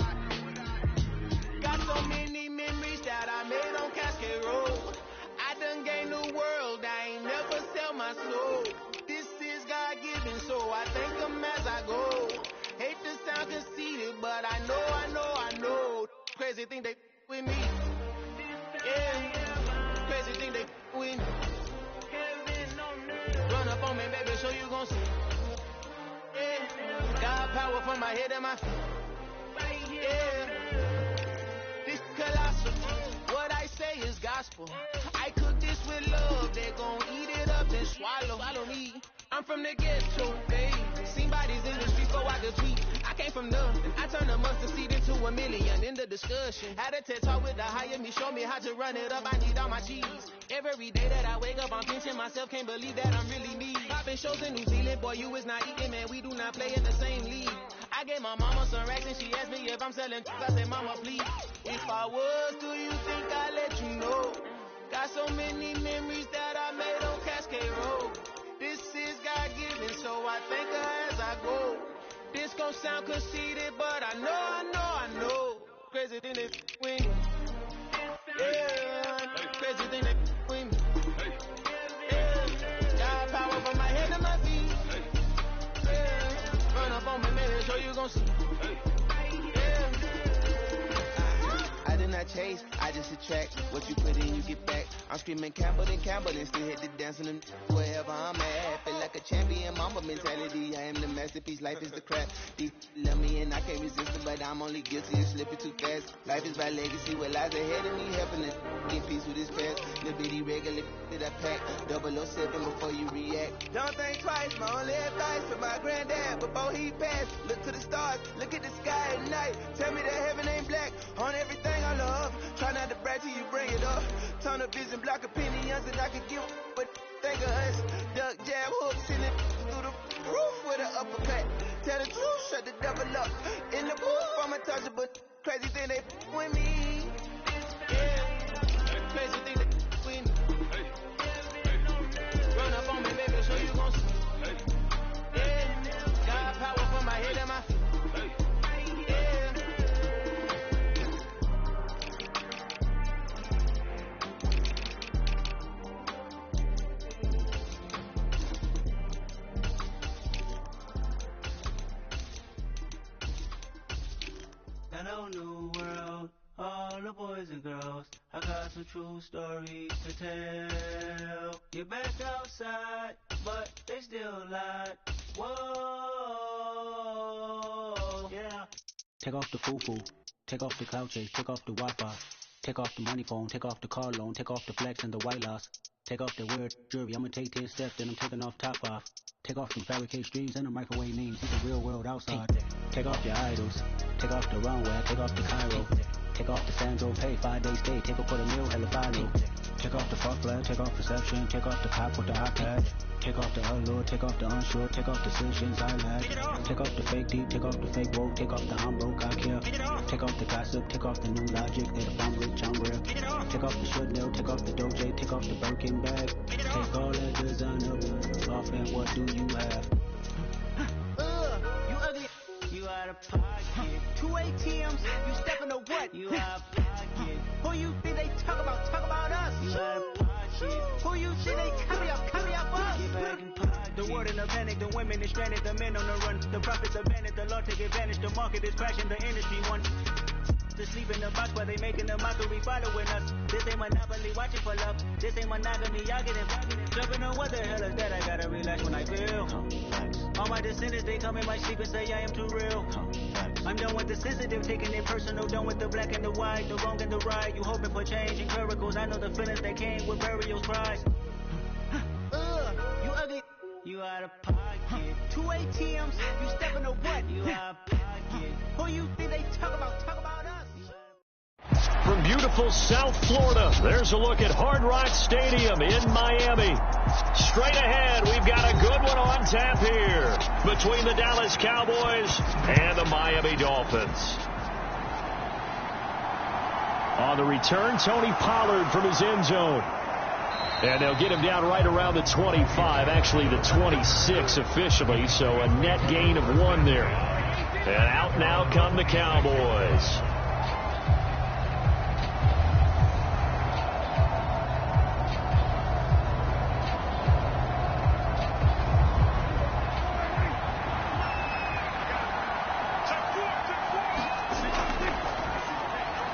Got so many memories that I made on Cascade Road. I done gained the world, I ain't never sell my soul. This is God-given, so I thank him as I go. Hate to sound conceited, but I know. Crazy thing they with me. Yeah, crazy thing they with me. Run up on me, baby, so you gon' see. Yeah, got power from my head and my feet. Yeah, this colossal. What I say is gospel. I cook this with love, they gon' eat it up and swallow me. I'm from the ghetto, babe. Seen bodies in the streets go out the tweet. I came from nothing. I turned a mustard seed into $1 million in the discussion. Had a TED talk with the higher me, show me how to run it up. I need all my cheese. Every day that I wake up, I'm pinching myself. Can't believe that I'm really me. Popping shows in New Zealand, boy, you is not eating, man. We do not play in the same league. I gave my mama some racks and she asked me if I'm selling. I said, mama, please. If I was, do you think I'd let you know? Got so many memories that I made on Cascade Road. This is God-given, so I thank her as I go. This gon' sound conceited, but I know. Crazy thing they with me. Yeah, crazy thing they with me. Yeah, got power from my head to my feet. Yeah, run up on me, man, so you gon' see. I do not chase, I just attract. What you put in, you get back. I'm screaming Campbell and still hit the dancing and wherever I'm at. Feel like a champion, mamba mentality. I am the masterpiece, life is the crap. These love me and I can't resist it, but I'm only guilty of slipping too fast. Life is by legacy, what lies ahead of me, helping to get peace with this past. Little bitty regular that I pack, 007 before you react. Don't think twice, my only advice for my granddad before he passed. Look to the stars, look at the sky at night. Tell me that heaven ain't black on everything I love. Try not to brag till you bring it up. Tunnel vision, block opinions that I could give, but think of us. Duck, jab, hook, send it through the roof with an uppercut. Tell the truth, shut the devil up. In the booth, I'm untouchable. Crazy thing they with me. Yeah, crazy thing they with me. Run up on me, baby, so you gon' see. Yeah, got power from my head and my feet. Hello, new world, all the boys and girls. I got some true stories to tell. You're back outside, but they still lied. Whoa, yeah. Take off the foo-foo, take off the cloud chase, take off the Wi-Fi. Take off the money phone, take off the car loan, take off the flex and the white loss. Take off the weird jewelry, I'ma take 10 steps, then I'm taking off top off. Take off them fabricate streams and the microwave memes, see the real world outside. Take off your idols, take off the runway, take off the Cairo. Take off the Sandro, pay 5 days stay, take a quarter meal, hella final. Take off the fuck flag, take off perception, take off the cop with the iPad. Take off the allure, take off the unsure, take off decisions I lack. Take off the fake deep, take off the fake woke, take off the I'm broke, I care. Take off the gossip, take off the new logic, that if I'm rich, I'm real. Take off the Chanel, take off the Doja, take off the Birkin bag. Take all that designer off and what do you have? You ugly, you out of pocket. 2 ATMs, you stepping to what? You out of pocket. Who you think they talk about us? You out of pocket. Who you think they carry up us? Get back in pocket. The world in a panic, the women is stranded, the men on the run. The profits abandoned, the law take advantage, the market is crashing, the industry won. To sleep in the box while they making a mockery following us. This ain't monopoly, watching for love. This ain't monogamy, y'all getting jumping on what the hell is that? I gotta relax when I feel. All my descendants, they come in my sleep and say I am too real. I'm done with the sensitive, taking it personal. Done with the black and the white, the wrong and the right. You hoping for change and miracles. I know the feelings that came with burials, cries. You ugly, you out of pocket. 2 ATMs, you stepping to what? You out of pocket. Who you think they talk about us? From beautiful South Florida, there's a look at Hard Rock Stadium in Miami. Straight ahead, we've got a good one on tap here between the Dallas Cowboys and the Miami Dolphins. On the return, Tony Pollard from his end zone. And they'll get him down right around the 25, actually the 26 officially, so a net gain of 1 there. And out now come the Cowboys.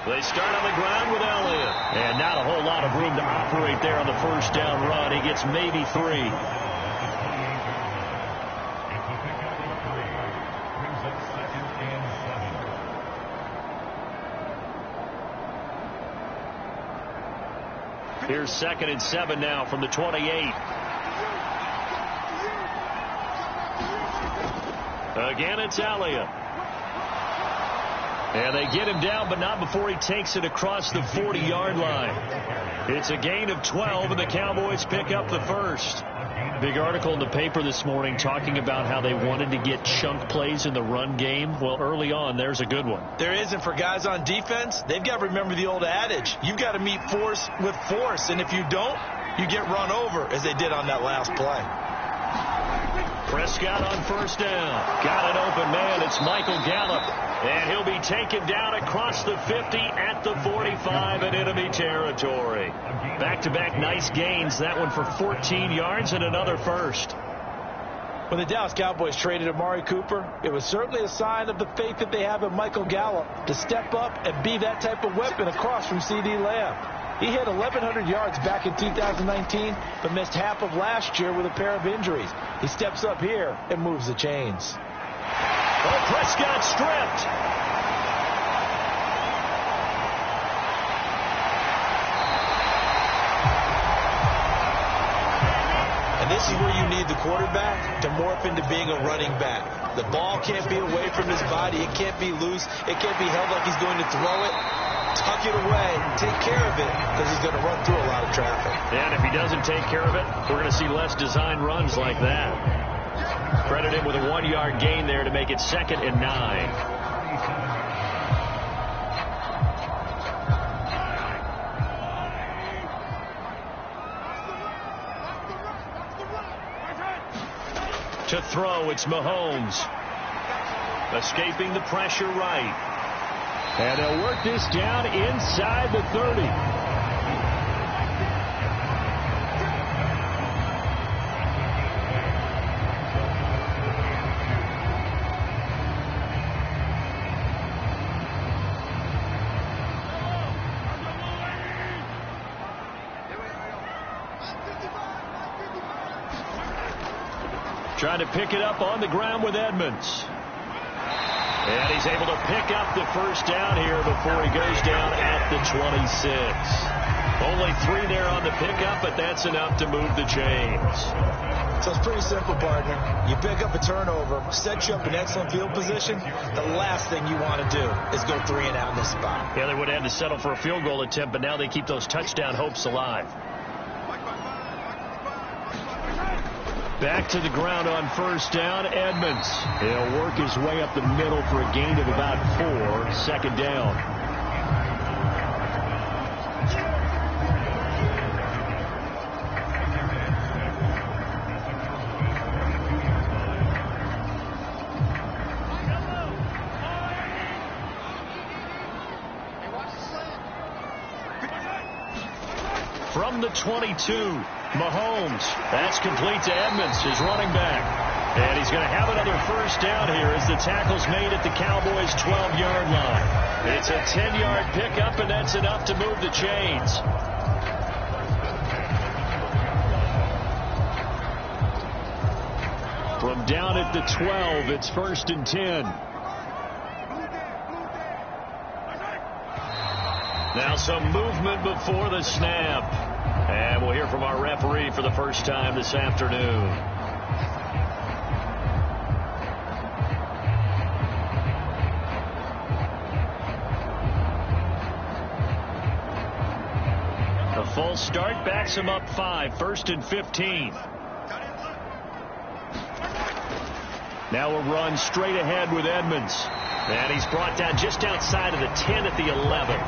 They start on the ground with Elliott. And not a whole lot of room to operate there on the first down run. He gets maybe 3. Here's 2nd and 7 now from the 28. Again, it's Elliott. And they get him down, but not before he takes it across the 40-yard line. It's a gain of 12, and the Cowboys pick up the first. Big article in the paper this morning talking about how they wanted to get chunk plays in the run game. Well, early on, there's a good one. There is, and for guys on defense, they've got to remember the old adage. You've got to meet force with force, and if you don't, you get run over, as they did on that last play. Prescott on first down. Got an open man. It's Michael Gallup. And he'll be taken down across the 50 at the 45 in enemy territory. Back-to-back nice gains. That one for 14 yards and another first. When the Dallas Cowboys traded Amari Cooper, it was certainly a sign of the faith that they have in Michael Gallup to step up and be that type of weapon across from C.D. Lamb. He hit 1,100 yards back in 2019, but missed half of last year with a pair of injuries. He steps up here and moves the chains. Oh, Prescott stripped. And this is where you need the quarterback to morph into being a running back. The ball can't be away from his body. It can't be loose. It can't be held like he's going to throw it. Tuck it away, take care of it, because he's going to run through a lot of traffic. And if he doesn't take care of it, we're going to see less design runs like that. Credit him with a 1-yard gain there to make it 2nd and 9. To throw, it's Mahomes. Escaping the pressure right. And they'll work this down inside the 30. Trying to pick it up on the ground with Edmonds. And he's able to pick up the first down here before he goes down at the 26. Only 3 there on the pickup, but that's enough to move the chains. So it's pretty simple, partner. You pick up a turnover, set you up in excellent field position. The last thing you want to do is go 3 and out in this spot. Yeah, they would have had to settle for a field goal attempt, but now they keep those touchdown hopes alive. Back to the ground on first down, Edmonds. He'll work his way up the middle for a gain of about 4. Second down. From the 22, Mahomes. That's complete to Edmonds, his running back. And he's going to have another first down here as the tackle's made at the Cowboys' 12-yard line. It's a 10-yard pickup, and that's enough to move the chains. From down at the 12, it's 1st and 10. Now some movement before the snap. And we'll hear from our referee for the first time this afternoon. The false start backs him up 5, 1st and 15. Now a run straight ahead with Edmonds. And he's brought down just outside of the 10 at the 11.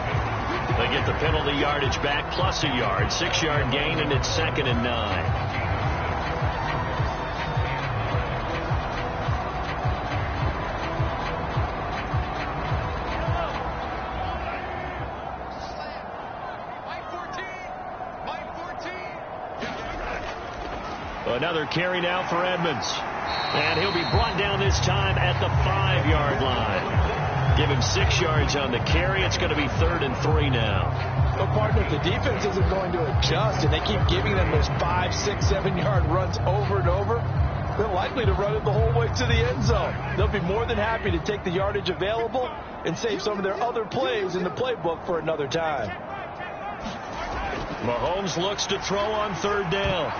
They get the penalty yardage back plus a yard. 6-yard gain, and it's 2nd and 9. Another carry now for Edmonds. And he'll be brought down this time at the 5-yard line. Give him 6 yards on the carry. It's going to be 3rd and 3 now. But, partner, if the defense isn't going to adjust and they keep giving them those 5, 6, 7-yard runs over and over, they're likely to run it the whole way to the end zone. They'll be more than happy to take the yardage available and save some of their other plays in the playbook for another time. Mahomes looks to throw on 3rd down.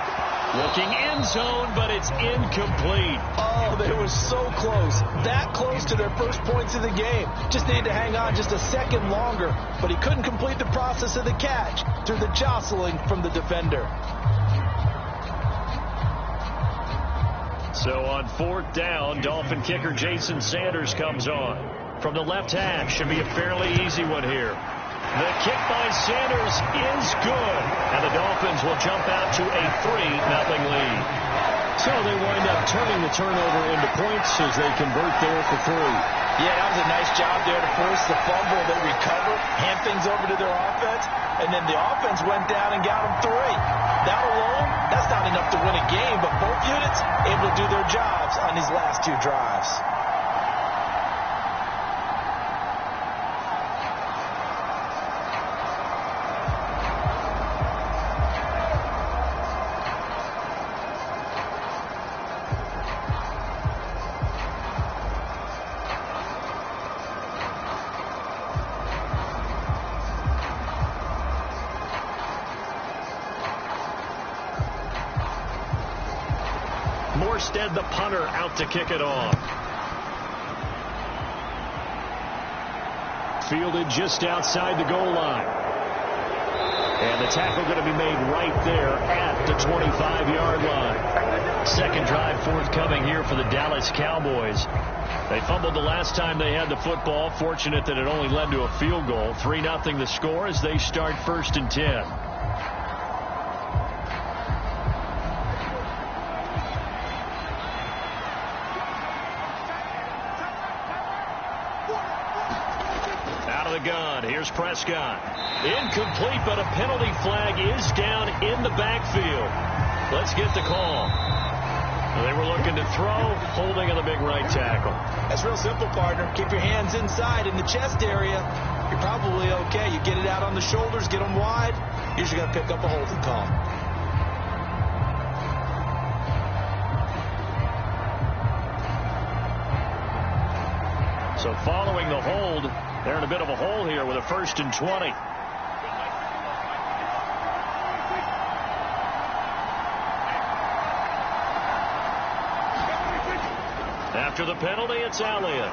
Looking end zone, but it's incomplete. Oh, they were so close. That close to their first points of the game. Just needed to hang on just a second longer, but he couldn't complete the process of the catch through the jostling from the defender. So on 4th down, Dolphin kicker Jason Sanders comes on. From the left hash, should be a fairly easy one here. The kick by Sanders is good, and the Dolphins will jump out to a 3-0 lead. So they wind up turning the turnover into points as they convert there for 3. Yeah, that was a nice job there to force the fumble. They recover, hand things over to their offense, and then the offense went down and got them 3. That alone, that's not enough to win a game, but both units able to do their jobs on these last 2 drives. Morstead, the punter, out to kick it off. Fielded just outside the goal line. And the tackle going to be made right there at the 25-yard line. Second drive forthcoming here for the Dallas Cowboys. They fumbled the last time they had the football. Fortunate that it only led to a field goal. 3-0 the score as they start 1st and 10. Gun. Here's Prescott. Incomplete, but a penalty flag is down in the backfield. Let's get the call. They were looking to throw, holding on the big right tackle. That's real simple, partner. Keep your hands inside in the chest area. You're probably okay. You get it out on the shoulders, get them wide. Usually got to pick up a holding call. So following the hold, they're in a bit of a hole here with a 1st and 20. After the penalty, it's Elliott.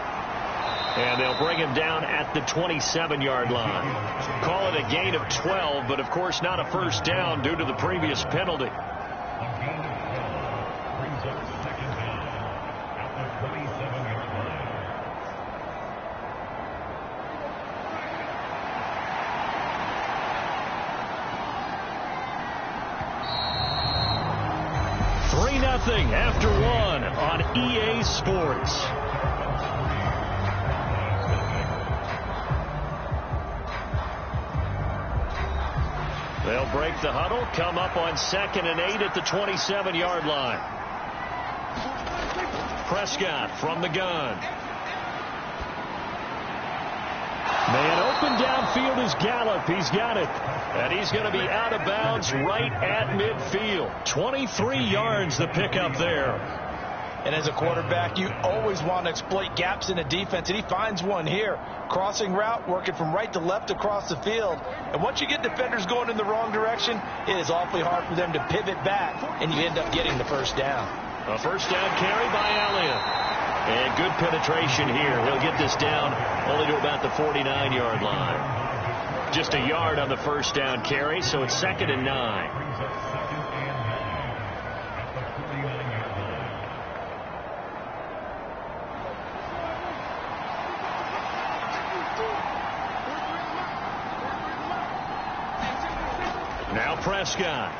And they'll bring him down at the 27-yard line. Call it a gain of 12, but of course not a first down due to the previous penalty. After one on EA Sports. They'll break the huddle, come up on 2nd and 8 at the 27-yard line. Prescott from the gun. Man open downfield is Gallup. He's got it. And he's going to be out of bounds right at midfield. 23 yards the pickup there. And as a quarterback, you always want to exploit gaps in a defense, and he finds one here. Crossing route, working from right to left across the field. And once you get defenders going in the wrong direction, it is awfully hard for them to pivot back, and you end up getting the first down. A first down carry by Elliott. And good penetration here. He'll get this down only to about the 49-yard line. Just a yard on the first down carry, so it's 2nd and 9. Now Prescott.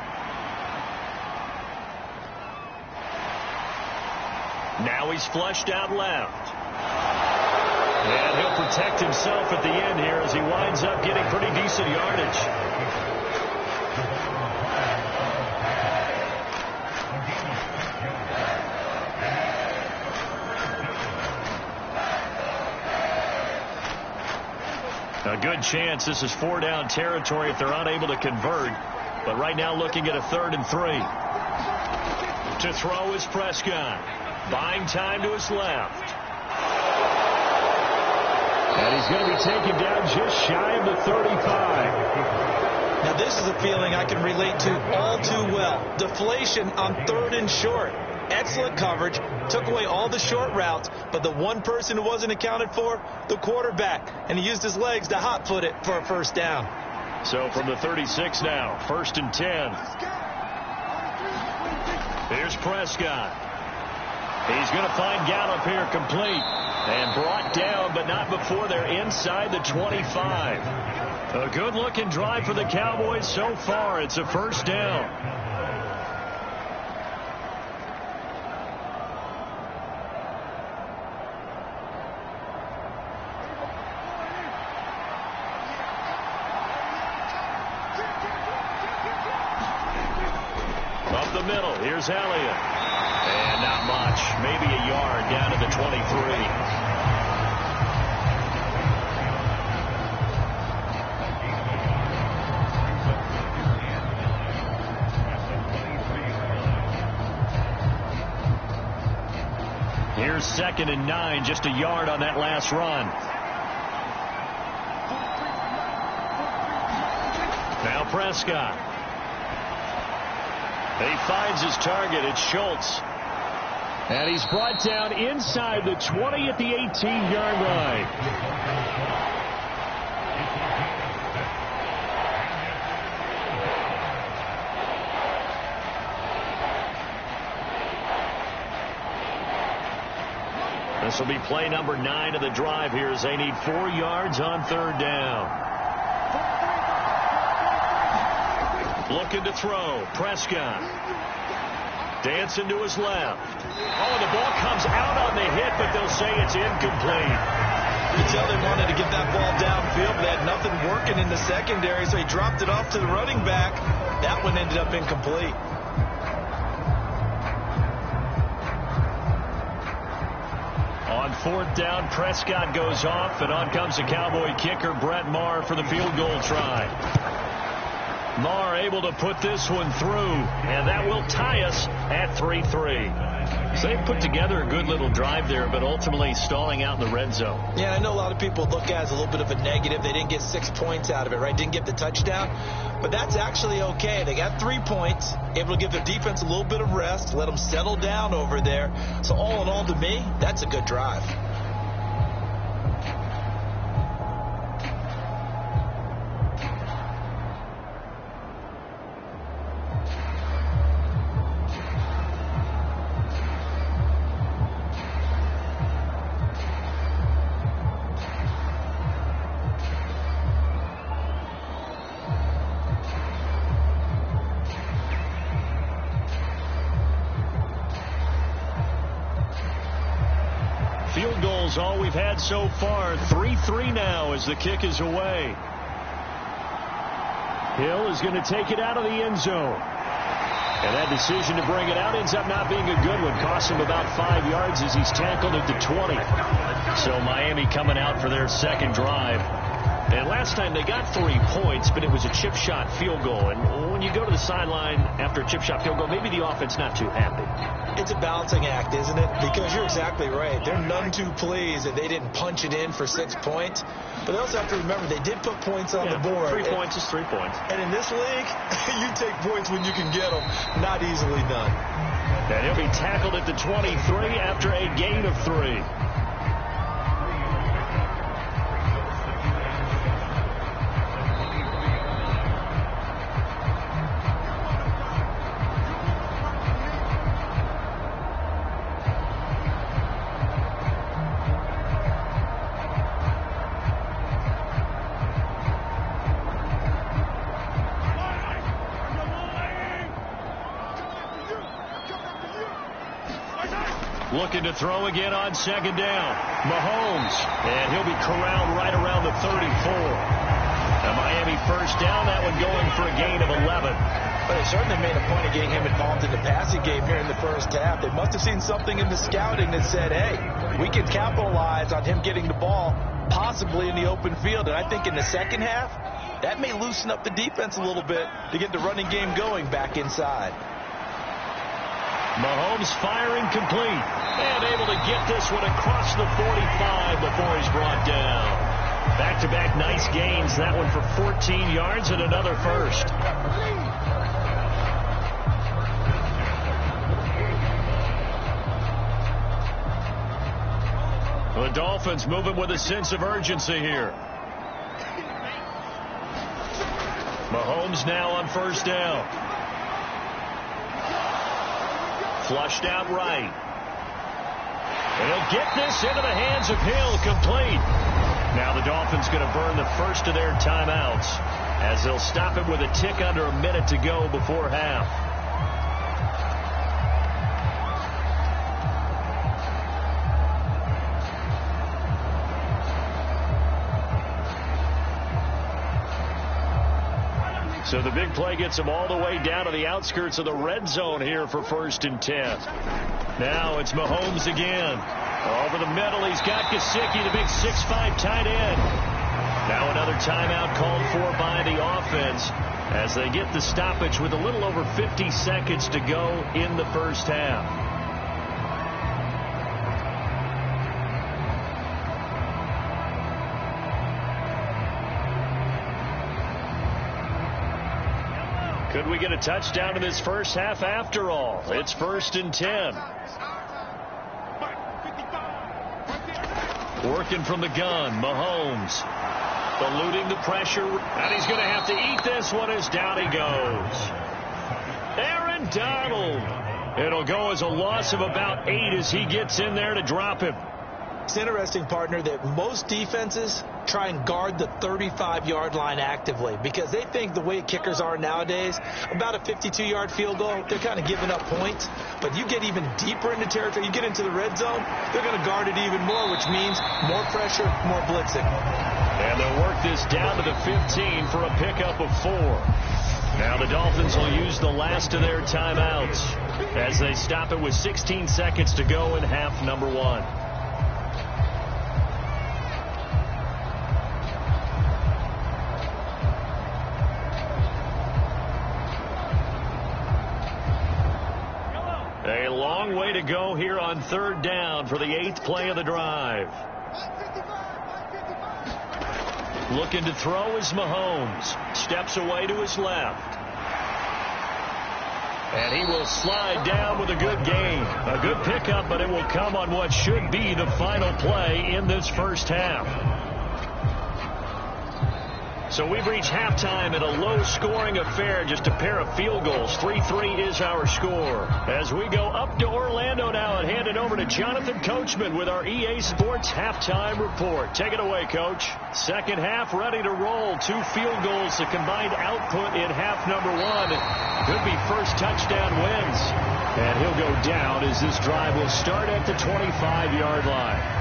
Now he's flushed out left. And he'll protect himself at the end here as he winds up getting pretty decent yardage. A good chance this is 4-down territory if they're unable to convert. But right now looking at a 3rd and 3. To throw is Prescott. Buying time to his left. And he's going to be taken down just shy of the 35. Now this is a feeling I can relate to all too well. Deflation on 3rd and short. Excellent coverage. Took away all the short routes. But the one person who wasn't accounted for, the quarterback. And he used his legs to hot-foot it for a first down. So from the 36 now, 1st and 10. Here's Prescott. He's going to find Gallup here complete. And brought down, but not before they're inside the 25. A good-looking drive for the Cowboys so far. It's a first down. Up the middle, here's Elliott. And not much, maybe a yard down to the 23. Here's 2nd and 9, just a yard on that last run. Now Prescott. He finds his target. It's Schultz. And he's brought down inside the 20 at the 18-yard line. This will be play number 9 of the drive here as they need 4 yards on 3rd down. Looking to throw. Prescott. Dancing to his left. Oh, and the ball comes out on the hit, but they'll say it's incomplete. You tell they wanted to get that ball downfield. They had nothing working in the secondary, so he dropped it off to the running back. That one ended up incomplete. On 4th down, Prescott goes off, and on comes the Cowboy kicker, Brett Maher, for the field goal try. Marr able to put this one through, and that will tie us at 3-3. So they put together a good little drive there, but ultimately stalling out in the red zone. Yeah, I know a lot of people look at it as a little bit of a negative. They didn't get 6 points out of it, right? Didn't get the touchdown. But that's actually okay. They got 3 points, able to give their defense a little bit of rest, let them settle down over there. So all in all, to me, that's a good drive. Field goals all we've had so far. 3-3 now as the kick is away. Hill is going to take it out of the end zone. And that decision to bring it out ends up not being a good one. Costs him about 5 yards as he's tackled at the 20. So Miami coming out for their second drive. And last time they got 3 points, but it was a chip shot field goal. And when you go to the sideline after a chip shot field goal, maybe the offense not too happy. It's a balancing act, isn't it? Because you're exactly right. They're none too pleased that they didn't punch it in for 6 points. But they also have to remember they did put points on the board. 3 points is 3 points. And in this league, you take points when you can get them. Not easily done. And he'll be tackled at the 23 after a gain of 3. Looking to throw again on second down. Mahomes, and he'll be corralled right around the 34. A Miami first down, that one going for a gain of 11. But they certainly made a point of getting him involved in the passing game here in the first half. They must have seen something in the scouting that said, hey, we can capitalize on him getting the ball possibly in the open field. And I think in the second half, that may loosen up the defense a little bit to get the running game going back inside. Mahomes firing complete and able to get this one across the 45 before he's brought down. Back-to-back nice gains. That one for 14 yards and another first. The Dolphins moving with a sense of urgency here. Mahomes now on first down. Flushed out right. And he'll get this into the hands of Hill, complete. Now the Dolphins going to burn the first of their timeouts as they'll stop it with a tick under a minute to go before half. So the big play gets him all the way down to the outskirts of the red zone here for 1st and 10. Now it's Mahomes again. Over the middle, he's got Gesicki, the big 6'5" tight end. Now another timeout called for by the offense as they get the stoppage with a little over 50 seconds to go in the first half. Could we get a touchdown in this first half after all? It's 1st and 10. Working from the gun, Mahomes. Eluding the pressure, and he's going to have to eat this one as down he goes. Aaron Donald. It'll go as a loss of about 8 as he gets in there to drop him. It's interesting, partner, that most defenses try and guard the 35-yard line actively because they think the way kickers are nowadays, about a 52-yard field goal, they're kind of giving up points. But you get even deeper into territory, you get into the red zone, they're going to guard it even more, which means more pressure, more blitzing. And they'll work this down to the 15 for a pickup of 4. Now the Dolphins will use the last of their timeouts as they stop it with 16 seconds to go in half number 1. way to go here on third down for the 8th play of the drive. Looking to throw is Mahomes. Steps away to his left. And he will slide down with a good gain. A good pickup, but it will come on what should be the final play in this first half. So we've reached halftime in a low-scoring affair, just a pair of field goals. 3-3 is our score. As we go up to Orlando now and hand it over to Jonathan Coachman with our EA Sports Halftime Report. Take it away, Coach. Second half ready to roll. 2 field goals, the combined output in half number 1. Could be first touchdown wins. And he'll go down as this drive will start at the 25-yard line.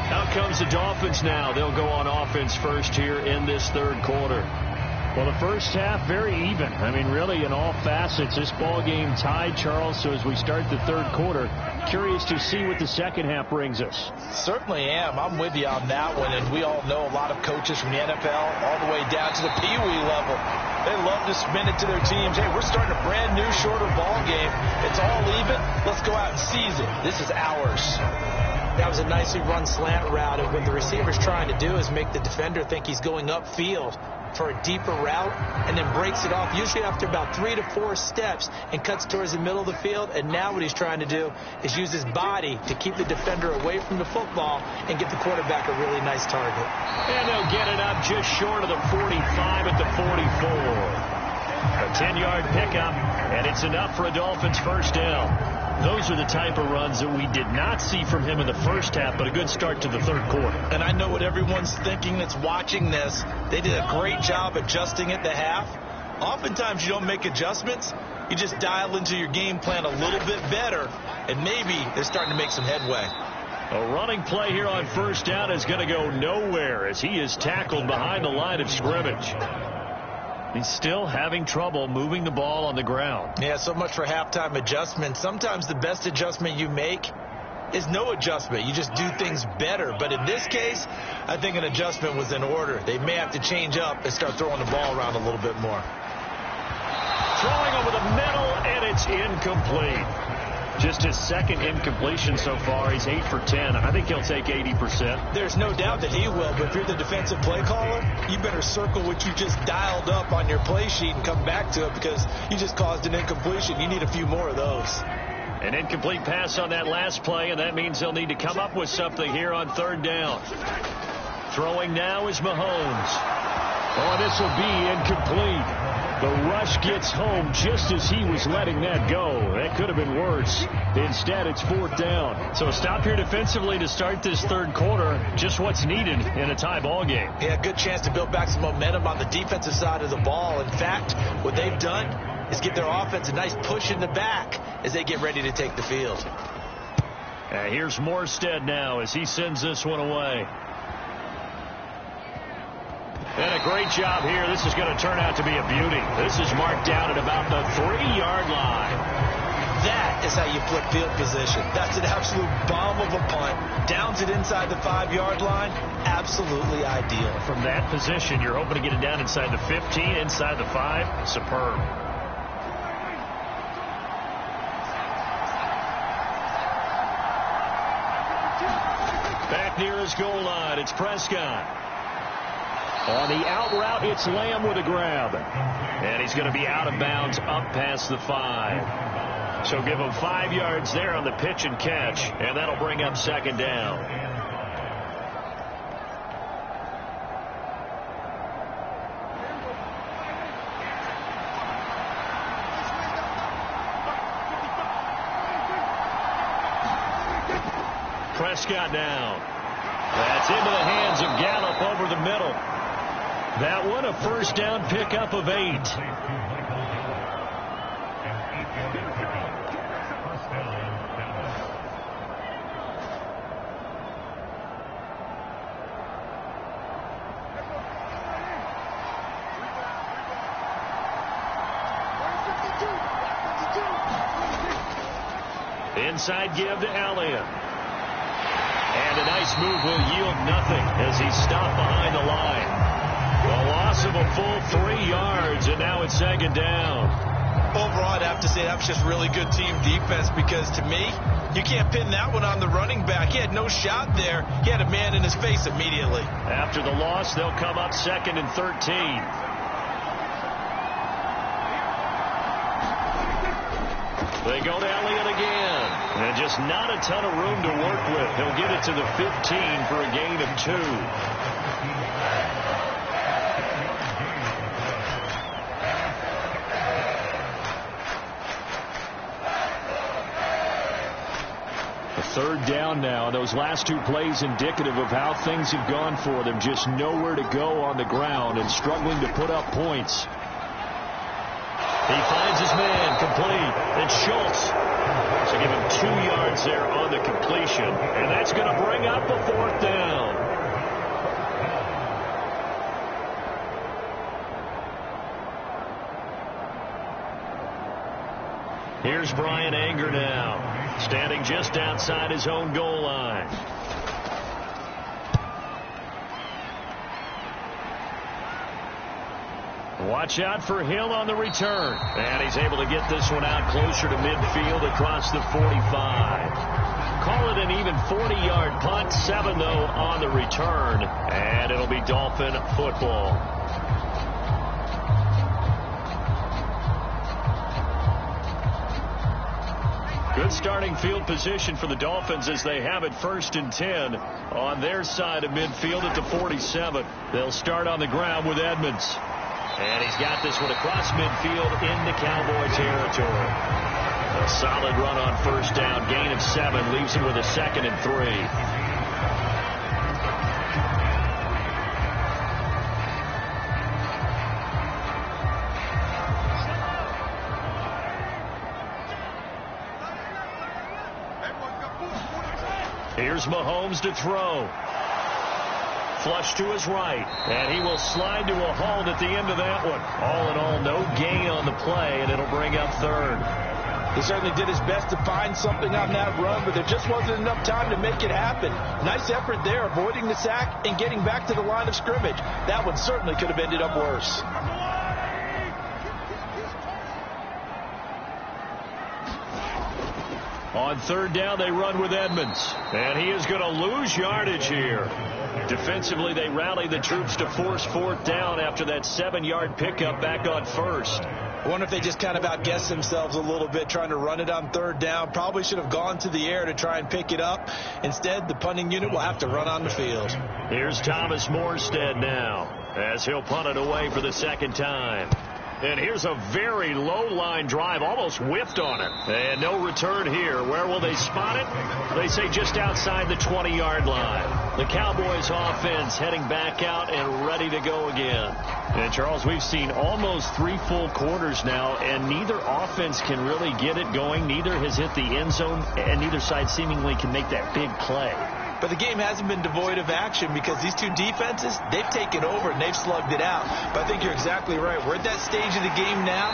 Out comes the Dolphins now. They'll go on offense first here in this third quarter. Well, the first half, very even. I mean, really, in all facets, this ball game tied, Charles. So as we start the third quarter, curious to see what the second half brings us. Certainly am. I'm with you on that one. And we all know a lot of coaches from the NFL all the way down to the Pee Wee level. They love to spin it to their teams. Hey, we're starting a brand new, shorter ball game. It's all even. Let's go out and seize it. This is ours. That was a nicely run slant route, and what the receiver's trying to do is make the defender think he's going upfield for a deeper route, and then breaks it off, usually after about 3 to 4 steps, and cuts towards the middle of the field. And now what he's trying to do is use his body to keep the defender away from the football and get the quarterback a really nice target. And they'll get it up just short of the 45 at the 44. A 10-yard pickup, and it's enough for a Dolphins first down. Those are the type of runs that we did not see from him in the first half, but a good start to the third quarter. And I know what everyone's thinking that's watching this. They did a great job adjusting at the half. Oftentimes you don't make adjustments. You just dial into your game plan a little bit better, and maybe they're starting to make some headway. A running play here on first down is going to go nowhere as he is tackled behind the line of scrimmage. He's still having trouble moving the ball on the ground. Yeah, so much for halftime adjustments. Sometimes the best adjustment you make is no adjustment. You just do things better. But in this case, I think an adjustment was in order. They may have to change up and start throwing the ball around a little bit more. Throwing over the middle, and it's incomplete. Just his second incompletion so far. He's 8 for 10. I think he'll take 80%. There's no doubt that he will, but if you're the defensive play caller, you better circle what you just dialed up on your play sheet and come back to it, because you just caused an incompletion. You need a few more of those. An incomplete pass on that last play, and that means they'll need to come up with something here on third down. Throwing now is Mahomes. Oh, this will be incomplete. The rush gets home just as he was letting that go. That could have been worse. Instead, it's fourth down. So a stop here defensively to start this third quarter. Just what's needed in a tie ball game. Yeah, good chance to build back some momentum on the defensive side of the ball. In fact, what they've done is give their offense a nice push in the back as they get ready to take the field. Here's Morstead now as he sends this one away. And a great job here. This is going to turn out to be a beauty. This is marked down at about the 3-yard line. That is how you flip field position. That's an absolute bomb of a punt. Downs it inside the 5-yard line. Absolutely ideal. From that position, you're hoping to get it down inside the 15, inside the 5. Superb. Back near his goal line, it's Prescott. On the out route, it's Lamb with a grab. And he's going to be out of bounds up past the 5. So give him 5 yards there on the pitch and catch, and that'll bring up second down. Prescott now. That's into the hands of Gallup over the middle. That one a first down pickup of 8. Inside give to Elliott. And a nice move will yield nothing as he's stopped behind the line. A loss of a full 3 yards, and now it's second down. Overall, I'd have to say that was just really good team defense because, to me, you can't pin that one on the running back. He had no shot there. He had a man in his face immediately. After the loss, they'll come up 2nd and 13. They go to Elliott again. And just not a ton of room to work with. He'll get it to the 15 for a gain of 2. A 3rd down now. Those last 2 plays indicative of how things have gone for them. Just nowhere to go on the ground and struggling to put up points. He finds his man, complete. It's Schultz. So give him 2 yards there on the completion. And that's going to bring up a 4th down. Here's Brian Anger now, standing just outside his own goal line. Watch out for Hill on the return. And he's able to get this one out closer to midfield across the 45. Call it an even 40-yard punt. 7, though, on the return. And it'll be Dolphin football. Good starting field position for the Dolphins as they have it 1st and 10 on their side of midfield at the 47. They'll start on the ground with Edmonds. And he's got this one across midfield into Cowboy territory. A solid run on 1st down. Gain of 7 leaves him with a 2nd and 3. Here's Mahomes to throw. Fletch to his right, and he will slide to a halt at the end of that one. All in all, no gain on the play, and it'll bring up 3rd. He certainly did his best to find something on that run, but there just wasn't enough time to make it happen. Nice effort there, avoiding the sack and getting back to the line of scrimmage. That one certainly could have ended up worse. On 3rd down, they run with Edmonds, and he is going to lose yardage here. Defensively, they rally the troops to force 4th down after that 7-yard pickup back on 1st. I wonder if they just kind of outguessed themselves a little bit trying to run it on 3rd down. Probably should have gone to the air to try and pick it up. Instead, the punting unit will have to run on the field. Here's Thomas Morstead now as he'll punt it away for the 2nd time. And here's a very low line drive, almost whipped on it. And no return here. Where will they spot it? They say just outside the 20-yard line. The Cowboys offense heading back out and ready to go again. And Charles, we've seen almost 3 full quarters now, and neither offense can really get it going. Neither has hit the end zone, and neither side seemingly can make that big play. But the game hasn't been devoid of action because these 2 defenses, they've taken over and they've slugged it out. But I think you're exactly right. We're at that stage of the game now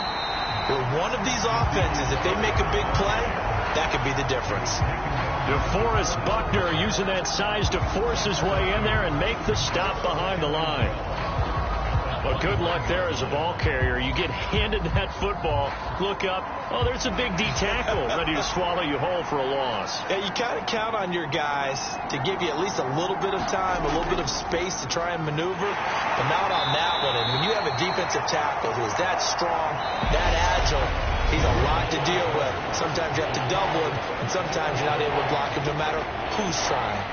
where one of these offenses, if they make a big play, that could be the difference. DeForest Buckner using that size to force his way in there and make the stop behind the line. Well, good luck there as a ball carrier. You get handed that football, look up, oh, there's a big D tackle ready to swallow you whole for a loss. Yeah, you kind of count on your guys to give you at least a little bit of time, a little bit of space to try and maneuver, but not on that one. And when you have a defensive tackle who is that strong, that agile, he's a lot to deal with. Sometimes you have to double him, and sometimes you're not able to block him no matter who's trying.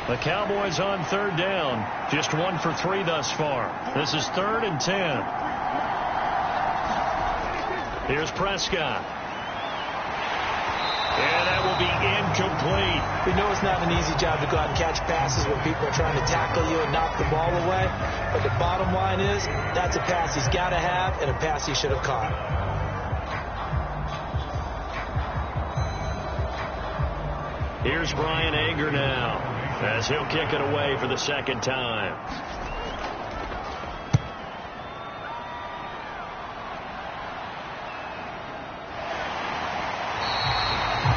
The Cowboys on 3rd down. Just 1 for 3 thus far. This is 3rd and 10. Here's Prescott. And that will be incomplete. We know it's not an easy job to go out and catch passes when people are trying to tackle you and knock the ball away. But the bottom line is, that's a pass he's got to have and a pass he should have caught. Here's Brian Anger now, as he'll kick it away for the 2nd time.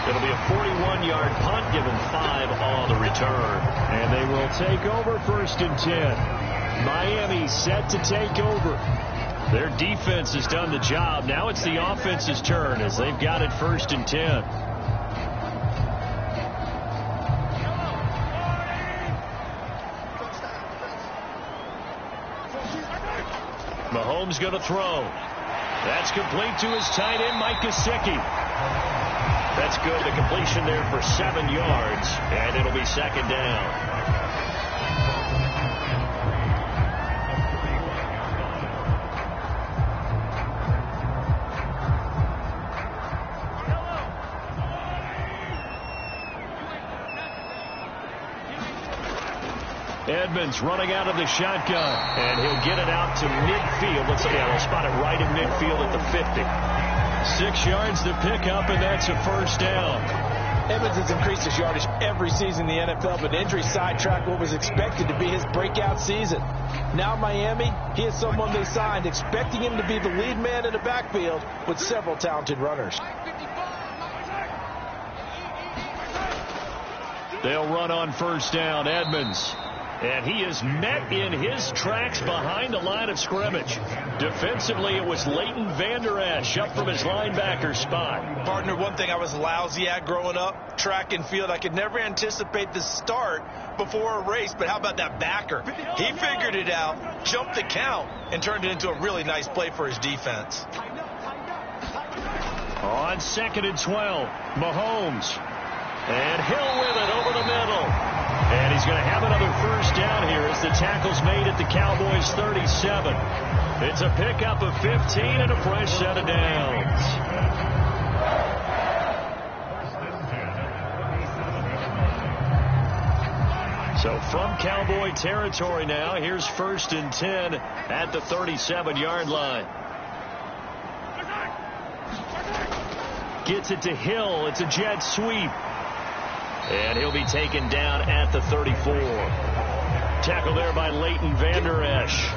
It'll be a 41-yard punt, given 5 on the return. And they will take over 1st and 10. Miami set to take over. Their defense has done the job. Now it's the offense's turn as they've got it 1st and 10. Mahomes going to throw. That's complete to his tight end, Mike Gesicki. That's good. The completion there for 7 yards, and it'll be 2nd down. Edmonds running out of the shotgun, and he'll get it out to midfield. They'll spot it right in midfield at the 50. 6 yards to pick up, and that's a 1st down. Edmonds has increased his yardage every season in the NFL, but injury sidetracked what was expected to be his breakout season. Now Miami, he is someone they signed, expecting him to be the lead man in the backfield with several talented runners. They'll run on 1st down, Edmonds. And he is met in his tracks behind the line of scrimmage. Defensively, it was Leighton Vander Esch up from his linebacker spot. Partner, one thing I was lousy at growing up, track and field. I could never anticipate the start before a race, but how about that backer? He figured it out, jumped the count, and turned it into a really nice play for his defense. On 2nd and 12, Mahomes. And Hill with it over the middle. And he's going to have another 1st down here as the tackle's made at the Cowboys' 37. It's a pickup of 15 and a fresh set of downs. So from Cowboy territory now, here's 1st and 10 at the 37-yard line. Gets it to Hill. It's a jet sweep. And he'll be taken down at the 34. Tackle there by Leighton Vander Esch.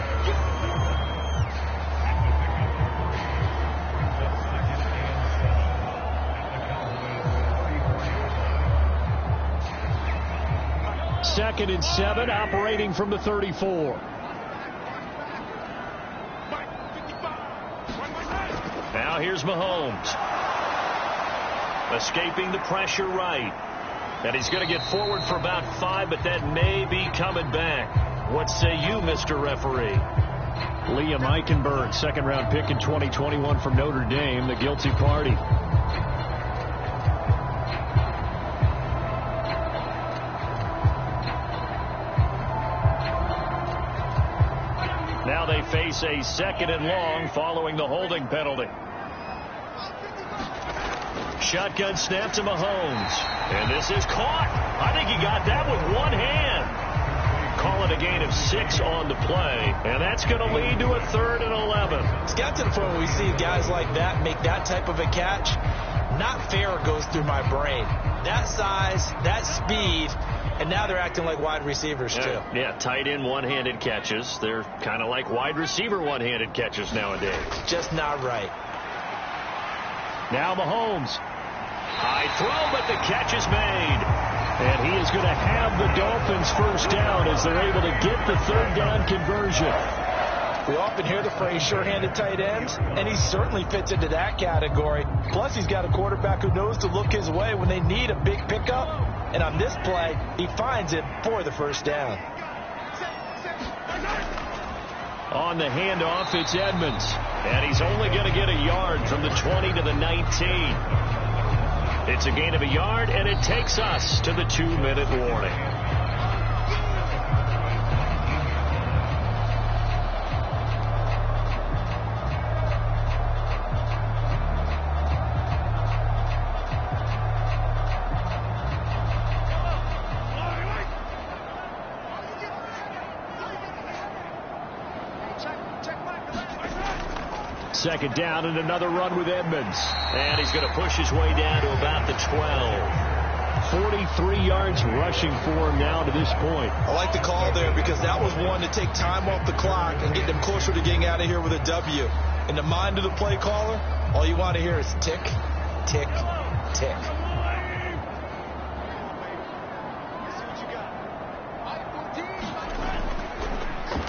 Second and 7, operating from the 34. Now here's Mahomes. Escaping the pressure right. And he's going to get forward for about 5, but that may be coming back. What say you, Mr. Referee? Liam Eichenberg, 2nd-round pick in 2021 from Notre Dame, the guilty party. Now they face a 2nd and long following the holding penalty. Shotgun snap to Mahomes. And this is caught. I think he got that with one hand. Call it a gain of 6 on the play. And that's going to lead to a 3rd and 11. It's got to the point where we see guys like that make that type of a catch. Not fair goes through my brain. That size, that speed, and now they're acting like wide receivers too. Yeah, tight end one-handed catches. They're kind of like wide receiver one-handed catches nowadays. Just not right. Now Mahomes. High throw, but the catch is made. And he is going to have the Dolphins 1st down as they're able to get the 3rd down conversion. We often hear the phrase sure-handed tight ends, and he certainly fits into that category. Plus, he's got a quarterback who knows to look his way when they need a big pickup. And on this play, he finds it for the 1st down. On the handoff, it's Edmonds. And he's only going to get a yard from the 20 to the 19. It's a gain of a yard, and it takes us to the 2-minute warning. Second down and another run with Edmonds. And he's going to push his way down to about the 12. 43 yards rushing for him now to this point. I like the call there because that was one to take time off the clock and get them closer to getting out of here with a W. In the mind of the play caller, all you want to hear is tick, tick, tick.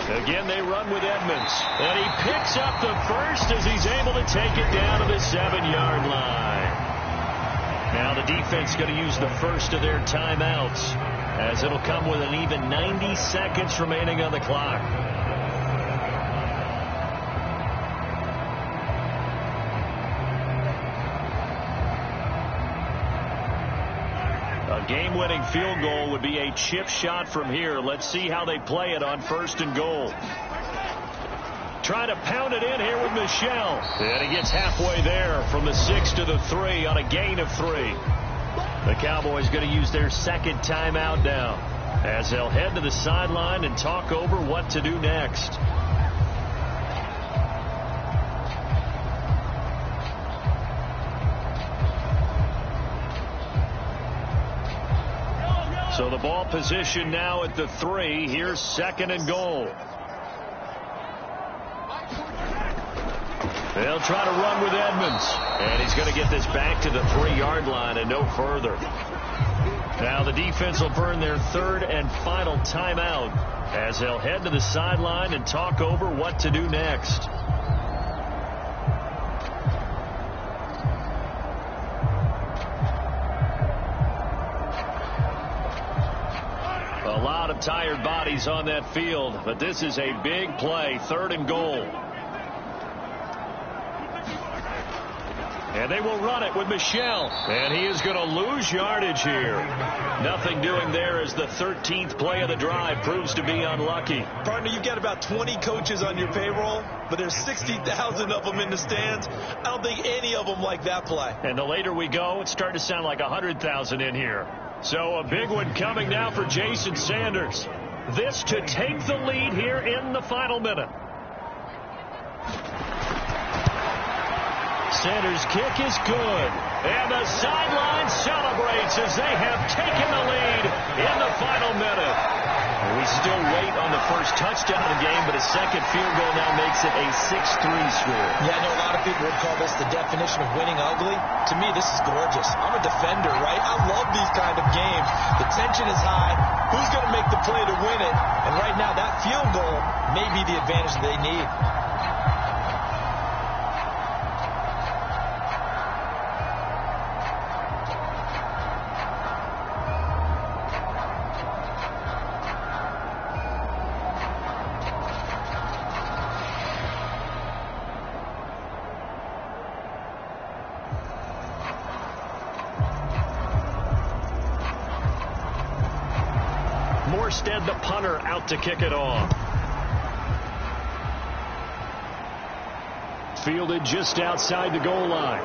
Again, they run with Edmonds. And he picks up the first as he's able to take it down to the 7-yard line. Now the defense going to use the first of their timeouts, as it'll come with an even 90 seconds remaining on the clock. A game-winning field goal would be a chip shot from here. Let's see how they play it on 1st and goal. Trying to pound it in here with Michel. And he gets halfway there from the 6 to the 3 on a gain of 3. The Cowboys going to use their second timeout now, as they'll head to the sideline and talk over what to do next. So the ball position now at the 3. Here's 2nd and goal. They'll try to run with Edmonds. And he's going to get this back to the 3-yard line and no further. Now the defense will burn their 3rd and final timeout, as they'll head to the sideline and talk over what to do next. A lot of tired bodies on that field, but this is a big play. 3rd and goal. And they will run it with Michel. And he is going to lose yardage here. Nothing doing there as the 13th play of the drive proves to be unlucky. Partner, you've got about 20 coaches on your payroll, but there's 60,000 of them in the stands. I don't think any of them like that play. And the later we go, it's starting to sound like 100,000 in here. So a big one coming now for Jason Sanders. This to take the lead here in the final minute. Sanders' kick is good. And the sideline celebrates as they have taken the lead in the final minute. And we still wait on the first touchdown of the game, but a second field goal now makes it a 6-3 score. Yeah, I know a lot of people would call this the definition of winning ugly. To me, this is gorgeous. I'm a defender, right? I love these kind of games. The tension is high. Who's going to make the play to win it? And right now, that field goal may be the advantage they need. Morstead, the punter, out to kick it off. Fielded just outside the goal line.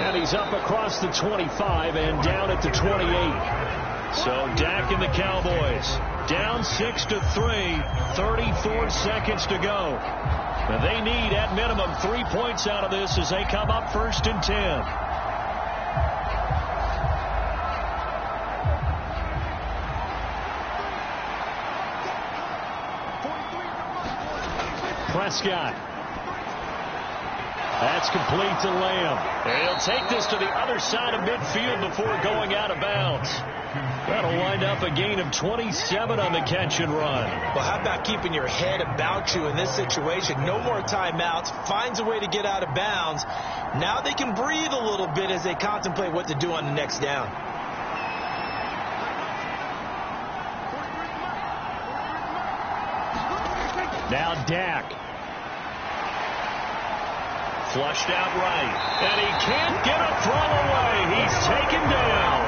And he's up across the 25 and down at the 28. So Dak and the Cowboys down 6-3, 34 seconds to go. And they need at minimum 3 points out of this as they come up 1st and 10. Prescott. That's complete to Lamb. And he'll take this to the other side of midfield before going out of bounds. That'll wind up a gain of 27 on the catch and run. Well, how about keeping your head about you in this situation? No more timeouts. Finds a way to get out of bounds. Now they can breathe a little bit as they contemplate what to do on the next down. Now Dak. Flushed out right. And he can't get a throw away. He's taken down.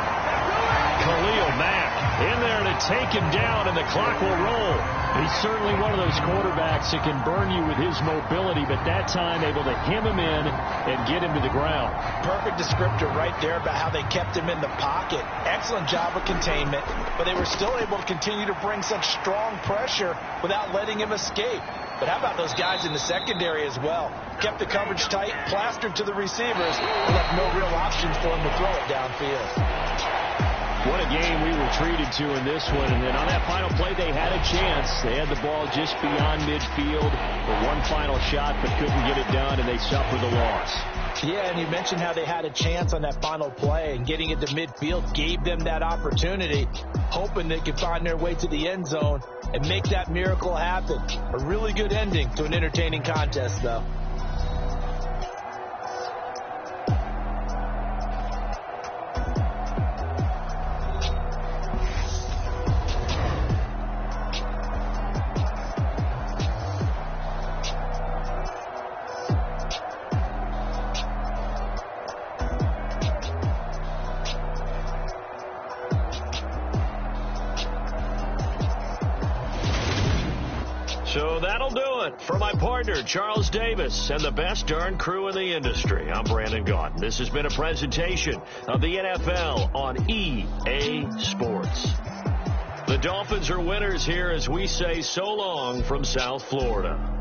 Khalil Mack in there to take him down, and the clock will roll. He's certainly one of those quarterbacks that can burn you with his mobility, but that time able to hem him in and get him to the ground. Perfect descriptor right there about how they kept him in the pocket. Excellent job of containment, but they were still able to continue to bring such strong pressure without letting him escape. But how about those guys in the secondary as well? Kept the coverage tight, plastered to the receivers, and left no real options for him to throw it downfield. What a game we were treated to in this one. And then on that final play, they had a chance. They had the ball just beyond midfield for one final shot, but couldn't get it done, and they suffered the loss. Yeah, and you mentioned how they had a chance on that final play, and getting it to midfield gave them that opportunity, hoping they could find their way to the end zone. and make that miracle happen. A really good ending to an entertaining contest, though. So that'll do it for my partner, Charles Davis, and the best darn crew in the industry. I'm Brandon Gaudin. This has been a presentation of the NFL on EA Sports. The Dolphins are winners here as we say so long from South Florida.